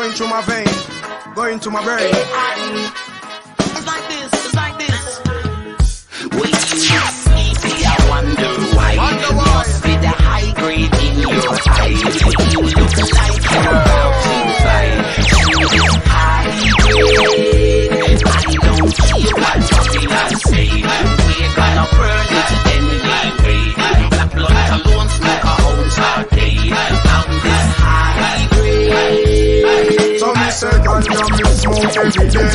going through my vein, going to my brain. It's like this, it's like this. When you sleepy, I wonder why. Must be the high grade in your eyes. You look like you're about to fight. High grade. I don't care what popular say. We're gonna burn it anyway. Black blood alone smoke a whole saute. Found this high grade. So me say ganja me smoke every day.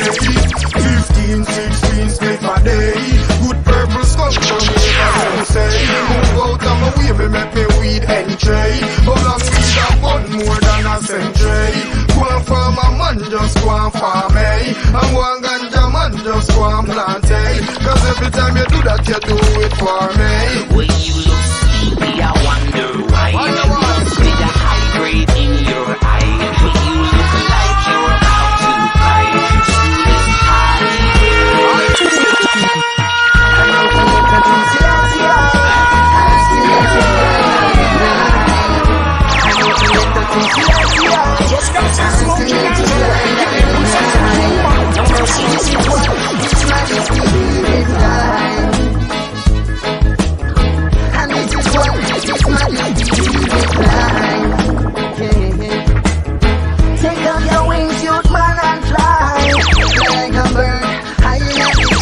15, 16 spliff a day. Good purple skunk from me as say. Move out of my way, me make me weed entry. But long weed a fun more than a century. Go and farm a man, just go and farm me. And one ganja man, just go and plant it. Cause every time you do that, you do it for me. When you look sleepy, I wonder why. Must be the high grade in your eye. When you look like you're about to cry. This high just got some smoking and and this is what this man take off your wings, youth man, and fly like a bird high in the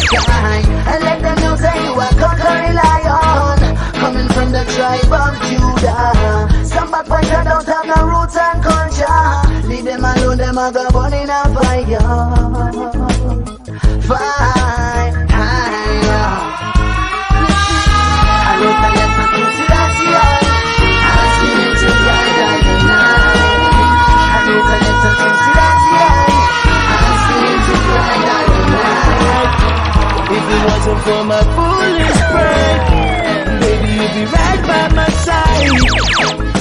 sky, and let them know that you are conquering lion, coming from the tribe of Judah. Some backbiters don't have no roots and culture. Leave them alone, them are the burn in a fire. Fire. I wrote a letter to Selassie, asking him to guide I the night. I wrote a letter to Selassie, asking him to guide I the night. If it wasn't for my foolish pride, baby, you'd be right by my side.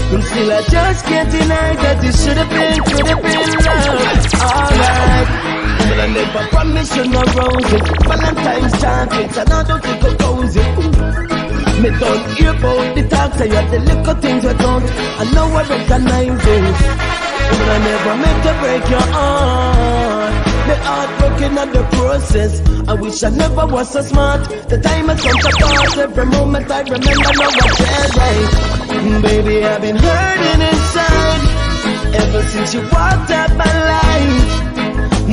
And still I just can't deny that this should have been, could have been love. Alright, but I never promised you no roses. Valentine's chocolates, and I don't think I'll cozy. Me don't hear about the talk, say you the little things you don't. I know I recognize it, but I never meant to break your heart. Me heart broken at the process. I wish I never was so smart. The time has come to pass. Every moment I remember now I said right. Baby, I've been hurting inside ever since you walked out my life.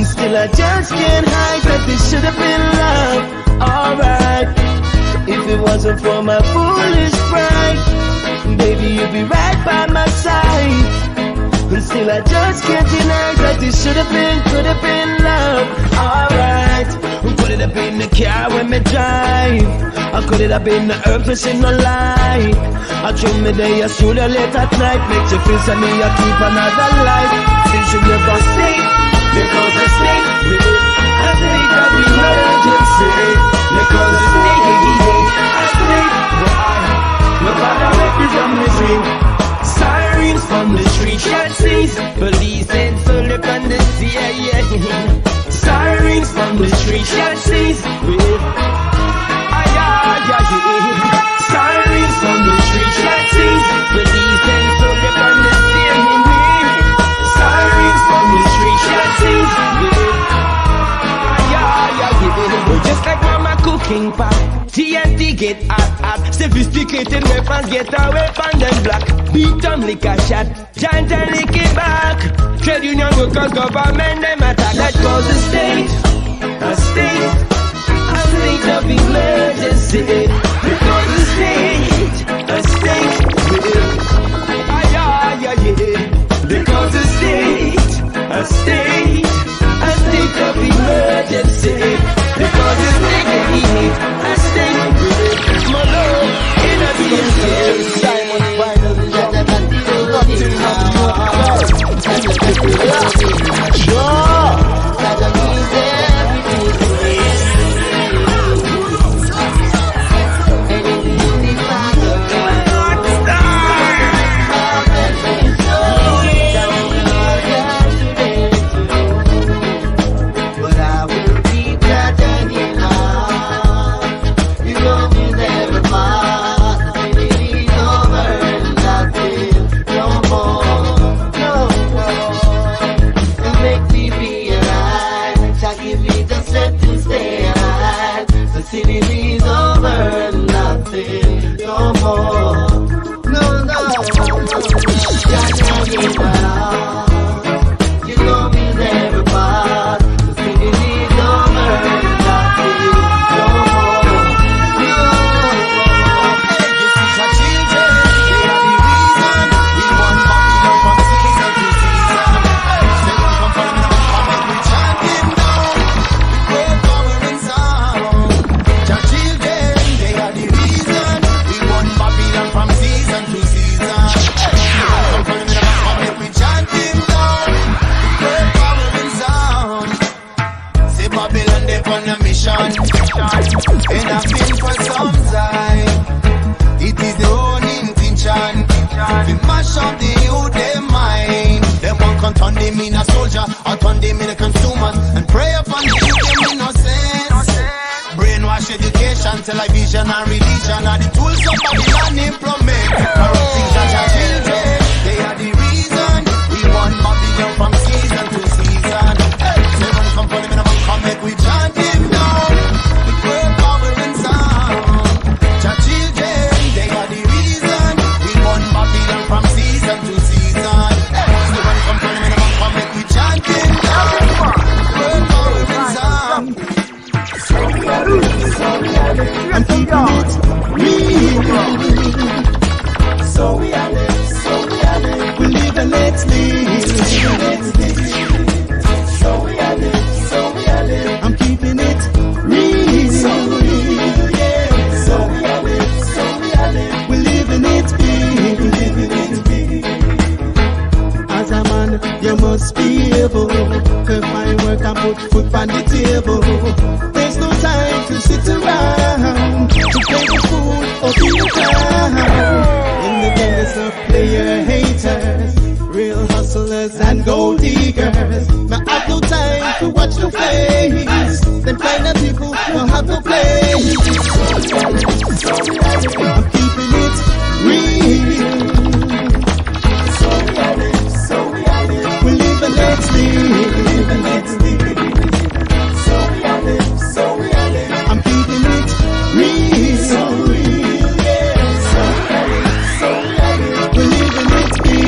Still I just can't hide that this should have been love. Alright, if it wasn't for my foolish pride, baby, you'd be right by my side. And still I just can't deny that this should have been, could have been love. Alright, could it have been the car when me drive? Or could it have been the herb in no light? I threw me there, I should have late at night. Makes you feel me, I keep another life. Since you never stay, because I stay with it. I think I'll be emergency. Because I stay with it. I stay, my father represent misery. Sirens from the street that sees police and soldier on the sea, yeah. Sirens from the street that sees with sirens from the street that sees police and soldier on the sea, sirens from the street that sees with just like mama cooking pot. TNT get hot, sophisticated weapons get away from them black. Beat them like a shot, giant and lick it back. Trade union workers, government, them attack. That cause a state of emergency. Because a state, because a state of emergency. Because it's nigga I stay with my love in a DMC. Diamond finally, out on a mission, and I've been for some time. It is their own intention to mash up the youth, their mind. Them one can turn them in a soldier or turn them in a consumer, and pray upon the youth, them innocence. Brainwash education, television and religion are the tools of Babylon implement. Corrupting our children, they are the reason we want Babylon from season to season. Hey, seven come for them in a man come make we chant him down with word, power and sound. Our children, they are the reason we want Babylon from season to season. Hey, seven come for them in a man come make we chant him down with word, power and sound. I'm keeping it real. So we are live, we live and let's live. So we are live, I'm keeping it real. So real, yeah. So we are live, we live and let's be. As a man, you must be able to find work and put food on the table. There's no time to sit around to play the fool or be a clown. In the days of player haters, real hustlers and gold diggers, but I have no time to watch the face. Them kind of people don't have no place. I'm keeping it real. We live and let's live. So we are live. I'm keeping it real. So real, yeah. So we live and let's be.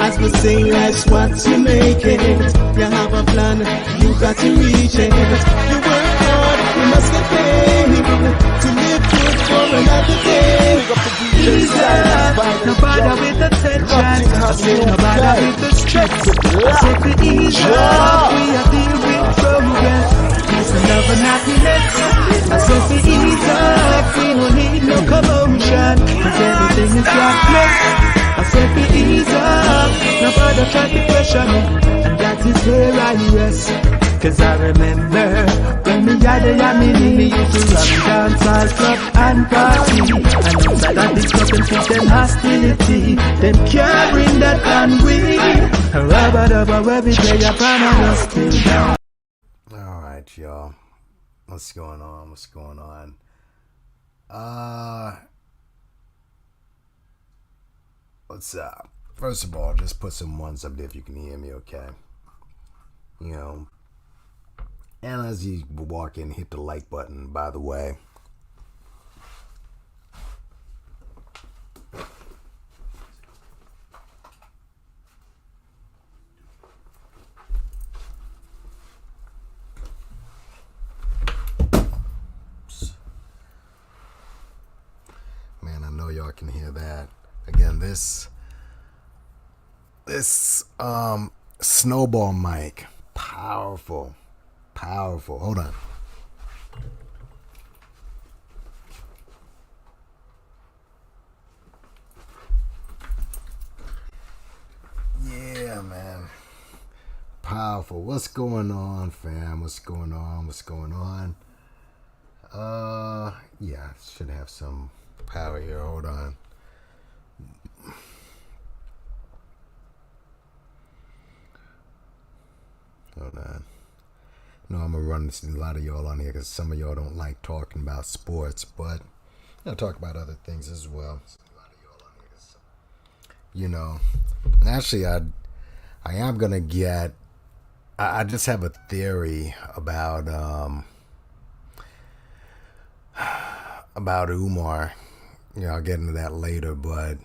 As we say, life's what you make it. You have a plan, you got to reach it. You work hard, you must get paid to live good for another day. No bother with the tension, no bother with the stress. Set the ease up, we are dealing with progress. Peace and love and happiness. I set the ease up, we don't need no commotion, 'cause everything is godless. I said the ease up, no bother try to pressure me, and that is where I rest. 'Cause I remember when me had a yammy, me used to run dancehall club and party. And outside of this club, them treat them hostility. Them carrying that and we rubber every day upon us still down. Alright, y'all. What's going on? What's up? First of all, just put some ones up there if you can hear me, okay? You know, and as you walk in, hit the like button, by the way. Man, I know y'all can hear that. Again, this snowball mic, powerful. Hold on. Yeah, man. Powerful. What's going on, fam? What's going on? Yeah, I should have some power here. Hold on. No, I'm gonna run a lot of y'all on here because some of y'all don't like talking about sports, but I'll talk about other things as well. You know, actually, I am gonna get. I just have a theory about Umar. You know, I'll get into that later, but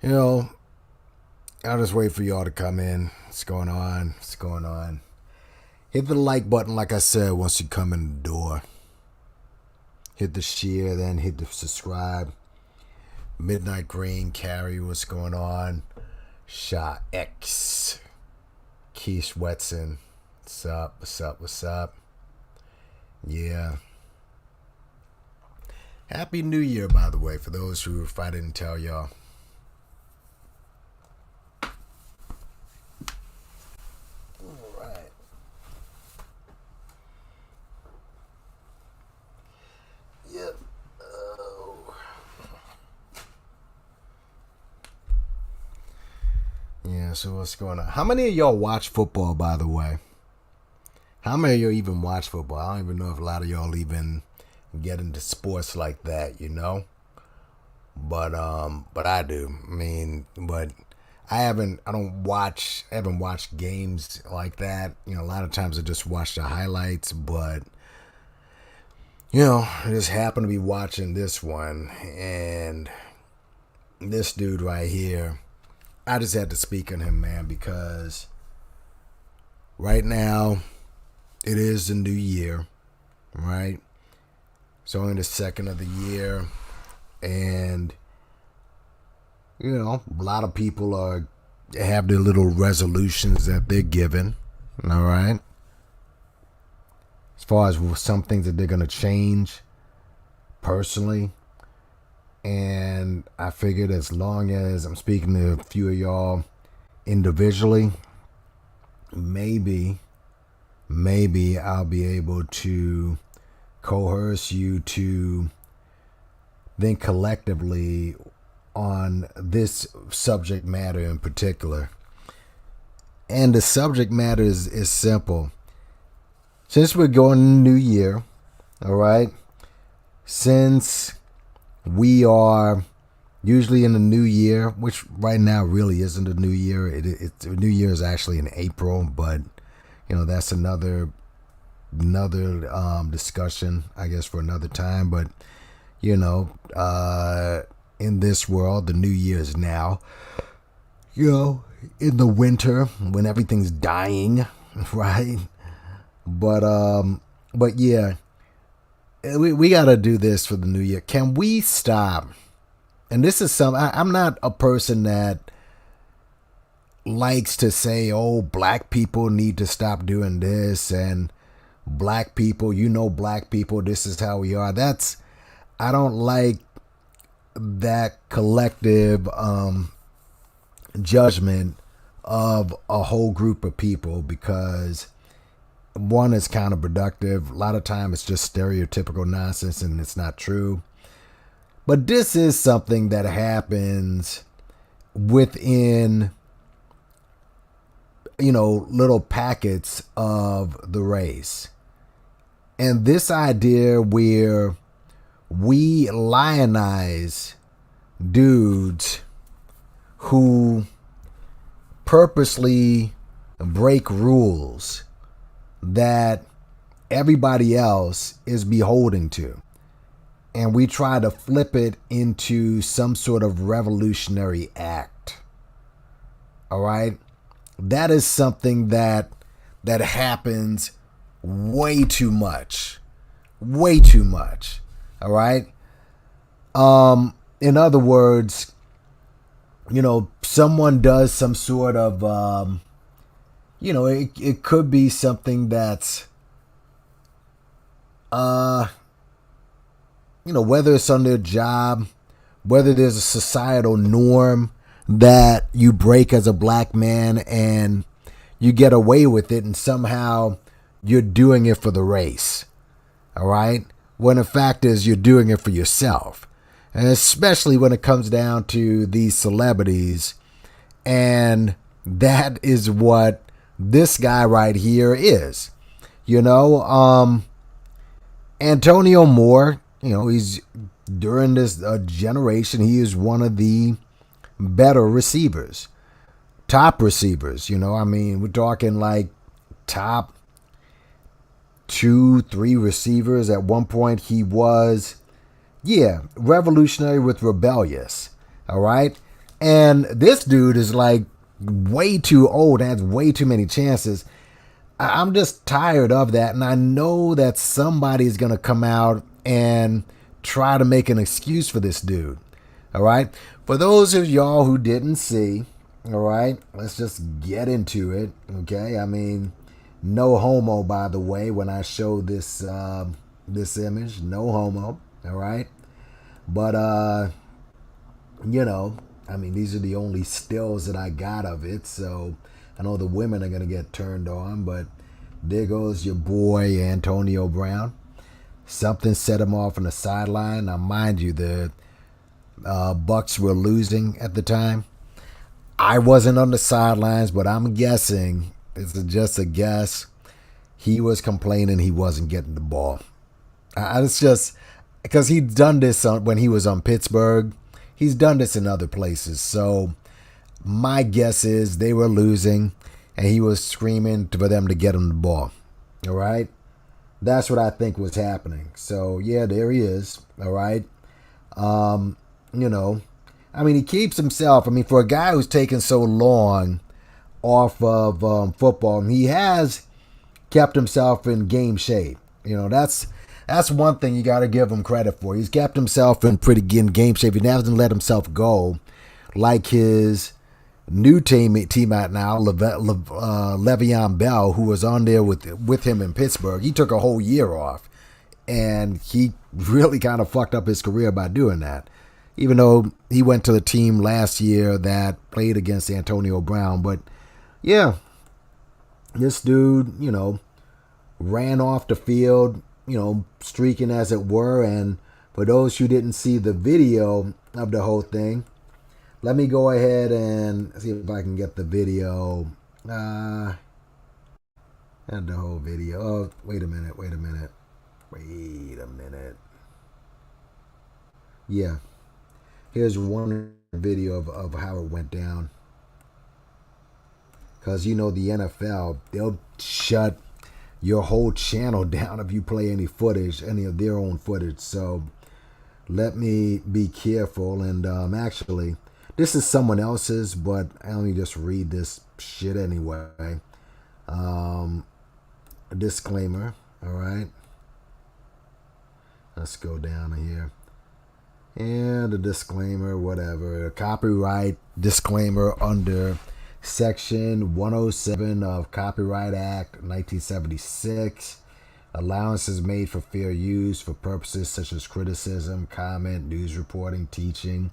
you know, I'll just wait for y'all to come in. What's going on? Hit the like button, like I said, once you come in the door. Hit the share, then hit the subscribe. Midnight Green, Carrie, what's going on? Shah X. Keish Wetson, what's up? Yeah. Happy New Year, by the way, for those who, if I didn't tell y'all. Alright. man. So what's going on? How many of y'all watch football, by the way? How many of y'all even watch football? I don't even know if a lot of y'all even get into sports like that, you know? But I do. I mean, but I haven't watched games like that. You know, a lot of times I just watch the highlights, but you know, I just happened to be watching this one, and this dude right here, I just had to speak on him, man, because right now it is the new year, right? It's only the second of the year, and you know, a lot of people have their little resolutions that they're given, all right? As far as some things that they're going to change personally. And I figured as long as I'm speaking to a few of y'all individually, maybe I'll be able to coerce you to think collectively on this subject matter in particular. And the subject matter is simple. Since we're going in the new year, all right, since we are usually in the new year, which right now really isn't a new year. The new year is actually in April, but you know, that's another discussion, I guess, for another time. But you know, in this world, the new year is now. You know, in the winter when everything's dying, right? But yeah, we got to do this for the new year. Can we stop? And this is I'm not a person that likes to say, oh, black people need to stop doing this, and black people, black people, this is how we are. I don't like that collective judgment of a whole group of people, because one is counterproductive. A lot of time it's just stereotypical nonsense and it's not true. But this is something that happens within, you know, little packets of the race. And this idea where we lionize dudes who purposely break rules that everybody else is beholden to, and we try to flip it into some sort of revolutionary act. All right, that is something that happens way too much. All right. In other words, you know, someone does some sort of you know, it could be something that's, you know, whether it's on their job, whether there's a societal norm that you break as a black man and you get away with it, and somehow you're doing it for the race. All right. When the fact is you're doing it for yourself. And especially when it comes down to these celebrities. And that is what this guy right here is. You know, Antonio Moore, you know, he's during this generation, he is one of the better receivers, top receivers. You know, I mean, we're talking like top 2-3 receivers. At one point he was, revolutionary with rebellious. All right. And this dude is like way too old, has way too many chances. I'm just tired of that. And I know that somebody's going to come out and try to make an excuse for this dude. All right. For those of y'all who didn't see, all right, let's just get into it. Okay. I mean, no homo, by the way, when I show this, this image, no homo. All right. But, you know, I mean, these are the only stills that I got of it. So I know the women are going to get turned on, but there goes your boy, Antonio Brown. Something set him off on the sideline. Now, mind you, the Bucks were losing at the time. I wasn't on the sidelines, but I'm guessing, it's just a guess, he was complaining he wasn't getting the ball. It's just because he'd done this when he was on Pittsburgh. He's done this in other places. So my guess is they were losing and he was screaming for them to get him the ball. All right. That's what I think was happening. So yeah, there he is. All right. He keeps himself. For a guy who's taken so long off of football, he has kept himself in game shape. That's one thing you got to give him credit for. He's kept himself in pretty good game shape. He hasn't let himself go like his new teammate now, Le'Veon Bell, who was on there with him in Pittsburgh. He took a whole year off, and he really kind of fucked up his career by doing that. Even though he went to the team last year that played against Antonio Brown. But, yeah, this dude, ran off the field, streaking as it were. And for those who didn't see the video of the whole thing, let me go ahead and see if I can get the video. And the whole video. Oh, wait a minute. Yeah. Here's one video of how it went down. Because, the NFL, they'll shut your whole channel down if you play any of their own footage. So let me be careful. And actually, this is someone else's, but I only just read this shit anyway. A disclaimer. All right. Let's go down here. And a disclaimer, whatever. A copyright disclaimer under Section 107 of Copyright Act 1976. Allowances made for fair use for purposes such as criticism, comment, news reporting, teaching,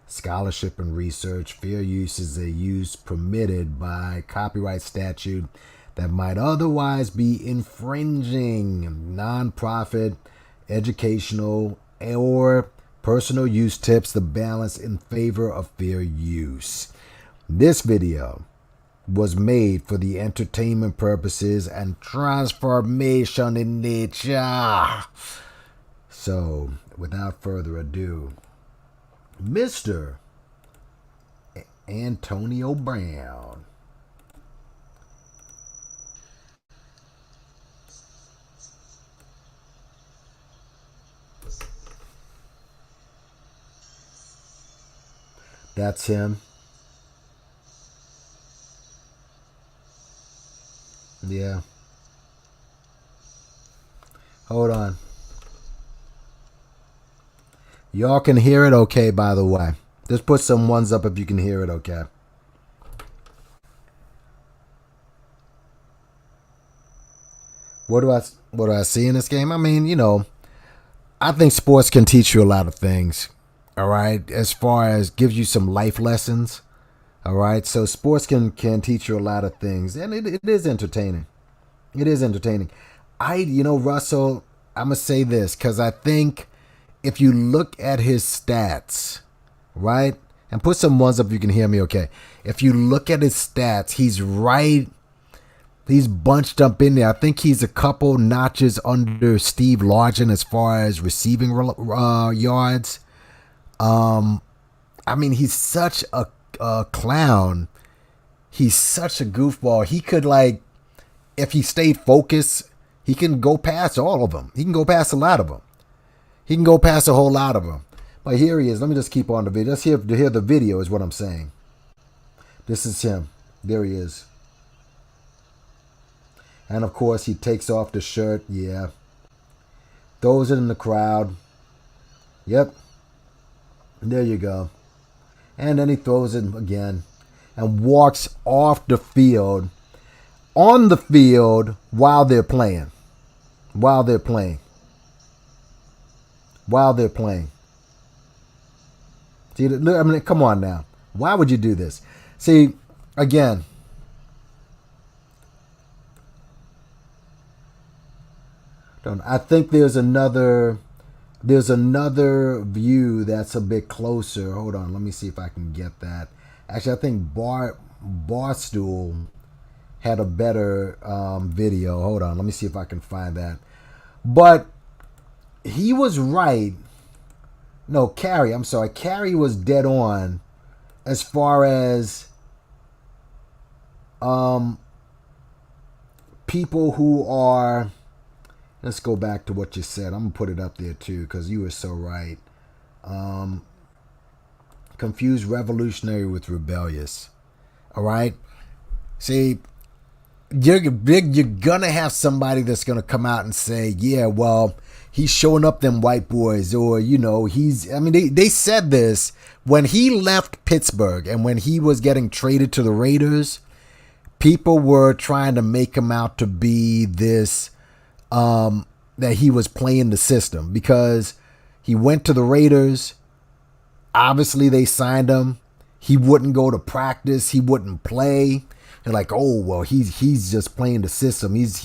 scholarship, and research. Fair use is a use permitted by copyright statute that might otherwise be infringing. Non-profit, educational, or personal use tips the balance in favor of fair use. This video was made for the entertainment purposes and transformation in nature. So, without further ado, Mr. Antonio Brown. That's him. Yeah. Hold on. Y'all can hear it okay, by the way. Just put some ones up if you can hear it okay. What do I see in this game? I think sports can teach you a lot of things. All right, as far as gives you some life lessons. All right, so sports can teach you a lot of things, and it is entertaining. It is entertaining. Russell, I'm gonna say this because I think if you look at his stats, right, and put some ones up, you can hear me okay. If you look at his stats, he's bunched up in there. I think he's a couple notches under Steve Largent as far as receiving yards. He's such a clown. He's such a goofball. He could, if he stayed focused, he can go past all of them. He can go past a lot of them. He can go past a whole lot of them. But here he is. Let me just keep on the video. Let's hear the video is what I'm saying. This is him. There he is. And, of course, he takes off the shirt. Yeah. Throws it in the crowd. Yep. There you go. And then he throws it again and walks off the field, on the field while they're playing. See, come on now. Why would you do this? See, again, I think there's another view that's a bit closer. Hold on, let me see if I can get that. Actually, I think Barstool had a better video. Hold on, let me see if I can find that. But he was right. No, Carrie, I'm sorry. Carrie was dead on as far as people who are, let's go back to what you said. I'm going to put it up there too because you were so right. Confuse revolutionary with rebellious. All right? See, you're going to have somebody that's going to come out and say, yeah, well, he's showing up them white boys, or, you know, they said this when he left Pittsburgh and when he was getting traded to the Raiders. People were trying to make him out to be this, that he was playing the system because he went to the Raiders. Obviously, they signed him. He wouldn't go to practice. He wouldn't play. They're like, oh, well, he's just playing the system. He's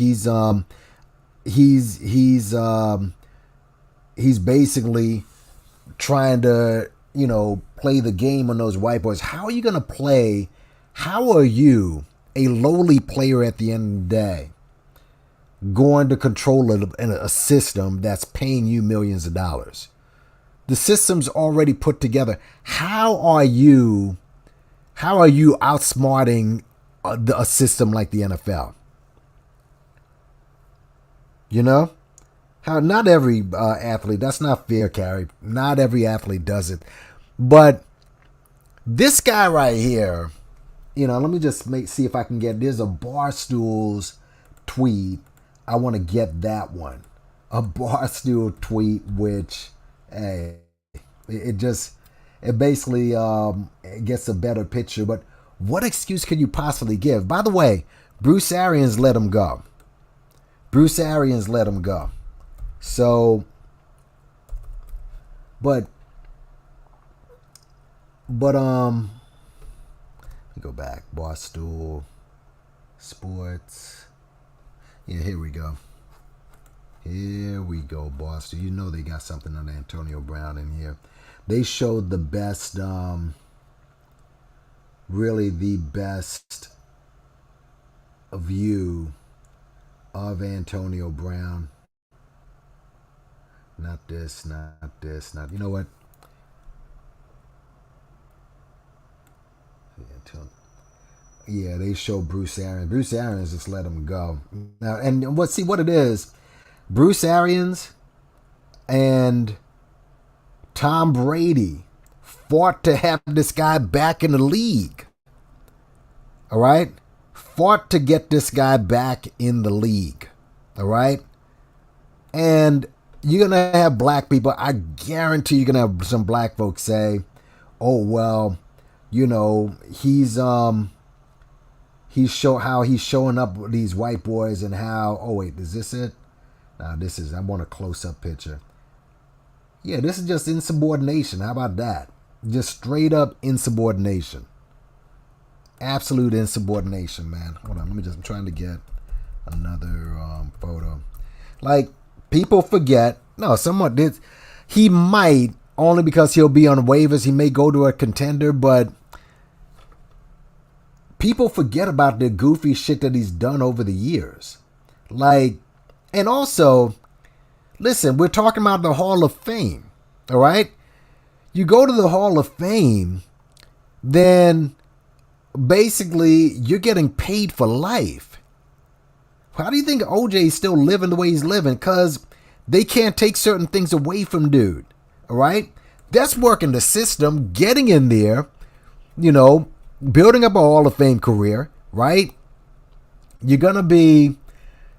basically trying to, you know, play the game on those white boys. How are you going to play? How are you, a lowly player at the end of the day, going to control a system that's paying you millions of dollars? The system's already put together. How are you outsmarting a system like the NFL? You know? How not every athlete, that's not fair, Carrie. Not every athlete does it. But this guy right here, you know, let me just see if I can get, there's a Barstool's tweet. I want to get that one. A Barstool tweet, which, hey, it basically it gets a better picture. But what excuse could you possibly give? By the way, Bruce Arians let him go. So, but let me go back. Barstool Sports. Yeah, here we go. Barstool. You know they got something on Antonio Brown in here. They showed the best, really the best view of Antonio Brown. Not this, you know what? Yeah, they show Bruce Arians. Bruce Arians just let him go. Now, and what it is, Bruce Arians and Tom Brady fought to have this guy back in the league. All right? Fought to get this guy back in the league. All right? And you're going to have black people. I guarantee you're going to have some black folks say, oh, well, you know, he's showing up with these white boys and how, oh, wait, is this it? Now, I want a close-up picture. Yeah, this is just insubordination. How about that? Just straight up insubordination. Absolute insubordination, man. Hold on, I'm trying to get another photo. Like, people forget. No, someone did. He might, only because he'll be on waivers. He may go to a contender, but people forget about the goofy shit that he's done over the years. Like, and also, listen, we're talking about the Hall of Fame, all right? You go to the Hall of Fame, then basically you're getting paid for life. How do you think OJ is still living the way he's living? Because they can't take certain things away from dude, all right? That's working the system, getting in there, you know, building up a Hall of Fame career, right? You're going to be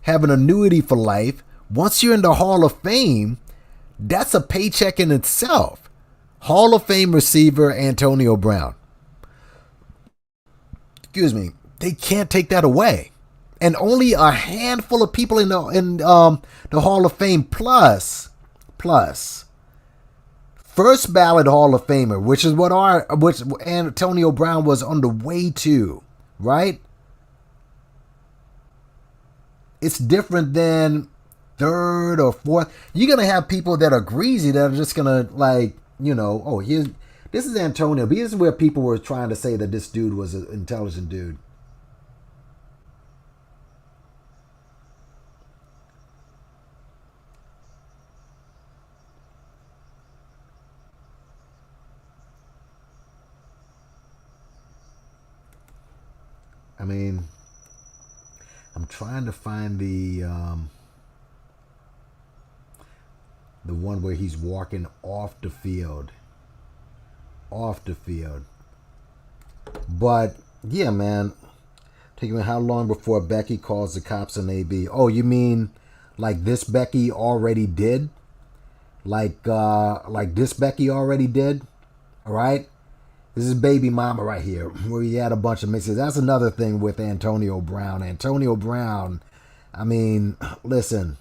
having an annuity for life. Once you're in the Hall of Fame, that's a paycheck in itself. Hall of Fame receiver Antonio Brown. Excuse me. They can't take that away. And only a handful of people in the Hall of Fame plus first ballot Hall of Famer, which is which Antonio Brown was on the way to, right? It's different than third or fourth. You're going to have people that are greasy that are just going to, like, you know, oh, here's This is Antonio. This is where people were trying to say that this dude was an intelligent dude. I mean, I'm trying to find the one where he's walking off the field. Off the field. But yeah, man. Taking how long before Becky calls the cops on AB? Oh, you mean like this Becky already did? Like this Becky already did? All right? This is baby mama right here, where he had a bunch of mixes. That's another thing with Antonio Brown. Antonio Brown, I mean, listen,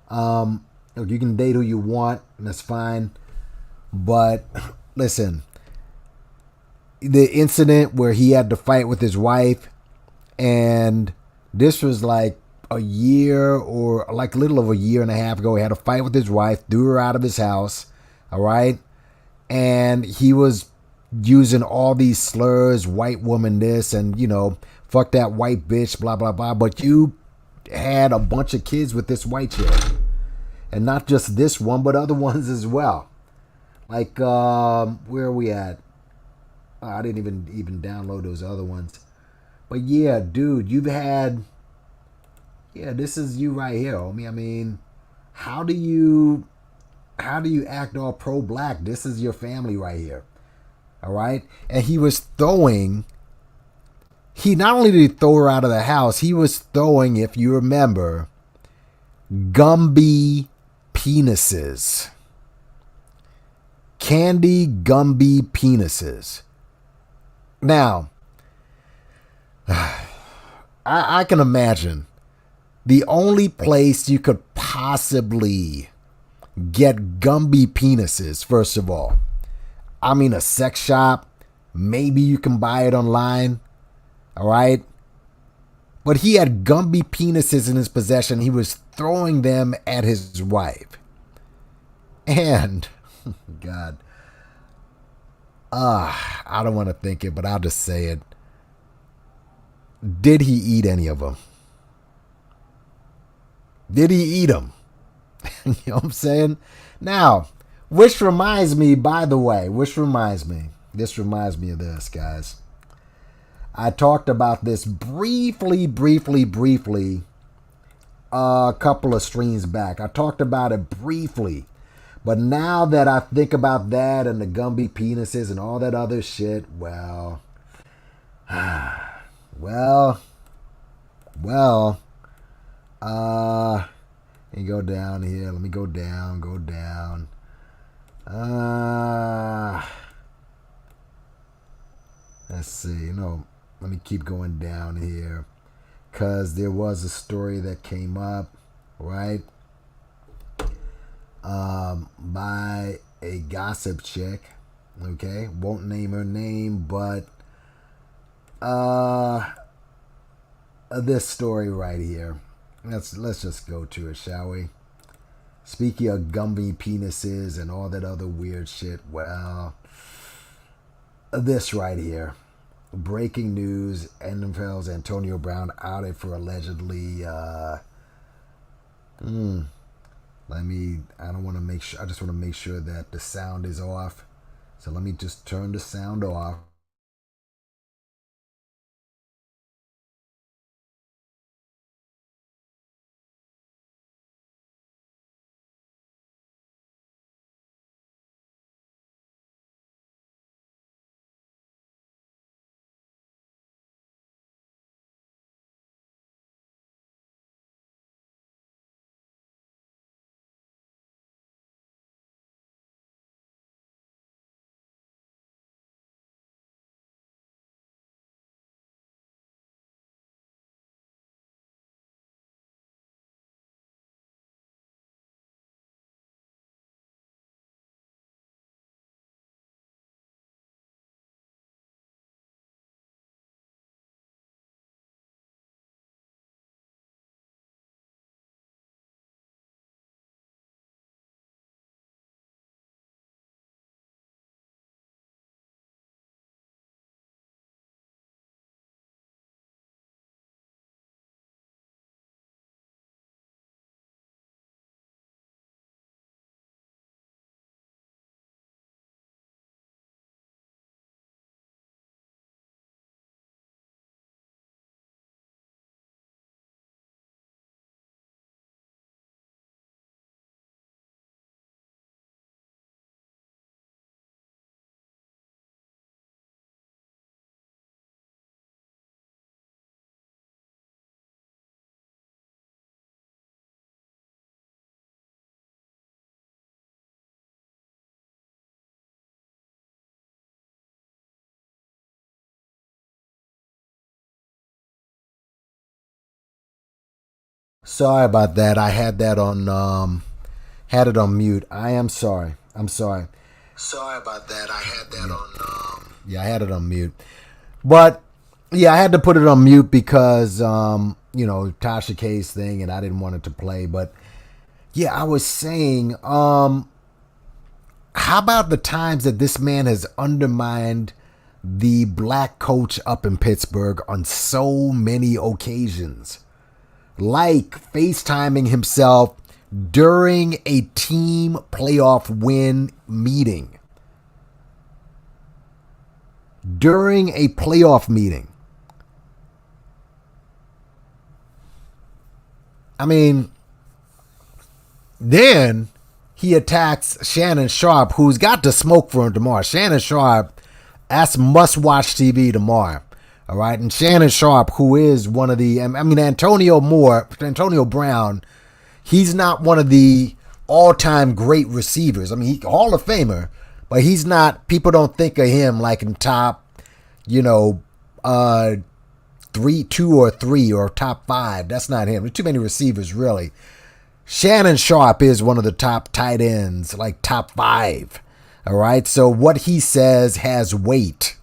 look, you can date who you want, and that's fine. But listen, the incident where he had to fight with his wife, and this was like a year or like a little over a year and a half ago. He had a fight with his wife, threw her out of his house, all right? And he was using all these slurs, white woman this, and, you know, fuck that white bitch, blah, blah, blah. But you had a bunch of kids with this white chick. And not just this one, but other ones as well. Like, where are we at? Oh, I didn't even download those other ones. But yeah, dude, you've had... Yeah, this is you right here, homie. I mean, how do you act all pro-black? This is your family right here. All right? And he was throwing... He not only did he throw her out of the house, he was throwing, if you remember, Gumby penises. Candy Gumby penises. Now, I can imagine the only place you could possibly get Gumby penises, first of all, I mean, a sex shop. Maybe you can buy it online. All right. But he had Gumby penises in his possession. He was throwing them at his wife. And, God, I don't want to think it, but I'll just say it. Did he eat any of them? Did he eat them? You know what I'm saying? Now, which reminds me, by the way, this reminds me of this, guys. I talked about this briefly, a couple of streams back. I talked about it briefly. But now that I think about that and the Gumby penises and all that other shit, well, let me go down here. Let me go down. Let's see. Let me keep going down here. Because there was a story that came up, right? By a gossip chick. Okay? Won't name her name, but this story right here. Let's just go to it, shall we? Speaking of Gumby penises and all that other weird shit, well, this right here. Breaking news, NFL's Antonio Brown outed for allegedly, I don't want to make sure, I just want to make sure that the sound is off. So let me just turn the sound off. Sorry about that. I had that on had it on mute. I am sorry. I'm sorry. Sorry about that. I had that on yeah, I had it on mute. But yeah, I had to put it on mute because Tasha K's thing and I didn't want it to play. But yeah, I was saying, how about the times that this man has undermined the black coach up in Pittsburgh on so many occasions? Like FaceTiming himself during a team playoff win meeting. During a playoff meeting. I mean, then he attacks Shannon Sharp, who's got the smoke for him tomorrow. Shannon Sharp, that's must-watch TV tomorrow. All right, and Shannon Sharp, who is one of the, Antonio Brown, he's not one of the all-time great receivers. I mean, he's Hall of Famer, but he's not, people don't think of him like in top, two or three or top five. That's not him. There's too many receivers, really. Shannon Sharp is one of the top tight ends, like top five. All right, so what he says has weight.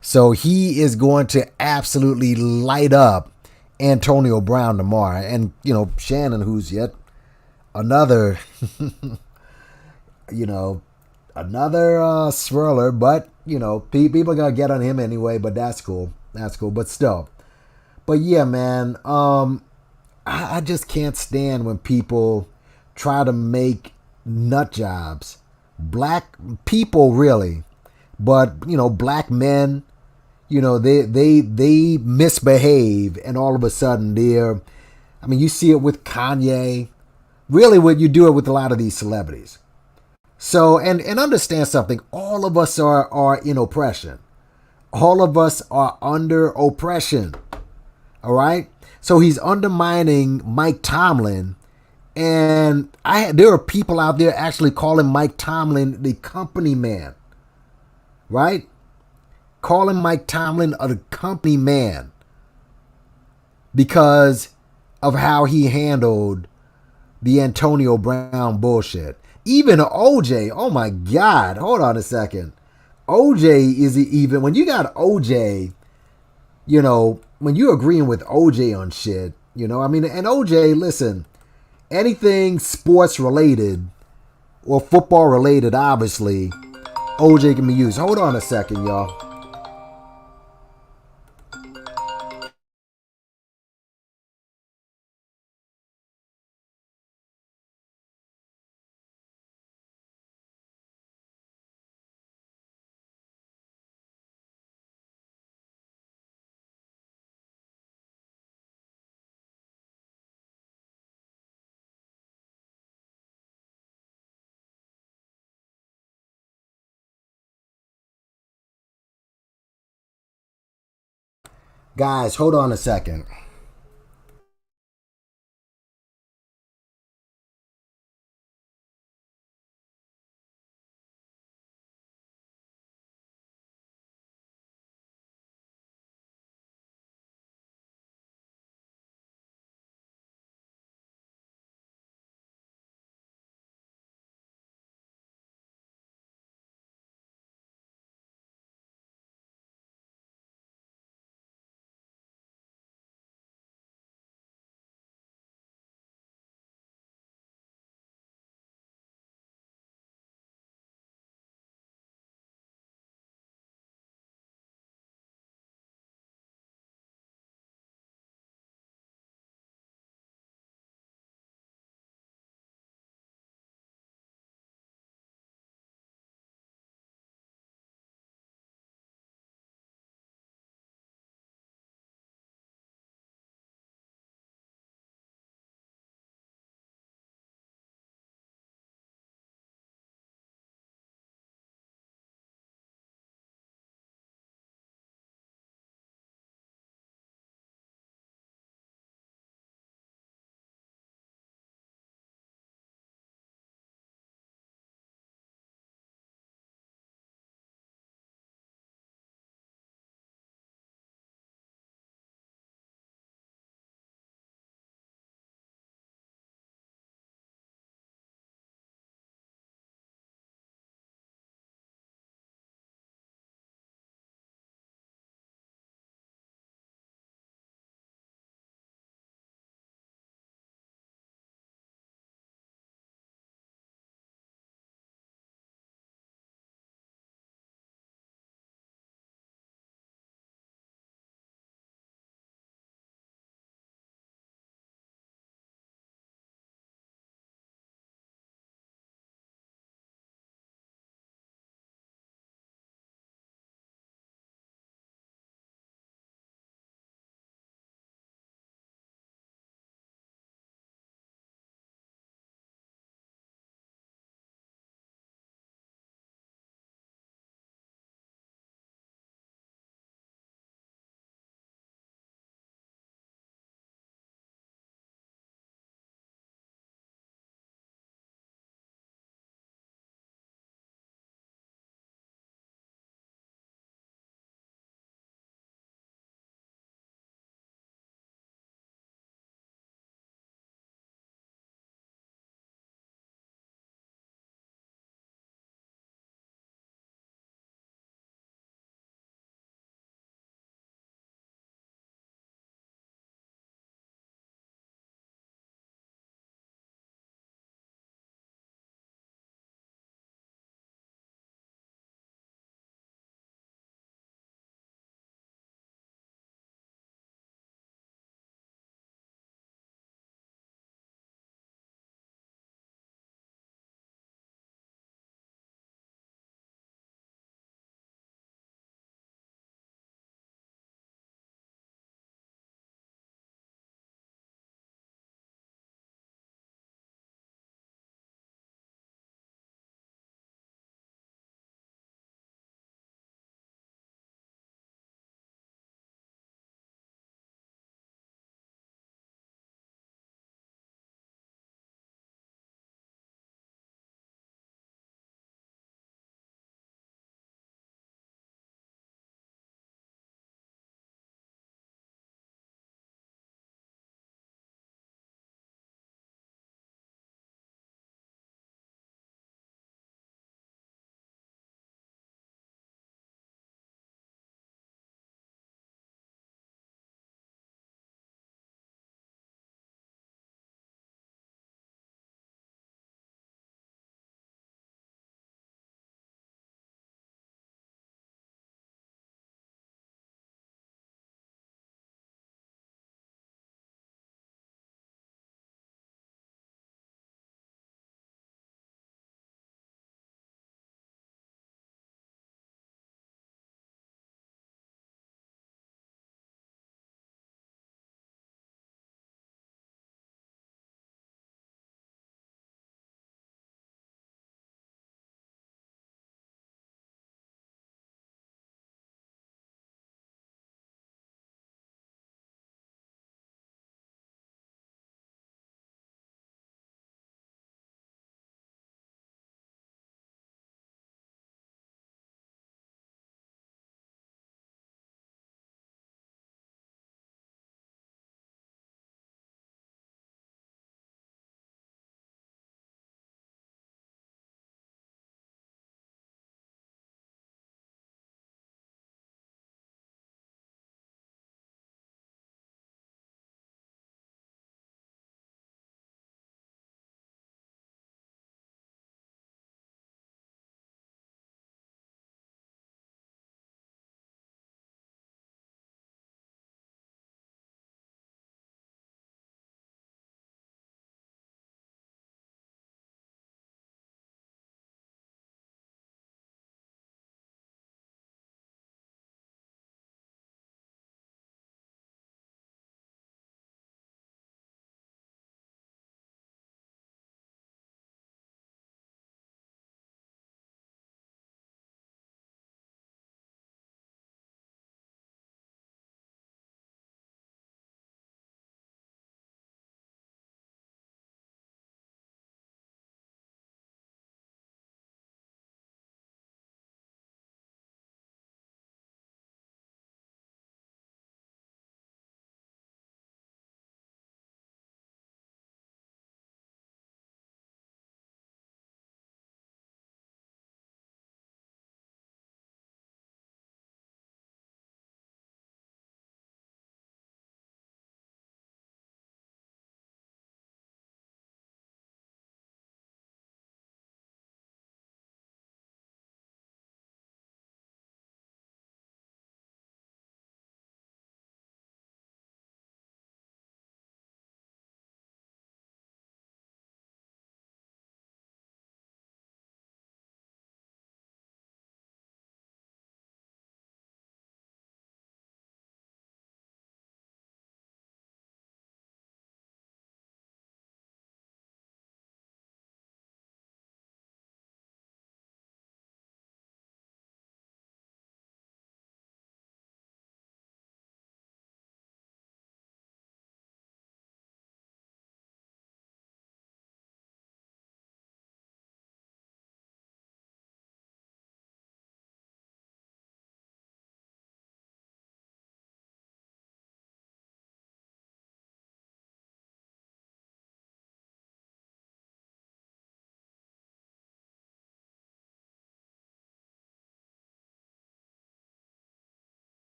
So he is going to absolutely light up Antonio Brown tomorrow. And, Shannon, who's yet another, another swirler. But, people are going to get on him anyway. But that's cool. That's cool. But still. But yeah, man, I just can't stand when people try to make nut jobs. Black people, really. But, black men, they misbehave and all of a sudden you see it with Kanye. Really, what you do it with a lot of these celebrities. So, and understand something. All of us are in oppression. All of us are under oppression. All right? So he's undermining Mike Tomlin. And there are people out there actually calling Mike Tomlin the company man. Right? Calling Mike Tomlin a company man because of how he handled the Antonio Brown bullshit. Even OJ, oh my God, hold on a second. OJ is even, when you got OJ, when you're agreeing with OJ on shit, and OJ, listen, anything sports related or football related, obviously, OJ can be used. Hold on a second, y'all. Guys, hold on a second.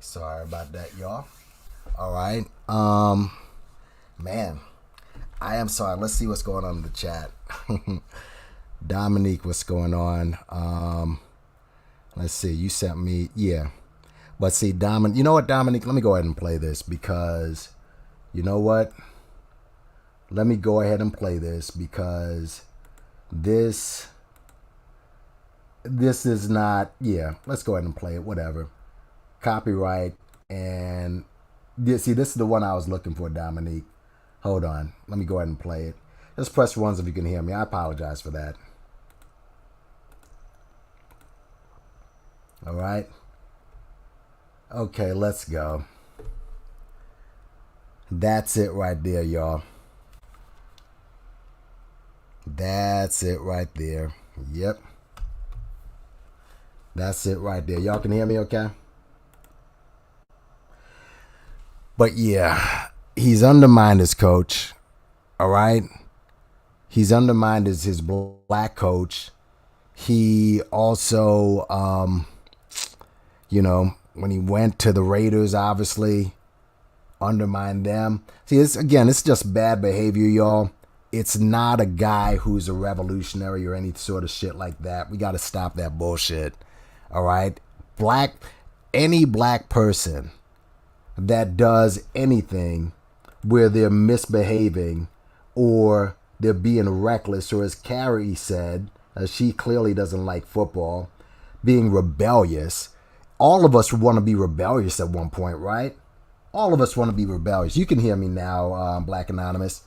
Sorry about that, y'all. All right. Man, I am sorry. Let's see what's going on in the chat. Dominique, what's going on? Let's see. You sent me, yeah. But see, Dominic, you know what, Dominique? Let me go ahead and play this because, you know what? Let me go ahead and play this because this is not, yeah. Let's go ahead and play it. Whatever. Copyright and see, this is the one I was looking for, Dominique. Hold on. Let me go ahead and play it. Just press ones if you can hear me. I apologize for that. All right. Okay, let's go. That's it right there, y'all. That's it right there. Yep. That's it right there. Y'all can hear me okay? But yeah, he's undermined his coach. All right. He's undermined his black coach. He also, when he went to the Raiders, obviously undermined them. See, it's just bad behavior, y'all. It's not a guy who's a revolutionary or any sort of shit like that. We got to stop that bullshit. All right. Any black person that does anything where they're misbehaving or they're being reckless, or as Carrie said, she clearly doesn't like football, being rebellious. All of us want to be rebellious at one point, right? All of us want to be rebellious. You can hear me now, Black Anonymous.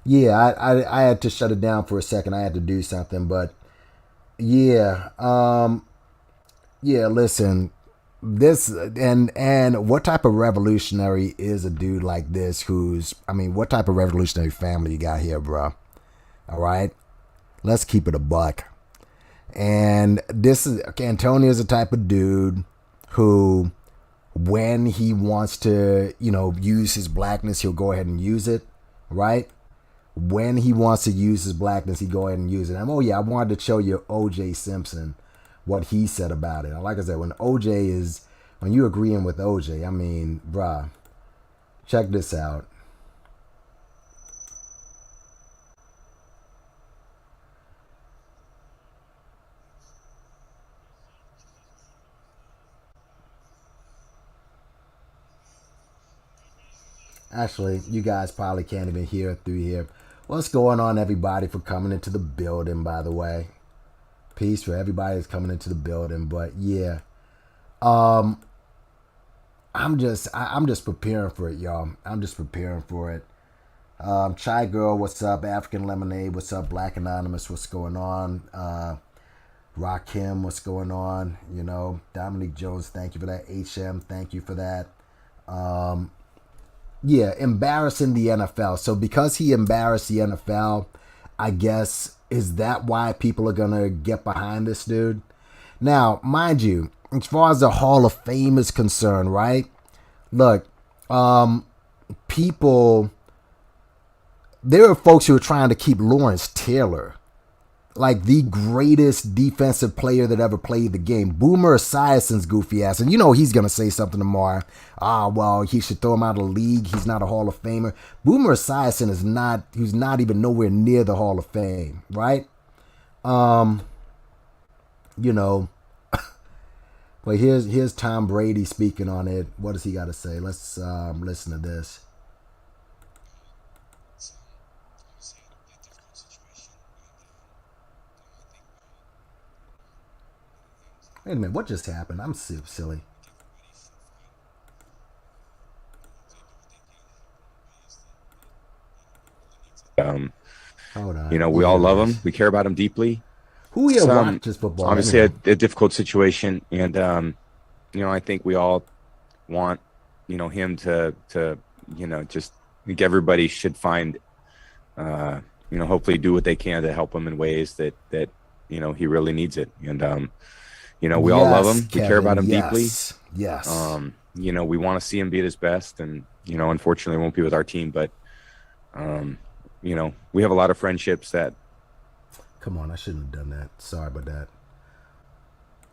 Yeah, I had to shut it down for a second. I had to do something, but yeah, listen, this and what type of revolutionary is a dude like this what type of revolutionary family you got here, bro? All right, let's keep it a buck. And Antonio's the type of dude who, when he wants to, use his blackness, he'll go ahead and use it, right? When he wants to use his blackness, he go ahead and use it. I wanted to show you O.J. Simpson, what he said about it. Like I said, when you agreeing with O.J., bruh, check this out. Actually, you guys probably can't even hear it through here. What's going on, everybody, for coming into the building, by the way? Peace for everybody that's coming into the building. But yeah, I'm just preparing for it, y'all. I'm just preparing for it. Chai Girl, what's up? African Lemonade, what's up? Black Anonymous, what's going on? Rakim, what's going on? Dominique Jones, thank you for that. HM, thank you for that. Yeah, embarrassing the NFL. So because he embarrassed the NFL, I guess, is that why people are going to get behind this dude? Now, mind you, as far as the Hall of Fame is concerned, right? Look, there are folks who are trying to keep Lawrence Taylor like the greatest defensive player that ever played the game. Boomer Esiason's goofy ass. And he's going to say something tomorrow. Well, he should throw him out of the league. He's not a Hall of Famer. Boomer Esiason he's not even nowhere near the Hall of Fame, right? But here's Tom Brady speaking on it. What does he got to say? Let's listen to this. Wait a minute, what just happened? I'm silly. Hold on. We all love him. We care about him deeply. Who here watches football? Obviously, anyway. a difficult situation, and I think we all want him to just think everybody should find hopefully do what they can to help him in ways that he really needs it. And we all love him. Kevin, we care about him deeply. Yes. We want to see him be at his best, and unfortunately, it won't be with our team, but we have a lot of friendships that. Come on, I shouldn't have done that. Sorry about that.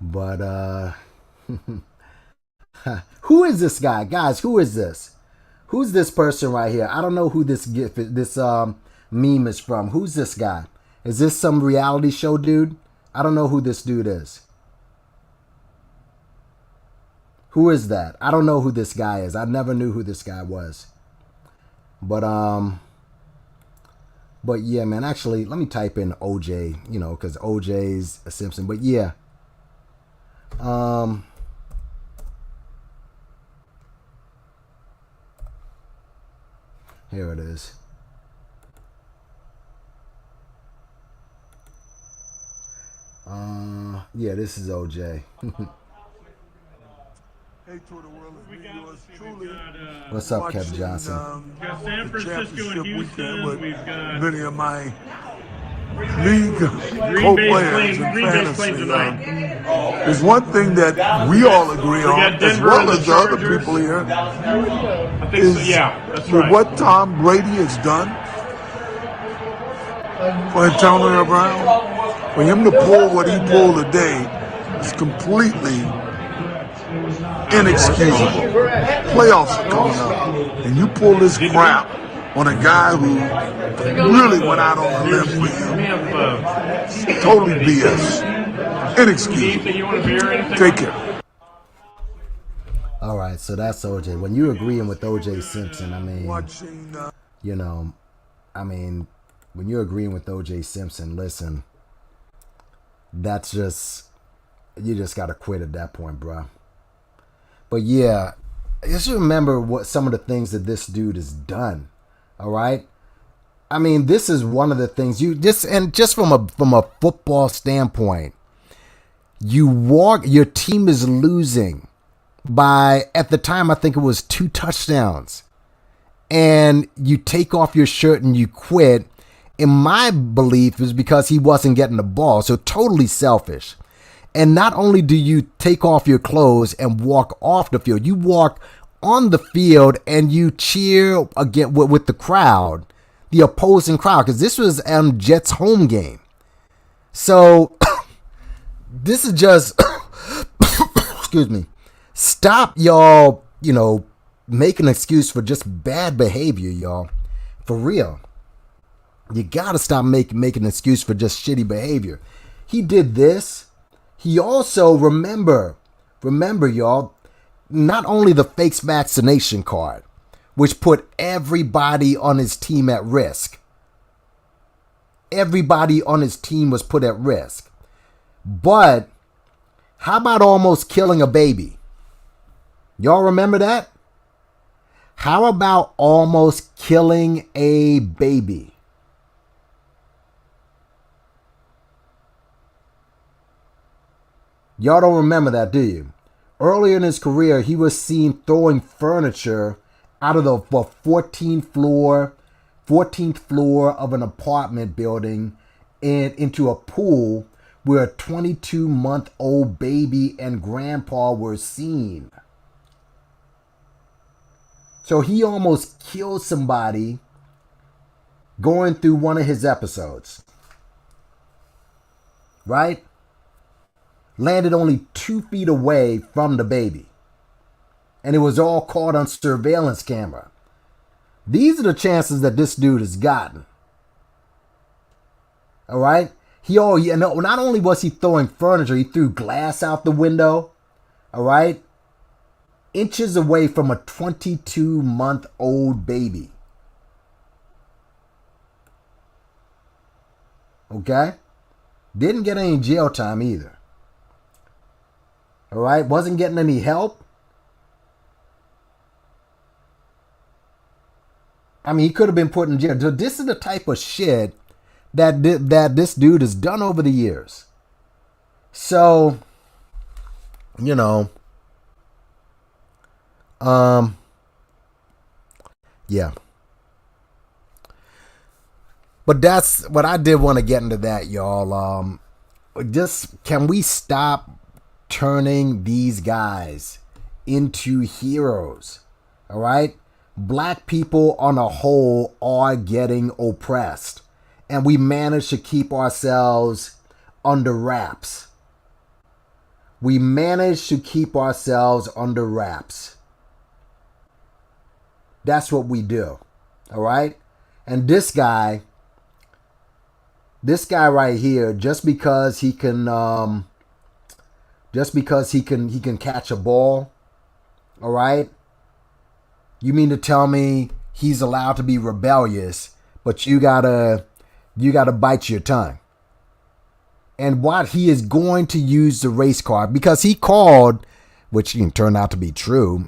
But Who is this guy? Guys, who is this? Who's this person right here? I don't know who this meme is from. Who's this guy? Is this some reality show dude? I don't know who this dude is. Who is that? I don't know who this guy is. I never knew who this guy was. But yeah, man, actually, let me type in OJ, you know, because OJ's a Simpson. But yeah. Here it is. Yeah, this is OJ. Hey, to the world is me, yours truly. What's up, Kev Johnson? The championship weekend with many of my league co-players and fantasy. There's one thing that we all agree on, as well as the other people here, is with what Tom Brady has done for Antonio Brown. For him to pull what he pulled today is completely inexcusable. Playoffs are coming up, and you pull this crap on a guy who really went out on a limb for you. Totally BS. Inexcusable. Take care. All right, so that's OJ. When you're agreeing with OJ Simpson, I mean, you know, when you're agreeing with OJ Simpson, listen, that's just, you just got to quit at that point, bro. But yeah, just remember what some of the things that this dude has done. All right. I mean, this is one of the things just from a football standpoint, your team is losing by, at the time, I think it was 2 touchdowns, and you take off your shirt and you quit. In my belief, is because he wasn't getting the ball. So totally selfish. And not only do you take off your clothes and walk off the field, you walk on the field and you cheer again with the crowd, the opposing crowd, because this was Jets home game. So this is just, excuse me, stop y'all, make an excuse for just bad behavior, y'all. For real. You got to stop making an excuse for just shitty behavior. He did this. He also, remember, y'all, not only the fake vaccination card, which put everybody on his team at risk. Everybody on his team was put at risk. But how about almost killing a baby? Y'all remember that? How about almost killing a baby? Y'all don't remember that, do you? Earlier in his career, he was seen throwing furniture out of the 14th floor of an apartment building and into a pool where a 22-month-old baby and grandpa were seen. So he almost killed somebody going through one of his episodes. Right? Landed only 2 feet away from the baby. And it was all caught on surveillance camera. These are the chances that this dude has gotten. All right? Not only was he throwing furniture, he threw glass out the window. All right? Inches away from a 22-month-old baby. Okay? Didn't get any jail time either. All right? Wasn't getting any help. I mean, he could have been put in jail. So this is the type of shit that this dude has done over the years. So, yeah. But that's what I did want to get into that, y'all. Just, can we stop turning these guys into heroes? All right? Black people on a whole are getting oppressed, and we manage to keep ourselves under wraps. We manage to keep ourselves under wraps. That's what we do. All right? And this guy right here, just because he can catch a ball, all right? You mean to tell me he's allowed to be rebellious, but you gotta bite your tongue? And what he is going to use the race car, because he called, which turned out to be true,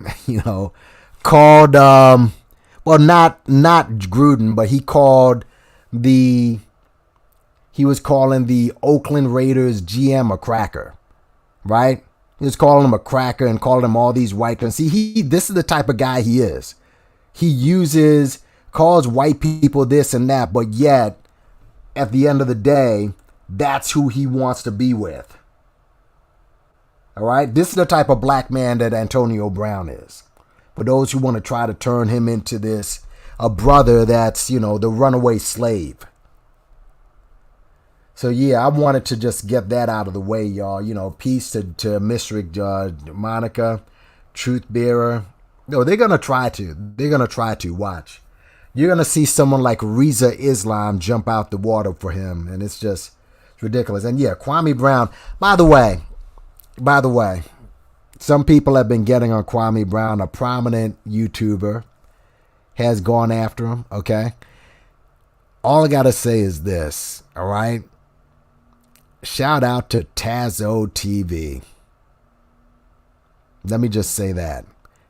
called well, not Gruden, but he was calling the Oakland Raiders GM a cracker, right? He was calling him a cracker and calling him all these white guys. See, this is the type of guy he is. He calls white people this and that, but yet, at the end of the day, that's who he wants to be with. All right? This is the type of black man that Antonio Brown is. For those who want to try to turn him into a brother that's, the runaway slave. So, yeah, I wanted to just get that out of the way, y'all. Peace to Mystery Monica, Truth Bearer. No, they're going to try to. They're going to try to. Watch. You're going to see someone like Reza Islam jump out the water for him. And it's just ridiculous. And, yeah, Kwame Brown. By the way, some people have been getting on Kwame Brown. A prominent YouTuber has gone after him, okay? All I got to say is this, all right? Shout out to Tazo TV. Let me just say that.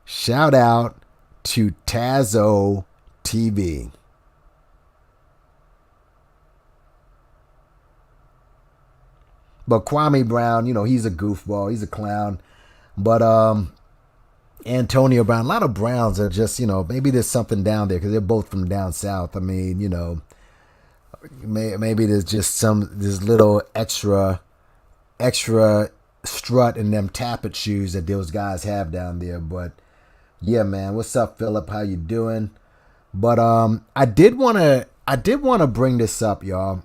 Shout out to Tazo TV. But Kwame Brown, he's a goofball. He's a clown. But Antonio Brown, a lot of Browns are just, maybe there's something down there because they're both from down south. I mean, maybe there's just this little extra strut in them tappet shoes that those guys have down there. But yeah, man, what's up, Philip? How you doing? But I did want to bring this up, y'all,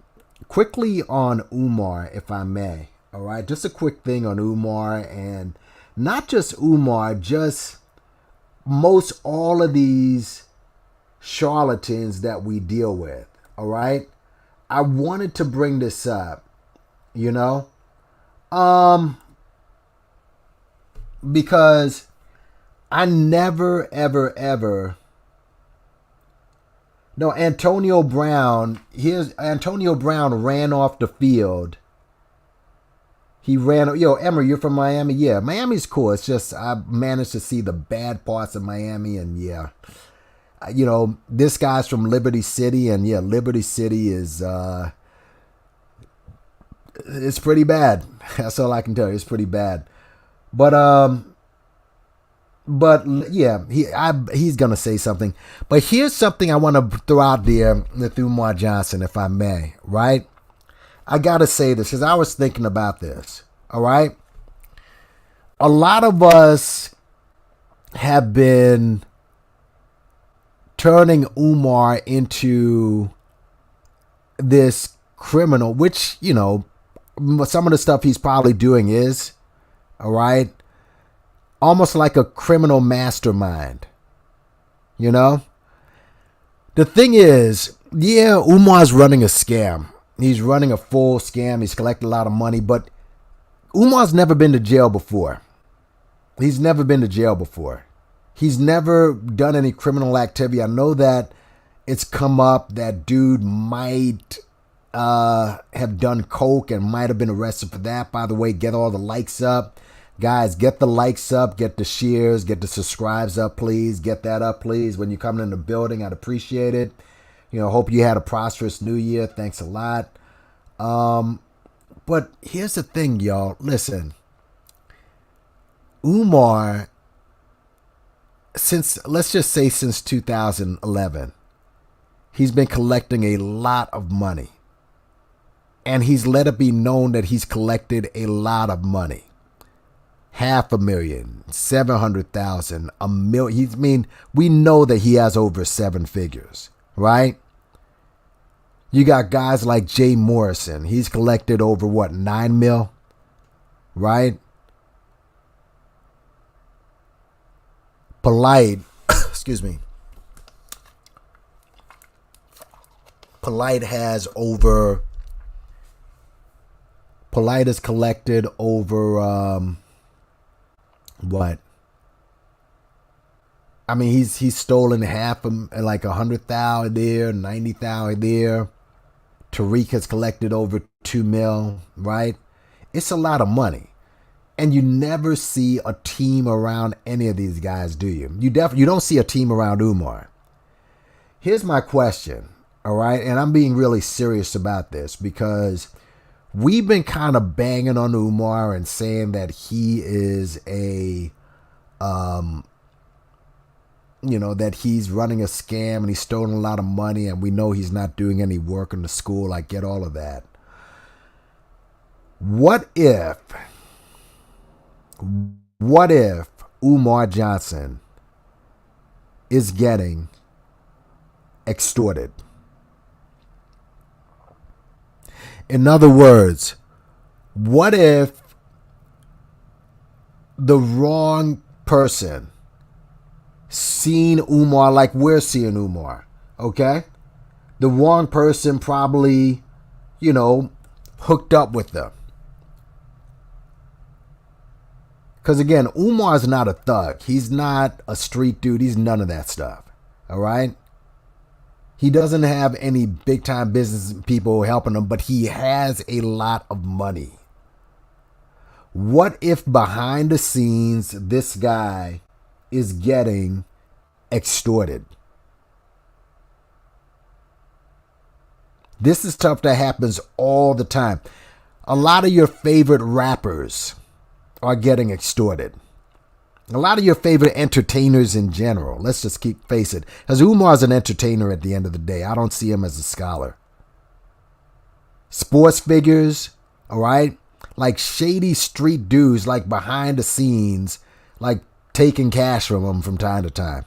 quickly on Umar, if I may. All right, just a quick thing on Umar, and not just Umar, just most all of these charlatans that we deal with. All right. I wanted to bring this up, because I never, ever, ever. No, Antonio Brown ran off the field. He ran, Emery, you're from Miami? Yeah, Miami's cool. It's just I managed to see the bad parts of Miami, and yeah. This guy's from Liberty City, and yeah, Liberty City is it's pretty bad. That's all I can tell you. It's pretty bad. But yeah, he's gonna say something. But here's something I want to throw out there with Umar Johnson, if I may. Right? I gotta say this because I was thinking about this. All right, a lot of us have been turning Umar into this criminal, which, some of the stuff he's probably doing is, all right, almost like a criminal mastermind. The thing is, yeah, Umar's running a scam. He's running a full scam. He's collecting a lot of money, but Umar's never been to jail before. He's never been to jail before. He's never done any criminal activity. I know that it's come up that dude might have done coke and might have been arrested for that. By the way, get all the likes up. Guys, get the likes up, get the shares, get the subscribes up, please. Get that up, please. When you're coming in the building, I'd appreciate it. Hope you had a prosperous new year. Thanks a lot. But here's the thing, y'all. Listen. Umar, let's just say since 2011, he's been collecting a lot of money. And he's let it be known that he's collected a lot of money. $500,000, 700,000, $1 million. We know that he has over 7 figures, right? You got guys like Jay Morrison. He's collected over, 9 mil, right? Polite, excuse me, Polite has collected over, what? I mean, he's stolen half of, like 100,000 there, 90,000 there. Tariq has collected over 2 mil, right? It's a lot of money. And you never see a team around any of these guys, do you? You don't see a team around Umar. Here's my question, all right? And I'm being really serious about this because we've been kind of banging on Umar and saying that he is that he's running a scam and he's stolen a lot of money, and we know he's not doing any work in the school. I get all of that. What if Umar Johnson is getting extorted? In other words, what if the wrong person seen Umar like we're seeing Umar, okay? The wrong person probably, hooked up with them. Because again, Umar's not a thug. He's not a street dude. He's none of that stuff, all right? He doesn't have any big-time business people helping him, but he has a lot of money. What if behind the scenes, this guy is getting extorted? This is stuff that happens all the time. A lot of your favorite rappers are getting extorted. A lot of your favorite entertainers in general. Let's just face it. Because Umar's an entertainer at the end of the day. I don't see him as a scholar. Sports figures, all right? Like shady street dudes, like behind the scenes, like taking cash from them from time to time.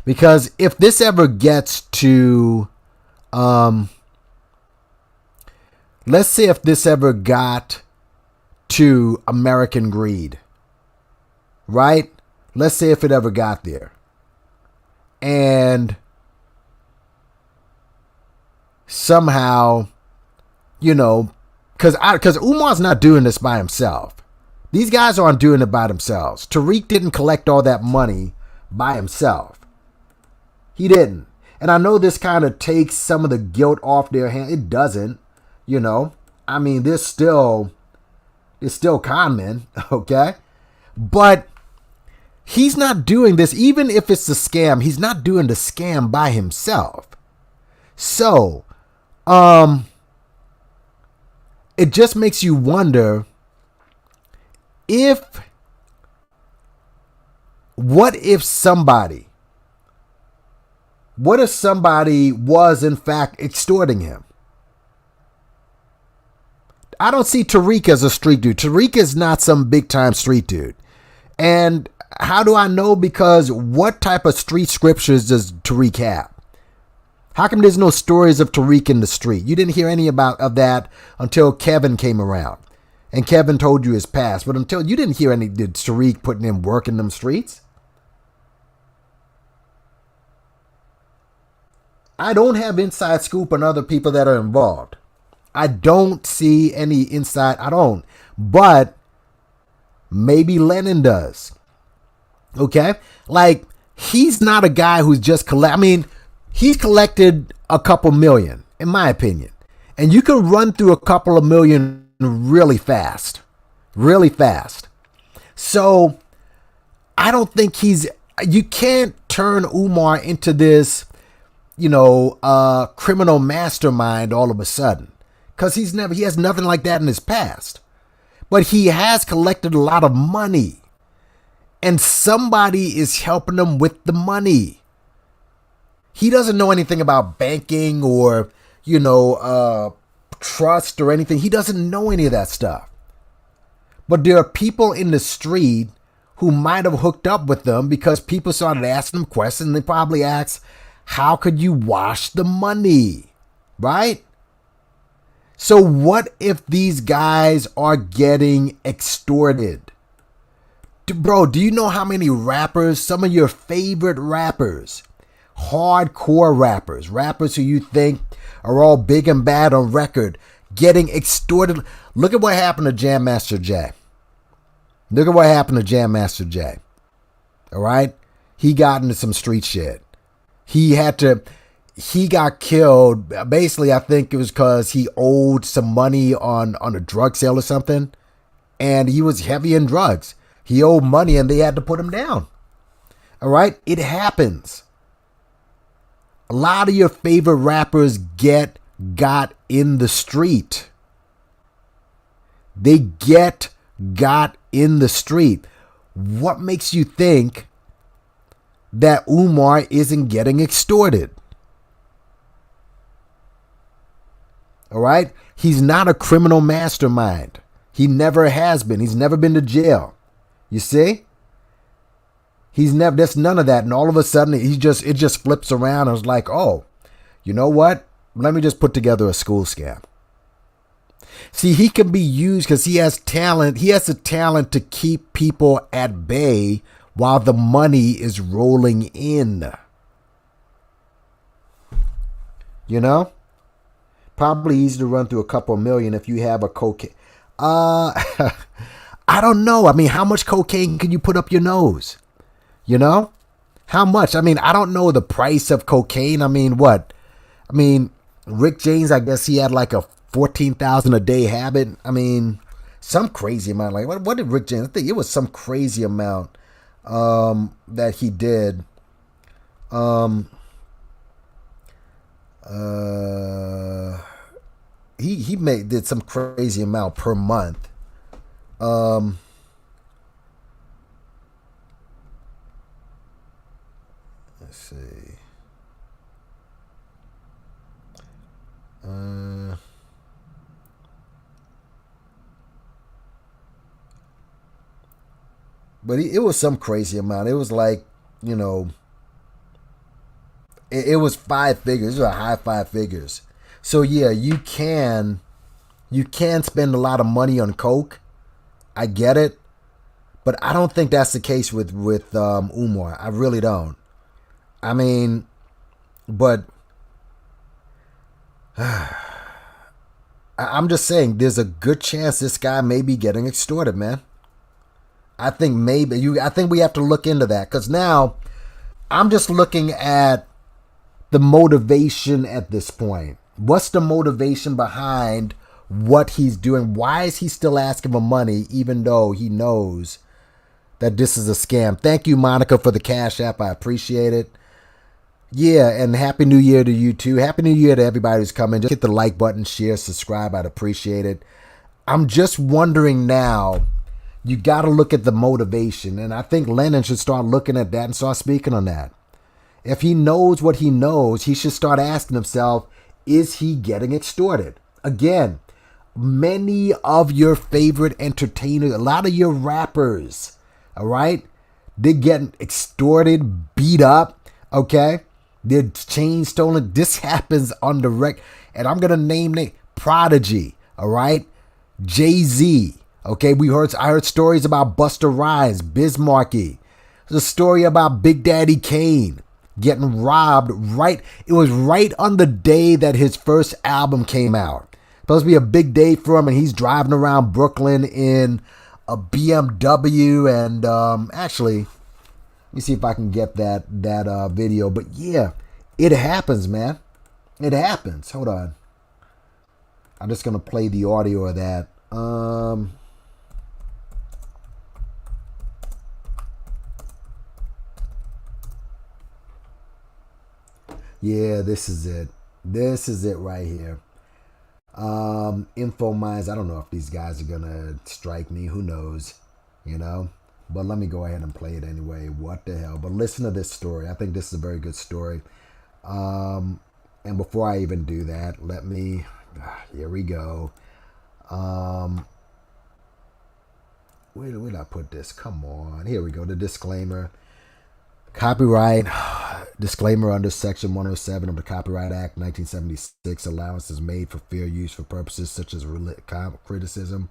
Because if this ever gets to, let's say if this ever got to American greed, right? Let's say if it ever got there. And somehow, because Umar's not doing this by himself. These guys aren't doing it by themselves. Tariq didn't collect all that money by himself. He didn't. And I know this kind of takes some of the guilt off their hands. It doesn't, I mean, there's still con men, okay? But he's not doing this, even if it's a scam, he's not doing the scam by himself. So, it just makes you wonder what if somebody was in fact extorting him? I don't see Tariq as a street dude. Tariq is not some big time street dude. And how do I know? Because what type of street scriptures does Tariq have? How come there's no stories of Tariq in the street? You didn't hear any of that until Kevin came around. And Kevin told you his past. But until you didn't hear did Tariq putting in work in them streets? I don't have inside scoop on other people that are involved. I don't see any inside. I don't. But maybe Lennon does. Okay? Like, he's not a guy who's just he's collected a couple million, in my opinion. And you can run through a couple of million really fast. Really fast. So, I don't think you can't turn Umar into this, criminal mastermind all of a sudden. Because he has nothing like that in his past. But he has collected a lot of money. And somebody is helping him with the money. He doesn't know anything about banking or, trust or anything. He doesn't know any of that stuff. But there are people in the street who might have hooked up with them because people started asking them questions. They probably asked, how could you wash the money? Right? So what if these guys are getting extorted? Bro, do you know how many rappers, some of your favorite rappers, hardcore rappers, rappers who you think are all big and bad on record, getting extorted? Look at what happened to Jam Master Jay. Look at what happened to Jam Master Jay. All right? He got into some street shit. He got killed. Basically, I think it was because he owed some money on a drug sale or something. And he was heavy in drugs. He owed money and they had to put him down. All right? It happens. A lot of your favorite rappers got in the street. They got in the street. What makes you think that Umar isn't getting extorted? All right? He's not a criminal mastermind. He never has been. He's never been to jail. You see? There's none of that. And all of a sudden, it just flips around and it's like, oh, you know what? Let me just put together a school scam. See, he can be used because he has talent. He has the talent to keep people at bay while the money is rolling in. You know? Probably easy to run through a couple million if you have a cocaine. I don't know. I mean, how much cocaine can you put up your nose? You know? How much? I mean, I don't know the price of cocaine. I mean, what? I mean, Rick James, I guess he had like a 14,000 a day habit. I mean, some crazy amount. Like, what did Rick James? I think it was some crazy amount that he did. He did some crazy amount per month. Let's see. But it was some crazy amount. It was like, you know, it was 5 figures. It was a high 5 figures. So yeah, you can spend a lot of money on coke. I get it, but I don't think that's the case with Umar. I really don't. I mean, but I'm just saying, there's a good chance this guy may be getting extorted, man. I think I think we have to look into that because now I'm just looking at the motivation at this point. What's the motivation behind what he's doing? Why is he still asking for money even though he knows that this is a scam? Thank you, Monica, for the Cash App. I appreciate it. Yeah, and Happy New Year to you too. Happy New Year to everybody who's coming. Just hit the like button, share, subscribe. I'd appreciate it. I'm just wondering now, you got to look at the motivation. And I think Lennon should start looking at that and start speaking on that. If he knows what he knows, he should start asking himself, is he getting extorted? Again, many of your favorite entertainers, a lot of your rappers, all right, they're getting extorted, beat up, okay? Their chain stolen. This happens on the record. And I'm going to name Prodigy, all right? Jay-Z, okay? I heard stories about Busta Rhymes, Bismarcky. There's a story about Big Daddy Kane getting robbed it was right on the day that his first album came out. Supposed to be a big day for him, and he's driving around Brooklyn in a BMW. And actually, let me see if I can get that video. But yeah, it happens, man. It happens. Hold on. I'm just gonna play the audio of that. Yeah, this is it. This is it right here. Info Minds. I don't know if these guys are gonna strike me. Who knows? You know? But let me go ahead and play it anyway. What the hell? But listen to this story. I think this is a very good story. And before I even do that, here we go. Where did I put this? Come on. Here we go. The disclaimer. Copyright disclaimer under Section 107 of the Copyright Act 1976. Allowance is made for fair use for purposes such as criticism,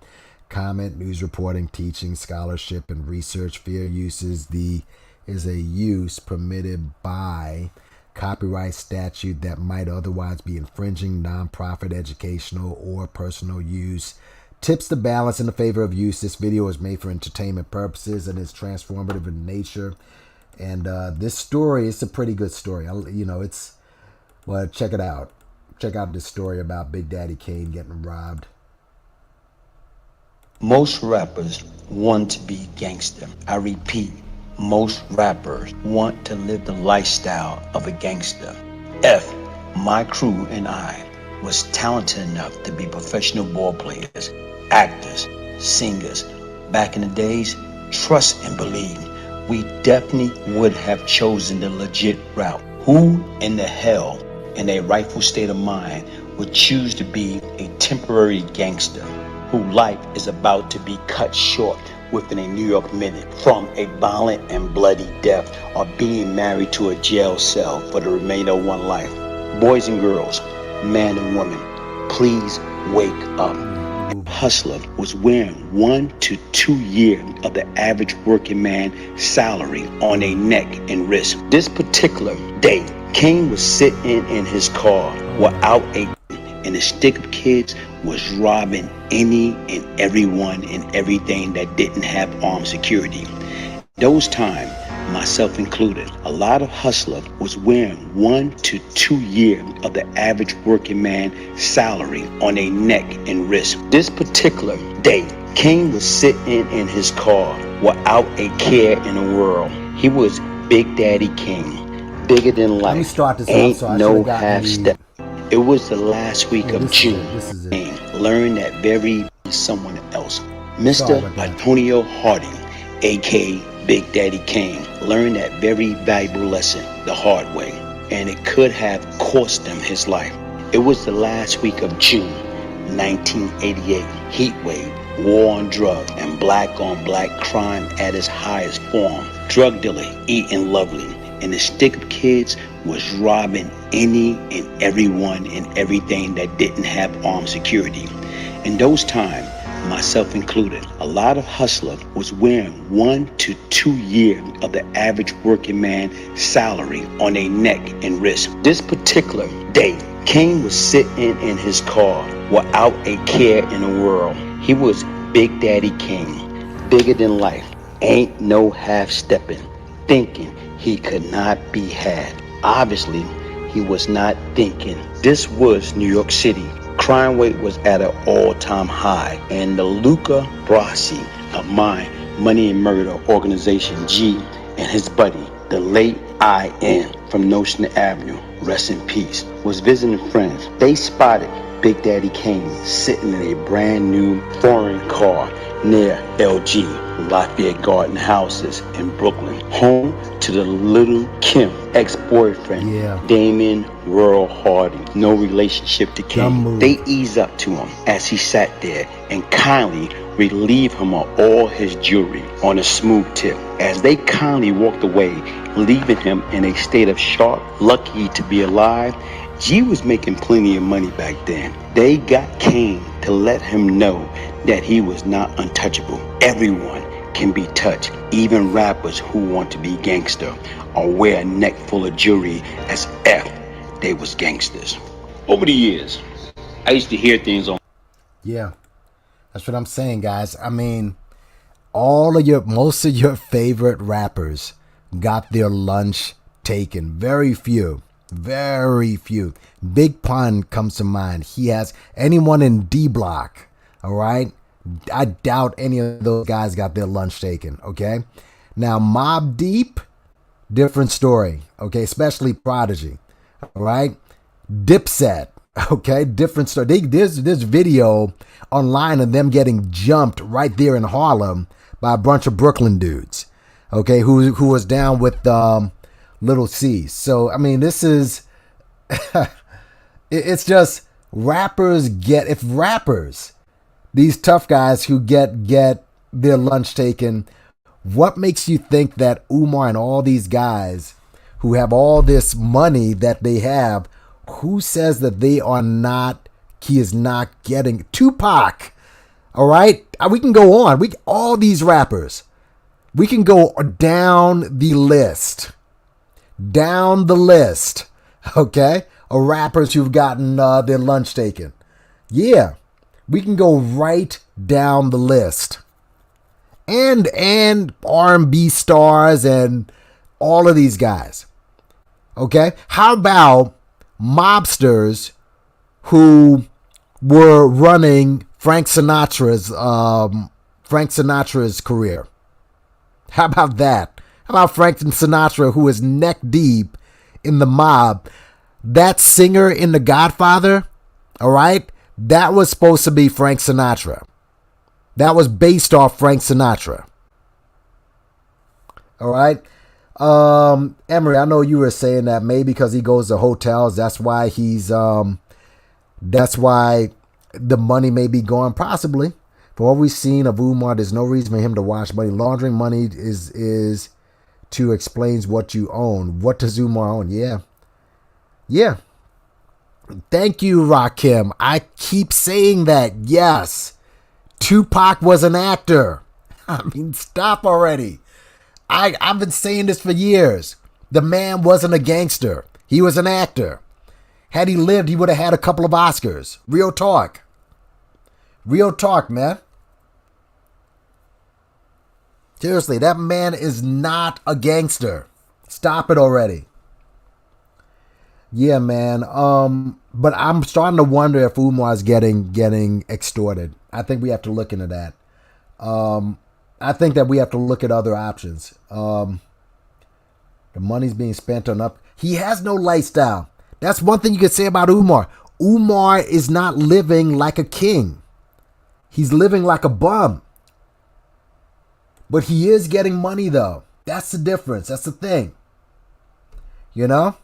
comment, news reporting, teaching, scholarship, and research. Fair use is a use permitted by copyright statute that might otherwise be infringing nonprofit, educational, or personal use. Tips the balance in the favor of use. This video is made for entertainment purposes and is transformative in nature. And this story is a pretty good story. Well, check it out. Check out this story about Big Daddy Kane getting robbed. Most rappers want to be gangster. I repeat, most rappers want to live the lifestyle of a gangster. My crew and I was talented enough to be professional ball players, actors, singers. Back in the days, trust and believe, we definitely would have chosen the legit route. Who in the hell, in a rightful state of mind, would choose to be a temporary gangster whose life is about to be cut short within a New York minute from a violent and bloody death or being married to a jail cell for the remainder of one life? Boys and girls, man and woman, please wake up. Hustler was wearing 1 to 2 years of the average working man salary on a neck and wrist. This particular day, King was sitting in his car without a and a stick of kids was robbing any and everyone and everything that didn't have armed security. Those times, myself included, a lot of hustlers was wearing 1 to 2 years of the average working man salary on a neck and wrist. This particular day, King was sitting in his car without a care in the world. He was Big Daddy King, bigger than life. Let me start this Ain't off, so no half step. It was the last week of June. This is it. Learned that very someone else, Mr. Antonio Harding, aka Big Daddy Kane, learned that very valuable lesson the hard way, and it could have cost him his life. It was the last week of June 1988. Heat wave, war on drugs, and black on black crime at its highest form. Drug dealer, eating lovely, and the stick of kids was robbing any and everyone and everything that didn't have armed security. In those times, myself included, a lot of hustlers was wearing 1 to 2 years of the average working man salary on a neck and wrist. This particular day, King was sitting in his car without a care in the world. He was Big Daddy King, bigger than life, ain't no half stepping, thinking he could not be had. Obviously, he was not thinking. This was New York City. Crime rate was at an all-time high, and the Luca Brasi of my Money and Murder organization, G, and his buddy, the late I.N. from Notion Avenue, rest in peace, was visiting friends. They spotted Big Daddy Kane sitting in a brand new foreign car near LG, Lafayette Garden Houses in Brooklyn, home to the little Kim ex-boyfriend, Damon Rural Harding. No relationship to Kim. They ease up to him as he sat there and kindly relieve him of all his jewelry on a smooth tip. As they kindly walked away, leaving him in a state of shock, lucky to be alive, G was making plenty of money back then. They got Kane to let him know that he was not untouchable. Everyone can be touched, even rappers who want to be gangster or wear a neck full of jewelry as if they was gangsters. Over the years, I used to hear things on. Yeah, that's what I'm saying, guys. I mean, most of your favorite rappers got their lunch taken. Very few. Big Pun comes to mind. He has anyone in D Block. All right. I doubt any of those guys got their lunch taken. Okay. Now, Mobb Deep, different story. Okay. Especially Prodigy. All right. Dipset. Okay. Different story. There's video online of them getting jumped right there in Harlem by a bunch of Brooklyn dudes. Okay. Who was down with Little C. So, I mean, this is, it's just if rappers, these tough guys who get their lunch taken, what makes you think that Umar and all these guys who have all this money that they have, who says that he is not getting Tupac? All right, we can go on. All these rappers, we can go down the list, okay, of rappers who've gotten their lunch taken. Yeah, we can go right down the list, and R&B stars and all of these guys. Okay, how about mobsters who were running Frank Sinatra's career? How about that? How about Frank Sinatra, who is neck deep in the mob? That singer in The Godfather, all right, that was supposed to be Frank Sinatra. That was based off Frank Sinatra. All right. Emery, I know you were saying that maybe because he goes to hotels, that's why that's why the money may be gone. Possibly. From what we've seen of Umar, there's no reason for him to wash money. Laundering money is to explains what you own. What does Umar own? Yeah. Thank you, Rakim. I keep saying that. Yes. Tupac was an actor. I mean, stop already. I've been saying this for years. The man wasn't a gangster. He was an actor. Had he lived, he would have had a couple of Oscars. Real talk. Real talk, man. Seriously, that man is not a gangster. Stop it already. Yeah, man. But I'm starting to wonder if Umar's getting extorted. I think we have to look into that. I think that we have to look at other options. The money's being spent on up. He has no lifestyle. That's one thing you could say about Umar. Umar is not living like a king. He's living like a bum. But he is getting money, though. That's the difference. That's the thing. You know?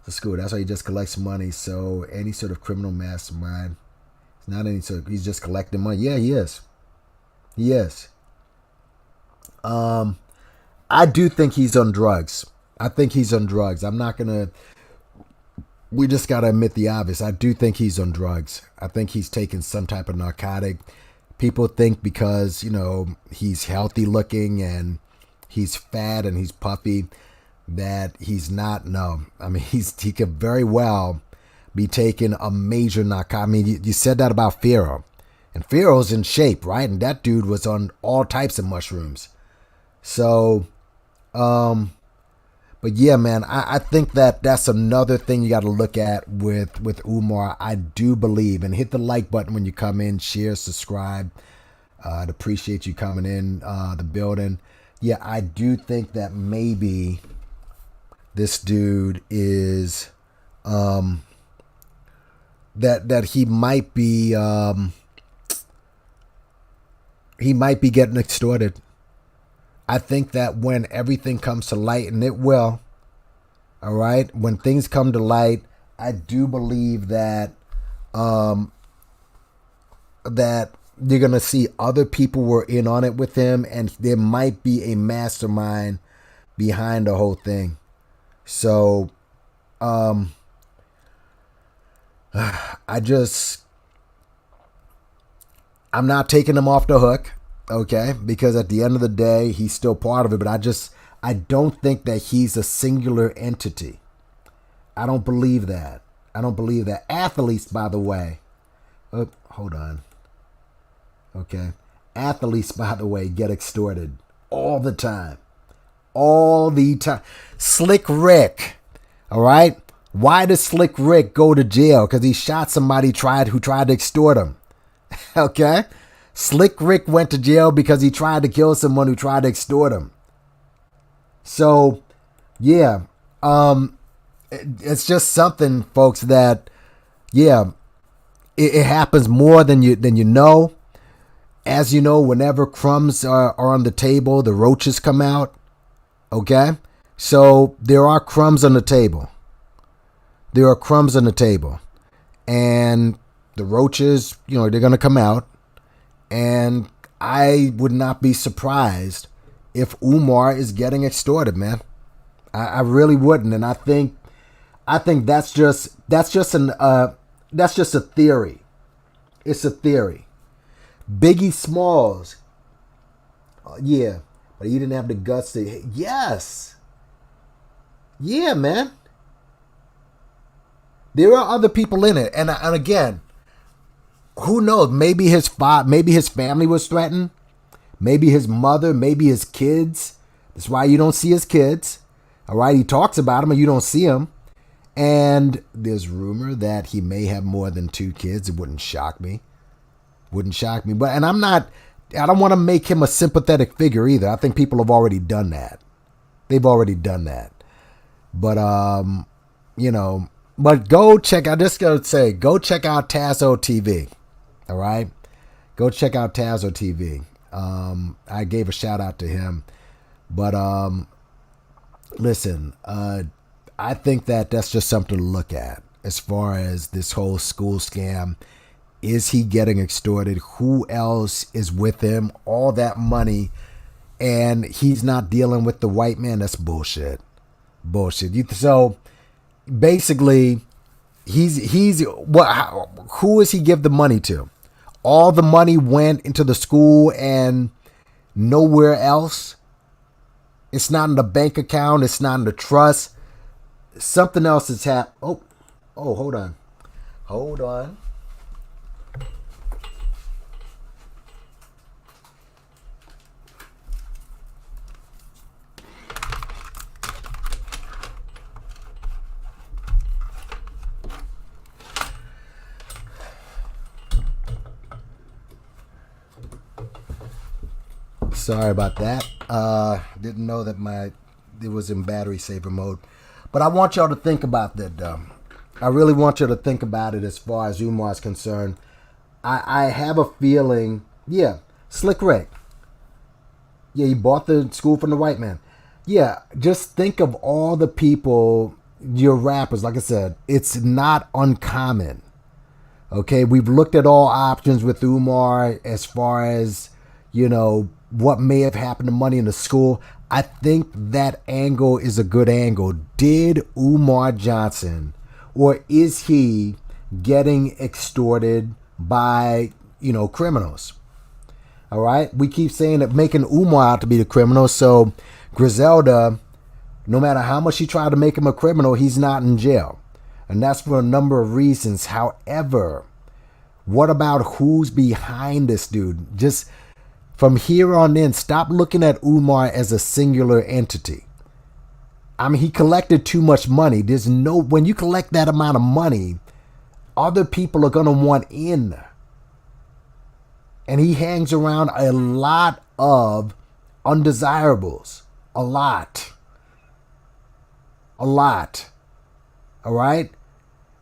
That's cool. That's why he just collects money. So any sort of criminal mastermind. It's not any sort of, he's just collecting money. Yeah, he is. He is. I do think he's on drugs. I think he's on drugs. I'm not going to... We just got to admit the obvious. I do think he's on drugs. I think he's taking some type of narcotic. People think because, you know, he's healthy looking and he's fat and he's puffy that he's not. No. I mean, he could very well be taking a major narcotic. I mean, you said that about Pharaoh. And Pharaoh's in shape, right? And that dude was on all types of mushrooms. So, but yeah, man, I think that's another thing you got to look at with Umar. I do believe, and hit the like button when you come in, share, subscribe. I'd appreciate you coming in the building. Yeah, I do think that maybe this dude is that he might be getting extorted. I think that when everything comes to light, and it will, all right, when things come to light, I do believe that that you're going to see other people were in on it with him, and there might be a mastermind behind the whole thing. So, I'm not taking him off the hook. Okay, because at the end of the day, he's still part of it. But I don't think that he's a singular entity. I don't believe that. Athletes, by the way. Oh, hold on. Okay. Athletes, by the way, get extorted all the time. All the time. Slick Rick. All right. Why does Slick Rick go to jail? Because he shot somebody who tried to extort him. Okay. Slick Rick went to jail because he tried to kill someone who tried to extort him. So, yeah, it's just something, folks, that, yeah, it happens more than you know. As you know, whenever crumbs are on the table, the roaches come out. Okay, so there are crumbs on the table. And the roaches, they're going to come out. And I would not be surprised if Umar is getting extorted, man. I really wouldn't. And I think that's just a theory. It's a theory. Biggie Smalls. Yeah, but he didn't have the guts to. Yes. Yeah, man. There are other people in it, and again, who knows? Maybe his family was threatened. Maybe his mother. Maybe his kids. That's why you don't see his kids. All right, he talks about them, and you don't see them. And there's rumor that he may have more than 2 kids. It wouldn't shock me. But I don't want to make him a sympathetic figure either. I think people have already done that. They've already done that. But but go check out. Just gonna say, go check out Tazo TV. All right, go check out Tazo TV. I gave a shout out to him, but listen, I think that's just something to look at as far as this whole school scam. Is he getting extorted? Who else is with him? All that money, and he's not dealing with the white man. That's bullshit. So basically, he's what? Who does he give the money to? All the money went into the school and nowhere else. It's not in the bank account. It's not in the trust. Something else is happening. Oh, hold on. Sorry about that. Didn't know that it was in battery saver mode. But I want y'all to think about that, though. I really want you to think about it as far as Umar is concerned. I have a feeling, yeah, Slick Rick. Yeah, he bought the school from the white man. Yeah, just think of all the people, your rappers, like I said, it's not uncommon. Okay, we've looked at all options with Umar as far as, what may have happened to money in the school. I think that angle is a good angle. Did Umar Johnson, or is he getting extorted by, criminals? All right. We keep saying that, making Umar out to be the criminal. So Griselda, no matter how much he tried to make him a criminal, he's not in jail. And that's for a number of reasons. However, what about who's behind this dude? Just from here on in, stop looking at Umar as a singular entity. I mean, he collected too much money. When you collect that amount of money, other people are going to want in. And he hangs around a lot of undesirables. A lot. All right?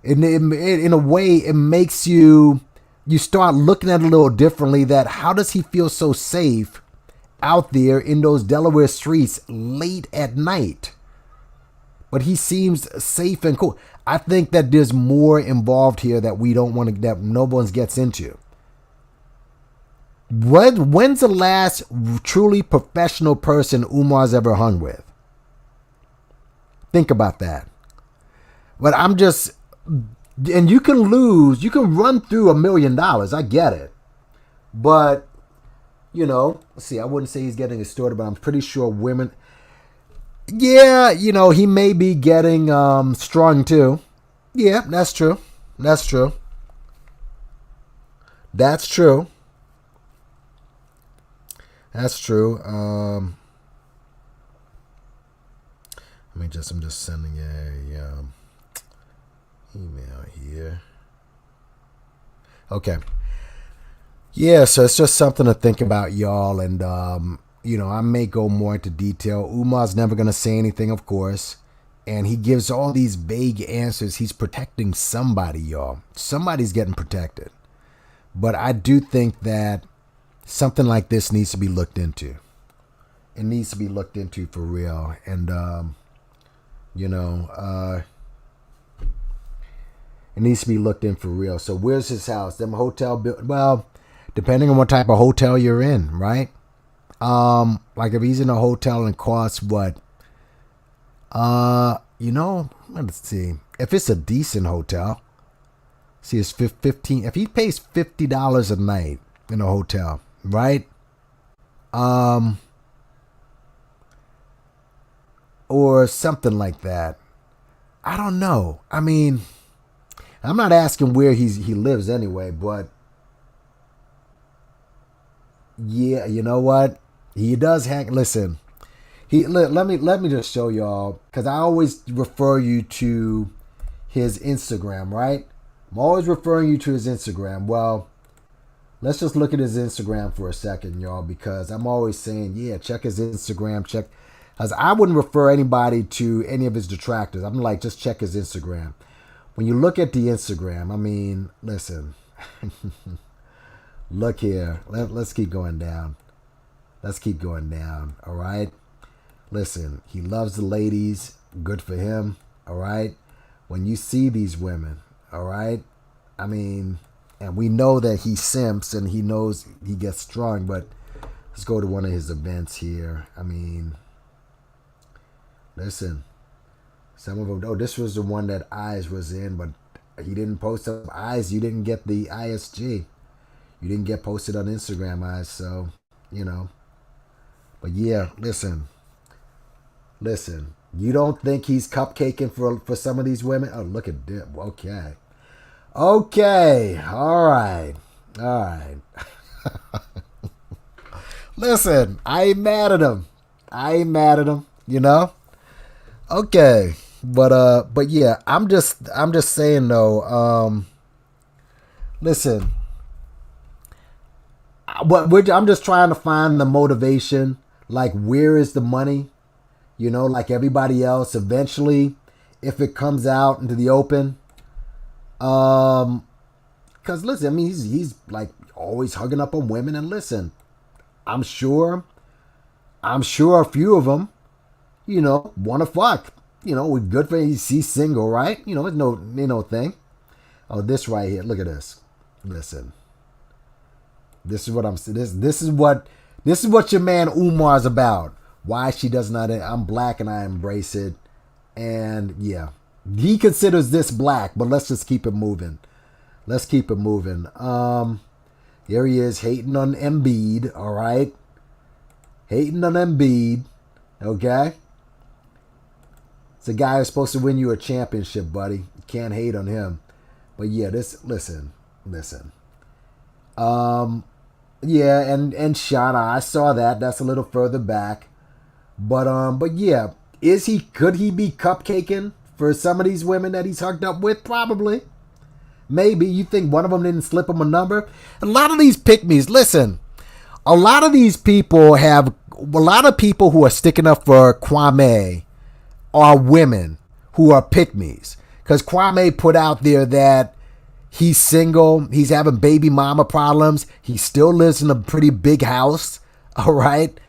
In a way, it makes you start looking at it a little differently, that how does he feel so safe out there in those Delaware streets late at night? But he seems safe and cool. I think that there's more involved here that that no one gets into. When's the last truly professional person Umar's ever hung with? Think about that. But and you can run through $1 million. I get it. But, let's see, I wouldn't say he's getting extorted, but I'm pretty sure women, yeah, he may be getting strung too. Yeah, that's true. Let me I'm just sending a email here. Okay. Yeah, so it's just something to think about, y'all. And, I may go more into detail. Umar's never going to say anything, of course. And he gives all these vague answers. He's protecting somebody, y'all. Somebody's getting protected. But I do think that something like this needs to be looked into. It needs to be looked into for real. And, it needs to be looked in for real. So where's his house? Them hotel well, depending on what type of hotel you're in, right? Like if he's in a hotel and costs what? Let's see. If it's a decent hotel, see, it's 15. If he pays $50 a night, in a hotel, right? Or something like that. I don't know. I mean, I'm not asking where he lives anyway, but yeah, you know what? He does hang. Listen, let me just show y'all, because I always refer you to his Instagram, right? I'm always referring you to his Instagram. Well, let's just look at his Instagram for a second, y'all, because I'm always saying, yeah, check his Instagram, check. As I wouldn't refer anybody to any of his detractors. I'm like, just check his Instagram. When you look at the Instagram, I mean, listen, look here. Let's keep going down. Let's keep going down, all right? Listen, he loves the ladies. Good for him, all right? When you see these women, all right? I mean, and we know that he simps and he knows he gets strong, but let's go to one of his events here. I mean, listen, some of them, oh, this was the one that Eyes was in, but he didn't post up Eyes. You didn't get the ISG. You didn't get posted on Instagram, Eyes, so, you know. But yeah, listen. You don't think he's cupcaking for some of these women? Oh, look at this. Okay. All right. Listen, I ain't mad at him. You know? Okay. But yeah, I'm just saying though, listen. I'm just trying to find the motivation. Like, where is the money? You know, like everybody else, eventually, if it comes out into the open. Because listen, I mean, he's like always hugging up on women, and listen, I'm sure a few of them, you know, want to fuck. You know, we're good for he's single, right? You know, it's no thing. Oh, this right here, look at this. Listen, this is what I'm saying. This is what your man Umar's about. Why she does not. I'm black and I embrace it. And yeah, he considers this black, but let's just keep it moving. Here he is hating on Embiid. All right. Hating on Embiid. Okay. It's a guy who's supposed to win you a championship, buddy. You can't hate on him. But yeah, listen. Yeah, and Shauna, I saw that. That's a little further back. But yeah, could he be cupcaking for some of these women that he's hooked up with? Probably. Maybe. You think one of them didn't slip him a number? A lot of these pick-me's, listen, a lot of people who are sticking up for Kwame are women who are pick-me's. Because Kwame put out there that he's single, he's having baby mama problems, he still lives in a pretty big house, all right?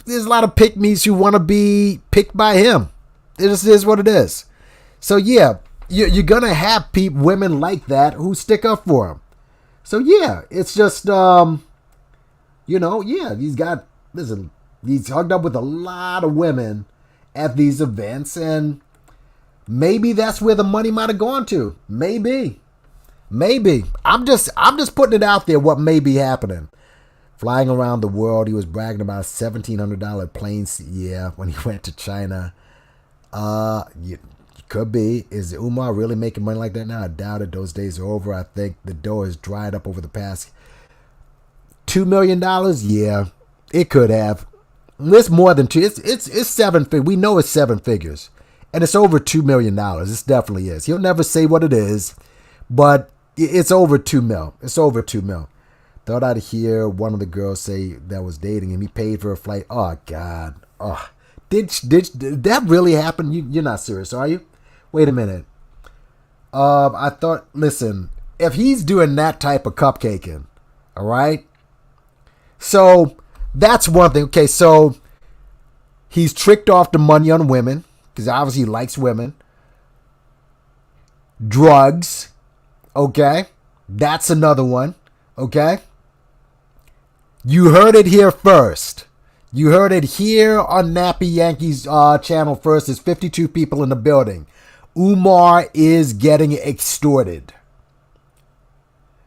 There's a lot of pick-me's who want to be picked by him. It just is what it is. So yeah, you're going to have women like that who stick up for him. So yeah, it's just, yeah, he's hugged up with a lot of women at these events, and maybe that's where the money might have gone to. Maybe. I'm just putting it out there what may be happening. Flying around the world, he was bragging about a $1,700 plane seat. Yeah, when he went to China. Could be. Is Umar really making money like that now? I doubt it. Those days are over. I think the dough has dried up over the past $2 million. Yeah, it could have. It's more than two. It's seven figures. We know it's seven figures, and it's over $2 million. It definitely is. He'll never say what it is, but it's over $2 million. It's over $2 million. Thought I'd hear one of the girls say that was dating him. He paid for a flight. Oh, God. Oh, did that really happen? You're not serious, are you? Wait a minute. I thought, listen, if he's doing that type of cupcaking, all right? So that's one thing. Okay, so he's tricked off the money on women because obviously he likes women. Drugs, okay? That's another one, okay? You heard it here first. You heard it here on Nappy Yankees channel first. There's 52 people in the building. Umar is getting extorted.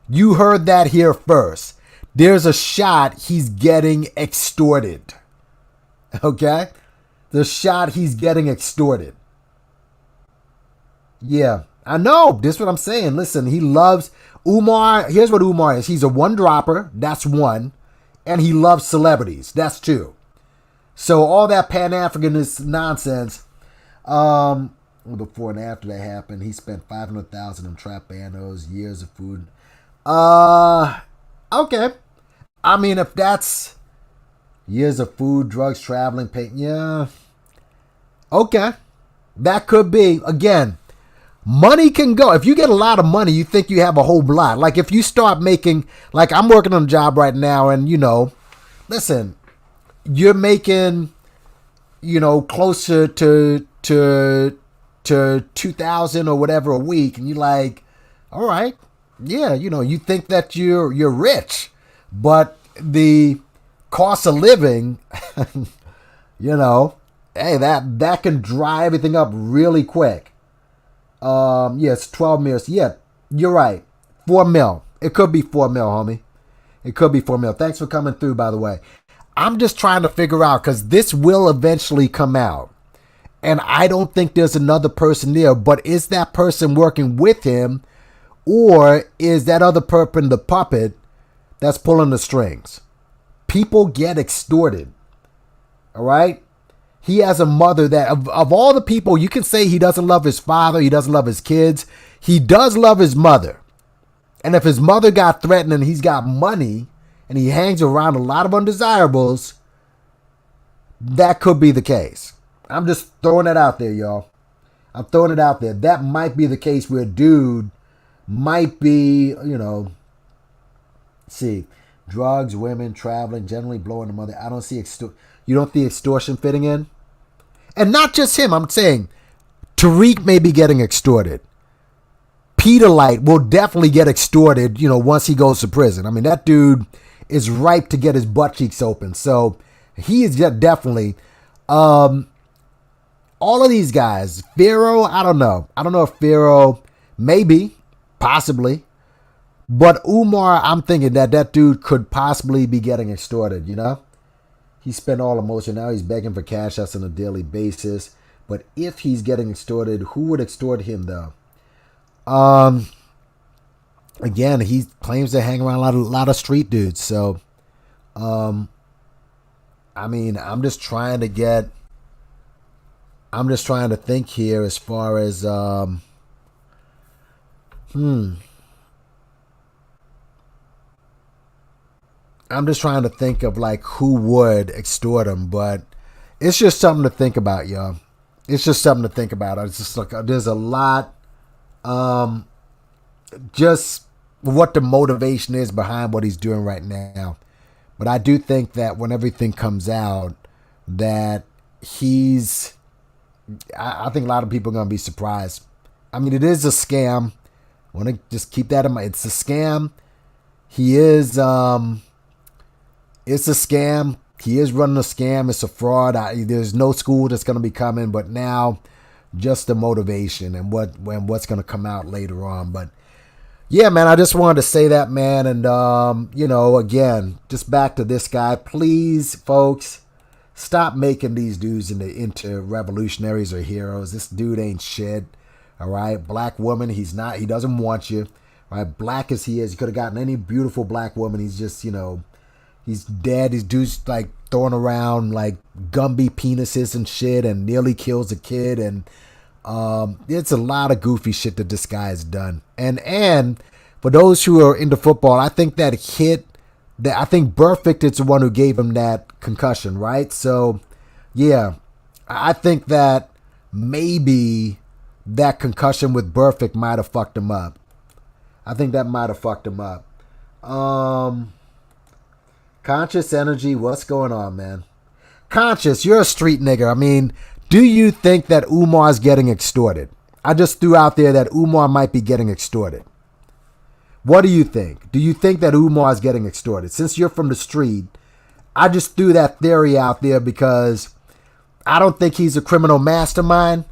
You heard that here first. there's a shot he's getting extorted. Okay? The shot he's getting extorted. Yeah, I know. This is what I'm saying. Listen, he loves Umar. Here's what Umar is. He's a one-dropper. That's one. And he loves celebrities. That's two. So all that Pan-Africanist nonsense, before and after that happened, he spent $500,000 on trap bandos, years of food. Okay. I mean, if that's years of food, drugs, traveling, pay, yeah. Okay. That could be. Again, money can go. If you get a lot of money, you think you have a whole lot. Like if you start making, like I'm working on a job right now and, listen, you're making, closer to 2,000 or whatever a week. And you're like, all right, yeah, you think that you're rich, but the cost of living, hey, that can dry everything up really quick. It's 12 mils. Yeah, you're right. 4 mil. It could be 4 mil, homie. It could be 4 mil. Thanks for coming through, by the way. I'm just trying to figure out, because this will eventually come out. And I don't think there's another person there. But is that person working with him? Or is that other person the puppet that's pulling the strings? People get extorted. All right? He has a mother that, of all the people, you can say he doesn't love his father, he doesn't love his kids. He does love his mother. And if his mother got threatened and he's got money and he hangs around a lot of undesirables, that could be the case. I'm just throwing it out there, y'all. I'm throwing it out there. That might be the case where a dude might be, drugs, women, traveling, generally blowing the mother. I don't see you don't see extortion fitting in? And not just him. I'm saying Tariq may be getting extorted. Peter Light will definitely get extorted, once he goes to prison. I mean, that dude is ripe to get his butt cheeks open. So he is definitely, all of these guys, Pharaoh, I don't know. I don't know if Pharaoh, maybe, possibly. But Umar, I'm thinking that dude could possibly be getting extorted, He spent all emotion. Now he's begging for cash us on a daily basis. But if he's getting extorted, who would extort him, though? Again, he claims to hang around a lot of street dudes. So, I'm just trying to think here as far as, I'm just trying to think of like who would extort him, but it's just something to think about, y'all. It's just something to think about. It's just like there's a lot, just what the motivation is behind what he's doing right now. But I do think that when everything comes out, that I think a lot of people are going to be surprised. I mean, it is a scam. I want to just keep that in mind. It's a scam. He is, it's a scam. He is running a scam. It's a fraud. There's no school that's going to be coming, but now just the motivation and what's going to come out later on. But yeah, man, I just wanted to say that, man. And, again, just back to this guy. Please, folks, stop making these dudes into revolutionaries or heroes. This dude ain't shit. All right. Black woman, he doesn't want you. All right. Black as he is, he could have gotten any beautiful black woman. He's just, he's dead. These dudes like throwing around like Gumby penises and shit and nearly kills a kid. And it's a lot of goofy shit that this guy has done. And for those who are into football, I think I think Burfict is the one who gave him that concussion, right? So, yeah, I think that maybe that concussion with Burfict might have fucked him up. I think that might have fucked him up. Conscious Energy, what's going on, man? Conscious, you're a street nigga. I mean, do you think that Umar's getting extorted? I just threw out there that Umar might be getting extorted. What do you think? Do you think that Umar's getting extorted? Since you're from the street, I just threw that theory out there because I don't think he's a criminal mastermind.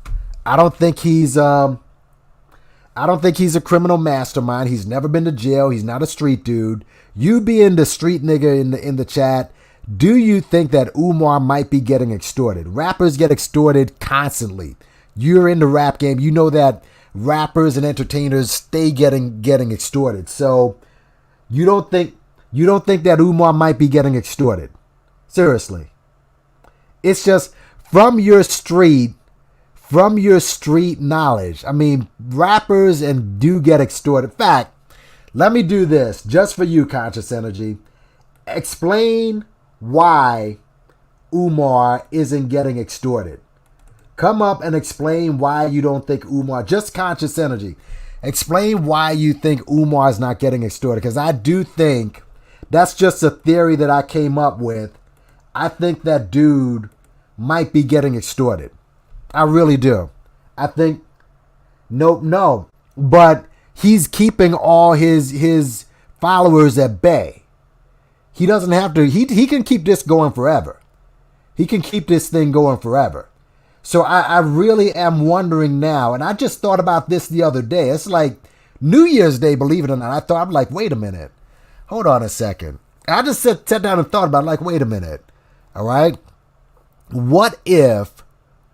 I don't think he's a criminal mastermind. He's never been to jail. He's not a street dude. You being the street nigga in the chat, do you think that Umar might be getting extorted? Rappers get extorted constantly. You're in the rap game. You know that rappers and entertainers stay getting extorted. So you don't think that Umar might be getting extorted? Seriously. It's just from your street knowledge. I mean, rappers and do get extorted. In fact, let me do this just for you, Conscious Energy. Explain why Umar isn't getting extorted. Come up and explain why you don't think Umar, just Conscious Energy. Explain why you think Umar is not getting extorted. Because I do think that's just a theory that I came up with. I think that dude might be getting extorted. I really do. I think, no. But he's keeping all his followers at bay. He doesn't have to, he can keep this going forever. He can keep this thing going forever. So I really am wondering now, and I just thought about this the other day. It's like New Year's Day, believe it or not. I'm like, wait a minute. Hold on a second. I just sat down and thought about it, like, wait a minute. All right? What if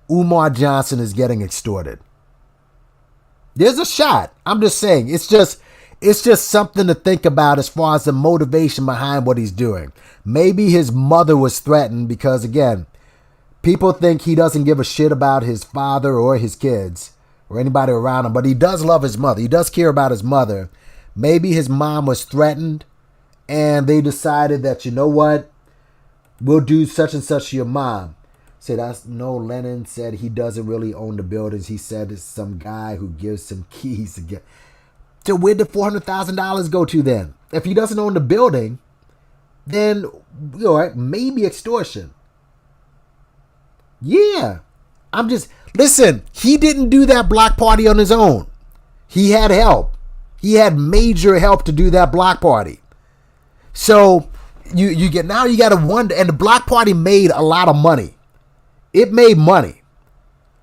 Umar Johnson is getting extorted? There's a shot. I'm just saying. It's just something to think about as far as the motivation behind what he's doing. Maybe his mother was threatened because, again, people think he doesn't give a shit about his father or his kids or anybody around him, but he does love his mother. He does care about his mother. Maybe his mom was threatened and they decided that, you know what, we'll do such and such to your mom. Lennon said he doesn't really own the buildings. He said it's some guy who gives some keys to get. So where'd the $400,000 go to then? If he doesn't own the building, then, maybe extortion. Yeah. Listen, he didn't do that block party on his own. He had help. He had major help to do that block party. So you got to wonder, and the block party made a lot of money. It made money.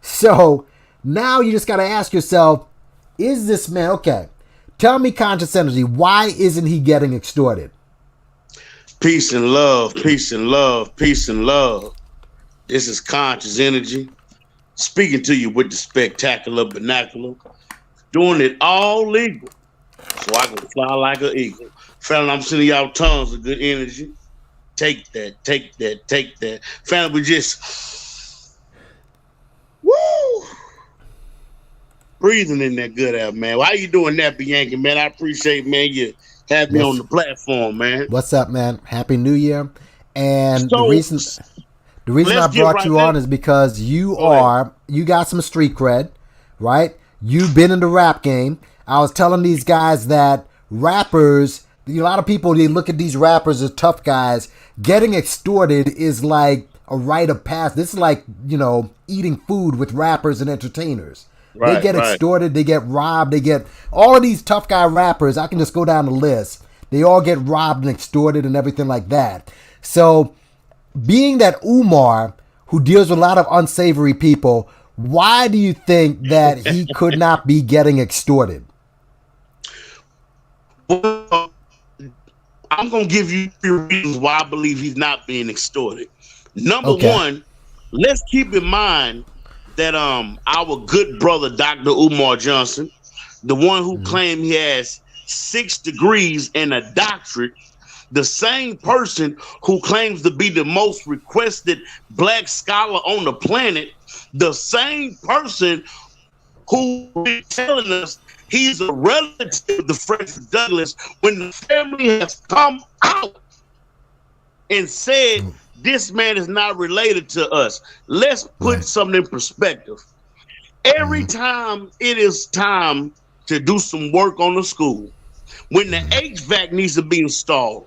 So now you just got to ask yourself, is this man, okay, tell me, Conscious Energy, why isn't he getting extorted? Peace and love, peace and love, peace and love. This is Conscious Energy, speaking to you with the spectacular binocular, doing it all legal, so I can fly like an eagle. Family, I'm sending y'all tons of good energy. Take that, take that, take that. Family, we just, woo, breathing in that good air, man. Why you doing that, Bianca, man? I appreciate, man, you have me on the platform, man. What's up, man? Happy New Year. And the reason I brought you on is because you got some street cred, right? You've been in the rap game. I was telling these guys that rappers, a lot of people, they look at these rappers as tough guys. Getting extorted is like a rite of passage. This is like, eating food with rappers and entertainers. Right, they get extorted, they get robbed, they get all of these tough guy rappers. I can just go down the list. They all get robbed and extorted and everything like that. So being that Umar, who deals with a lot of unsavory people, why do you think that he could not be getting extorted? Well, I'm going to give you 3 reasons why I believe he's not being extorted. Number one, let's keep in mind that our good brother, Dr. Umar Johnson, the one who claimed he has 6 degrees and a doctorate, the same person who claims to be the most requested black scholar on the planet, the same person who is telling us he's a relative of the Frederick Douglass, when the family has come out and said this man is not related to us. Let's put something in perspective. Every time it is time to do some work on the school, when the HVAC needs to be installed,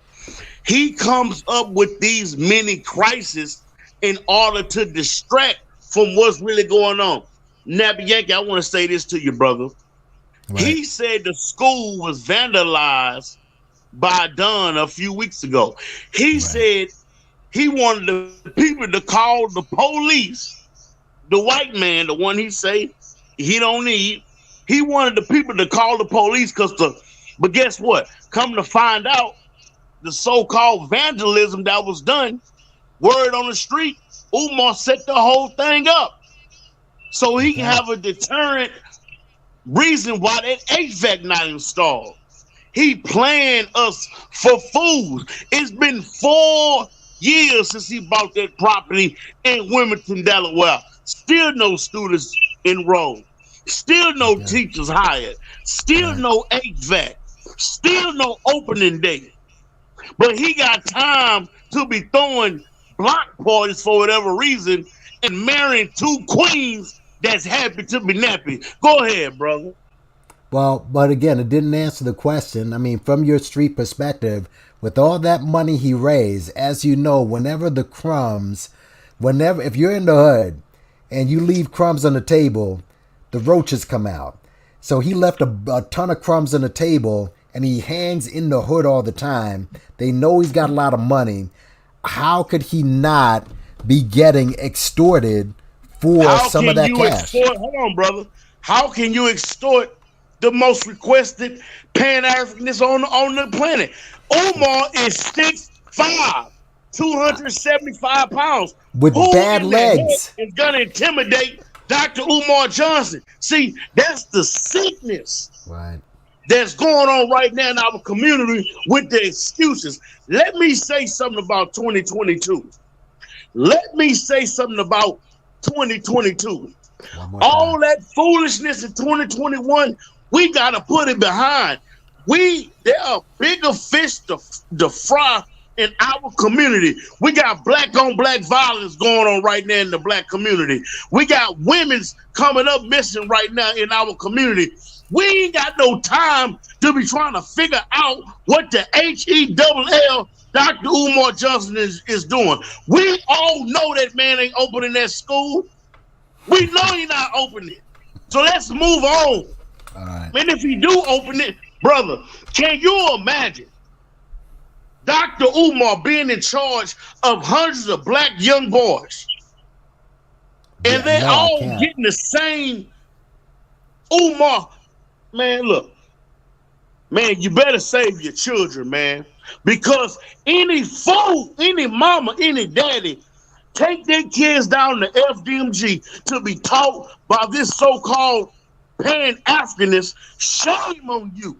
he comes up with these mini crises in order to distract from what's really going on. Now, Yankee, I want to say this to you, brother. Right. He said the school was vandalized by Don a few weeks ago. He said he wanted the people to call the police. The white man, the one he say he don't need, he wanted the people to call the police but guess what? Come to find out, the so-called vandalism that was done, word on the street, Umar set the whole thing up. So he can have a deterrent reason why that HVAC not installed. He playing us for fools. It's been 4 years since he bought that property in Wilmington, Delaware. Still no students enrolled. Still no teachers hired. Still no HVAC. Still no opening day. But he got time to be throwing block parties for whatever reason and marrying 2 queens that's happy to be nappy. Go ahead, brother. Well, but again, it didn't answer the question. I mean, from your street perspective, with all that money he raised, as you know, if you're in the hood and you leave crumbs on the table, the roaches come out. So he left a ton of crumbs on the table, and he hangs in the hood all the time. They know he's got a lot of money. How could he not be getting extorted for some of that cash? Hold on, brother. How can you extort the most requested Pan-Africanist on the planet? Umar is 6'5", 275 pounds. With bad legs. Is going to intimidate Dr. Umar Johnson. See, that's the sickness that's going on right now in our community with the excuses. Let me say something about 2022. Let me say something about 2022. All that foolishness in 2021, we got to put it behind. There are bigger fish to fry in our community. We got black on black violence going on right now in the black community. We got women's coming up missing right now in our community. We ain't got no time to be trying to figure out what the HELL Dr. Umar Johnson is doing. We all know that man ain't opening that school. We know he not opening it. So let's move on. All right. And if he do open it, brother, can you imagine Dr. Umar being in charge of hundreds of black young boys? And they all getting the same Umar. Man, look. Man, you better save your children, man. Because any fool, any mama, any daddy, take their kids down to FDMG to be taught by this so-called Pan-Africanist. Shame on you.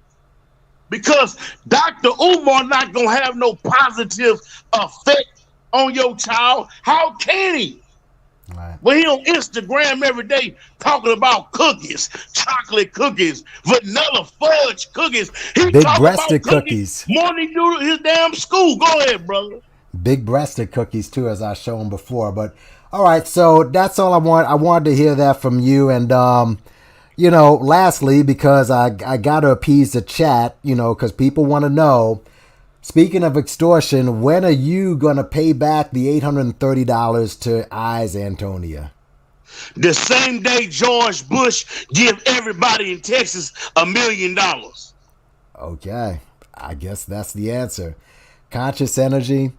Because Dr. Umar not going to have no positive effect on your child. How can he? Right. When he on Instagram every day talking about cookies, chocolate cookies, vanilla fudge cookies. He big-breasted cookies. More than he do his damn school. Go ahead, brother. Big-breasted cookies, too, as I shown before. But, all right, so that's all I want. I wanted to hear that from you. And, lastly, because I got to appease the chat, because people want to know, speaking of extortion, when are you going to pay back the $830 to Eyes Antonia? The same day George Bush give everybody in Texas $1 million. Okay. I guess that's the answer. Conscious Energy.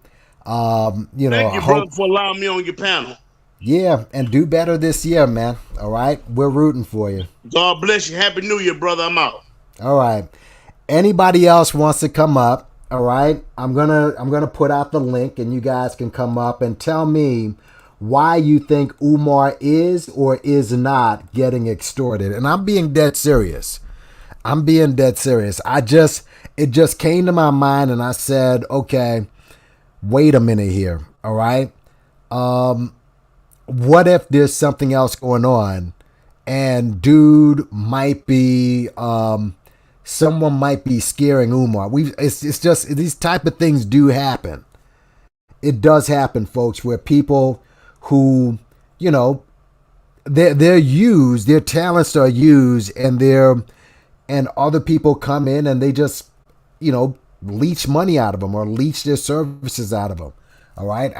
Thank you, brother, for allowing me on your panel. Yeah, and do better this year, man. All right? We're rooting for you. God bless you. Happy New Year, brother. I'm out. All right. Anybody else wants to come up? All right, I'm gonna put out the link, and you guys can come up and tell me why you think Umar is or is not getting extorted. And I'm being dead serious. It just came to my mind, and I said, okay, wait a minute here. All right, what if there's something else going on, and dude might be someone might be scaring Umar. It's just these type of things do happen. It does happen, folks, where people who, they're used, their talents are used, and other people come in and they just, leech money out of them or leech their services out of them. All right,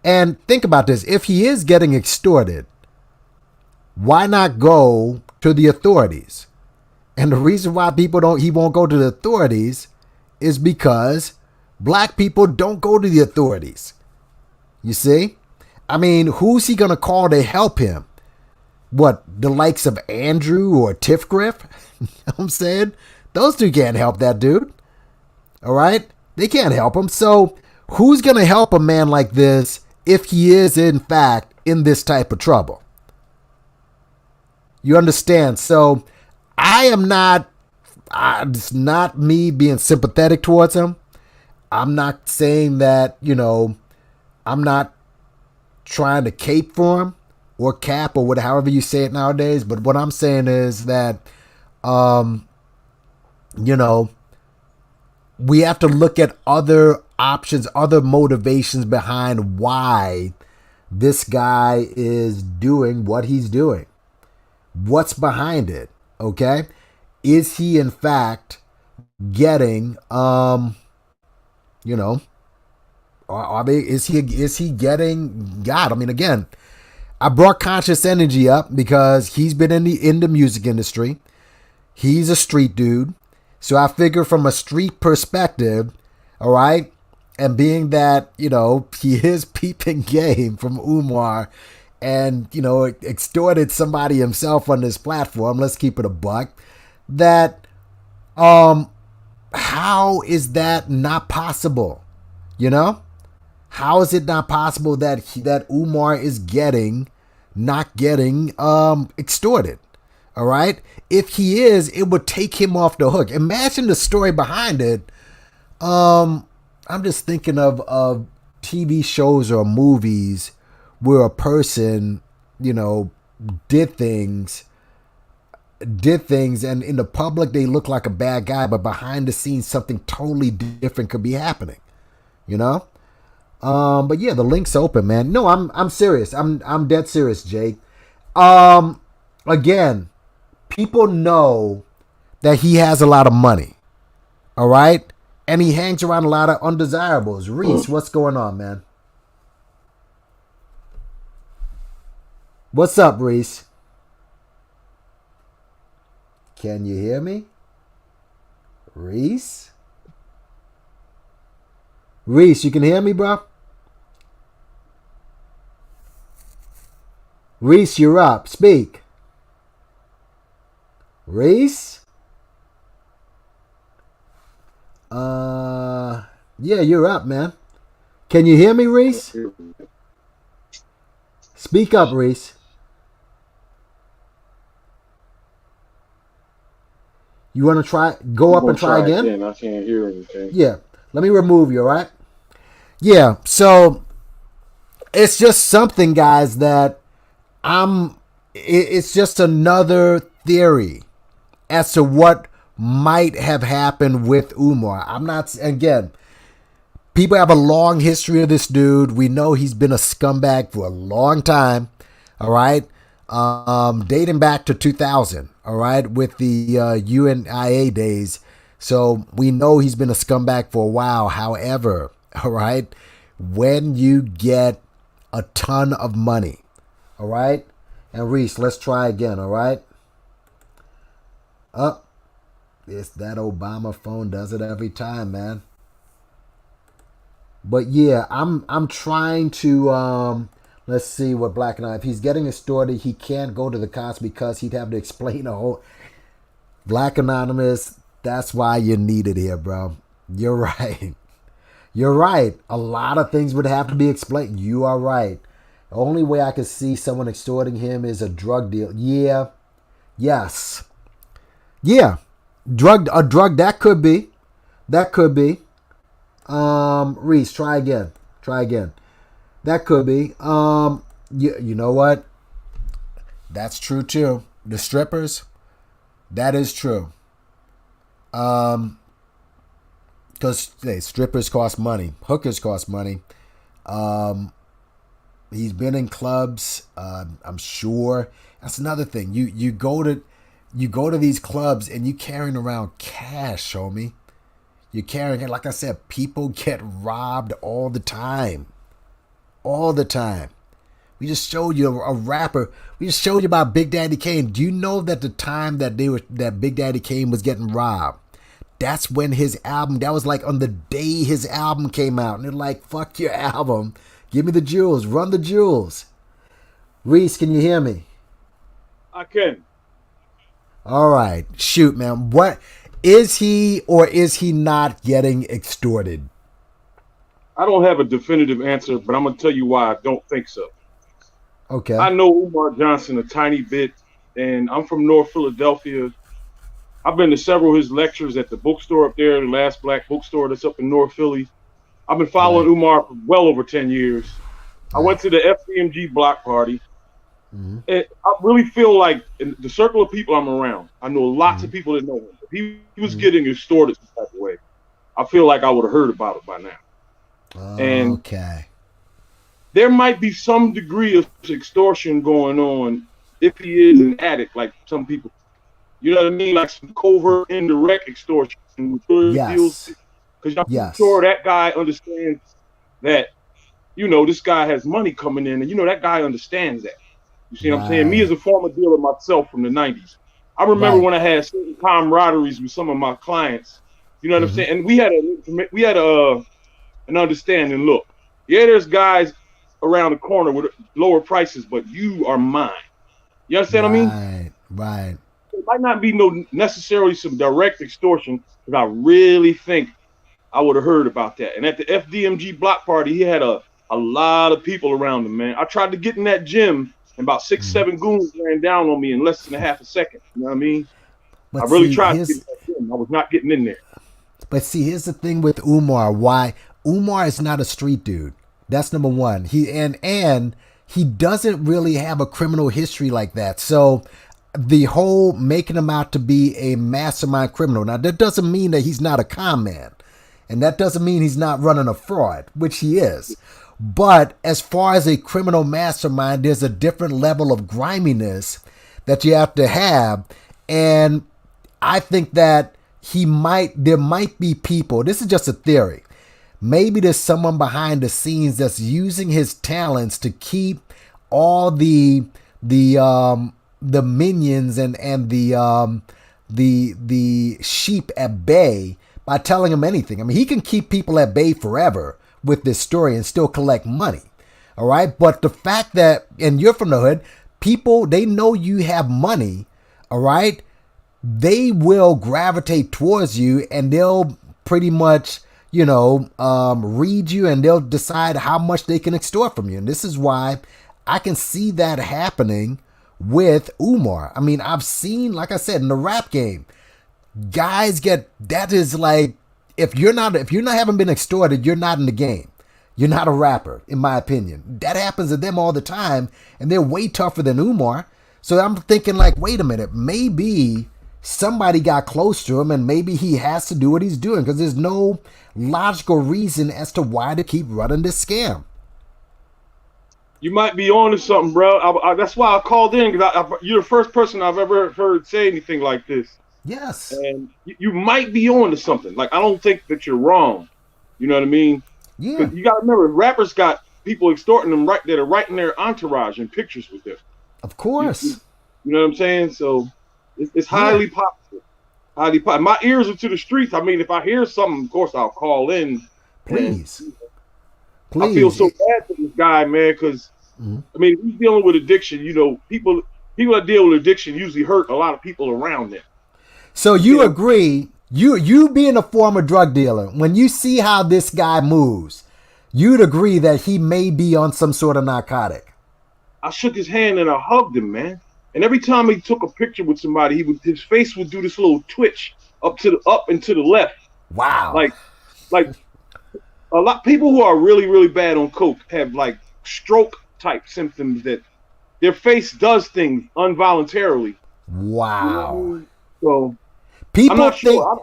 and think about this: if he is getting extorted, why not go to the authorities? And the reason why he won't go to the authorities is because black people don't go to the authorities. You see? I mean, who's he going to call to help him? What, the likes of Andrew or Tiff Griff? You know what I'm saying? Those two can't help that dude. All right? They can't help him. So who's going to help a man like this if he is, in fact, in this type of trouble? You understand? So it's not me being sympathetic towards him. I'm not saying that, I'm not trying to cape for him or cap or however you say it nowadays. But what I'm saying is that, we have to look at other options, other motivations behind why this guy is doing what he's doing. What's behind it? Okay. Is he in fact getting, is he getting God? I mean, again, I brought conscious energy up because he's been in the music industry. He's a street dude. So I figure from a street perspective, all right, and being that, he is peeping game from Umar and, extorted somebody himself on this platform, let's keep it a buck, that how is that not possible? How is it not possible that Umar is not getting extorted? All right. If he is, it would take him off the hook. Imagine the story behind it. I'm just thinking of TV shows or movies where a person, did things and in the public they look like a bad guy, but behind the scenes something totally different could be happening. But yeah, the link's open, man. No, I'm serious. I'm dead serious, Jake. Again, people know that he has a lot of money. All right? And he hangs around a lot of undesirables. Reese, what's going on, man? What's up, Reese? Can you hear me? Reese? Reese, you can hear me, bro? Reese, you're up. Speak. Reese? Yeah, you're up, man. Can you hear me, Reese? Speak up, Reese. You want to go up and try again? I can't hear anything. Yeah. Let me remove you, all right? Yeah, so it's just something, guys, that it's just another theory as to what might have happened with Umar. Again, people have a long history of this dude. We know he's been a scumbag for a long time, all right? Dating back to 2000, all right, with the UNIA days. So we know he's been a scumbag for a while. However, all right, when you get a ton of money, all right, and Reese, let's try again, all right? It's that Obama phone does it every time, man. But yeah, I'm trying to let's see what Black and I. If he's getting extorted, he can't go to the cops because he'd have to explain a whole. Black Anonymous, that's why you're needed here, bro. You're right. You're right. A lot of things would have to be explained. You are right. The only way I could see someone extorting him is a drug deal. Yeah. Yes. Yeah. A drug, that could be. That could be. Reese, try again. That could be. You know what? That's true too. The strippers, that is true. Because strippers cost money, hookers cost money. He's been in clubs. I'm sure that's another thing. You go to these clubs and you carrying around cash, homie. You're carrying it. Like I said, people get robbed all the time. All the time. We just showed you a rapper. We just showed you about Big Daddy Kane. Do you know that the time that Big Daddy Kane was getting robbed, that's when his album, that was like on the day his album came out. And they're like, fuck your album. Give me the jewels. Run the jewels. Reese, can you hear me? I can. All right. Shoot, man. What Is he or is he not getting extorted? I don't have a definitive answer, but I'm gonna tell you why I don't think so. Okay. I know Umar Johnson a tiny bit, and I'm from North Philadelphia. I've been to several of his lectures at the bookstore up there, the last black bookstore that's up in North Philly. I've been following Right. Umar for well over 10 years. I Right. went to the FDMG block party. Mm-hmm. And I really feel like in the circle of people I'm around, I know lots of people that know him. If he was getting extorted some type of way, I feel like I would have heard about it by now. And Okay. there might be some degree of extortion going on if he is an addict, like some people. You know what I mean? Like some covert, indirect extortion. Yes. Because I'm Yes. sure that guy understands that, you know, this guy has money coming in, and, you know, that guy understands that. You see what I'm saying? Me as a former dealer myself from the 90s, I remember Right. when I had certain camaraderies with some of my clients. You know what I'm saying? And we had an understanding. Look, yeah, there's guys around the corner with lower prices, but you are mine. You understand what I mean? Right. Right. It might not be no necessarily some direct extortion, but I really think I would have heard about that. And at the FDMG block party, he had a lot of people around him, man. I tried to get in that gym, and about 6-7 goons ran down on me in less than a half a second. You know what I mean? But I really see, tried to get in that gym. I was not getting in there. But see, here's the thing with Umar. Why Umar is not a street dude. That's number one. And he doesn't really have a criminal history like that. So the whole making him out to be a mastermind criminal. Now that doesn't mean that he's not a con man. And that doesn't mean he's not running a fraud, which he is. But as far as a criminal mastermind, there's a different level of griminess that you have to have. And I think that there might be people, this is just a theory. Maybe there's someone behind the scenes that's using his talents to keep all the minions and the sheep at bay by telling them anything. I mean, he can keep people at bay forever with this story and still collect money. All right. But the fact that, and you're from the hood, people, they know you have money. All right. They will gravitate towards you and they'll pretty much, read you and they'll decide how much they can extort from you. And this is why I can see that happening with Umar. I mean, I've seen, like I said, in the rap game, guys that is like, if you're not haven't been extorted, you're not in the game. You're not a rapper, in my opinion. That happens to them all the time, and they're way tougher than Umar. So I'm thinking like, wait a minute, maybe somebody got close to him and maybe he has to do what he's doing because there's no logical reason as to why to keep running this scam. You might be on to something, bro. That's why I called in, because you're the first person I've ever heard say anything like this. Yes. And you might be on to something. Like, I don't think that you're wrong. You know what I mean? Yeah. You got to remember, rappers got people extorting them that are right in their entourage and pictures with them. Of course. You know what I'm saying? So it's highly popular. Highly popular. My ears are to the streets. I mean, if I hear something, of course, I'll call in. Please. I feel so bad for this guy, man, because, I mean, if he's dealing with addiction, people that deal with addiction usually hurt a lot of people around them. So you agree, you being a former drug dealer, when you see how this guy moves, you'd agree that he may be on some sort of narcotic. I shook his hand and I hugged him, man. And every time he took a picture with somebody, his face would do this little twitch up and to the left. Wow. Like a lot of people who are really, really bad on coke have like stroke type symptoms that their face does things involuntarily. Wow. So people I'm not think, sure.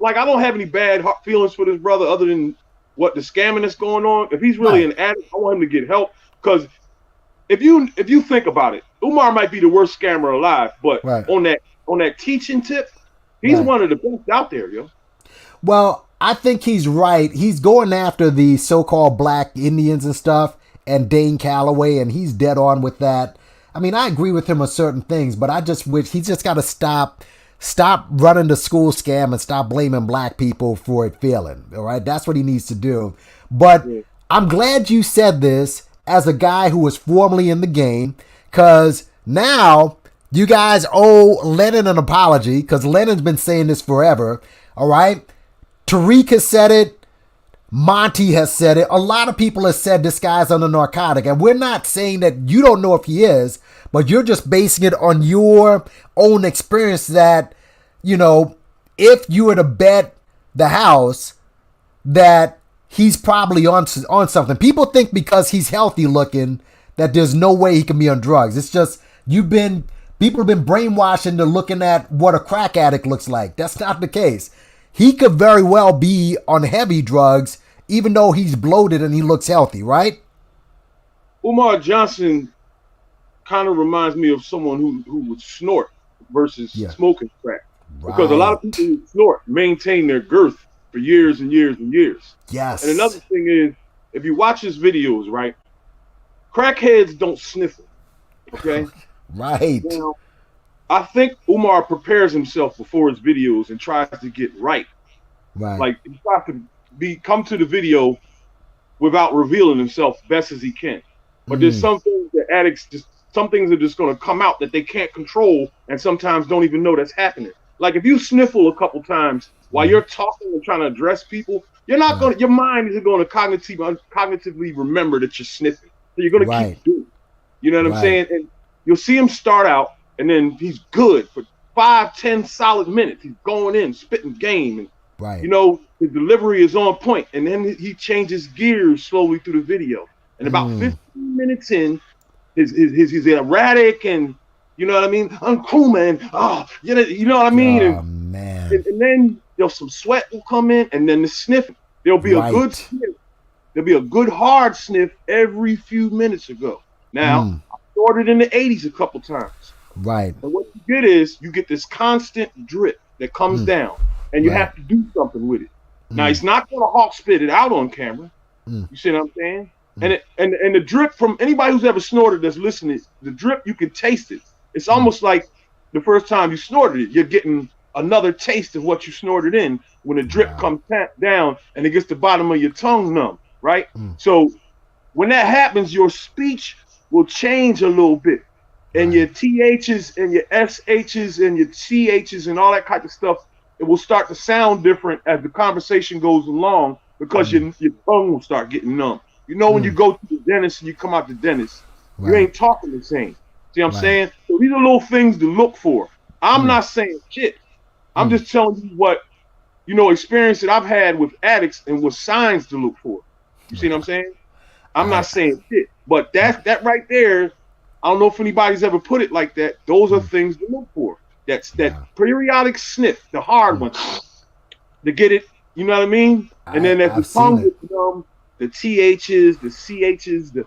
I don't have any bad feelings for this brother other than what the scamming that's going on. If he's really an addict, I want him to get help. Because if you think about it, Umar might be the worst scammer alive, but on that teaching tip, he's one of the best out there, yo. Well, I think he's right. He's going after the so-called black Indians and stuff and Dane Calloway, and he's dead on with that. I mean, I agree with him on certain things, but I just wish he's just got to stop running the school scam and stop blaming black people for it failing. All right. That's what he needs to do. But I'm glad you said this as a guy who was formerly in the game, because now You guys owe Lennon an apology because Lennon's been saying this forever. All right. Tariq has said it. Monty has said it. A lot of people have said this guy's on a narcotic. And we're not saying that you don't know if he is, but you're just basing it on your own experience that, you know, if you were to bet the house that he's probably on something. People think because he's healthy looking that there's no way he can be on drugs. It's just people have been brainwashed into looking at what a crack addict looks like. That's not the case. He could very well be on heavy drugs, even though he's bloated and he looks healthy, right? Umar Johnson kind of reminds me of someone who would snort versus smoking crack. Right. Because a lot of people who snort maintain their girth for years and years and years. Yes. And another thing is, if you watch his videos, right, crackheads don't sniffle, okay? Right. Now, I think Umar prepares himself before his videos and tries to get right. Right. Like, he tries to come to the video without revealing himself best as he can. But there's some things that addicts some things are just going to come out that they can't control and sometimes don't even know that's happening. Like if you sniffle a couple times while you're talking and trying to address people, you're not going to, your mind isn't going to cognitively remember that you're sniffing. So you're going to keep doing it. You know what I'm saying? And you'll see him start out and then he's good for 5-10 solid minutes. He's going in, spitting game. And, you know, his delivery is on point. And then he changes gears slowly through the video. And about 15 minutes in, he's erratic and, you know what I mean? Uncool, man. Oh, you know what I mean? And then there's some sweat will come in, and then the sniffing. There'll be a good sniff. There'll be a good hard sniff every few minutes ago. Now, I started in the 80s a couple times. Right. And what you get is you get this constant drip that comes down, and you have to do something with it. Now, he's not going to hawk spit it out on camera. You see what I'm saying? And the drip from anybody who's ever snorted that's listening, the drip, you can taste it. It's almost like the first time you snorted it, you're getting another taste of what you snorted in when the drip comes down and it gets the bottom of your tongue numb, right? So when that happens, your speech will change a little bit. And your THs and your SHs and your CHs and all that kind of stuff, it will start to sound different as the conversation goes along because your tongue will start getting numb. You know, when you go to the dentist and you come out the dentist, you ain't talking the same. See what I'm saying? So these are little things to look for. I'm not saying shit. I'm just telling you what, you know, experience that I've had with addicts and what signs to look for. You see what I'm saying? I'm not saying shit. But that right there, I don't know if anybody's ever put it like that. Those are things to look for. That's that periodic sniff, the hard one, to get it, you know what I mean? And then as the tongue gets numb, the THs, the CHs,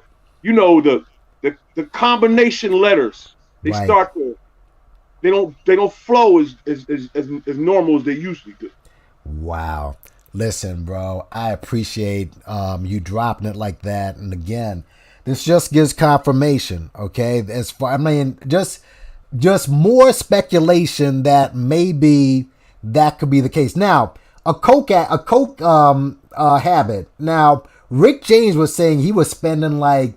the combination letters, they start to, they don't flow as normal as they usually do. Wow. Listen, bro, I appreciate you dropping it like that. And again, this just gives confirmation, okay? As far, I mean, just more speculation that maybe that could be the case. Now, a coke habit. Now, Rick James was saying he was spending like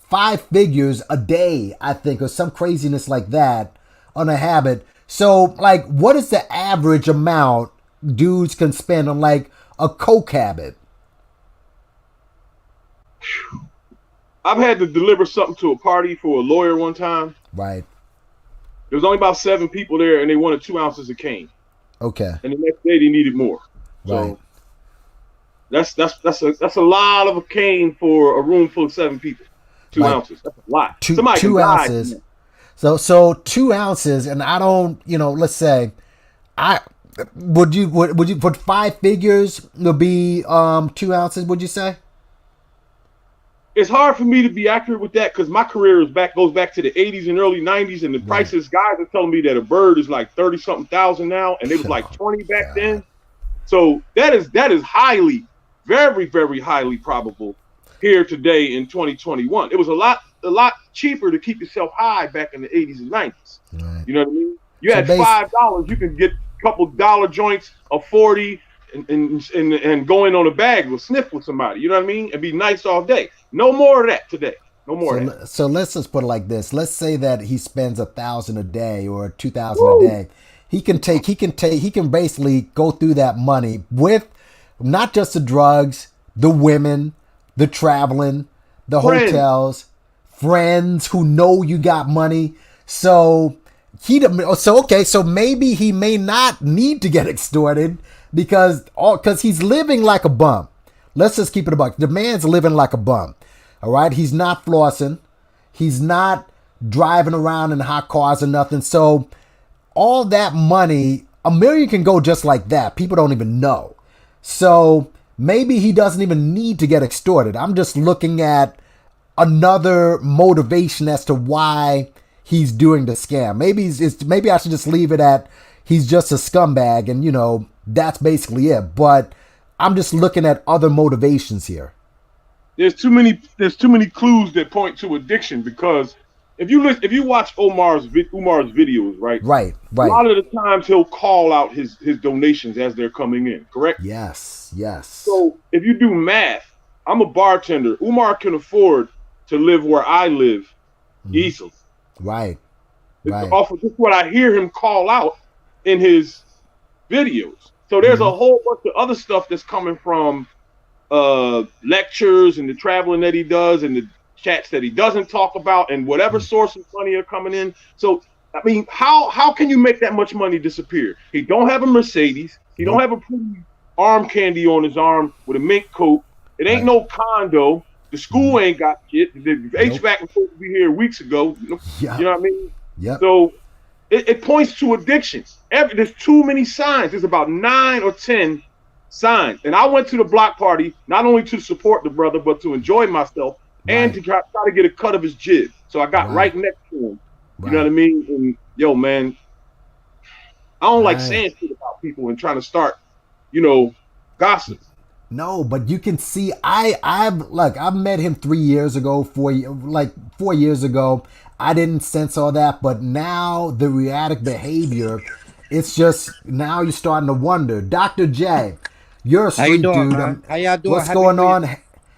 5 figures a day, I think, or some craziness like that on a habit. So, like, what is the average amount dudes can spend on like a coke habit? I've had to deliver something to a party for a lawyer one time. Right. There was only about 7 people there, and they wanted 2 ounces of cane. Okay. And the next day they needed more. So that's a lot of a cane for a room full of 7 people. 2 ounces. That's a lot. Somebody 2 ounces. So 2 ounces, and I don't, let's say, would you put 5 figures would be 2 ounces? Would you say? It's hard for me to be accurate with that because my career goes back to the 80s and early 90s, and the prices, guys are telling me that a bird is like 30-something thousand now, and it was like 20 back then. So that is highly, very, very highly probable here today in 2021. It was a lot cheaper to keep yourself high back in the 80s and 90s. Right. You know what I mean? You had $5, you could get a couple dollar joints of 40 and go in on a bag or sniff with somebody. You know what I mean? And be nice all day. No more of that today. No more of that. So let's just put it like this. Let's say that he spends 1,000 a day or 2,000 a Woo! day. He can basically go through that money with not just the drugs, the women, the traveling, the Friends. hotels, friends who know you got money. So so maybe he may not need to get extorted because he's living like a bum. Let's just keep it a buck. The man's living like a bum. All right, he's not flossing. He's not driving around in hot cars or nothing. So all that money, $1 million can go just like that. People don't even know. So maybe he doesn't even need to get extorted. I'm just looking at another motivation as to why he's doing the scam. Maybe I should just leave it at he's just a scumbag, and that's basically it. But I'm just looking at other motivations here. There's too many clues that point to addiction, because if you watch Umar's videos, right? Right. A lot of the times he'll call out his donations as they're coming in, correct? Yes. So if you do math, I'm a bartender. Umar can afford to live where I live easily. Right. It's off of just what I hear him call out in his videos. So there's a whole bunch of other stuff that's coming from lectures and the traveling that he does and the chats that he doesn't talk about and whatever sources of money are coming in. So I mean, how can you make that much money disappear? He don't have a Mercedes. He don't have a pretty arm candy on his arm with a mink coat. It ain't no condo. The school ain't got shit. The HVAC was supposed to be here weeks ago. You know what I mean? Yep. So it points to addiction. There's too many signs. There's about 9 or 10 signs. And I went to the block party not only to support the brother, but to enjoy myself and to try to get a cut of his jib. So I got right next to him. You know what I mean? And yo, man, I don't like saying shit about people and trying to start, gossip. No, but you can see I've met him 3 years ago, 4 years ago. I didn't sense all that, but now the erratic behavior, it's just now you're starting to wonder. Dr. J, you're a street dude. How y'all doing? What's Happy going New Year. on?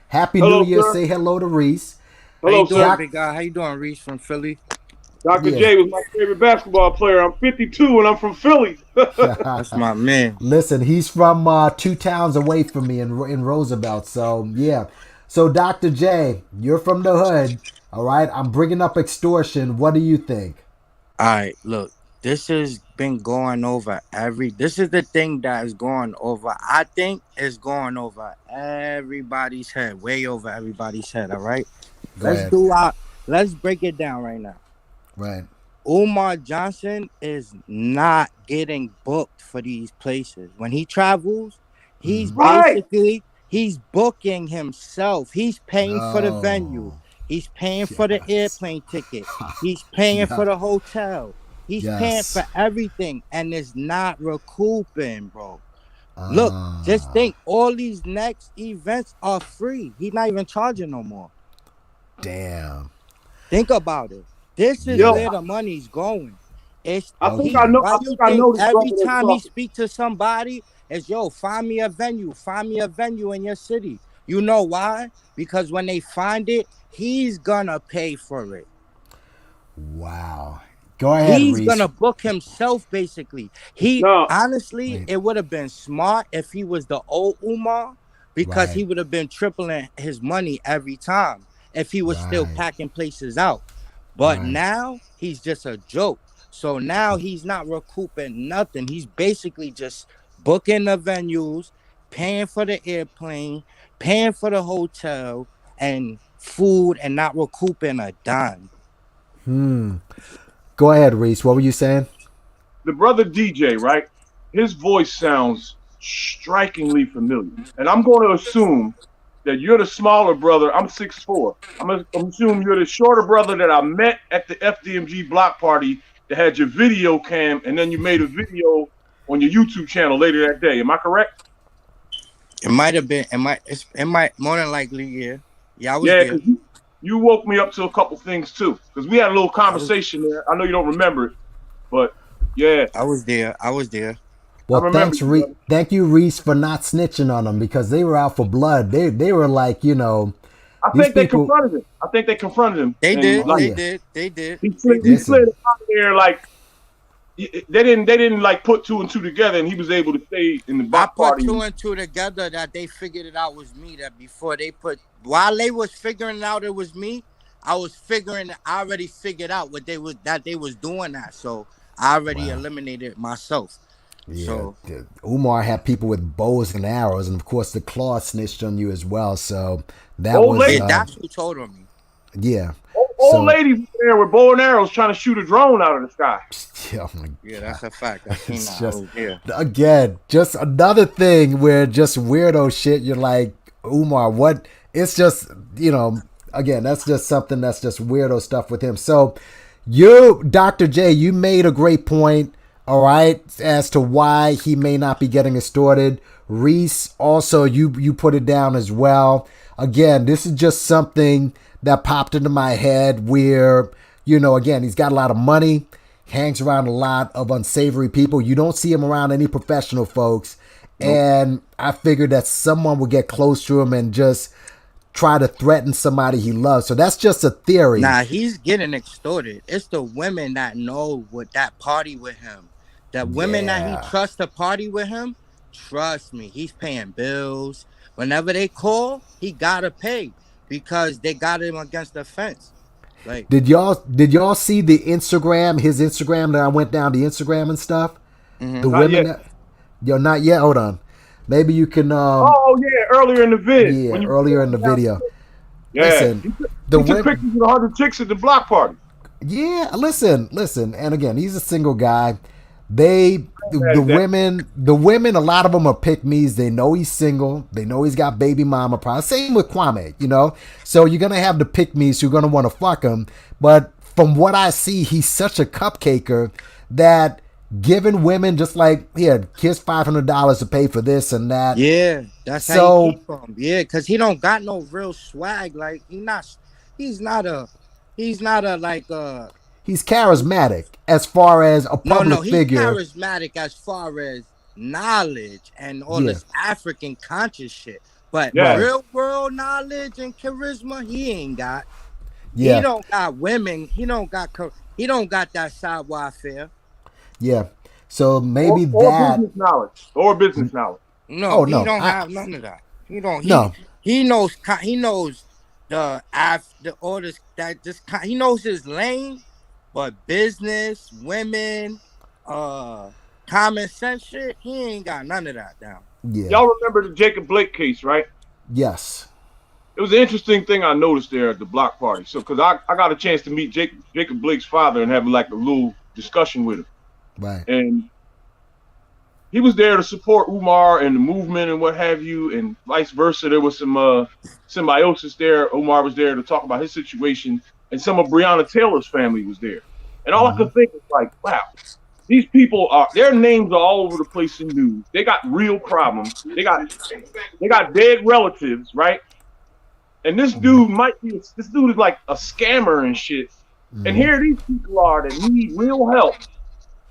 Happy Hello, New Year. sir. Say hello to Reese. How you Hello, doing, sir. big guy? How you doing, Reese from Philly? Dr. J was my favorite basketball player. I'm 52 and I'm from Philly. That's my man. Listen, he's from 2 towns away from me in Roosevelt. So, yeah. So, Dr. J, you're from the hood. All right. I'm bringing up extortion. What do you think? All right, look, this has been going over this is the thing that is going over. I think it's going over everybody's head, way over everybody's head. All right. Let's break it down right now. Right. Umar Johnson is not getting booked for these places. When he travels, he's he's booking himself. He's paying for the venue. He's paying for the airplane ticket. He's paying for the hotel. He's paying for everything, and it's not recouping, bro. Look, just think, all these next events are free. He's not even charging no more. Damn. Think about it. This is where the money's going. I know. Every time he speaks to somebody, it's find me a venue in your city. You know why? Because when they find it, he's gonna pay for it. Wow. Go ahead, He's Reese. gonna book himself, basically. Honestly, it would have been smart if he was the old Umar, because he would have been tripling his money every time if he was still packing places out. But now he's just a joke. So now he's not recouping nothing. He's basically just booking the venues, paying for the airplane, paying for the hotel and food, and not recouping a dime. Go ahead, Reese. What were you saying? The brother DJ, right? His voice sounds strikingly familiar. And I'm going to assume that you're the smaller brother. I'm 6'4". I'm assuming you're the shorter brother that I met at the FDMG block party that had your video cam, and then you made a video on your YouTube channel later that day. Am I correct? It might have been. It might more than likely, yeah. Yeah, I was there. You woke me up to a couple things too, because we had a little conversation there. I know you don't remember it, but yeah, I was there. Well, thank you, Reese, for not snitching on them, because they were out for blood. They were like, I think they confronted him. They did. Like, They did. He slid out there like they didn't like put two and two together, and he was able to stay in the block party. I put two and two together that they figured it out was me. That before they while they was figuring out it was me, I already figured out what they was doing that. So I already eliminated myself. Yeah, so Umar had people with bows and arrows, and of course the claw snitched on you as well. So that old was that's who told on me. Yeah, old ladies there with bow and arrows trying to shoot a drone out of the sky. Yeah, that's a fact. It's just again, just another thing where just weirdo shit. You're like, Umar, what? It's just, again, that's just something that's just weirdo stuff with him. So you, Dr. J, you made a great point. All right, as to why he may not be getting extorted. Reese, also, you put it down as well. Again, this is just something that popped into my head where, again, he's got a lot of money, hangs around a lot of unsavory people. You don't see him around any professional folks. Nope. And I figured that someone would get close to him and just try to threaten somebody he loves. So that's just a theory. Nah, he's getting extorted. It's the women that know what that party with him. The women that he trusts to party with him, trust me, he's paying bills. Whenever they call, he gotta pay because they got him against the fence. Like, did y'all see the Instagram, his Instagram that I went down the Instagram and stuff? Mm-hmm. The women that, not yet. Hold on, maybe you can. Earlier in the vid. Yeah, earlier in the video. Yeah, listen, he took pictures of 100 chicks at the block party. Yeah, listen, and again, he's a single guy. The women, a lot of them are pick-me's. They know he's single. They know he's got baby mama problems. Same with Kwame, So you're going to have the pick-me's who are going to want to fuck him. But from what I see, he's such a cupcaker that giving women just like, here's $500 to pay for this and that. Yeah, that's how he keep him. Yeah, because he don't got no real swag. Like, he's charismatic as far as a public figure. He's charismatic as far as knowledge and all this African conscious shit. But real world knowledge and charisma, he ain't got. Yeah. He don't got women. He don't got that savoir faire. Yeah. So maybe or business knowledge. No, he don't have none of that. He don't. He knows he knows his lane. But business, women, common sense shit, he ain't got none of that down. Yeah. Y'all remember the Jacob Blake case, right? Yes. It was an interesting thing I noticed there at the block party. So, because I got a chance to meet Jacob Blake's father and have like a little discussion with him. Right. And he was there to support Umar and the movement and what have you, and vice versa. There was some symbiosis there. Umar was there to talk about his situation. And some of Breonna Taylor's family was there. And all I could think was like, wow, these people their names are all over the place in news. They got real problems. They got dead relatives, right? And this dude is like a scammer and shit. And here these people are that need real help.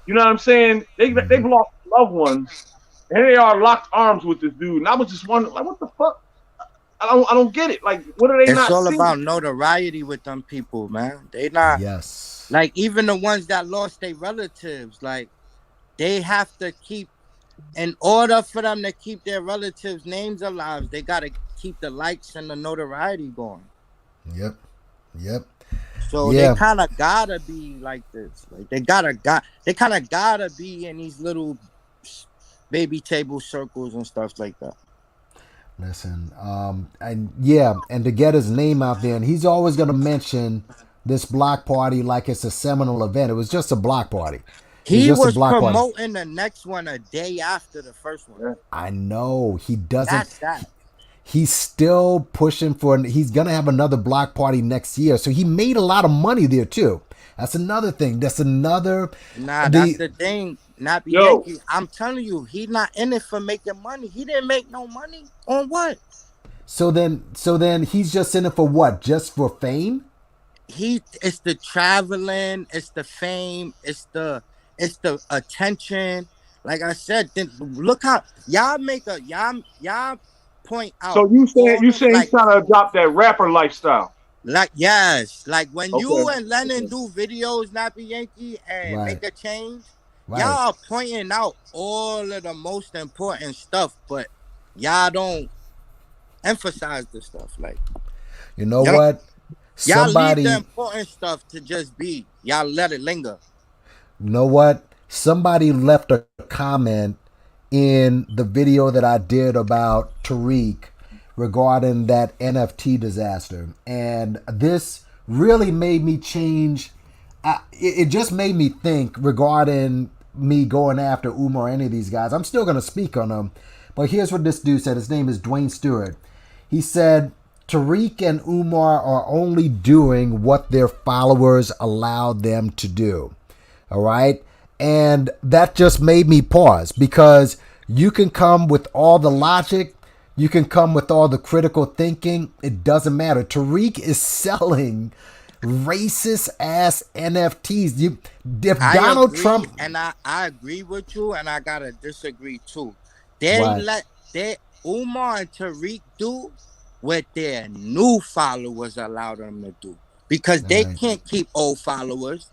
You know what I'm saying? They've lost loved ones. And here they are locked arms with this dude. And I was just wondering, like, what the fuck? I don't get it. Like, what are they not? It's all about notoriety with them people, man. They not. Yes. Like, even the ones that lost their relatives, like, they have to keep, in order for them to keep their relatives' names alive, they gotta keep the likes and the notoriety going. Yep. So they kind of gotta be like this. Like, they kind of gotta be in these little baby table circles and stuff like that. Listen, and to get his name out there, and he's always going to mention this block party like it's a seminal event. It was just a block party. He was promoting the next one a day after the first one. I know. He doesn't. That's that. He's still pushing for, he's going to have another block party next year. So he made a lot of money there too. That's another thing. That's the thing. Yankee. I'm telling you, he's not in it for making money. He didn't make no money on what? So then he's just in it for what? Just for fame? It's the traveling, it's the fame, it's the attention. Like I said, then look how y'all point out. So you saying he's he's trying to adopt that rapper lifestyle? Like, yes, like when you Okay. and Lennon do videos, Nappy Yankee, and Right. make a change, Right. y'all are pointing out all of the most important stuff, but y'all don't emphasize the stuff. Like, You know y'all, what? y'all leave the Somebody, important stuff to just be. Y'all let it linger. you know what? Somebody left a comment in the video that I did about Tariq regarding that NFT disaster. And this really made me change. It just made me think regarding me going after Umar or any of these guys. I'm still going to speak on them. But here's what this dude said. His name is Dwayne Stewart. He said, Tariq and Umar are only doing what their followers allowed them to do. All right. And that just made me pause, because you can come with all the logic. You can come with all the critical thinking. It doesn't matter. Tariq is selling racist ass NFTs. If Donald Trump, and I agree with you, and I gotta disagree too. Right. Umar and Tariq do what their new followers allow them to do, because they Right. can't keep old followers.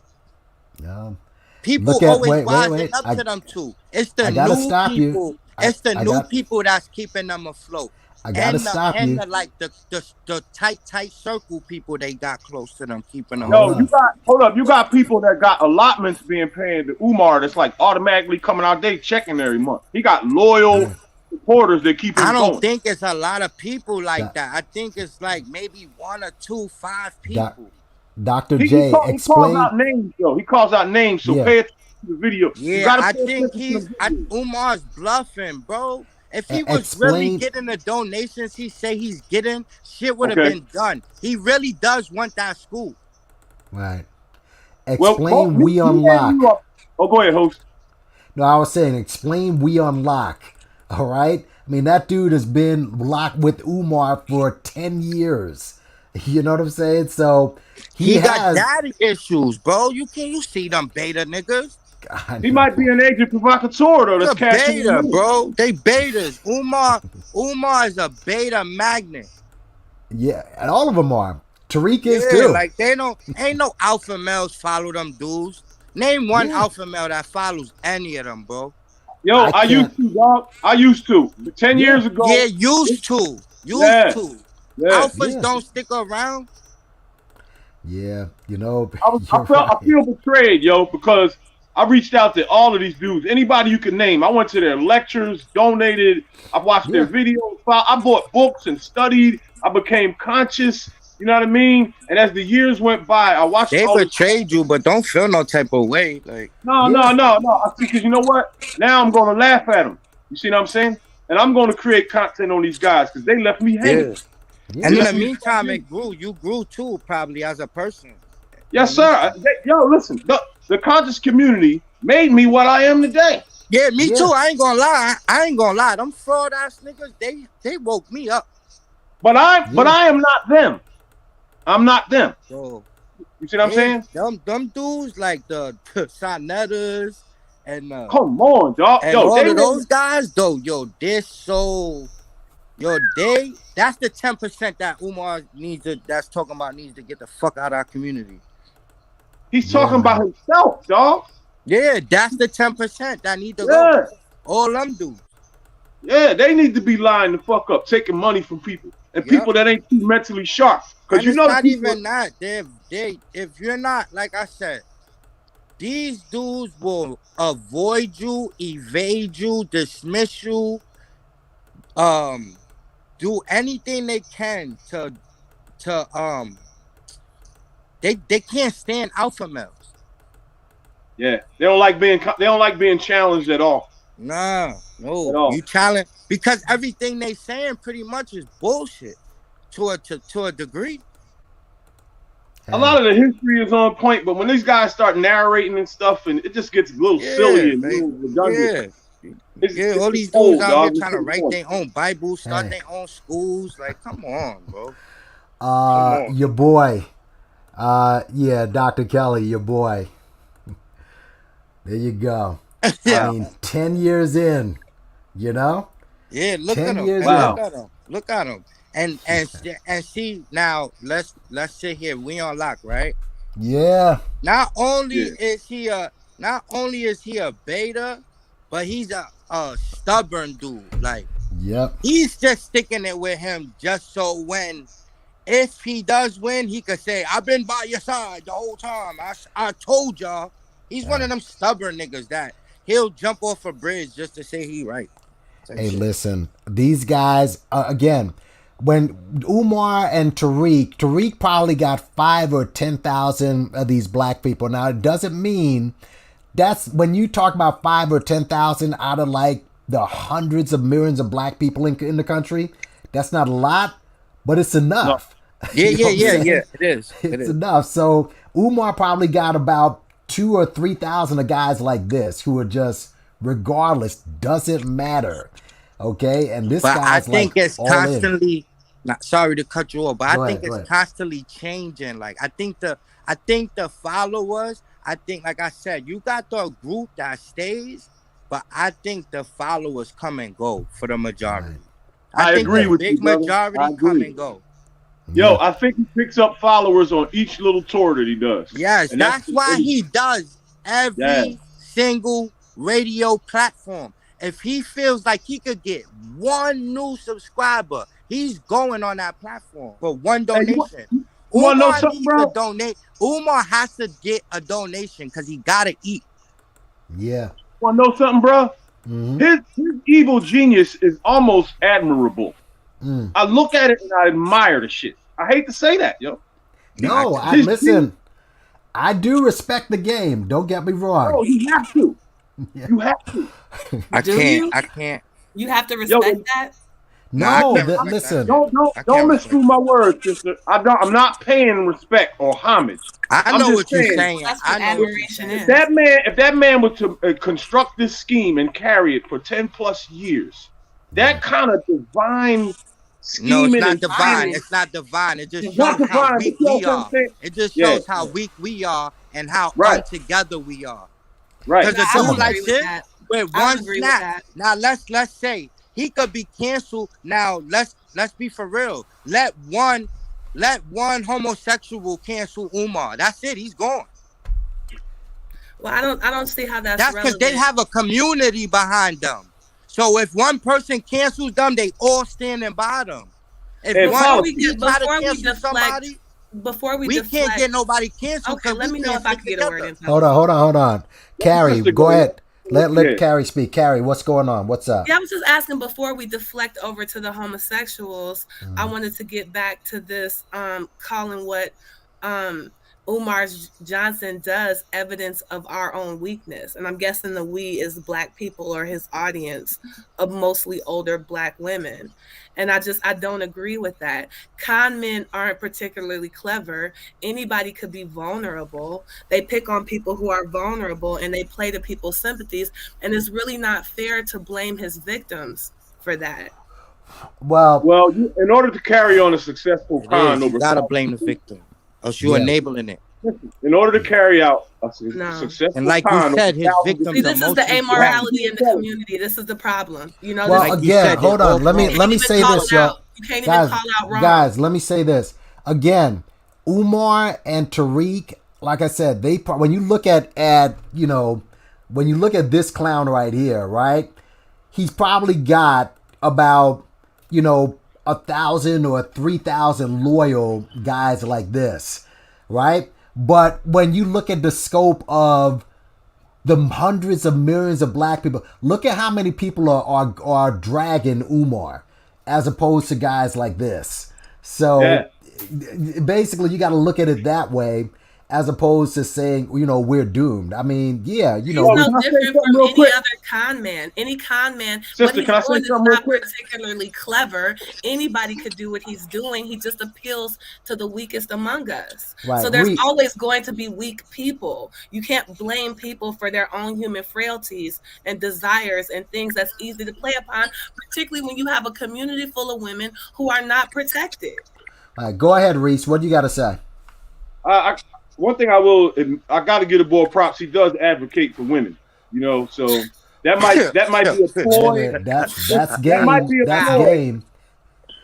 No. People Look at always wait. rising up to them too. It's the I gotta new stop you. people. It's the I new got people that's keeping them afloat. I gotta stop you. The tight circle people they got close to them, keeping them Hold Yo, afloat. on. hold up. You got people that got allotments being paid to Umar that's like automatically coming out they checking every month. He got loyal supporters that keep I him don't going. think it's a lot of people like Doc- that. I think it's like maybe 1 or 2, 5 Doc- people. Dr. He, J, he calls explain. out names, though. He calls out names, so Yeah. pay attention to the video. You Yeah, gotta I pay think attention to the video. Umar's bluffing, bro. If he was really Explain. getting the donations he say he's getting, shit would have Okay. been done. He really does want that school. Right. Well, Explain We me and you Unlock. are. Oh, go ahead, host. No, I was saying, explain We Unlock. All right? I mean, that dude has been locked with Umar for 10 years. You know what I'm saying? So He got has. daddy issues, bro. You see them beta niggas. He might be an agent provocateur, though. That's They're cashing beta, money. bro. They betas. Umar is a beta magnet. Yeah, and all of them are. Tariq is Yeah, too. like they don't. Ain't no alpha males follow them dudes. Name one Yeah. alpha male that follows any of them, bro. Yo, I I can't. used to, dog. I used to. 10 Yeah. years ago. Yeah, used to. Yeah. Yeah. Alphas Yeah. don't stick around. Yeah. You know, I you're right. feel betrayed, yo, because I reached out to all of these dudes, anybody you can name. I went to their lectures, donated. I watched their Yeah. videos. I bought books and studied. I became conscious. You know what I mean? And as the years went by, I watched They all this. betrayed you, but don't feel no type of way. Like, No. Yeah. I see, because you know what? Now I'm going to laugh at them. You see what I'm saying? And I'm going to create content on these guys because they left me hanging. yeah. Yeah. And in Let the me- meantime, it grew. You grew too, probably as a person. Yes, sir. Yo, listen, the conscious community made me what I am today. Yeah, me Yeah. too. I ain't gonna lie. I ain't gonna lie. Them fraud ass niggas, they woke me up. But I am not them. I'm not them. So You see what I'm saying? them dudes like the Sonettas and Come on, dog. and Yo, all they of those guys, though, they're so that's the 10% that Umar that's talking about needs to get the fuck out of our community. he's Yeah, talking about man. himself, dog. Yeah, that's the 10% that need to Yeah. go. All them dudes. Yeah, they need to be lying the fuck up, taking money from people and Yep. people that ain't too mentally sharp. Because And you it's know, not people, even that. If you're not, like I said, these dudes will avoid you, evade you, dismiss you, do anything they can to they can't stand alpha males. yeah, they don't like being challenged at all. Nah, At no, all. you challenge because everything they saying pretty much is bullshit to a degree. A lot of the history is on point, but when these guys start narrating and stuff, and it just gets a little silly and a little redundant. Yeah, all these old, dudes out dog. here trying to It's write old. their own Bibles, start Hey. their own schools. Like, come on, bro. Come on. Your boy. Yeah, Dr. Kelly, your boy. There you go. Yeah. I mean, 10 years in, you know? Yeah, look 10 at him. years Look Wow. at him. Look at him. And see now. Let's sit here. We on lock, right? Yeah. Not only is he a beta, but he's a stubborn dude. Like Yep. he's just sticking it with him just so when if he does win, he could say, "I've been by your side the whole time. I told y'all." He's one of them stubborn niggas that he'll jump off a bridge just to say he right. Hey, listen, these guys again. When Umar and Tariq probably got 5 or 10,000 of these black people. Now it doesn't mean that's when you talk about 5 or 10,000 out of like the hundreds of millions of black people in the country. That's not a lot, but it's enough. No. Yeah, It is. It's enough. So Umar probably got about 2 or 3,000 of guys like this who are just regardless, doesn't matter. Okay, and this guy's I think like it's constantly. Not sorry to cut you off, but I think it's constantly changing. Like I think the followers. I think, like I said, you got the group that stays, but I think the followers come and go for the majority. I think agree with big you, brother. majority come and go. Yo, I think he picks up followers on each little tour that he does. Yes, and that's why he does every single radio platform. If he feels like he could get one new subscriber, he's going on that platform for one donation. Umar needs to donate. Umar has to get a donation because he gotta eat. Yeah. Want to know something, bro? Mm-hmm. His evil genius is almost admirable. I look at it and I admire the shit. I hate to say that, yo. No, listen. I do respect the game. Don't get me wrong. Oh, you have to. Yeah. You have to. I can't. You have to respect that. No, listen. Don't misconstrue my words, sister. I'm not paying respect or homage. I know what you're saying. That's what admiration is. If that man was to construct this scheme and carry it for 10 plus years, that kind of divine scheming. No, it's not divine. It's not divine. It just shows how weak we are. It just shows how weak we are and how untogether we are. Right. Because a dude like this, with one snap. Now let's say he could be canceled. Now let's be for real. Let one homosexual cancel Umar. That's it. He's gone. Well, I don't see how that's because they have a community behind them. So if one person cancels them, they all standing by them. If before we can't get nobody canceled. Okay, let me know if I can get a word in. Hold on. Carrie, go ahead. Let Carrie speak. Carrie, what's going on? What's up? Yeah, I was just asking before we deflect over to the homosexuals. I wanted to get back to this calling what Umar Johnson does evidence of our own weakness. And I'm guessing the we is black people or his audience of mostly older black women. And I don't agree with that. Con men aren't particularly clever. Anybody could be vulnerable. They pick on people who are vulnerable and they play to people's sympathies. And it's really not fair to blame his victims for that. Well, in order to carry on a successful con, you gotta blame the victim. Else you're enabling it. In order to carry out a successful and like you said, his victims. See, this is the amorality in the community. This is the problem. You know. Well, like again, hold on. Let me say this, y'all. You can't even call out wrong. Guys, let me say this again. Umar and Tariq, like I said, when you look at when you look at this clown right here, right? He's probably got about 1,000 or 3,000 loyal guys like this, right? But when you look at the scope of the hundreds of millions of black people, look at how many people are dragging Umar as opposed to guys like this. So basically, you got to look at it that way as opposed to saying, we're doomed. I mean, He's no different from any other con man. Any con man, Sister, can I say something real quick? Particularly clever. Anybody could do what he's doing. He just appeals to the weakest among us. Right. So there's always going to be weak people. You can't blame people for their own human frailties and desires and things that's easy to play upon, particularly when you have a community full of women who are not protected. All right, go ahead, Reese. What do you got to say? One thing I got to give the boy props. He does advocate for women, so that might be a ploy. That's game. That's game.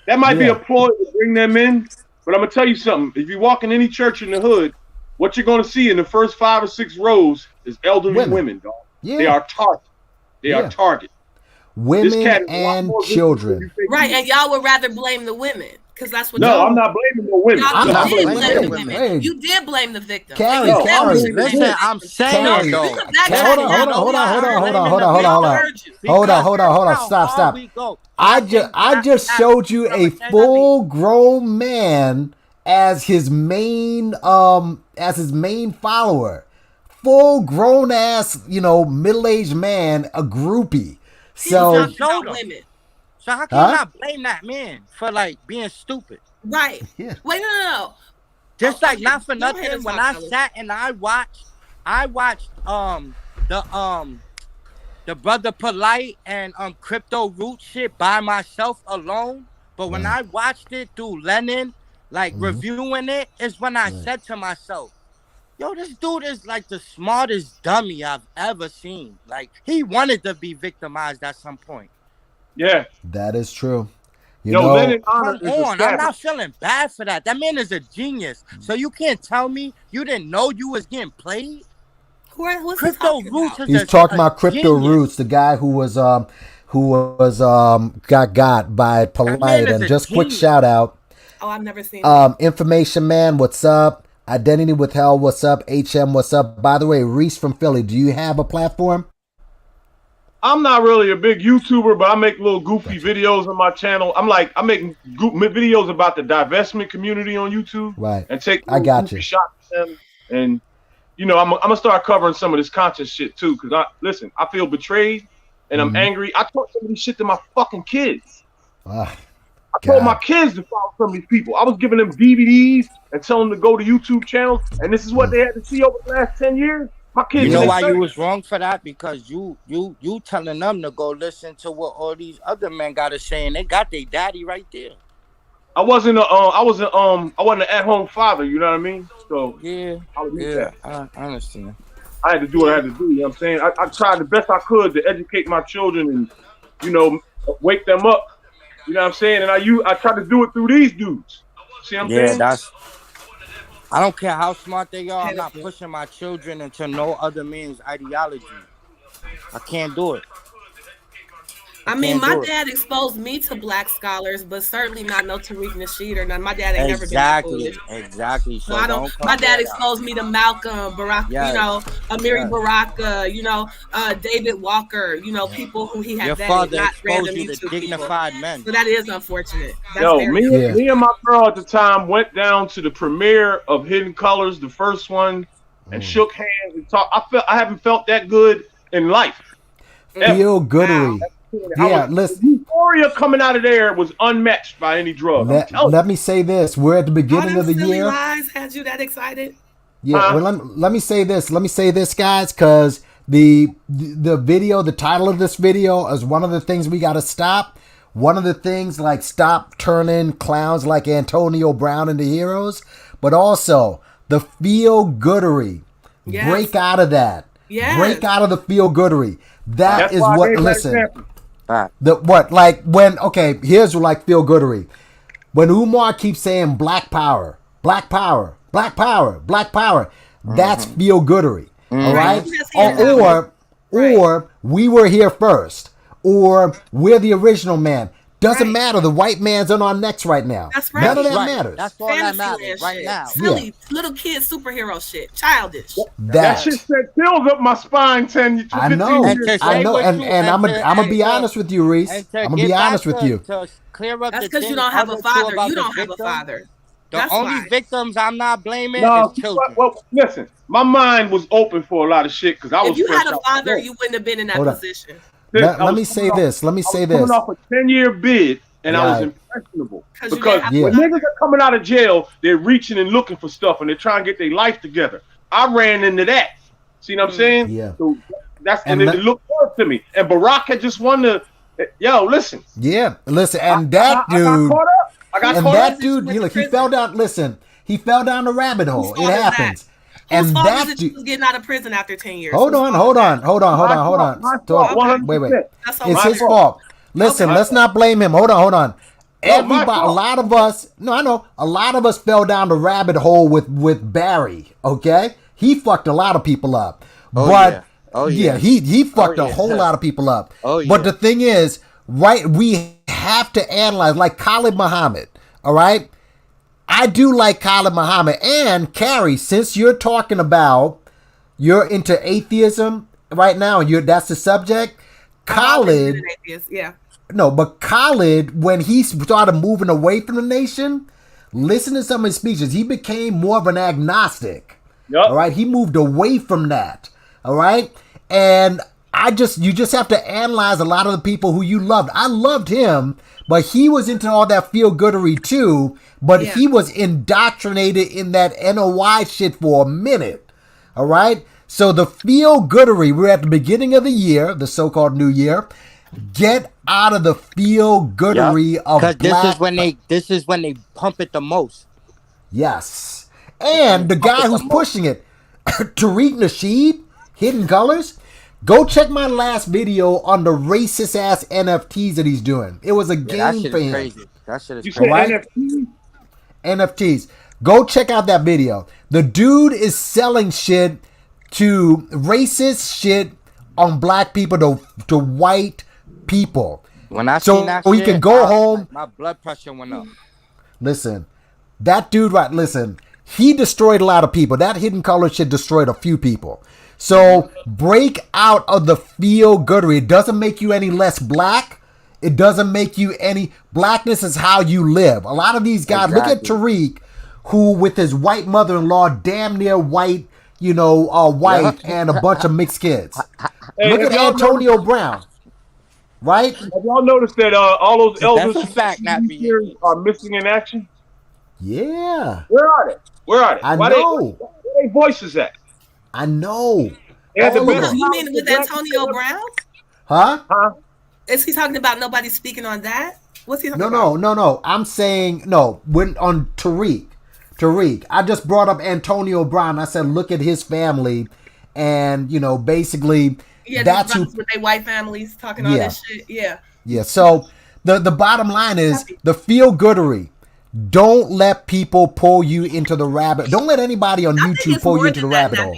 That might be a ploy to bring them in. But I'm gonna tell you something. If you walk in any church in the hood, what you're gonna see in the first 5 or 6 rows is elderly women, dog. Yeah. They are target. They are target. Women and children. Right, and y'all would rather blame the women. Because that's what I'm not blaming the women. Y'all did blame the women. Hey. You did blame the victim. Carrie, listen, I'm saying though. Hold on. Stop. I just showed you a full grown man as his main follower. Full grown ass, middle-aged man, a groupie. So women. So how can you not blame that man for being stupid? Right. Yeah. Wait, no. Just not for nothing. When I sat and I watched the Brother Polite and Crypto Root shit by myself alone. But when I watched it through Lennon, reviewing it, is when I said to myself, yo, this dude is the smartest dummy I've ever seen. He wanted to be victimized at some point. Yeah, that is true. Lennon come on, I'm not feeling bad for that. That man is a genius. So you can't tell me you didn't know you was getting played. Who's Crypto Roots? He's talking about Crypto Roots, the guy who was got by Polite. And just quick shout out. Oh, I've never seen. Information Man, what's up? Identity Withheld, what's up? HM, what's up? By the way, Reese from Philly, do you have a platform? I'm not really a big YouTuber, but I make little goofy videos on my channel. I'm making videos about the divestment community on YouTube. Right. And take goofy shots at them. And, I'm going to start covering some of this conscious shit, too. Because, I feel betrayed, and I'm angry. I taught some of this shit to my fucking kids. I told my kids to follow some of these people. I was giving them DVDs and telling them to go to YouTube channels. And this is what they had to see over the last 10 years. My kids, you know why you was wrong for that? Because you telling them to go listen to what all these other men got to say, and they got their daddy right there. I wasn't an at-home father. You know what I mean? So I understand. I had to do what I had to do. You know what I'm saying? I tried the best I could to educate my children and wake them up. You know what I'm saying? And I tried to do it through these dudes. See what I'm saying? I don't care how smart they are. I'm not pushing my children into no other man's ideology. I can't do it. I mean, my dad exposed me to black scholars, but certainly not no Tariq Nasheed or none. My dad ain't never been that foolish. Exactly. So I don't. My dad exposed me to Malcolm, Barack, Amiri Baraka, David Walker, people who he had. Your father exposed you to dignified men. So that is unfortunate. Me and my girl at the time went down to the premiere of Hidden Colors, the first one, and shook hands and talked. I haven't felt that good in life. Feel goodery. Yeah, listen. Euphoria coming out of there was unmatched by any drug. Let me say this: we're at the beginning of the year. Lies had you that excited? Yeah. Well, let me say this. Let me say this, guys, because the video, the title of this video, is one of the things we got to stop. One of the things, stop turning clowns like Antonio Brown into heroes, but also the feel goodery. Yes. Break out of that. Yes. Break out of the feel goodery. That's is what. Listen. Here's feel goodery. When Umar keeps saying black power, black power, black power, black power, that's feel goodery. All right? Or we were here first, or we're the original man. Doesn't matter. The white man's on our necks right now. That's right. None of that matters. That's all that matters right now. Silly little kid superhero shit. Childish. That shit chills up my spine. I know. And I'm gonna be honest with you, Reese. I'm gonna be honest with you. That's because you don't have a father. You don't have a father. The only victims I'm not blaming is children. Well, listen, my mind was open for a lot of shit because I was. If you had a father, you wouldn't have been in that position. Let me say this. Let me say this. Coming off a 10-year bid, and I was impressionable because when niggas are coming out of jail, they're reaching and looking for stuff, and they're trying to get their life together. I ran into that. See what I'm saying? Yeah. So it looked good to me. And Barack had just won the. Yo, listen. Yeah, listen, and that dude. I got caught up. And that dude, he fell down. Listen, he fell down the rabbit hole. It happens. And that dude was getting out of prison after 10 years. Hold on. Wait. It's his fault. Listen, let's not blame him. Hold on. Everybody, a lot of us, no, I know, a lot of us fell down the rabbit hole with Barry. Okay, he fucked a lot of people up, he fucked a whole lot of people up. But the thing is, right? We have to analyze, like Khalid Muhammad. All right, I do like Khalid Muhammad and Carrie. Since you're talking about you're into atheism right now, and that's the subject. Khalid, yeah. No, but Khalid, when he started moving away from the nation, listen to some of his speeches. He became more of an agnostic. Yep. All right, he moved away from that. All right, and you just have to analyze a lot of the people who you loved. I loved him, but he was into all that feel goodery too. But he was indoctrinated in that NOI shit for a minute. All right, so the feel goodery. We're at the beginning of the year, the so-called New Year. Get out of the feel goodery of black. This is when they pump it the most. Yes, and the guy who's pushing it, Tariq Nasheed, Hidden Colors. Go check my last video on the racist ass NFTs that he's doing. It was a game for him. Crazy. That shit is crazy. Right? NFTs. Go check out that video. The dude is selling shit to racist shit on black people to white people. When I seen that shit, can go home. My blood pressure went up. Listen, that dude, right? Listen, he destroyed a lot of people. That Hidden Color shit destroyed a few people. So break out of the feel goodery. It doesn't make you any less black. It doesn't make you any. Blackness is how you live. A lot of these guys. Look at Tariq, who with his white mother-in-law, damn near white, white, and a bunch of mixed kids. Look at Antonio Brown. Right? Have y'all noticed that all those elders are missing in action? Yeah. Where are they? Where know. Where their voices at? I know. You mean with Antonio Brown? Huh? Is he talking about nobody speaking on that? What's he talking about? No. I'm saying when on Tariq. I just brought up Antonio Brown. I said, look at his family, and basically. Yeah, that's who with their white families talking all this shit. Yeah. Yeah. So the bottom line is the feel goodery. Don't let people pull you into the rabbit. Don't let anybody on YouTube pull you into the rabbit hole.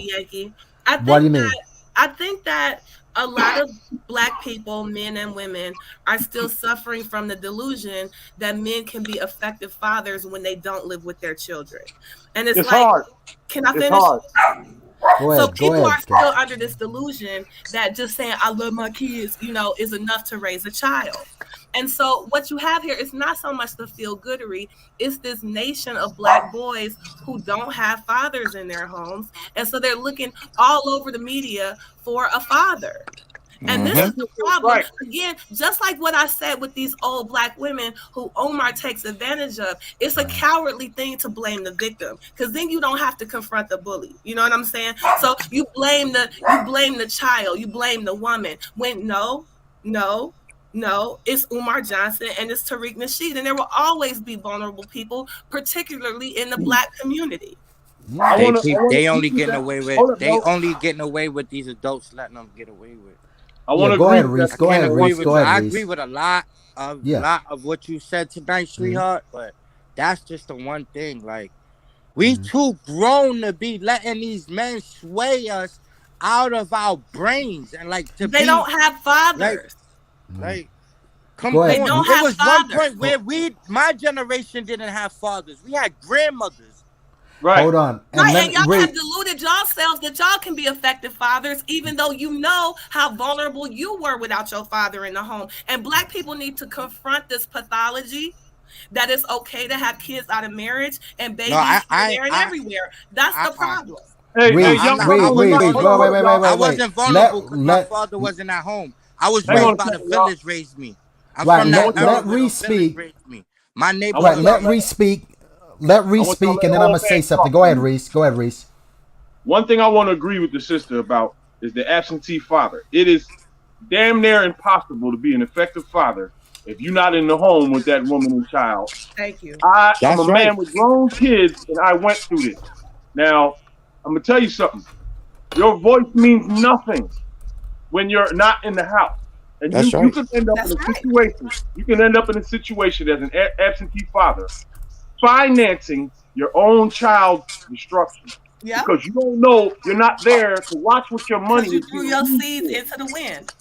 What do you mean? I think that a lot of black people, men and women, are still suffering from the delusion that men can be effective fathers when they don't live with their children. And it's like, hard. Can I finish? Hard. So people are still under this delusion that just saying I love my kids, is enough to raise a child. And so what you have here is not so much the feel goodery, it's this nation of black boys who don't have fathers in their homes. And so they're looking all over the media for a father. And this is the problem. Right. Again, just like what I said with these old black women who Omar takes advantage of, it's a cowardly thing to blame the victim, because then you don't have to confront the bully. You know what I'm saying? So you blame the child, you blame the woman. When no, it's Umar Johnson and it's Tariq Nasheed, and there will always be vulnerable people, particularly in the black community. They only getting away with these adults letting them get away with. I want to agree with Reese. I agree with a lot of what you said tonight, sweetheart. But that's just the one thing. Like, we too grown to be letting these men sway us out of our brains, and they don't have fathers. Come on. They don't have fathers. One point where my generation didn't have fathers. We had grandmothers. Right. Hold on. And y'all have deluded yourselves that y'all can be effective fathers, even though you know how vulnerable you were without your father in the home. And black people need to confront this pathology that it's okay to have kids out of marriage and babies there and everywhere. That's the problem. Wait. I wasn't vulnerable because my father wasn't at home. I was raised by the village raised me. I'm from that let Reese speak. My neighbor. Right, let Reese speak. Let Reese speak, and then I'm going to say something. Go ahead, Reese. One thing I want to agree with the sister about is the absentee father. It is damn near impossible to be an effective father if you're not in the home with that woman and child. Thank you. I'm a man with grown kids, and I went through this. Now, I'm going to tell you something. Your voice means nothing when you're not in the house. And you can end up in a situation. You can end up in a situation as an absentee father, financing your own child's destruction. Yeah. Because you don't know, you're not there to watch what your money Because you is threw being your used seeds for. into the wind.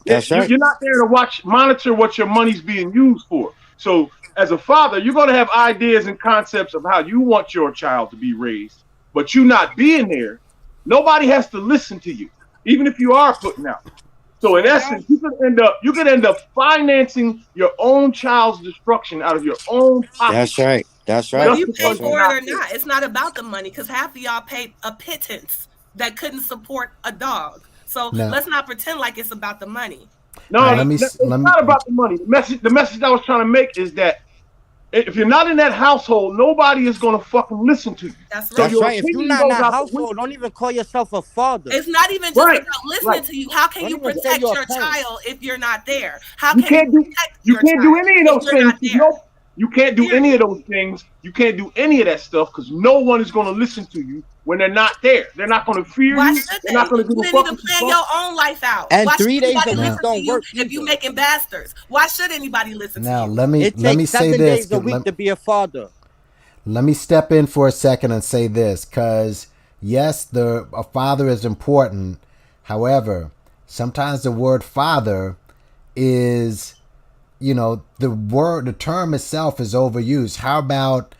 That's right. You're not there to monitor what your money's being used for. So as a father, you're going to have ideas and concepts of how you want your child to be raised, but you not being there, nobody has to listen to you, even if you are putting out. So in essence, you could end up financing your own child's destruction out of your own pocket. That's right. That's right. Whether you pay Because for it or not, it's not about the money, because half of y'all paid a pittance that couldn't support a dog. So let's not pretend like it's about the money. No, it's not about the money. The message I was trying to make is that if you're not in that household, nobody is going to fucking listen to you. That's right. That's right. If you're not in that household, don't even call yourself a father. It's not even just about listening to you. How can you protect your child if you're not there? How can you can't do any of those things? You can't do any of those things. You can't do any of that stuff because no one is going to listen to you when they're not there. They're not going to fear you. They're not going to give a fuck. You didn't even plan your own life out. And why 3 days a week don't work if you making bastards? Why should anybody listen to you? Now let me say 7 this. days a week to be a father. Let me step in for a second and say this, because yes, a father is important. However, sometimes the word father is, the term itself is overused. How about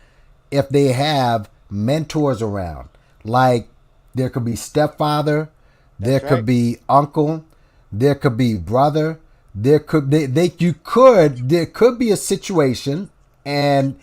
if they have mentors around? Like there could be stepfather, there could be uncle, there could be brother, there could be a situation, and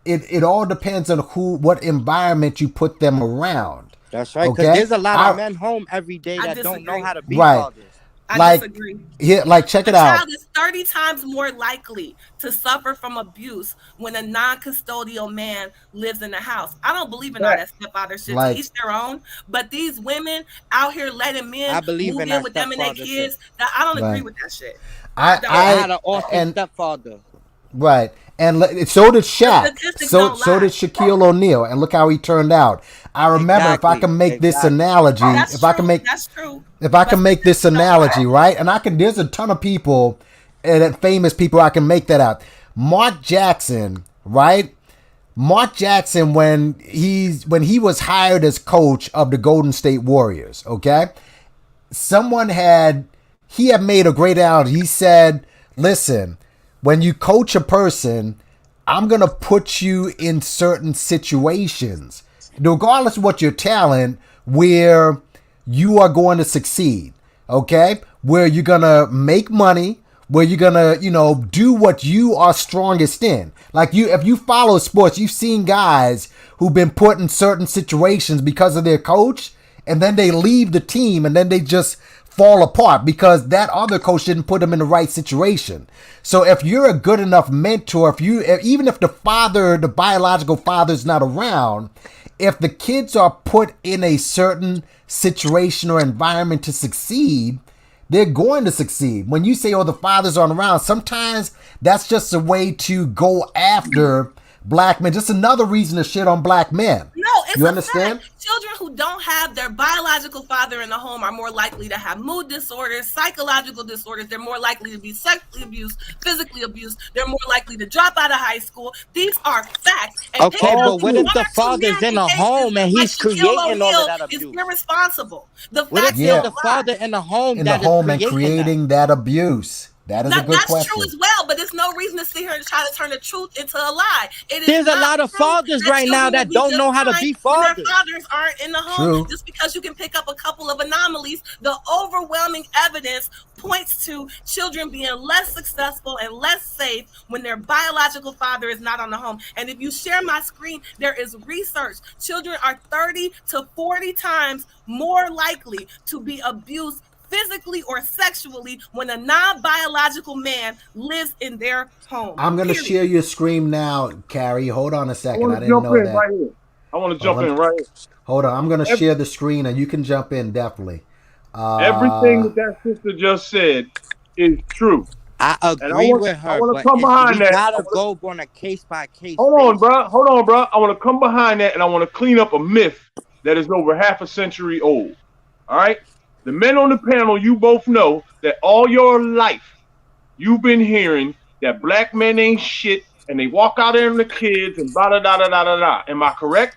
it all depends on what environment you put them around. That's right. Because there's a lot of men home every day that don't know how to be fathers. I disagree. Yeah, check it out. A child is 30 times more likely to suffer from abuse when a non-custodial man lives in the house. I don't believe in all that stepfather shit. To each their own. But these women out here letting men move in with them and their kids, I don't agree with that shit. I had an awesome stepfather. Right. And so did Shaq. So did Shaquille O'Neal. And look how he turned out. I remember, if I can make this analogy, that's true. If I can make this analogy, right? And there's a ton of people, and famous people, I can make that out. Mark Jackson, right? Mark Jackson, when he was hired as coach of the Golden State Warriors, okay? He had made a great analogy. He said, listen, when you coach a person, I'm going to put you in certain situations, regardless of what your talent, where you are going to succeed, okay? Where you're going to make money, where you're going to, do what you are strongest in. Like if you follow sports, you've seen guys who've been put in certain situations because of their coach, and then they leave the team, and then they just fall apart because that other coach didn't put them in the right situation. So if you're a good enough mentor, even if the biological father is not around, if the kids are put in a certain situation or environment to succeed, they're going to succeed. When you say, the fathers aren't around, sometimes that's just a way to go after black men. Just another reason to shit on black men. No, it's you understand? Fact. Children who don't have their biological father in the home are more likely to have mood disorders, psychological disorders. They're more likely to be sexually abused, physically abused. They're more likely to drop out of high school. These are facts. And okay, but what if the father's in a home and he's creating all of that abuse? It's irresponsible. What if the father in the home and creating that abuse? That is a good question. That's true as well, but there's no reason to sit here and try to turn the truth into a lie. There's a lot of fathers right now that don't know how to be fathers. Their fathers aren't in the home. Just because you can pick up a couple of anomalies, the overwhelming evidence points to children being less successful and less safe when their biological father is not on the home. And if you share my screen, there is research. Children are 30 to 40 times more likely to be abused physically or sexually when a non-biological man lives in their home. I'm going to share your screen now, Carrie. Hold on a second. I didn't know that. Right here. I want to jump in right here. Hold on. I'm going to share the screen, and you can jump in, definitely. Everything that sister just said is true. I agree with her. I want to come behind that. Gotta go on a case-by-case. Hold on, bro. I want to come behind that, and I want to clean up a myth that is over half a century old. All right? The men on the panel, you both know that all your life, you've been hearing that black men ain't shit and they walk out there on the kids and blah, da, da, da, da, da, da. Am I correct?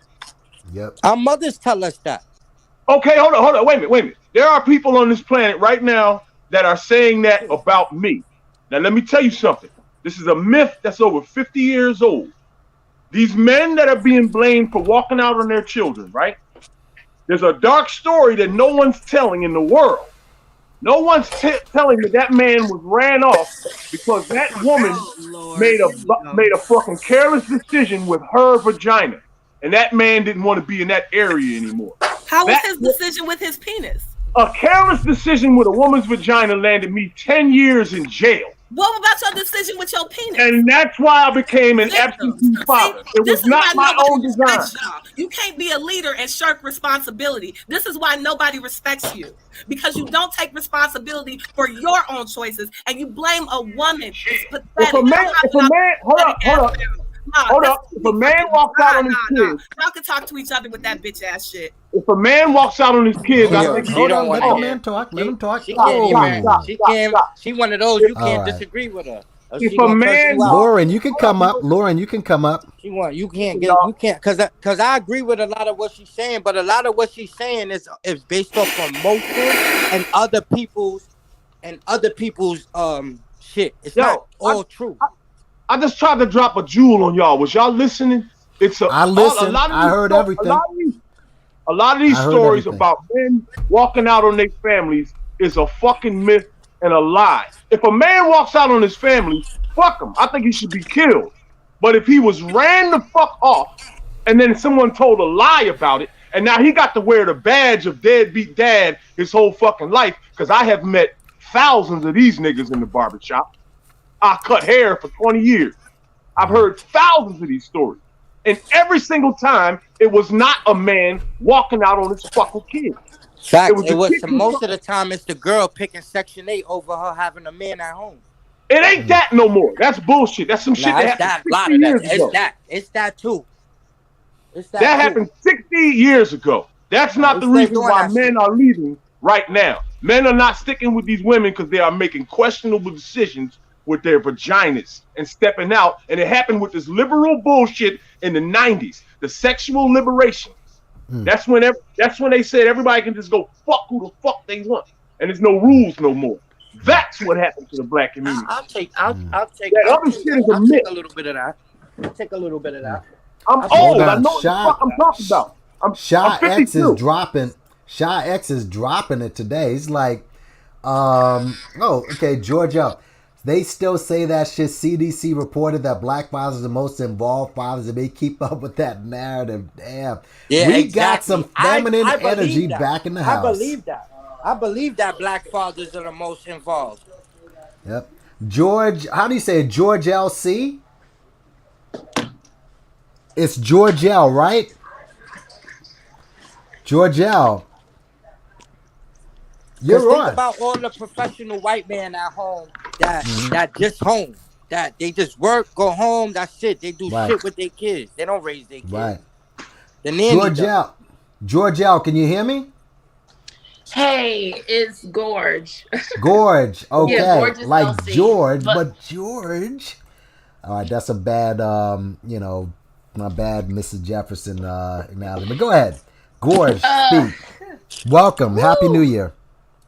Yep. Our mothers tell us that. Okay, hold on. Wait a minute. There are people on this planet right now that are saying that about me. Now, let me tell you something. This is a myth that's over 50 years old. These men that are being blamed for walking out on their children, right? There's a dark story that no one's telling in the world. No one's telling that man was ran off because that woman made a fucking careless decision with her vagina, and that man didn't want to be in that area anymore. How was his decision with his penis? A careless decision with a woman's vagina landed me 10 years in jail. What about your decision with your penis? And that's why I became an absentee father. It was not my own design. You can't be a leader and shirk responsibility. This is why nobody respects you. Because you don't take responsibility for your own choices and you blame a woman. If a man, hold up. If a man walks out on his kids. Y'all can talk to each other with that bitch ass shit. If a man walks out on his kids, I think hold on, let the man talk. Let him talk. She one of those. You can't disagree with her. If a man, Lauren, you can come up. Lauren, you can come up. You can't because I agree with a lot of what she's saying, but a lot of what she's saying is based off emotion and other people's shit. It's not all true. I just tried to drop a jewel on y'all. Was y'all listening? I listened. I heard everything. A lot of these stories about men walking out on their families is a fucking myth and a lie. If a man walks out on his family, fuck him. I think he should be killed. But if he was ran the fuck off and then someone told a lie about it, and now he got to wear the badge of deadbeat dad his whole fucking life, because I have met thousands of these niggas in the barbershop. I cut hair for 20 years. I've heard thousands of these stories. And every single time, it was not a man walking out on his fucking kid. Fact, most of the time it's the girl picking Section 8 over her having a man at home. It ain't that no more. That's bullshit. That's some shit that happened 60 years ago. It's that too. That happened 60 years ago. That's not the reason why men are leaving right now. Men are not sticking with these women because they are making questionable decisions with their vaginas and stepping out. And it happened with this liberal bullshit in the 90s, the sexual liberation. That's when they said everybody can just go fuck who the fuck they want, and there's no rules no more. That's what happened to the black community. I'll take a little bit of that. I'll take a little bit of that. I'm old. I know what the fuck I'm talking about. Sha X is dropping. Sha X is dropping it today. He's like, Georgia. They still say that shit. CDC reported that black fathers are the most involved fathers, and they keep up with that narrative. Damn. Yeah, we got some feminine energy back in the house. I believe that black fathers are the most involved. Yep. George, how do you say it? George LC? It's George L, right? George L. You're right. Think about all the professional white men at home that just home. That they just work, go home, that's it. They do shit with their kids. They don't raise their kids. Right. The nanny George L, can you hear me? Hey, it's Gorge. Gorge, okay. Yeah, Gorge is like LC, George, but George. All right, that's a bad, my bad Mrs. Jefferson analogy. But go ahead. Gorge, speak. Welcome. Woo. Happy New Year.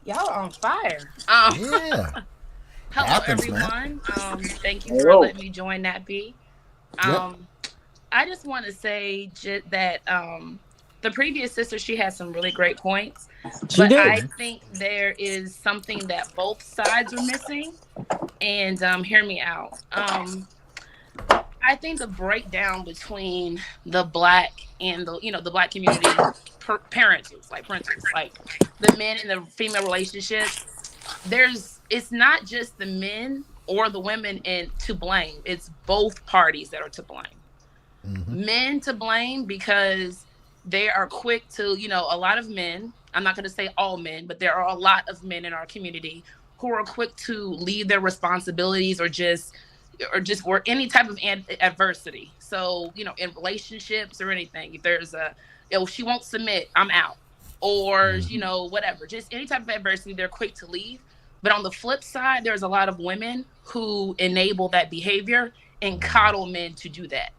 Y'all are on fire. Yeah. Hello, happens, everyone. Thank you for letting me join that B. I just want to say that the previous sister, she had some really great points. But I think there is something that both sides are missing. And hear me out. I think the breakdown between the black and the black community parents, like the men and the female relationships, it's not just the men or the women to blame. It's both parties that are to blame. Mm-hmm. Men to blame because they are quick to, a lot of men, I'm not going to say all men, but there are a lot of men in our community who are quick to leave their responsibilities or any type of adversity. So, in relationships or anything, if there's she won't submit, I'm out. Or, whatever, just any type of adversity, they're quick to leave. But on the flip side, there's a lot of women who enable that behavior and coddle men to do that.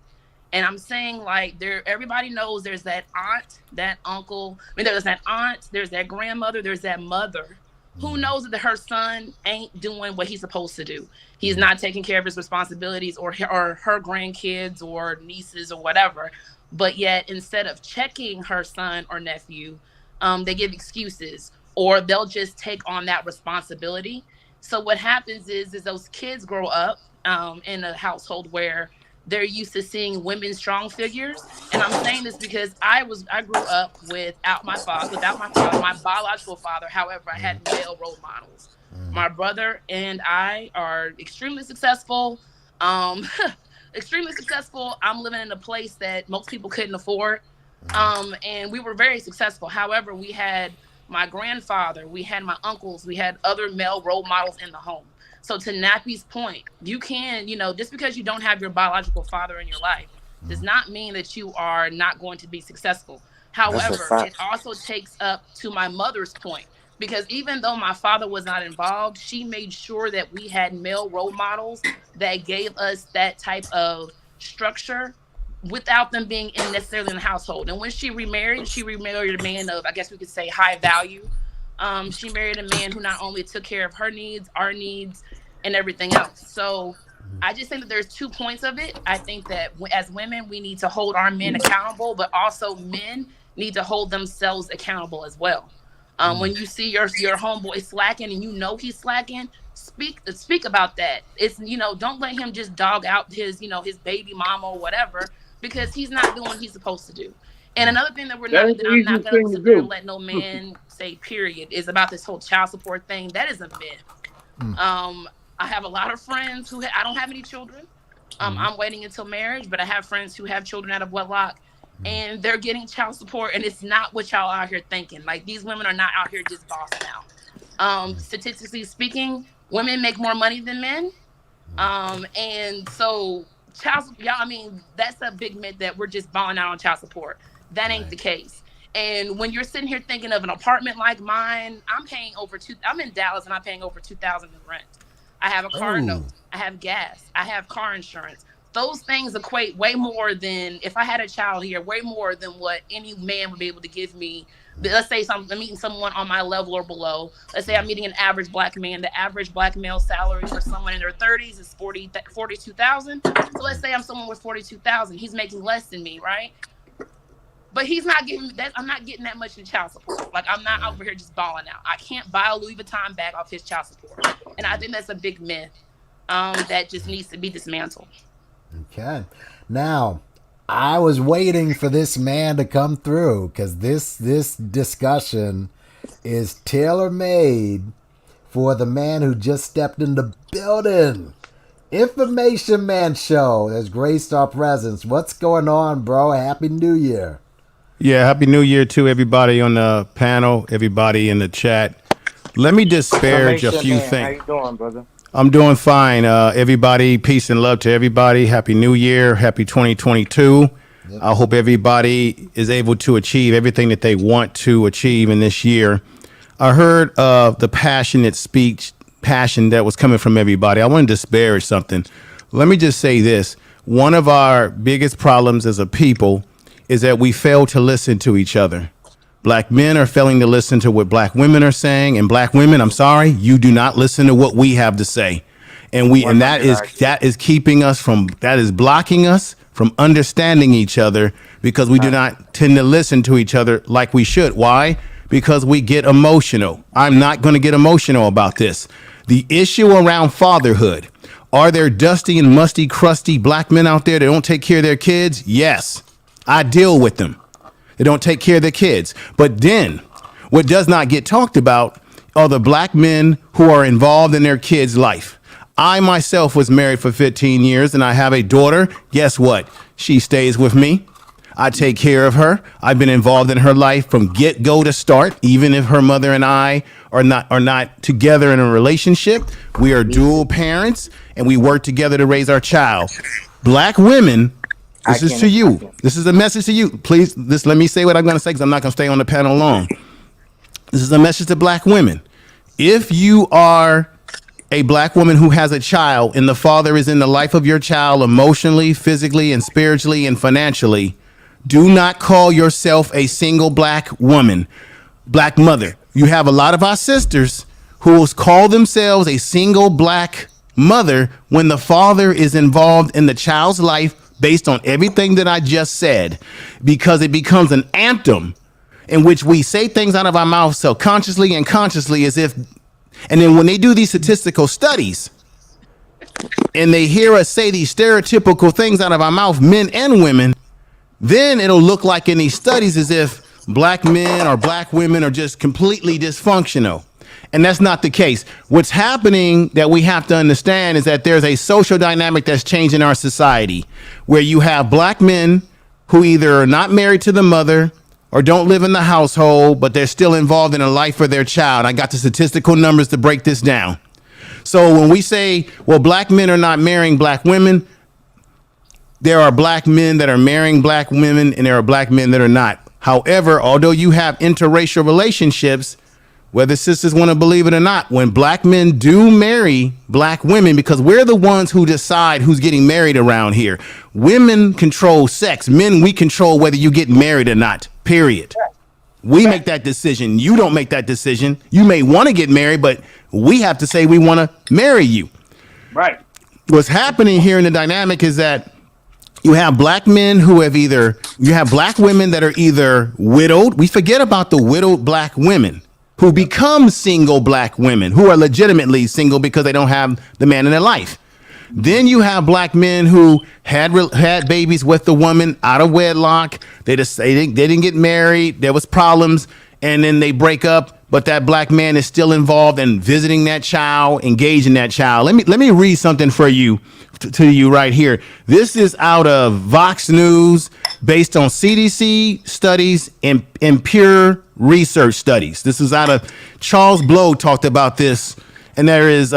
And I'm saying, like, everybody knows there's that aunt, that uncle. I mean, there's that aunt, there's that grandmother, there's that mother who knows that her son ain't doing what he's supposed to do. He's not taking care of his responsibilities, or her grandkids or nieces or whatever. But yet, instead of checking her son or nephew, they give excuses, or they'll just take on that responsibility. So what happens is those kids grow up in a household where they're used to seeing women strong figures. And I'm saying this because I grew up without my father, my biological father. However, I had male role models. My brother and I are extremely successful. Extremely successful. I'm living in a place that most people couldn't afford. And we were very successful. However, we had my grandfather, we had my uncles, we had other male role models in the home. So to Nappy's point, you can, just because you don't have your biological father in your life does not mean that you are not going to be successful. However, it also takes up to my mother's point, because even though my father was not involved, she made sure that we had male role models that gave us that type of structure without them being necessarily in the household. And when she remarried a man of, I guess we could say, high value. She married a man who not only took care of her needs, our needs, and everything else. So I just think that there's 2 points of it. I think that as women, we need to hold our men accountable, but also men need to hold themselves accountable as well. When you see your homeboy slacking and he's slacking, speak about that. It's, don't let him just dog out his baby mama or whatever, because he's not doing what he's supposed to do. And another thing that I'm not going to sit there and let no man say period is about this whole child support thing. That is a myth. I have a lot of friends who I don't have any children. I'm waiting until marriage, but I have friends who have children out of wedlock, and they're getting child support, and it's not what y'all out here thinking. Like, these women are not out here just bossing out. Statistically speaking, women make more money than men. And so that's a big myth that we're just balling out on child support. That ain't the case. And when you're sitting here thinking of an apartment like mine, I'm in Dallas and I'm paying over $2,000 in rent. I have a car note. I have gas. I have car insurance. Those things equate way more than, if I had a child here, way more than what any man would be able to give me. Let's say I'm meeting someone on my level or below. Let's say I'm meeting an average black man. The average black male salary for someone in their 30s is $42,000. So let's say I'm someone with $42,000. He's making less than me, right? But he's not giving me that. I'm not getting that much in child support. Like, I'm not over here just balling out. I can't buy a Louis Vuitton bag off his child support. And I think that's a big myth that just needs to be dismantled. Okay. Now, I was waiting for this man to come through, because this discussion is tailor-made for the man who just stepped in the building. Information Man Show has graced our presence. What's going on, bro? Happy New Year. Yeah, Happy New Year to everybody on the panel, everybody in the chat. Let me disparage a few things. How you doing, brother? I'm doing fine. Everybody, peace and love to everybody. Happy New Year. Happy 2022. Yep. I hope everybody is able to achieve everything that they want to achieve in this year. I heard of the passionate passion that was coming from everybody. I want to disparage something. Let me just say this. One of our biggest problems as a people is that we fail to listen to each other. Black men are failing to listen to what black women are saying, and black women, I'm sorry, you do not listen to what we have to say. And that is keeping us from, that is blocking us from understanding each other, because we do not tend to listen to each other like we should. Why? Because we get emotional. I'm not going to get emotional about this. The issue around fatherhood. Are there dusty and musty, crusty black men out there that don't take care of their kids? Yes, I deal with them. They don't take care of their kids. But then what does not get talked about are the black men who are involved in their kids' life. I myself was married for 15 years and I have a daughter. Guess what? She stays with me. I take care of her. I've been involved in her life from get-go to start, even if her mother and I are not together in a relationship. We are dual parents and we work together to raise our child. Black women, this is to you. This is a message to you. Please, let me say what I'm going to say, because I'm not going to stay on the panel long. This is a message to black women. if you are a black woman who has a child and the father is in the life of your child emotionally, physically, and spiritually and financially, do not call yourself a single black woman, black mother. You have a lot of our sisters who will call themselves a single black mother when the father is involved in the child's life based on everything that I just said, because it becomes an anthem in which we say things out of our mouth subconsciously and consciously as if, and then when they do these statistical studies and they hear us say these stereotypical things out of our mouth, men and women, then it'll look like in these studies as if black men or black women are just completely dysfunctional. And that's not the case. What's happening that we have to understand is that there's a social dynamic that's changed in our society where you have black men who either are not married to the mother or don't live in the household, but they're still involved in the life of their child. I got the statistical numbers to break this down. So when we say, well, black men are not marrying black women, there are black men that are marrying black women and there are black men that are not. However, although you have interracial relationships, whether sisters want to believe it or not, when black men do marry black women, because we're the ones who decide who's getting married around here. Women control sex. Men, we control whether you get married or not, period. We make that decision. You don't make that decision. You may want to get married, but we have to say we want to marry you. Right. What's happening here in the dynamic is that you have black men who have you have black women that are either widowed. We forget about the widowed black women who become single black women who are legitimately single because they don't have the man in their life. Then you have black men who had babies with the woman out of wedlock. They didn't get married. There was problems, and then they break up. But that black man is still involved in visiting that child, engaging that child. Let me read something for you to you right here. This is out of Vox News, based on CDC studies and pure research studies. This is out of Charles Blow talked about this, and there is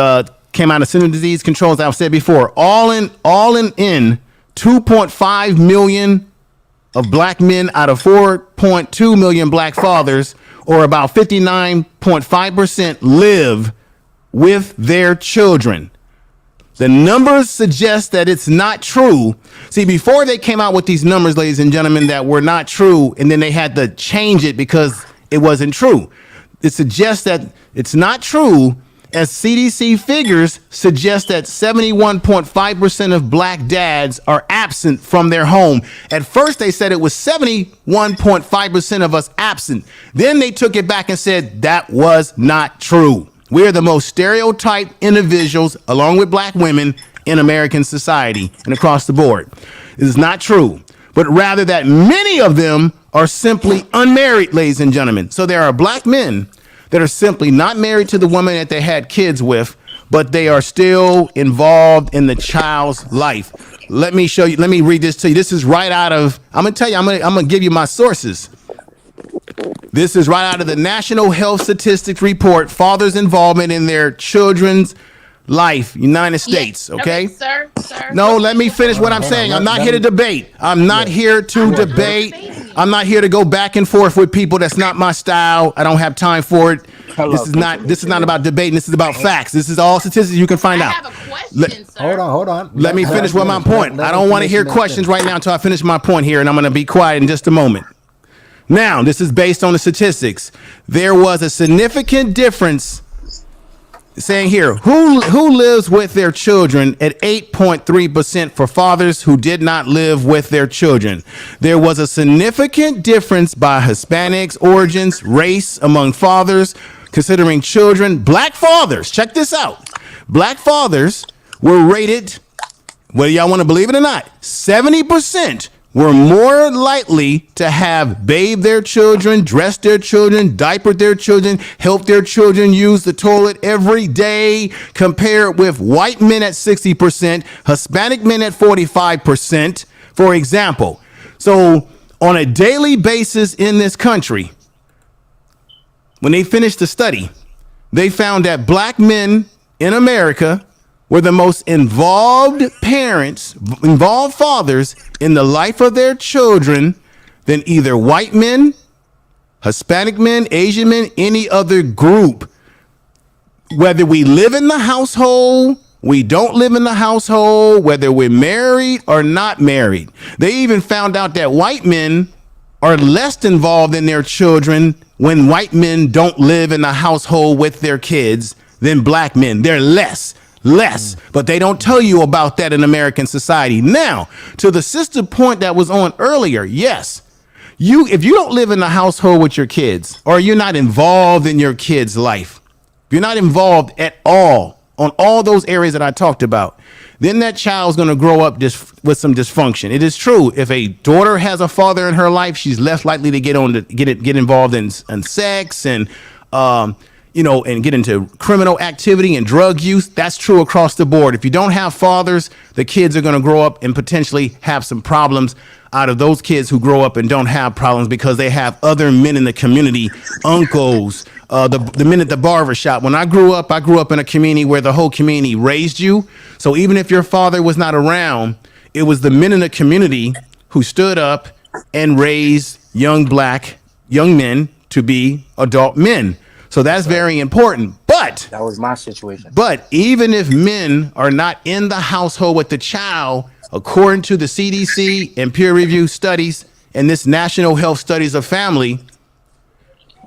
came out of Center for Disease Control, as I've said before. All in 2.5 million of black men out of 4.2 million black fathers, or about 59.5%, live with their children. The numbers suggest that it's not true. See, before they came out with these numbers, ladies and gentlemen, that were not true, and then they had to change it because it wasn't true. It suggests that it's not true, as CDC figures suggest that 71.5% of black dads are absent from their home. At first, they said it was 71.5% of us absent. Then they took it back and said that was not true. We are the most stereotyped individuals, along with black women, in American society and across the board. It is not true, but rather that many of them are simply unmarried, ladies and gentlemen. So there are black men that are simply not married to the woman that they had kids with, but they are still involved in the child's life. Let me show you. Let me read this to you. This is right out of, I'm going to tell you, I'm going to give you my sources. This is right out of the National Health Statistics Report, Fathers' Involvement in Their Children's Life, United States, okay? Sir. No, let me finish what I'm saying. I'm not here to debate. I'm not here to debate. I'm not here to go back and forth with people. That's not my style. I don't have time for it. This is not about debating. This is about facts. This is all statistics you can find out. I have a question, sir. Hold on. Let me finish with my point. I don't want to hear questions right now until I finish my point here, and I'm going to be quiet in just a moment. Now, this is based on the statistics. There was a significant difference, saying here, who lives with their children, at 8.3% for fathers who did not live with their children. There was a significant difference by Hispanics, origins, race among fathers considering children. Black fathers, check this out. Black fathers were rated, whether y'all want to believe it or not, 70% were more likely to have bathed their children, dressed their children, diapered their children, helped their children use the toilet every day, compared with white men at 60%, Hispanic men at 45%, for example. So on a daily basis in this country, when they finished the study, they found that black men in America were the most involved fathers in the life of their children than either white men, Hispanic men, Asian men, any other group. whether we live in the household, we don't live in the household, whether we're married or not married. They even found out that white men are less involved in their children when white men don't live in the household with their kids than black men. They're less. But they don't tell you about that in American society. Now, to the sister point that was on earlier, yes, if you don't live in the household with your kids, or you're not involved in your kids' life, if you're not involved at all on all those areas that I talked about, then that child's going to grow up with some dysfunction. It is true. If a daughter has a father in her life, she's less likely to get involved in sex and and get into criminal activity and drug use. That's true across the board. If you don't have fathers, the kids are going to grow up and potentially have some problems out of those kids who grow up and don't have problems because they have other men in the community, uncles, the men at the barber shop. When I grew up in a community where the whole community raised you. So even if your father was not around, it was the men in the community who stood up and raised young men to be adult men. So that's very important. But that was my situation. But even if men are not in the household with the child, according to the CDC and peer-reviewed studies and this National Health Studies of Family,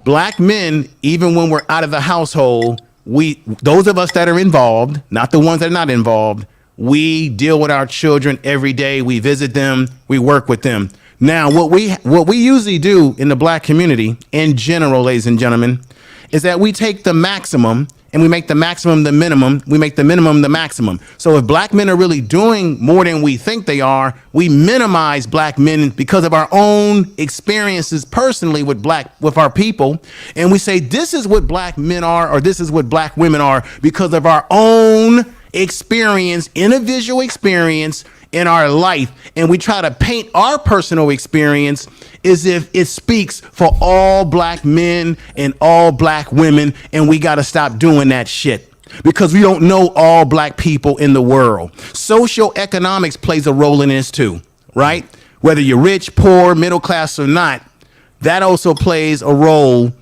black men, even when we're out of the household, those of us that are involved, not the ones that are not involved, we deal with our children every day. We visit them. We work with them. Now, what we usually do in the black community, in general, ladies and gentlemen, is that we take the maximum and we make the maximum the minimum. We make the minimum the maximum. So if black men are really doing more than we think they are, we minimize black men because of our own experiences personally with our people. And we say, this is what black men are, or this is what black women are because of our own experience, individual experience in our life. And we try to paint our personal experience as if it speaks for all black men and all black women. And we got to stop doing that shit because we don't know all black people in the world. Socioeconomics plays a role in this too, right? Whether you're rich, poor, middle class or not, that also plays a role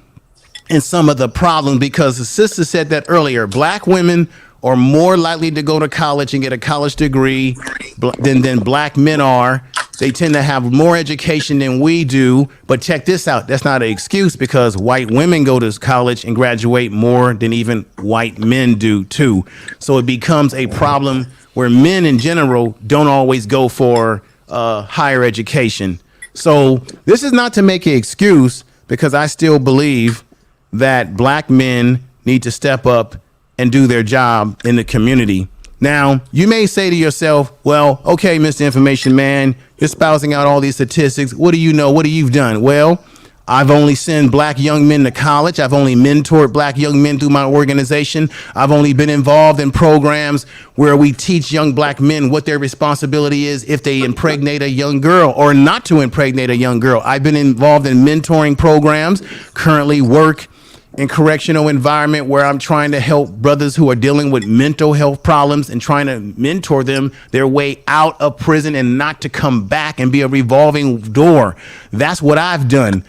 in some of the problems because the sister said that earlier, black women are more likely to go to college and get a college degree than black men are. They tend to have more education than we do. But check this out. That's not an excuse because white women go to college and graduate more than even white men do too. So it becomes a problem where men in general don't always go for higher education. So this is not to make an excuse because I still believe that black men need to step up and do their job in the community. Now, you may say to yourself, well, okay, Mr. Information Man, you're espousing out all these statistics. What do you know? What have you done? Well, I've only sent black young men to college. I've only mentored black young men through my organization. I've only been involved in programs where we teach young black men what their responsibility is if they impregnate a young girl or not to impregnate a young girl. I've been involved in mentoring programs, currently work in correctional environment where I'm trying to help brothers who are dealing with mental health problems and trying to mentor them their way out of prison and not to come back and be a revolving door. That's what I've done.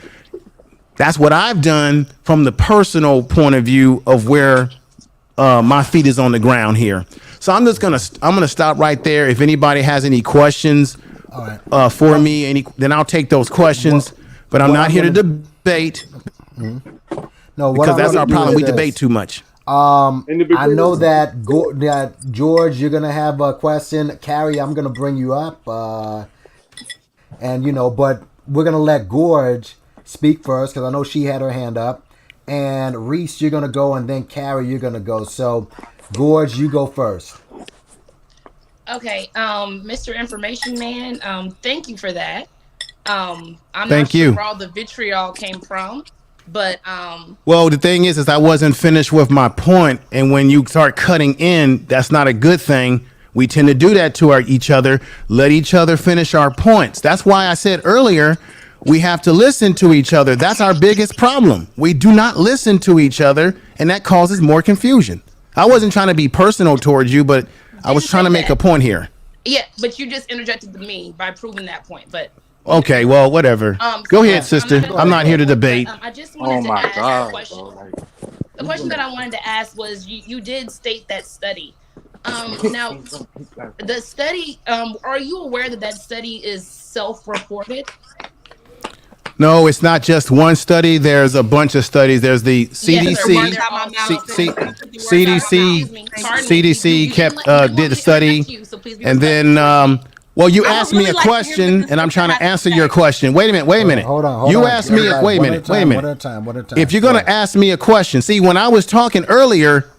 That's what I've done from the personal point of view of where my feet is on the ground here. So I'm gonna stop right there. If anybody has any questions for me, then I'll take those questions. But I'm not here to debate. No, because that's our problem. We debate too much. I know that George, you're gonna have a question. Carrie, I'm gonna bring you up, but we're gonna let Gorge speak first because I know she had her hand up, and Reese, you're gonna go, and then Carrie, you're gonna go. So, Gorge, you go first. Okay, Mr. Information Man, thank you for that. I'm Thank not sure you. where all the vitriol came from. But well, the thing is I wasn't finished with my point, and when you start cutting in, that's not a good thing. We tend to do that to each other. Let each other finish our points. That's why I said earlier we have to listen to each other. That's our biggest problem. We do not listen to each other, and that causes more confusion. I wasn't trying to be personal towards you, but I was trying to make a point here. Yeah, but you just interjected me by proving that point. But okay, well, whatever. Go ahead, sister. I'm not here to debate. I just wanted to ask a question. The question that I wanted to ask was, you did state that study. Now, the study, are you aware that that study is self-reported? No, it's not just one study. There's a bunch of studies. There's the CDC. CDC kept did the study, and then well, you asked me a question, and I'm trying to answer your question. Wait a minute. Hold on. You asked me. Wait a minute. One at a time. If you're gonna ask me a question, see, when I was talking earlier,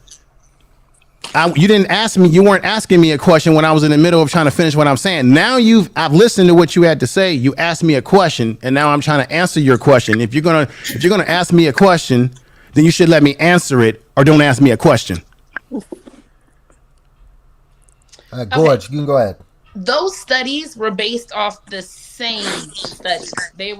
you didn't ask me. You weren't asking me a question when I was in the middle of trying to finish what I'm saying. Now I've listened to what you had to say. You asked me a question, and now I'm trying to answer your question. If you're gonna ask me a question, then you should let me answer it, or don't ask me a question. George, you can go ahead. Those studies were based off the same studies. They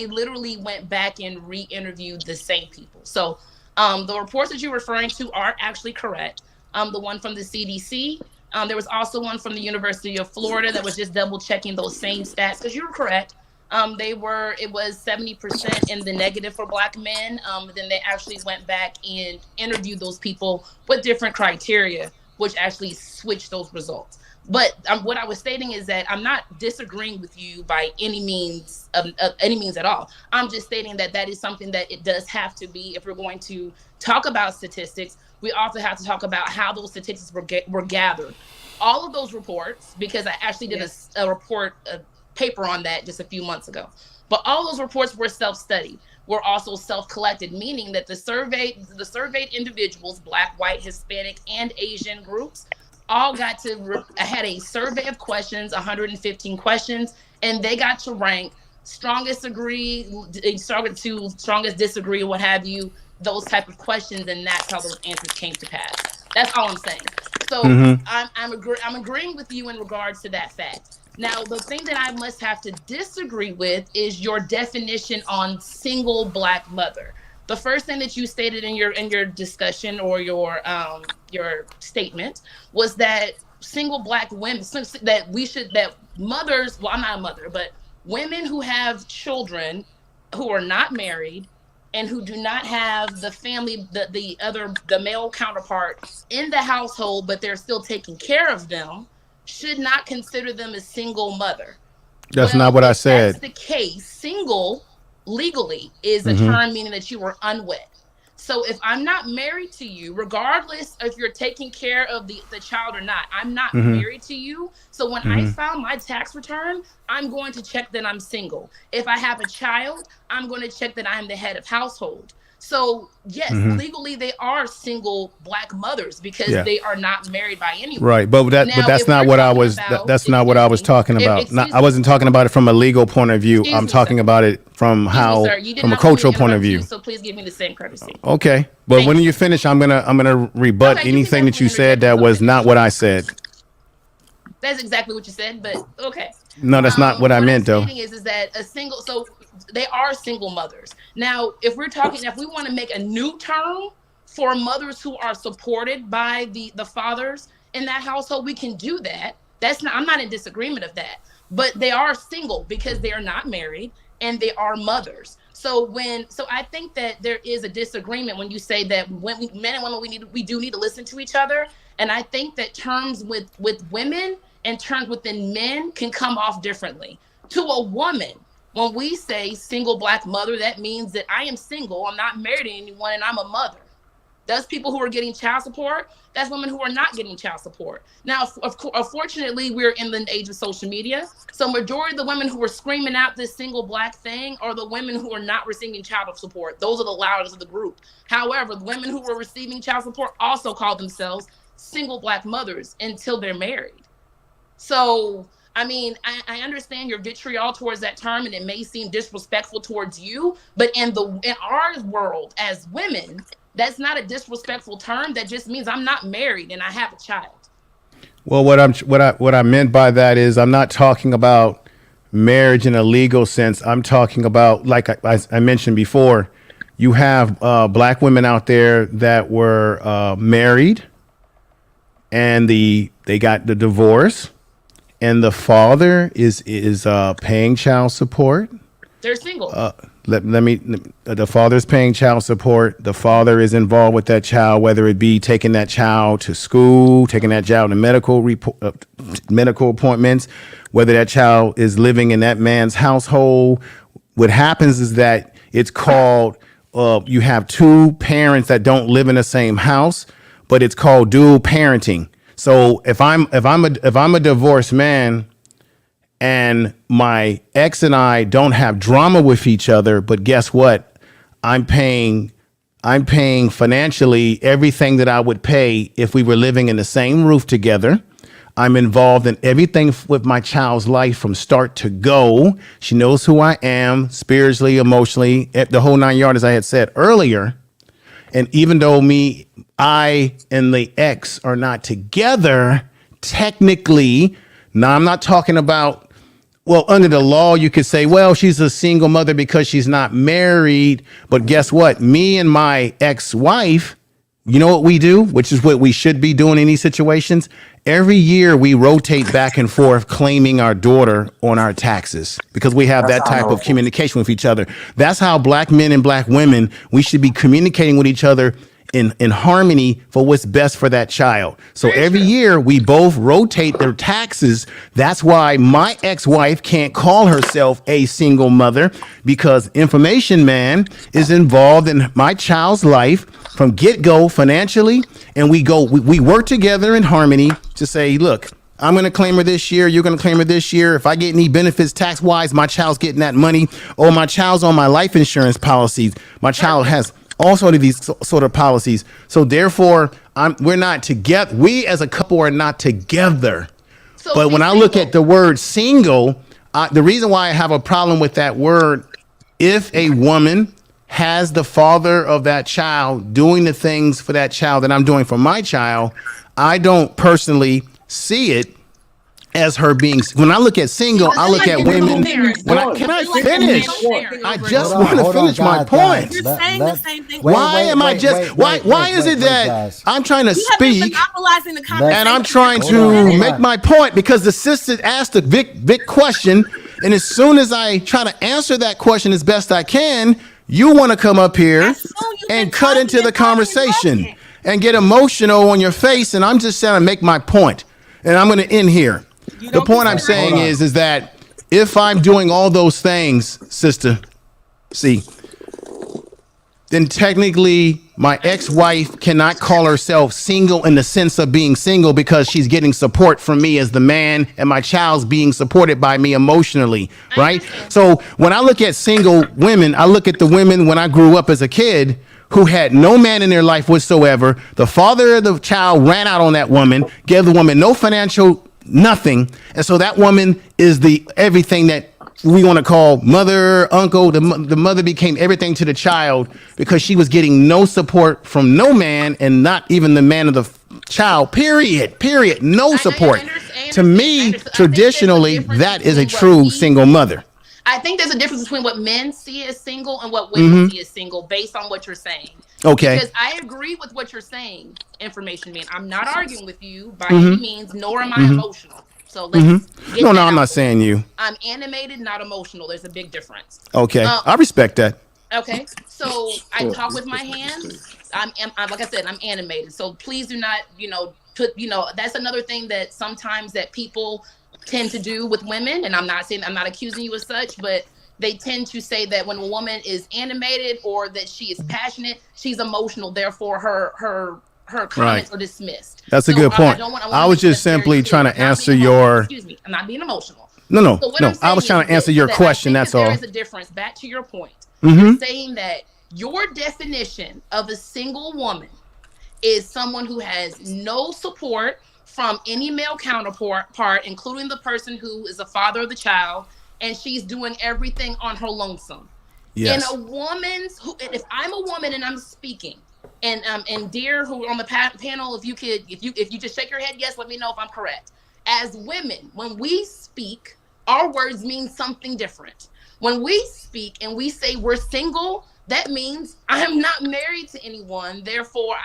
literally went back and re-interviewed the same people. So the reports that you're referring to are actually correct. The one from the CDC, there was also one from the University of Florida that was just double checking those same stats, because you were correct. It was 70% in the negative for Black men. Then they actually went back and interviewed those people with different criteria, which actually switched those results. But what I was stating is that I'm not disagreeing with you by any means at all. I'm just stating that is something that it does have to be. If we're going to talk about statistics, we also have to talk about how those statistics were gathered. All of those reports, because I actually did a paper on that just a few months ago. But all those reports were self-studied, were also self-collected, meaning that the surveyed individuals, Black, white, Hispanic, and Asian groups, all got had a survey of questions, 115 questions, and they got to rank strongest agree, strongest disagree, what have you, those type of questions, and that's how those answers came to pass. That's all I'm saying. So I'm agreeing with you in regards to that fact. Now, the thing that I must have to disagree with is your definition on single Black mother. The first thing that you stated in your discussion or your statement was that single Black women, that mothers, well, I'm not a mother, but women who have children who are not married and who do not have the family, the male counterpart in the household, but they're still taking care of them, should not consider them a single mother. That's not what I said. That's the case. Single legally is a term meaning that you were unwed. So if I'm not married to you, regardless if you're taking care of the child or not, I'm not married to you. So when I file my tax return, I'm going to check that I'm single. If I have a child, I'm going to check that I'm the head of household. So yes, legally they are single Black mothers because they are not married by anyone. Right, but that's not what I was. That's not what I was talking about. I wasn't talking about it from a legal point of view. I'm talking about it from from a cultural point of view. So please give me the same courtesy. Okay, but when you finish, I'm gonna rebut anything that you said that was not what I said. That's exactly what you said, but okay. No, that's not what I meant, though. Is that a single? So they are single mothers. Now, if we want to make a new term for mothers who are supported by the fathers in that household, we can do that. I'm not in disagreement of that. But they are single because they are not married and they are mothers. So I think that there is a disagreement when you say that when men and women we do need to listen to each other. And I think that terms with women and terms within men can come off differently. To a woman, when we say single Black mother, that means that I am single, I'm not married to anyone, and I'm a mother. That's people who are getting child support. That's women who are not getting child support. Now, unfortunately, we're in the age of social media. So majority of the women who are screaming out this single Black thing are the women who are not receiving child support. Those are the loudest of the group. However, the women who are receiving child support also call themselves single Black mothers until they're married. So, I mean, I understand your vitriol towards that term, and it may seem disrespectful towards you, but in our world as women, that's not a disrespectful term. That just means I'm not married and I have a child. Well, what I meant by that is I'm not talking about marriage in a legal sense. I'm talking about, like I mentioned before, you have Black women out there that were married, and they got the divorce. And the father is paying child support, They're single. The father's paying child support. The father is involved with that child, whether it be taking that child to school, taking that child to medical appointments, whether that child is living in that man's household. What happens is that it's called, you have two parents that don't live in the same house, but it's called dual parenting. So if I'm a divorced man, and my ex and I don't have drama with each other, but guess what? I'm paying financially everything that I would pay if we were living in the same roof together. I'm involved in everything with my child's life from start to go. She knows who I am spiritually, emotionally, the whole 9 yards, as I had said earlier. And even though I and the ex are not together, technically, now I'm not talking about, well, under the law, you could say, well, she's a single mother because she's not married. But guess what? Me and my ex-wife, you know what we do, which is what we should be doing in these situations? Every year we rotate back and forth claiming our daughter on our taxes because we have that type of communication with each other. That's how black men and black women, we should be communicating with each other in harmony for what's best for that child. So every year we both rotate their taxes. That's why my ex-wife can't call herself a single mother, because information man is involved in my child's life from get-go financially. And we work together in harmony to say, look, I'm going to claim her this year. You're going to claim her this year. If I get any benefits tax-wise, my child's getting that money. Or my child's on my life insurance policies. My child has all sort of these sort of policies. So therefore, we're not together. We as a couple are not together. So but when I look at the word single, the reason why I have a problem with that word, if a woman has the father of that child doing the things for that child that I'm doing for my child, I don't personally see it as her being. When I look at single, I look at women. Can I finish? I just want to finish my point. You're saying the same thing. Why am I just? Why is it that I'm trying to speak and I'm trying to make my point because the sister asked a big question, and as soon as I try to answer that question as best I can, you want to come up here and cut into the conversation and get emotional on your face, and I'm just trying to make my point, and I'm going to end here. The point I'm saying is that if I'm doing all those things, sister, then technically my ex-wife cannot call herself single in the sense of being single because she's getting support from me as the man and my child's being supported by me emotionally, right? So when I look at single women, I look at the women when I grew up as a kid who had no man in their life whatsoever. The father of the child ran out on that woman, gave the woman no financial nothing, and so that woman is the everything that we want to call mother, uncle. The mother became everything to the child because she was getting no support from no man, and not even the man of the child. Period. No support. To me, traditionally, that is a true single mother. I think there's a difference between what men see as single and what women see as single based on what you're saying. Okay. Because I agree with what you're saying, information man. I'm not arguing with you by any means, nor am I emotional. So let's get No, I'm not saying you. I'm animated, not emotional. There's a big difference. Okay. I respect that. Okay. So I talk with my hands. I'm like I said, I'm animated. So please do not, put, that's another thing that sometimes that people tend to do with women. And I'm not accusing you as such, but they tend to say that when a woman is animated or that she is passionate, she's emotional. Therefore, her comments are dismissed. That's a good point. I was just simply trying to answer your. Excuse me. I'm not being emotional. No. I was trying to answer your question. That's all. There is a difference. Back to your point. You're saying that your definition of a single woman is someone who has no support from any male counterpart, including the person who is the father of the child, and she's doing everything on her lonesome. Yes. And if I'm a woman and I'm speaking, and dear who are on the panel, if you just shake your head yes, let me know if I'm correct. As women, when we speak, our words mean something different. When we speak and we say we're single, that means I am not married to anyone. Therefore,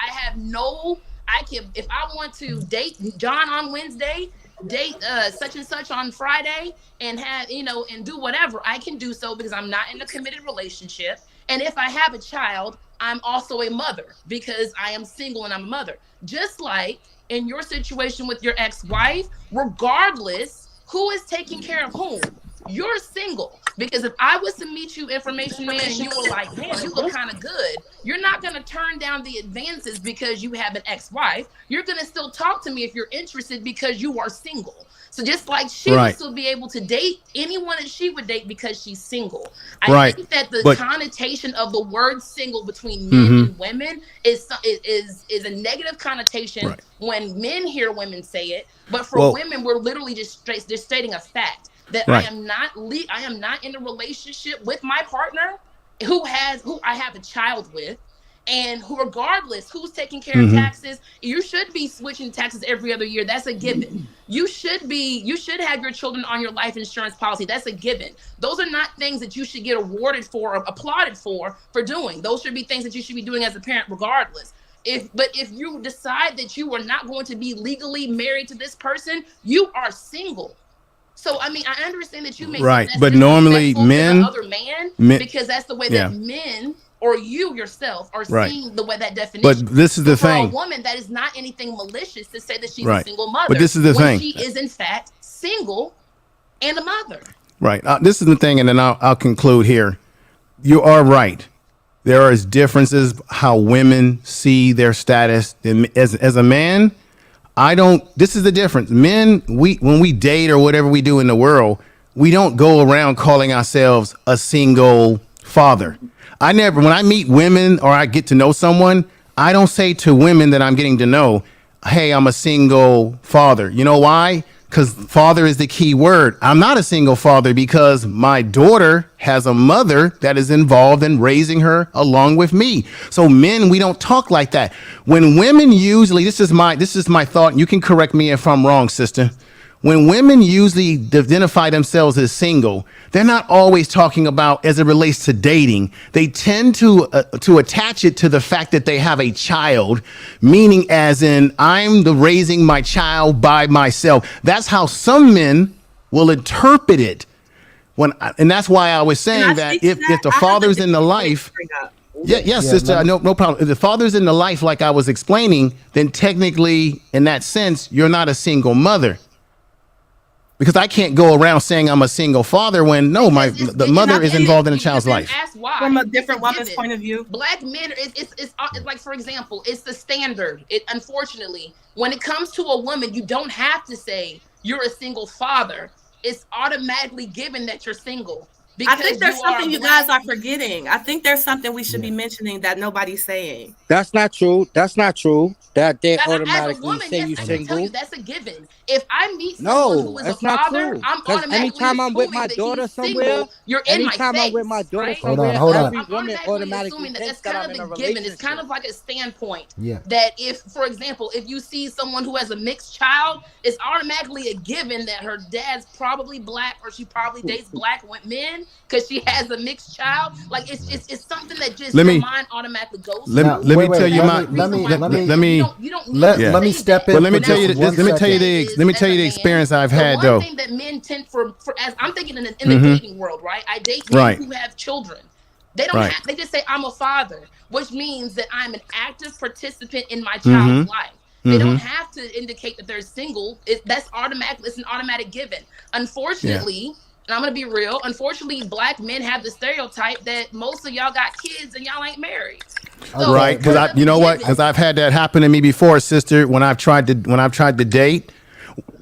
if I want to date John on Wednesday, date such and such on Friday and have, and do whatever, I can do so because I'm not in a committed relationship. And if I have a child, I'm also a mother because I am single and I'm a mother. Just like in your situation with your ex-wife, regardless who is taking care of whom, you're single. Because if I was to meet you, information man, and you were like, man, you look kind of good, you're not going to turn down the advances because you have an ex-wife. You're going to still talk to me if you're interested because you are single. So just like she would still be able to date anyone that she would date because she's single. I think that the connotation of the word single between men and women is a negative connotation when men hear women say it. But for women, we're literally just stating a fact that I am not in a relationship with my partner who I have a child with. And who, regardless who's taking care of taxes, you should be switching taxes every other year. That's a given. You should have your children on your life insurance policy. That's a given. Those are not things that you should get awarded for or applauded for doing. Those should be things that you should be doing as a parent, regardless. But if you decide that you are not going to be legally married to this person, you are single. So I mean, I understand that you may but normally men, other man, because that's the way that men or you yourself are seeing the way that definition. But this is the thing. For a woman, that is not anything malicious to say that she's a single mother. But this is the thing. She is in fact single and a mother. Right. This is the thing, and then I'll conclude here. You are right. There are differences how women see their status. As a man, this is the difference. Men, when we date or whatever we do in the world, we don't go around calling ourselves a single father. When I meet women or I get to know someone, I don't say to women that I'm getting to know, hey, I'm a single father. You know why? Because father is the key word. I'm not a single father because my daughter has a mother that is involved in raising her along with me. So men, we don't talk like that. When women usually, this is my thought. You can correct me if I'm wrong, sister. When women usually identify themselves as single, they're not always talking about as it relates to dating. They tend to attach it to the fact that they have a child, meaning as in I'm raising my child by myself. That's how some men will interpret it. And that's why I was saying that if the father's in the life, sister, no problem. If the father's in the life, like I was explaining, then technically, in that sense, you're not a single mother. Because I can't go around saying I'm a single father when the mother is involved in a child's life. From a different woman's point of view. Black men, it's like, for example, it's the standard. Unfortunately, when it comes to a woman, you don't have to say you're a single father. It's automatically given that you're single. I think there's something you guys are forgetting. I think there's something we should be mentioning that nobody's saying. That's not true. That they automatically say you're single. That's a given. If I meet someone who is a father, I'm automatically anytime I'm with my daughter somewhere, you're in my face. Anytime I'm with my daughter somewhere, every woman automatically thinks that I'm in a relationship. It's kind of like a standpoint that if, for example, if you see someone who has a mixed child, it's automatically a given that her dad's probably black or she probably dates black men because she has a mixed child. Like it's something that just your mind automatically goes. Let me tell you the experience I've had though. One thing that men tend for as I'm thinking in the dating world, right? I date men who have children. They don't have. They just say I'm a father, which means that I'm an active participant in my child's life. They don't have to indicate that they're single. That's automatic. It's an automatic given. Unfortunately. And I'm gonna be real. Unfortunately, black men have the stereotype that most of y'all got kids and y'all ain't married. So, right? Because you know what? Because I've had that happen to me before, sister. When I've tried to date,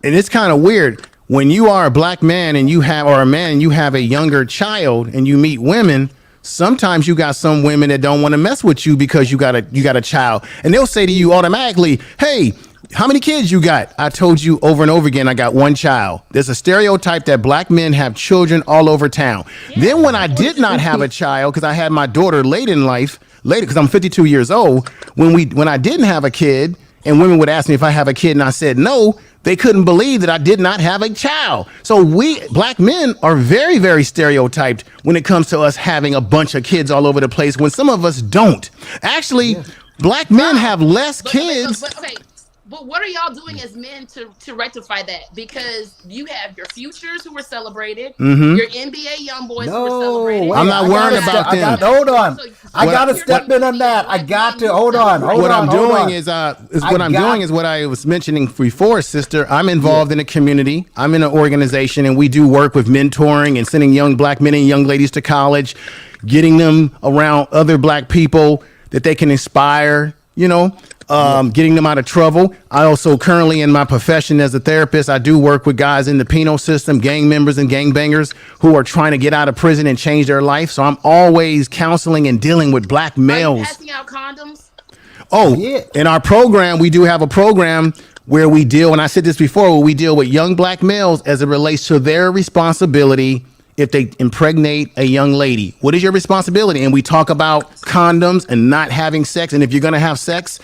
and it's kind of weird when you are a black man and you have a younger child and you meet women. Sometimes you got some women that don't want to mess with you because you got a child, and they'll say to you automatically, "Hey, how many kids you got?" I told you over and over again, I got one child. There's a stereotype that black men have children all over town. Then when I did not have a child, because I had my daughter late in life, because I'm 52 years old, when I didn't have a kid, and women would ask me if I have a kid and I said no, they couldn't believe that I did not have a child. So we black men are very, very stereotyped when it comes to us having a bunch of kids all over the place when some of us don't. Actually, black men have less kids. But what are y'all doing as men to rectify that? Because you have your futures who were celebrated, your NBA young boys who were celebrated. I'm not worried about them. Hold on. I got to step in on that. I got to. Hold on. What I'm doing is what I was mentioning before, sister. I'm involved in a community. I'm in an organization, and we do work with mentoring and sending young black men and young ladies to college, getting them around other black people that they can inspire, getting them out of trouble. I also currently in my profession as a therapist, I do work with guys in the penal system, gang members and gang bangers who are trying to get out of prison and change their life. So I'm always counseling and dealing with black males. Are you passing out condoms? Oh, yeah. In our program, we do have a program where we deal, and I said this before, where we deal with young black males as it relates to their responsibility if they impregnate a young lady. What is your responsibility? And we talk about condoms and not having sex. And if you're going to have sex,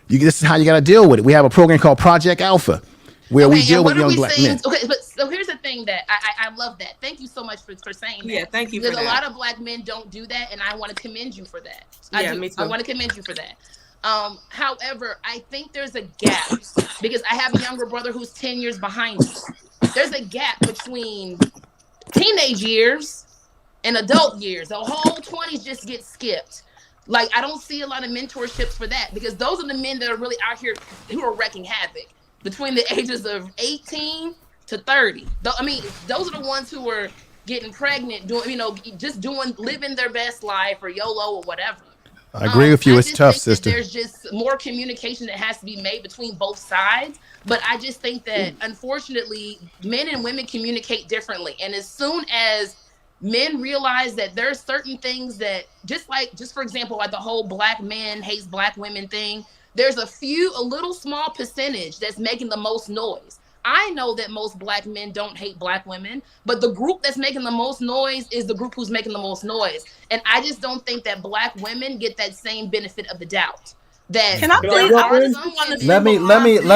this is how you got to deal with it. We have a program called Project Alpha where we deal with young black men. Okay, but so here's the thing that I love that. Thank you so much for saying that. Yeah, thank you because for that. a lot of black men don't do that, and I want to commend you for that. Me too. I want to commend you for that. However, I think there's a gap because I have a younger brother who's 10 years behind me. There's a gap between teenage years and adult years. The whole 20s just get skipped. Like, I don't see a lot of mentorships for that because those are the men that are really out here who are wrecking havoc between the ages of 18 to 30. Those are the ones who are getting pregnant, living their best life or YOLO or whatever. I agree with you. It's tough, sister. There's just more communication that has to be made between both sides. But I just think that, unfortunately, men and women communicate differently. And as soon as men realize that there's certain things that, just for example, like the whole black man hates black women thing, there's a little small percentage that's making the most noise. I know that most black men don't hate black women, but the group that's making the most noise is the group who's making the most noise. And I just don't think that black women get that same benefit of the doubt. Can I please? Let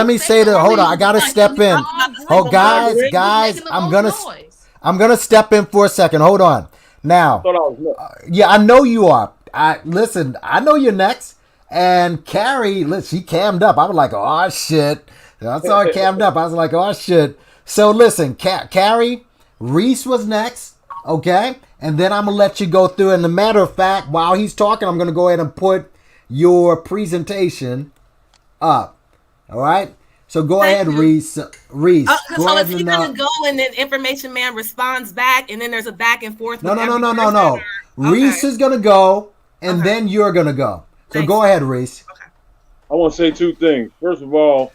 me say that. Hold on, I gotta step in. Oh, guys, I'm gonna step in for a second. Hold on. Now, I know you are. I know you're next. And Carrie, she cammed up. I was like, oh shit. I saw her cammed up. I was like, oh shit. So listen, Carrie, Reese was next, okay? And then I'm gonna let you go through. And the matter of fact, while he's talking, I'm gonna go ahead and put your presentation up. All right. So go ahead, Reese. So is he gonna go and then Information Man responds back, and then there's a back and forth? No. Reese is gonna go, and then you're gonna go. So go ahead, Reese. Okay. I want to say two things. First of all,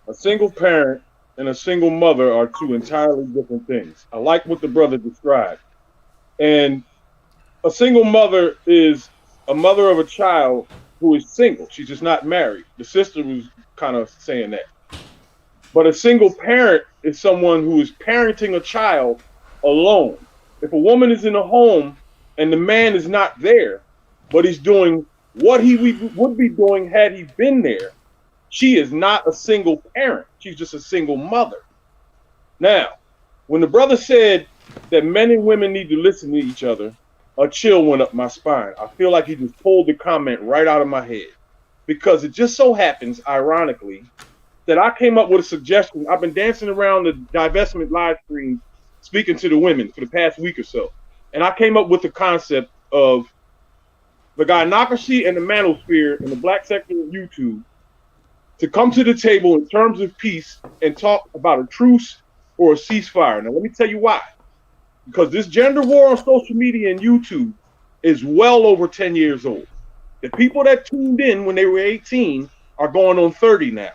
a single parent and a single mother are two entirely different things. I like what the brother described. And a single mother is a mother of a child who is single. She's just not married. The sister was kind of saying that. But a single parent is someone who is parenting a child alone. If a woman is in a home and the man is not there, but he's doing what he would be doing had he been there, she is not a single parent. She's just a single mother. Now, when the brother said that men and women need to listen to each other, a chill went up my spine. I feel like he just pulled the comment right out of my head. Because it just so happens, ironically, that I came up with a suggestion. I've been dancing around the divestment live stream, speaking to the women for the past week or so. And I came up with the concept of the gynocracy and the manosphere in the black sector of YouTube to come to the table in terms of peace and talk about a truce or a ceasefire. Now, let me tell you why. Because this gender war on social media and YouTube is well over 10 years old. The people that tuned in when they were 18 are going on 30 now.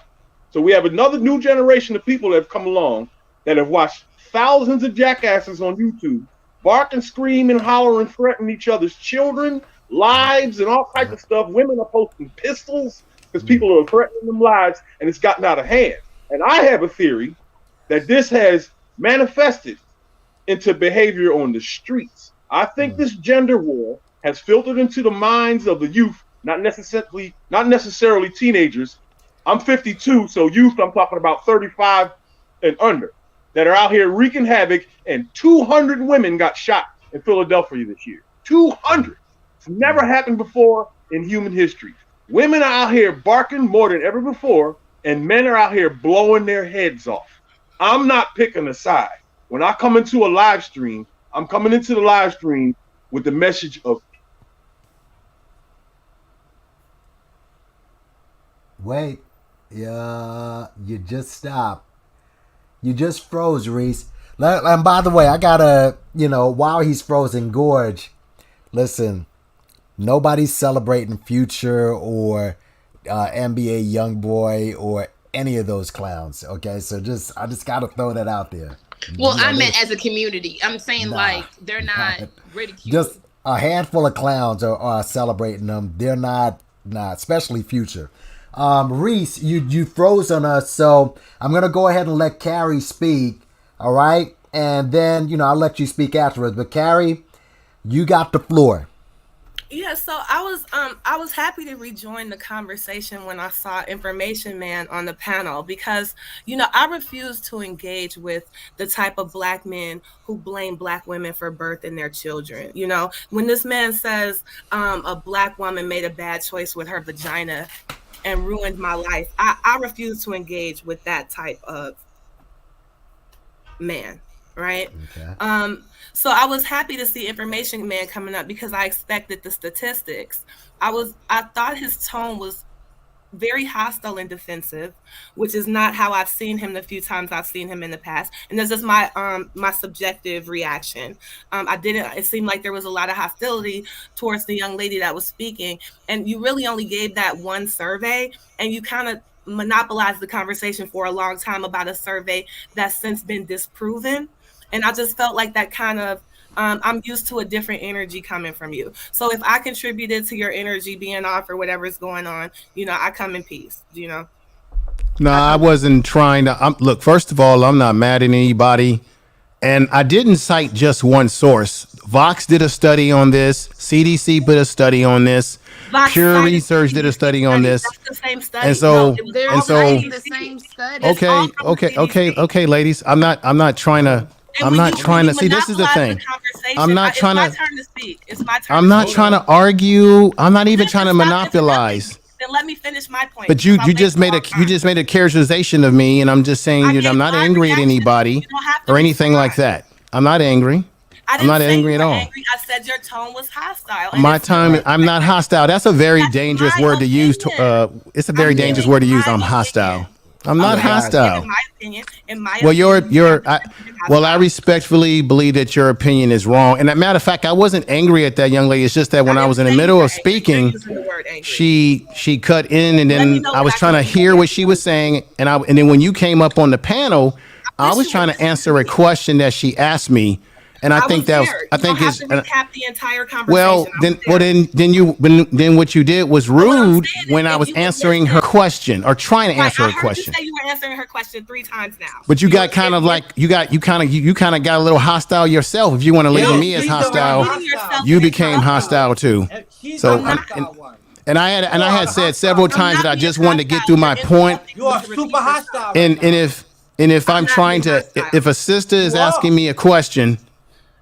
So we have another new generation of people that have come along that have watched thousands of jackasses on YouTube bark and scream and holler and threaten each other's children, lives, and all types of stuff. Women are posting pistols because people are threatening them lives, and it's gotten out of hand. And I have a theory that this has manifested into behavior on the streets. I think this gender war has filtered into the minds of the youth, not necessarily teenagers. I'm 52, so youth, I'm talking about 35 and under, that are out here wreaking havoc, and 200 women got shot in Philadelphia this year. 200. It's never happened before in human history. Women are out here barking more than ever before, and men are out here blowing their heads off. I'm not picking a side. When I come into a live stream, I'm coming into the live stream with the message of. Wait, you just stopped. You just froze, Reese. And by the way, I gotta, while he's frozen, Gorge, listen, nobody's celebrating Future or NBA Youngboy or any of those clowns. Okay, so I just gotta throw that out there. Well, I meant as a community. I'm saying they're not ridiculed. Just a handful of clowns are celebrating them. They're not, especially Future. Reese, you froze on us, so I'm gonna go ahead and let Carrie speak. All right, and then I'll let you speak afterwards. But Carrie, you got the floor. Yeah, so I was happy to rejoin the conversation when I saw Information Man on the panel because I refuse to engage with the type of black men who blame black women for birthing their children. When this man says a black woman made a bad choice with her vagina and ruined my life, I refuse to engage with that type of man, right? Okay. So I was happy to see Information Man coming up because I expected the statistics. I thought his tone was very hostile and defensive, which is not how I've seen him the few times I've seen him in the past. And this is my subjective reaction. It seemed like there was a lot of hostility towards the young lady that was speaking. And you really only gave that one survey, and you kind of monopolized the conversation for a long time about a survey that's since been disproven. And I just felt like that kind of, I'm used to a different energy coming from you. So if I contributed to your energy being off or whatever's going on, I come in peace, No, I wasn't trying to. Look, first of all, I'm not mad at anybody. And I didn't cite just one source. Vox did a study on this. CDC put a study on this. Pure Research did a study on this. That's the same study. And so, they're the same study. Okay, ladies. I'm not trying to. See, this is the thing. I'm not trying to. It's my turn to speak. It's my turn. I'm not trying to argue. I'm not even trying to monopolize. Then let me finish my point. But you just made a characterization of me, and I'm just saying that I'm not angry at anybody or anything like that. I'm not angry. I'm not angry at all. I said your tone was hostile. I'm not hostile. That's a very dangerous word to use. It's a very dangerous word to use. I'm hostile. I'm not hostile. I respectfully believe that your opinion is wrong. And as a matter of fact, I wasn't angry at that young lady. It's just that when I was in the middle of speaking, she cut in, and then I was trying to hear what she was saying. And then when you came up on the panel, I was trying to answer a question that she asked me. And I think that was, I think it's recap the entire conversation. Then what you did was rude when I was answering her question or trying to answer her question. You say you were answering her question 3 times now. But you got kind of like you kind of got a little hostile yourself. If you want to label me as hostile, you became hostile too. So and I had said several times that I just wanted to get through my point. You are super hostile. And if I'm trying to, if a sister is asking me a question.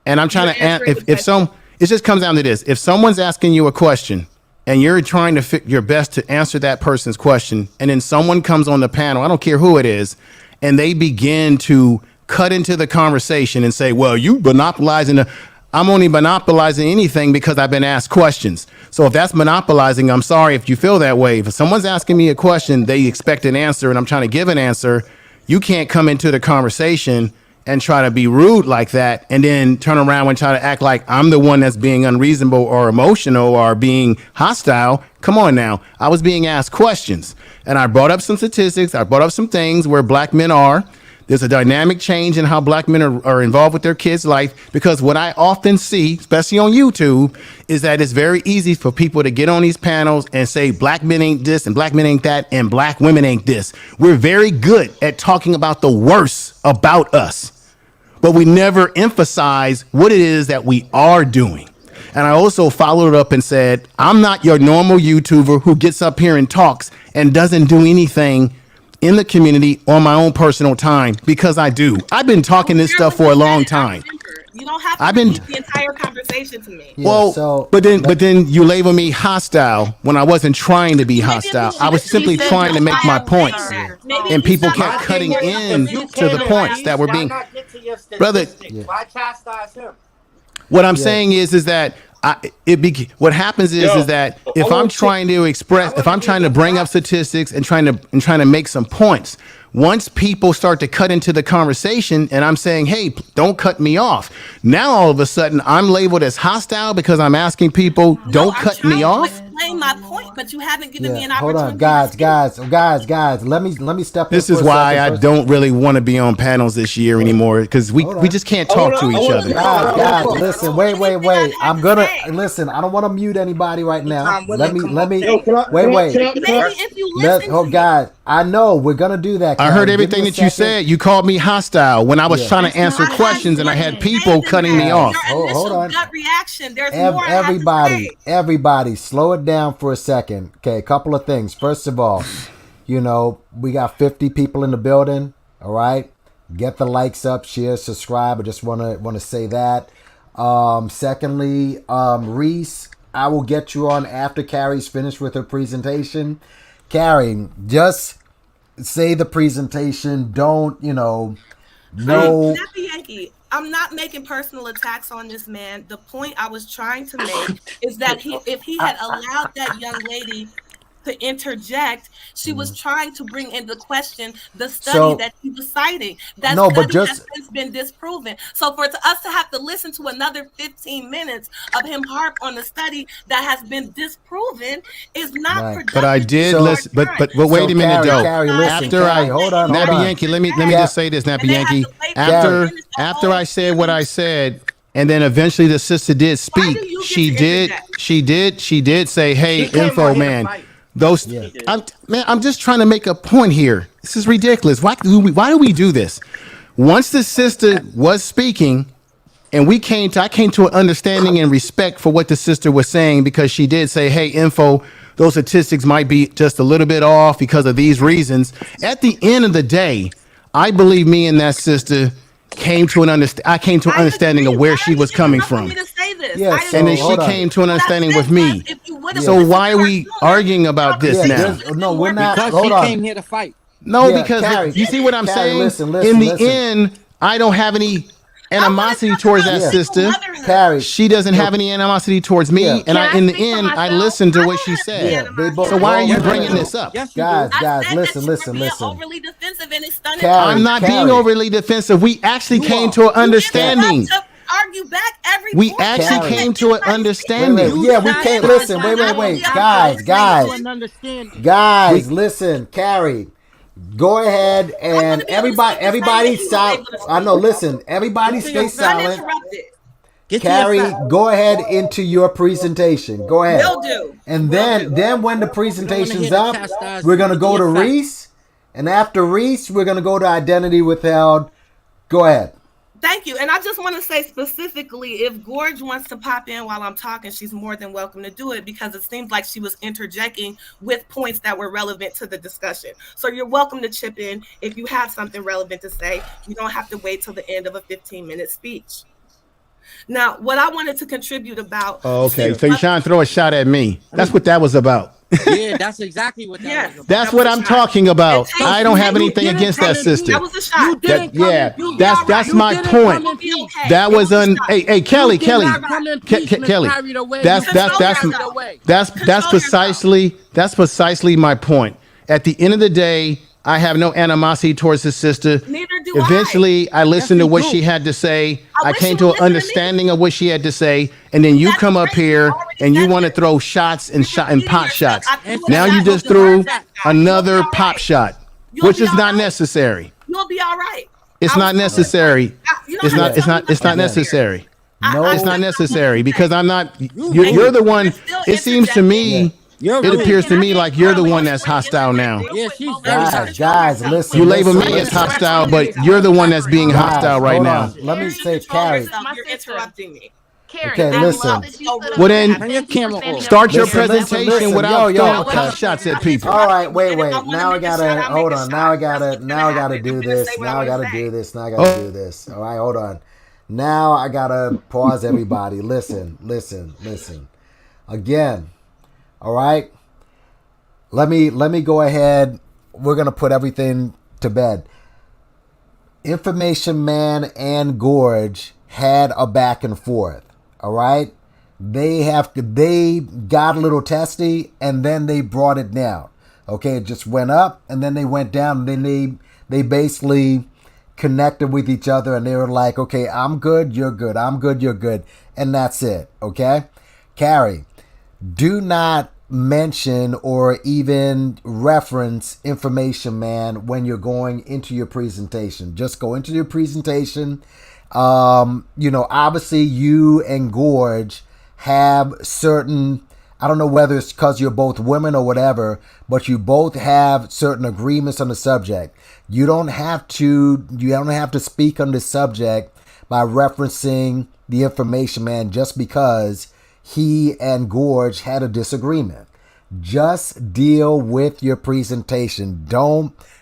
And I'm trying to it just comes down to this. If someone's asking you a question and you're trying to fit your best to answer that person's question, and then someone comes on the panel, I don't care who it is, and they begin to cut into the conversation and say, well, you monopolizing I'm only monopolizing anything because I've been asked questions. So if that's monopolizing, I'm sorry if you feel that way. If someone's asking me a question, they expect an answer, and I'm trying to give an answer. You can't come into the conversation and try to be rude like that, and then turn around and try to act like I'm the one that's being unreasonable or emotional or being hostile. Come on now. I was being asked questions, and I brought up some statistics. I brought up some things where black men are. There's a dynamic change in how black men are involved with their kids' life, because what I often see, especially on YouTube, is that it's very easy for people to get on these panels and say black men ain't this and black men ain't that and black women ain't this. We're very good at talking about the worst about us, but we never emphasize what it is that we are doing. And I also followed up and said, I'm not your normal YouTuber who gets up here and talks and doesn't do anything in the community on my own personal time, because I do. I've been talking this stuff for a long time. You don't have to I've been repeat the entire conversation to me. well, but then you label me hostile when I wasn't trying to be hostile. I was simply trying to make my points, and people kept cutting in to the points that were being. Brother, why chastise him? what I'm saying is that what happens is that if I'm trying to express, if I'm trying to bring up statistics and trying to make some points, once people start to cut into the conversation and I'm saying, hey, don't cut me off. Now all of a sudden I'm labeled as hostile because I'm asking people, don't cut me off. Explain my point, but you haven't given me an Hold opportunity. on, guys. Let me step. This is why I don't really want to be on panels this year anymore because we just can't talk to each other. Guys, listen, wait. I'm gonna listen. I don't want to mute anybody right now. Let me. Wait. If you listen, guys, I know we're gonna do that. I heard everything that you said. You called me hostile when I was trying to answer questions and I had people cutting me off. Hold on. Gut reaction. There's more. Everybody, slow it down for a second. Okay, a couple of things. First of all, we got 50 people in the building. All right, get the likes up, share, subscribe. I just want to say that. Secondly, Reese, I will get you on after Carrie's finished with her presentation. Carrie, just say the presentation. Don't, no. Happy Yankee, I'm not making personal attacks on this man. The point I was trying to make is that if he had allowed that young lady to interject, she was trying to bring into question the study that he was citing. That study has since been disproven. So for us to have to listen to another 15 minutes of him harp on the study that has been disproven is not productive. But I did listen. But wait a minute, though. Hold on. Nappy Yankee, let me just say this, Nappy Yankee. After I said what I said, and then eventually the sister did speak. She did say, "Hey, info man." I'm just trying to make a point here. This is ridiculous. Why do we do this? Once the sister was speaking, and I came to an understanding and respect for what the sister was saying because she did say, "Hey, info, those statistics might be just a little bit off because of these reasons." At the end of the day, I believe me and that sister came to an understanding of where she was coming from. Yes, and then she came to an understanding with me. So why are we arguing about this now? No, we're not. Because Hold he on. came here to fight. No, because you see what I'm saying? Listen, in the end, I don't have any animosity towards that sister. Carrie, she doesn't have any animosity towards me, and in the end, I listened to what she said. So why are you bringing this up? Guys, listen. Overly defensive and it's stunning. I'm not being overly defensive. We actually came to an understanding. Argue back every we actually came to an understanding. Yeah, we can't listen. Wait. Guys, listen. Carrie, go ahead and everybody stop. I know. Listen, everybody stay silent. Carrie, go ahead into your presentation. Go ahead. Will do. And then when the presentation's up, we're gonna go to Reese, and after Reese, we're gonna go to identity withheld. Go ahead. Thank you. And I just want to say specifically, if Gorge wants to pop in while I'm talking, she's more than welcome to do it because it seems like she was interjecting with points that were relevant to the discussion. So you're welcome to chip in if you have something relevant to say. You don't have to wait till the end of a 15-minute speech. Now, what I wanted to contribute about... Oh, okay, so you're trying to throw a shot at me. That's what that was about. Yeah, that's exactly what that was about. That's what I'm talking about. I don't have anything against that sister. That was a shot. That's my point. That was Hey, Kelly. That's precisely my point. At the end of the day, I have no animosity towards his sister. Neither do Eventually, I listened to what she had to say. I came to an understanding of what she had to say, and then you come up here and you want to throw shots and pot shots. Now you just threw another pop shot, which is not necessary. You'll be all right. It's not necessary. It's not necessary. No, it's not necessary because I'm not. You're the one. It seems to me. It appears to me like you're the one that's hostile now. Yeah, she's guys, listen. You label me as hostile, but you're the one that's being hostile right now. Let me say, Carrie. You're interrupting me. Okay, listen. Well then, start your presentation without throwing pot shots at people. All right, wait. Now I gotta hold on. Now I gotta do this. Now I gotta do this. All right, hold on. Now I gotta pause everybody. Listen, listen, listen. Again, all right? Let me go ahead. We're gonna put everything to bed. Information Man and Gorge had a back and forth. All right? They got a little testy and then they brought it down. Okay, it just went up and then they went down and then they basically connected with each other and they were like, okay, I'm good, you're good, I'm good, you're good, and that's it. Okay, Carrie, do not mention or even reference Information Man when you're going into your presentation. Just go into your presentation. Obviously you and Gorge have certain, I don't know whether it's because you're both women or whatever, but you both have certain agreements on the subject. You don't have to speak on the subject by referencing the Information Man just because he and Gorge had a disagreement. Just deal with your presentation.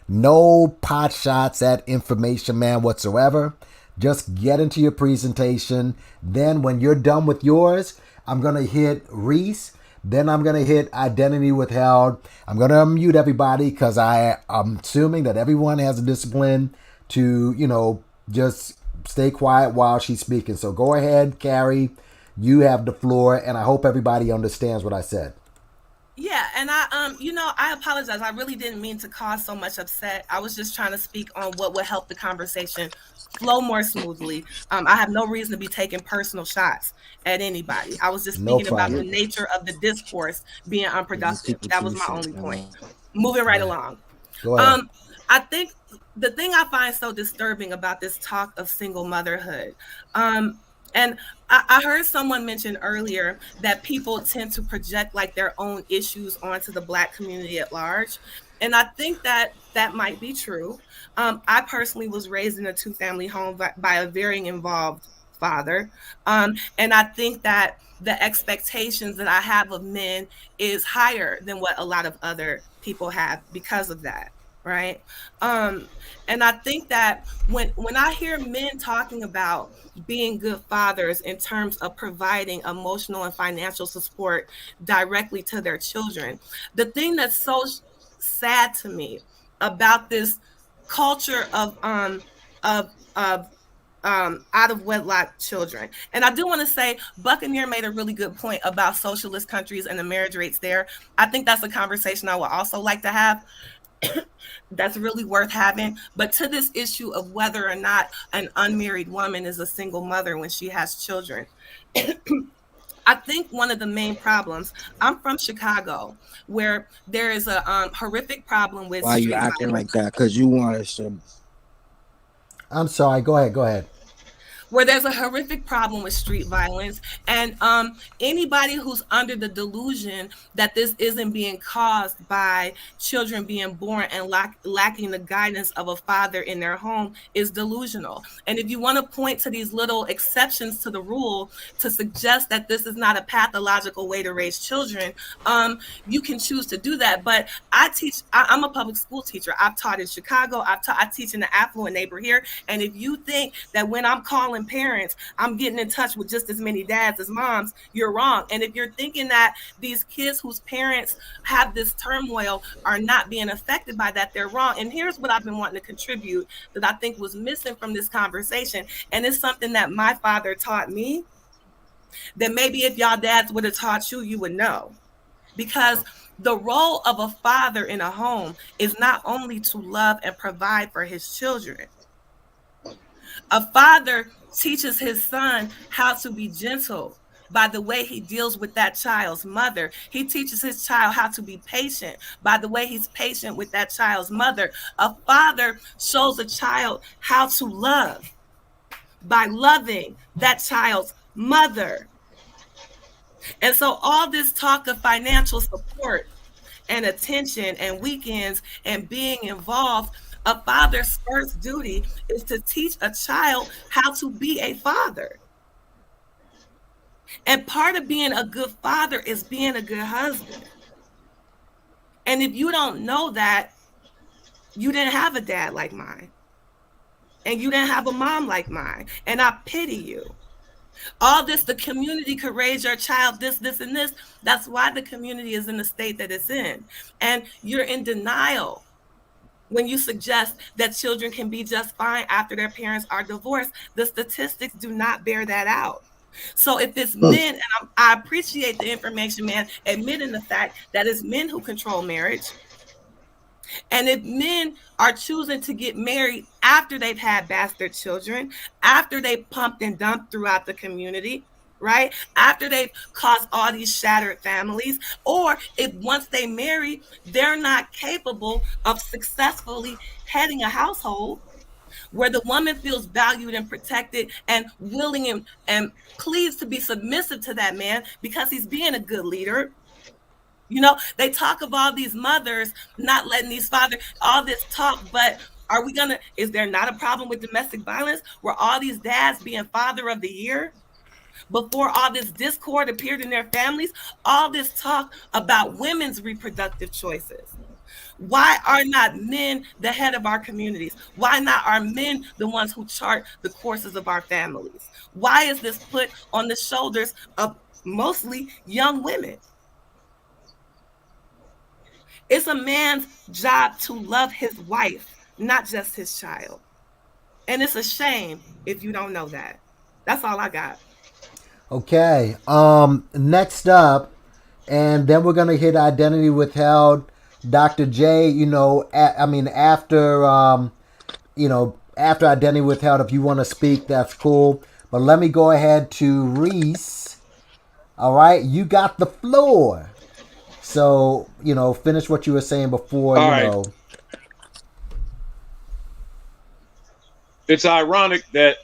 No pot shots at Information Man whatsoever. Just get into your presentation. Then when you're done with yours, I'm going to hit Reese. Then I'm going to hit Identity Withheld. I'm going to unmute everybody because I'm assuming that everyone has a discipline to, just stay quiet while she's speaking. So go ahead, Carrie. You have the floor, and I hope everybody understands what I said. Yeah, and I apologize. I really didn't mean to cause so much upset. I was just trying to speak on what would help the conversation flow more smoothly. I have no reason to be taking personal shots at anybody. I was just speaking about the nature of the discourse being unproductive. That was my only point. Moving right along. Go ahead. I think the thing I find so disturbing about this talk of single motherhood, and I heard someone mention earlier that people tend to project like their own issues onto the Black community at large. And I think that might be true. I personally was raised in a two-family home by a very involved father. And I think that the expectations that I have of men is higher than what a lot of other people have because of that. Right. And I think that when I hear men talking about being good fathers in terms of providing emotional and financial support directly to their children, the thing that's so sad to me about this culture of out of wedlock children. And I do want to say Buccaneer made a really good point about socialist countries and the marriage rates there. I think that's a conversation I would also like to have. That's really worth having. But to this issue of whether or not an unmarried woman is a single mother when she has children, I think one of the main problems, I'm from Chicago, where there is a horrific problem with Why you acting like that? Because you want us to. I'm sorry. Go ahead. Where there's a horrific problem with street violence, and anybody who's under the delusion that this isn't being caused by children being born and lacking the guidance of a father in their home is delusional. And if you want to point to these little exceptions to the rule to suggest that this is not a pathological way to raise children, you can choose to do that. But I'm a public school teacher. I've taught in Chicago. I teach in the affluent neighborhood here. And if you think that when I'm calling parents, I'm getting in touch with just as many dads as moms, you're wrong. And if you're thinking that these kids whose parents have this turmoil are not being affected by that, they're wrong. And here's what I've been wanting to contribute that I think was missing from this conversation. And it's something that my father taught me that maybe if y'all dads would have taught you, you would know. Because the role of a father in a home is not only to love and provide for his children. A father teaches his son how to be gentle by the way he deals with that child's mother. He teaches his child how to be patient by the way he's patient with that child's mother. A father shows a child how to love by loving that child's mother. And so all this talk of financial support and attention and weekends and being involved, a father's first duty is to teach a child how to be a father. And part of being a good father is being a good husband. And if you don't know that, you didn't have a dad like mine. and you didn't have a mom like mine, and I pity you. All this, the community could raise your child, this, and this. That's why the community is in the state that it's in. And you're in denial when you suggest that children can be just fine after their parents are divorced. The statistics do not bear that out. So if it's men, and I appreciate the information, man, admitting the fact that it's men who control marriage. And if men are choosing to get married after they've had bastard children, after they pumped and dumped throughout the community, right? After they've caused all these shattered families, or if once they marry, they're not capable of successfully heading a household where the woman feels valued and protected and willing and pleased to be submissive to that man because he's being a good leader. You know, they talk of all these mothers not letting these fathers, all this talk, but is there not a problem with domestic violence where all these dads being father of the year before all this discord appeared in their families? All this talk about women's reproductive choices. Why are not men the head of our communities? Why not are men the ones who chart the courses of our families? Why is this put on the shoulders of mostly young women? It's a man's job to love his wife, not just his child. And it's a shame if you don't know that. That's all I got. Okay. Next up, and then we're gonna hit identity withheld. Dr. J, after identity withheld, if you want to speak, that's cool. But let me go ahead to Reese. All right, you got the floor. So, finish what you were saying before, All right. It's ironic that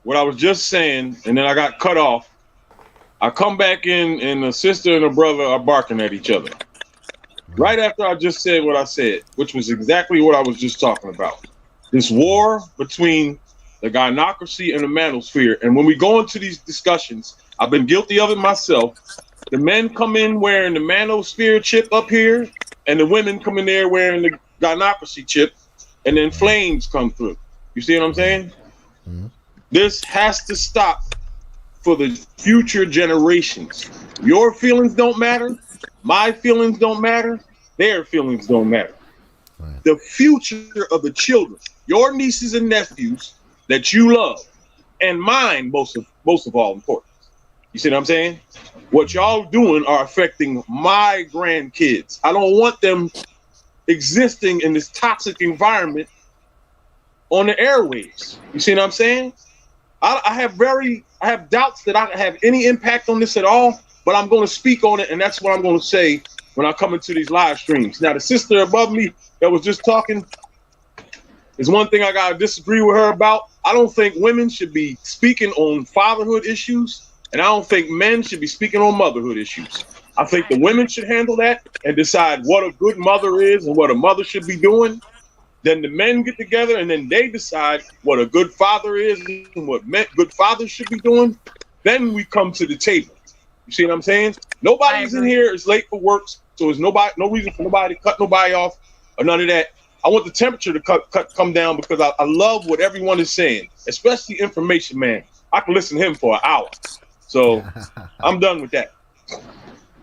what I was just saying, and then I got cut off. I come back in, and a sister and a brother are barking at each other. Right after I just said what I said, which was exactly what I was just talking about. This war between the gynocracy and the manosphere. And when we go into these discussions, I've been guilty of it myself. The men come in wearing the manosphere chip up here, and the women come in there wearing the gynocracy chip, and then flames come through. You see what I'm saying? Mm-hmm. This has to stop for the future generations. Your feelings don't matter. My feelings don't matter. Their feelings don't matter. Right. The future of the children, your nieces and nephews that you love, and mine most of all important. You see what I'm saying? What y'all doing are affecting my grandkids. I don't want them existing in this toxic environment on the airwaves. You see what I'm saying? I have doubts that I have any impact on this at all, but I'm going to speak on it, and that's what I'm going to say when I come into these live streams. Now, the sister above me that was just talking is one thing I got to disagree with her about. I don't think women should be speaking on fatherhood issues, and I don't think men should be speaking on motherhood issues. I think the women should handle that and decide what a good mother is and what a mother should be doing. Then the men get together and then they decide what a good father is and what good fathers should be doing. Then we come to the table. You see what I'm saying? Nobody's in here is late for work, so there's no reason for nobody to cut nobody off or none of that. I want the temperature to come down because I love what everyone is saying, especially information man. I can listen to him for an hour. So I'm done with that.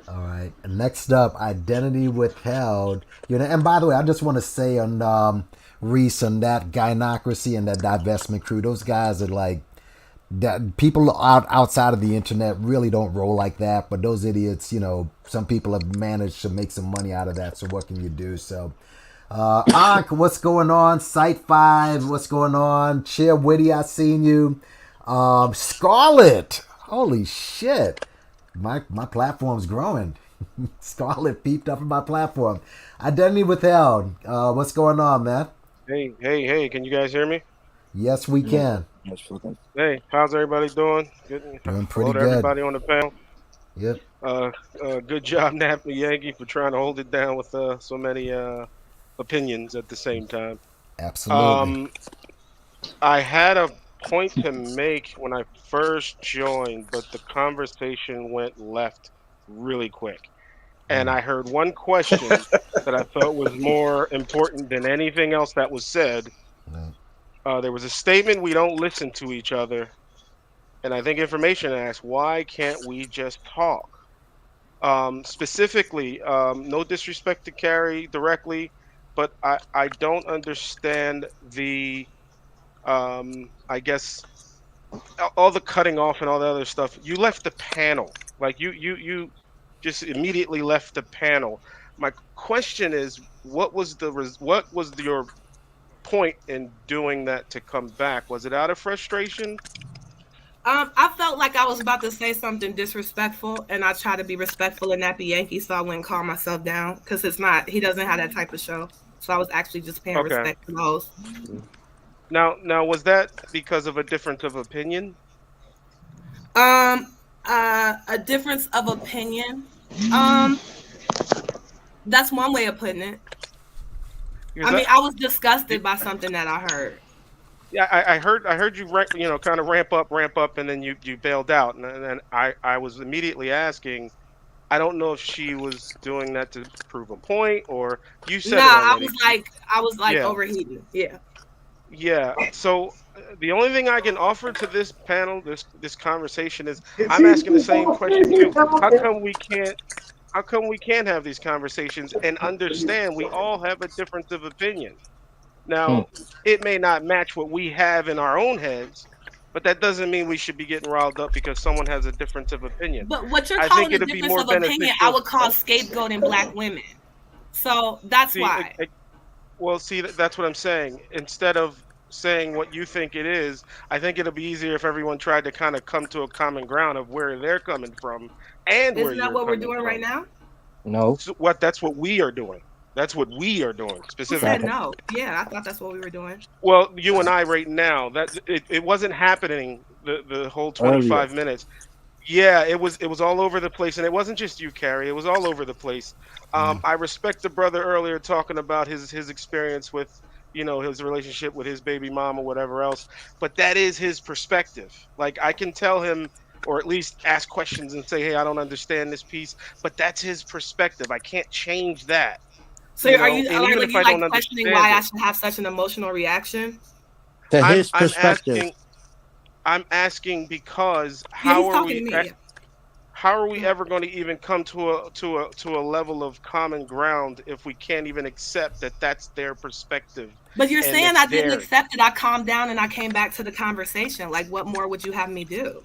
All right. Next up, identity withheld. And by the way, I just want to say on Reese and that gynocracy and that divestment crew, those guys are like that. People outside of the internet really don't roll like that. But those idiots, some people have managed to make some money out of that. So what can you do? So, Ankh, what's going on? Site 5, what's going on? Chair Witty, I seen you. Scarlett, holy shit. My platform's growing. Scarlett peeped up in my platform. Identity withheld. What's going on, man? Hey, can you guys hear me? Yes, we can. Hey, how's everybody doing? Good. Doing pretty good. Everybody on the panel. Yep. Good job, Nappy Yankee, for trying to hold it down with so many opinions at the same time. Absolutely. I had a point to make when I first joined, but the conversation went left really quick. And I heard one question that I thought was more important than anything else that was said. There was a statement, we don't listen to each other. And I think information asked, why can't we just talk? Specifically, no disrespect to Carrie directly, but I don't understand the, I guess, all the cutting off and all the other stuff. You left the panel. Like you just immediately left the panel. My question is, what was your point in doing that to come back? Was it out of frustration? I felt like I was about to say something disrespectful, and I try to be respectful and not be Yankee, so I wouldn't calm myself down because it's not. He doesn't have that type of show, so I was actually just paying Okay. respect to those. Now, was that because of a difference of opinion? A difference of opinion. That's one way of putting it. I mean, I was disgusted by something that I heard. Yeah, I heard you, kind of ramp up, and then you bailed out, and then I was immediately asking. I don't know if she was doing that to prove a point, or you said Nah, it already. I was like Yeah. overheating. Yeah. Yeah. So the only thing I can offer to this panel, this conversation is, I'm asking the same question too. How come we can't have these conversations and understand we all have a difference of opinion? Now, it may not match what we have in our own heads, but that doesn't mean we should be getting riled up because someone has a difference of opinion. But what you're I calling think a it'd be difference more of opinion, I beneficial. would call scapegoating black women. So that's why. Well, see, that's what I'm saying. Instead of saying what you think it is, I think it'll be easier if everyone tried to kind of come to a common ground of where they're coming from and where Isn't that you're what we're coming doing from. right now? No. So that's what we are doing. That's what we are doing Who specifically. said no? Yeah, I thought that's what we were doing. Well, you and I right now, that it wasn't happening the whole 25 minutes. Yeah, it was all over the place, and it wasn't just you, Carrie. It was all over the place. I respect the brother earlier talking about his experience with, his relationship with his baby mom or whatever else, but that is his perspective. Like, I can tell him, or at least ask questions and say, hey, I don't understand this piece, but that's his perspective. I can't change that. So And are even if you I like don't questioning understand why I it, should have such an emotional reaction? To I'm his I'm perspective. asking because Yeah, he's talking to me. how are we ever going to even come to a level of common ground if we can't even accept that that's their perspective? But you're and saying it's I didn't theirs? accept it. I calmed down and I came back to the conversation. Like, what more would you have me do?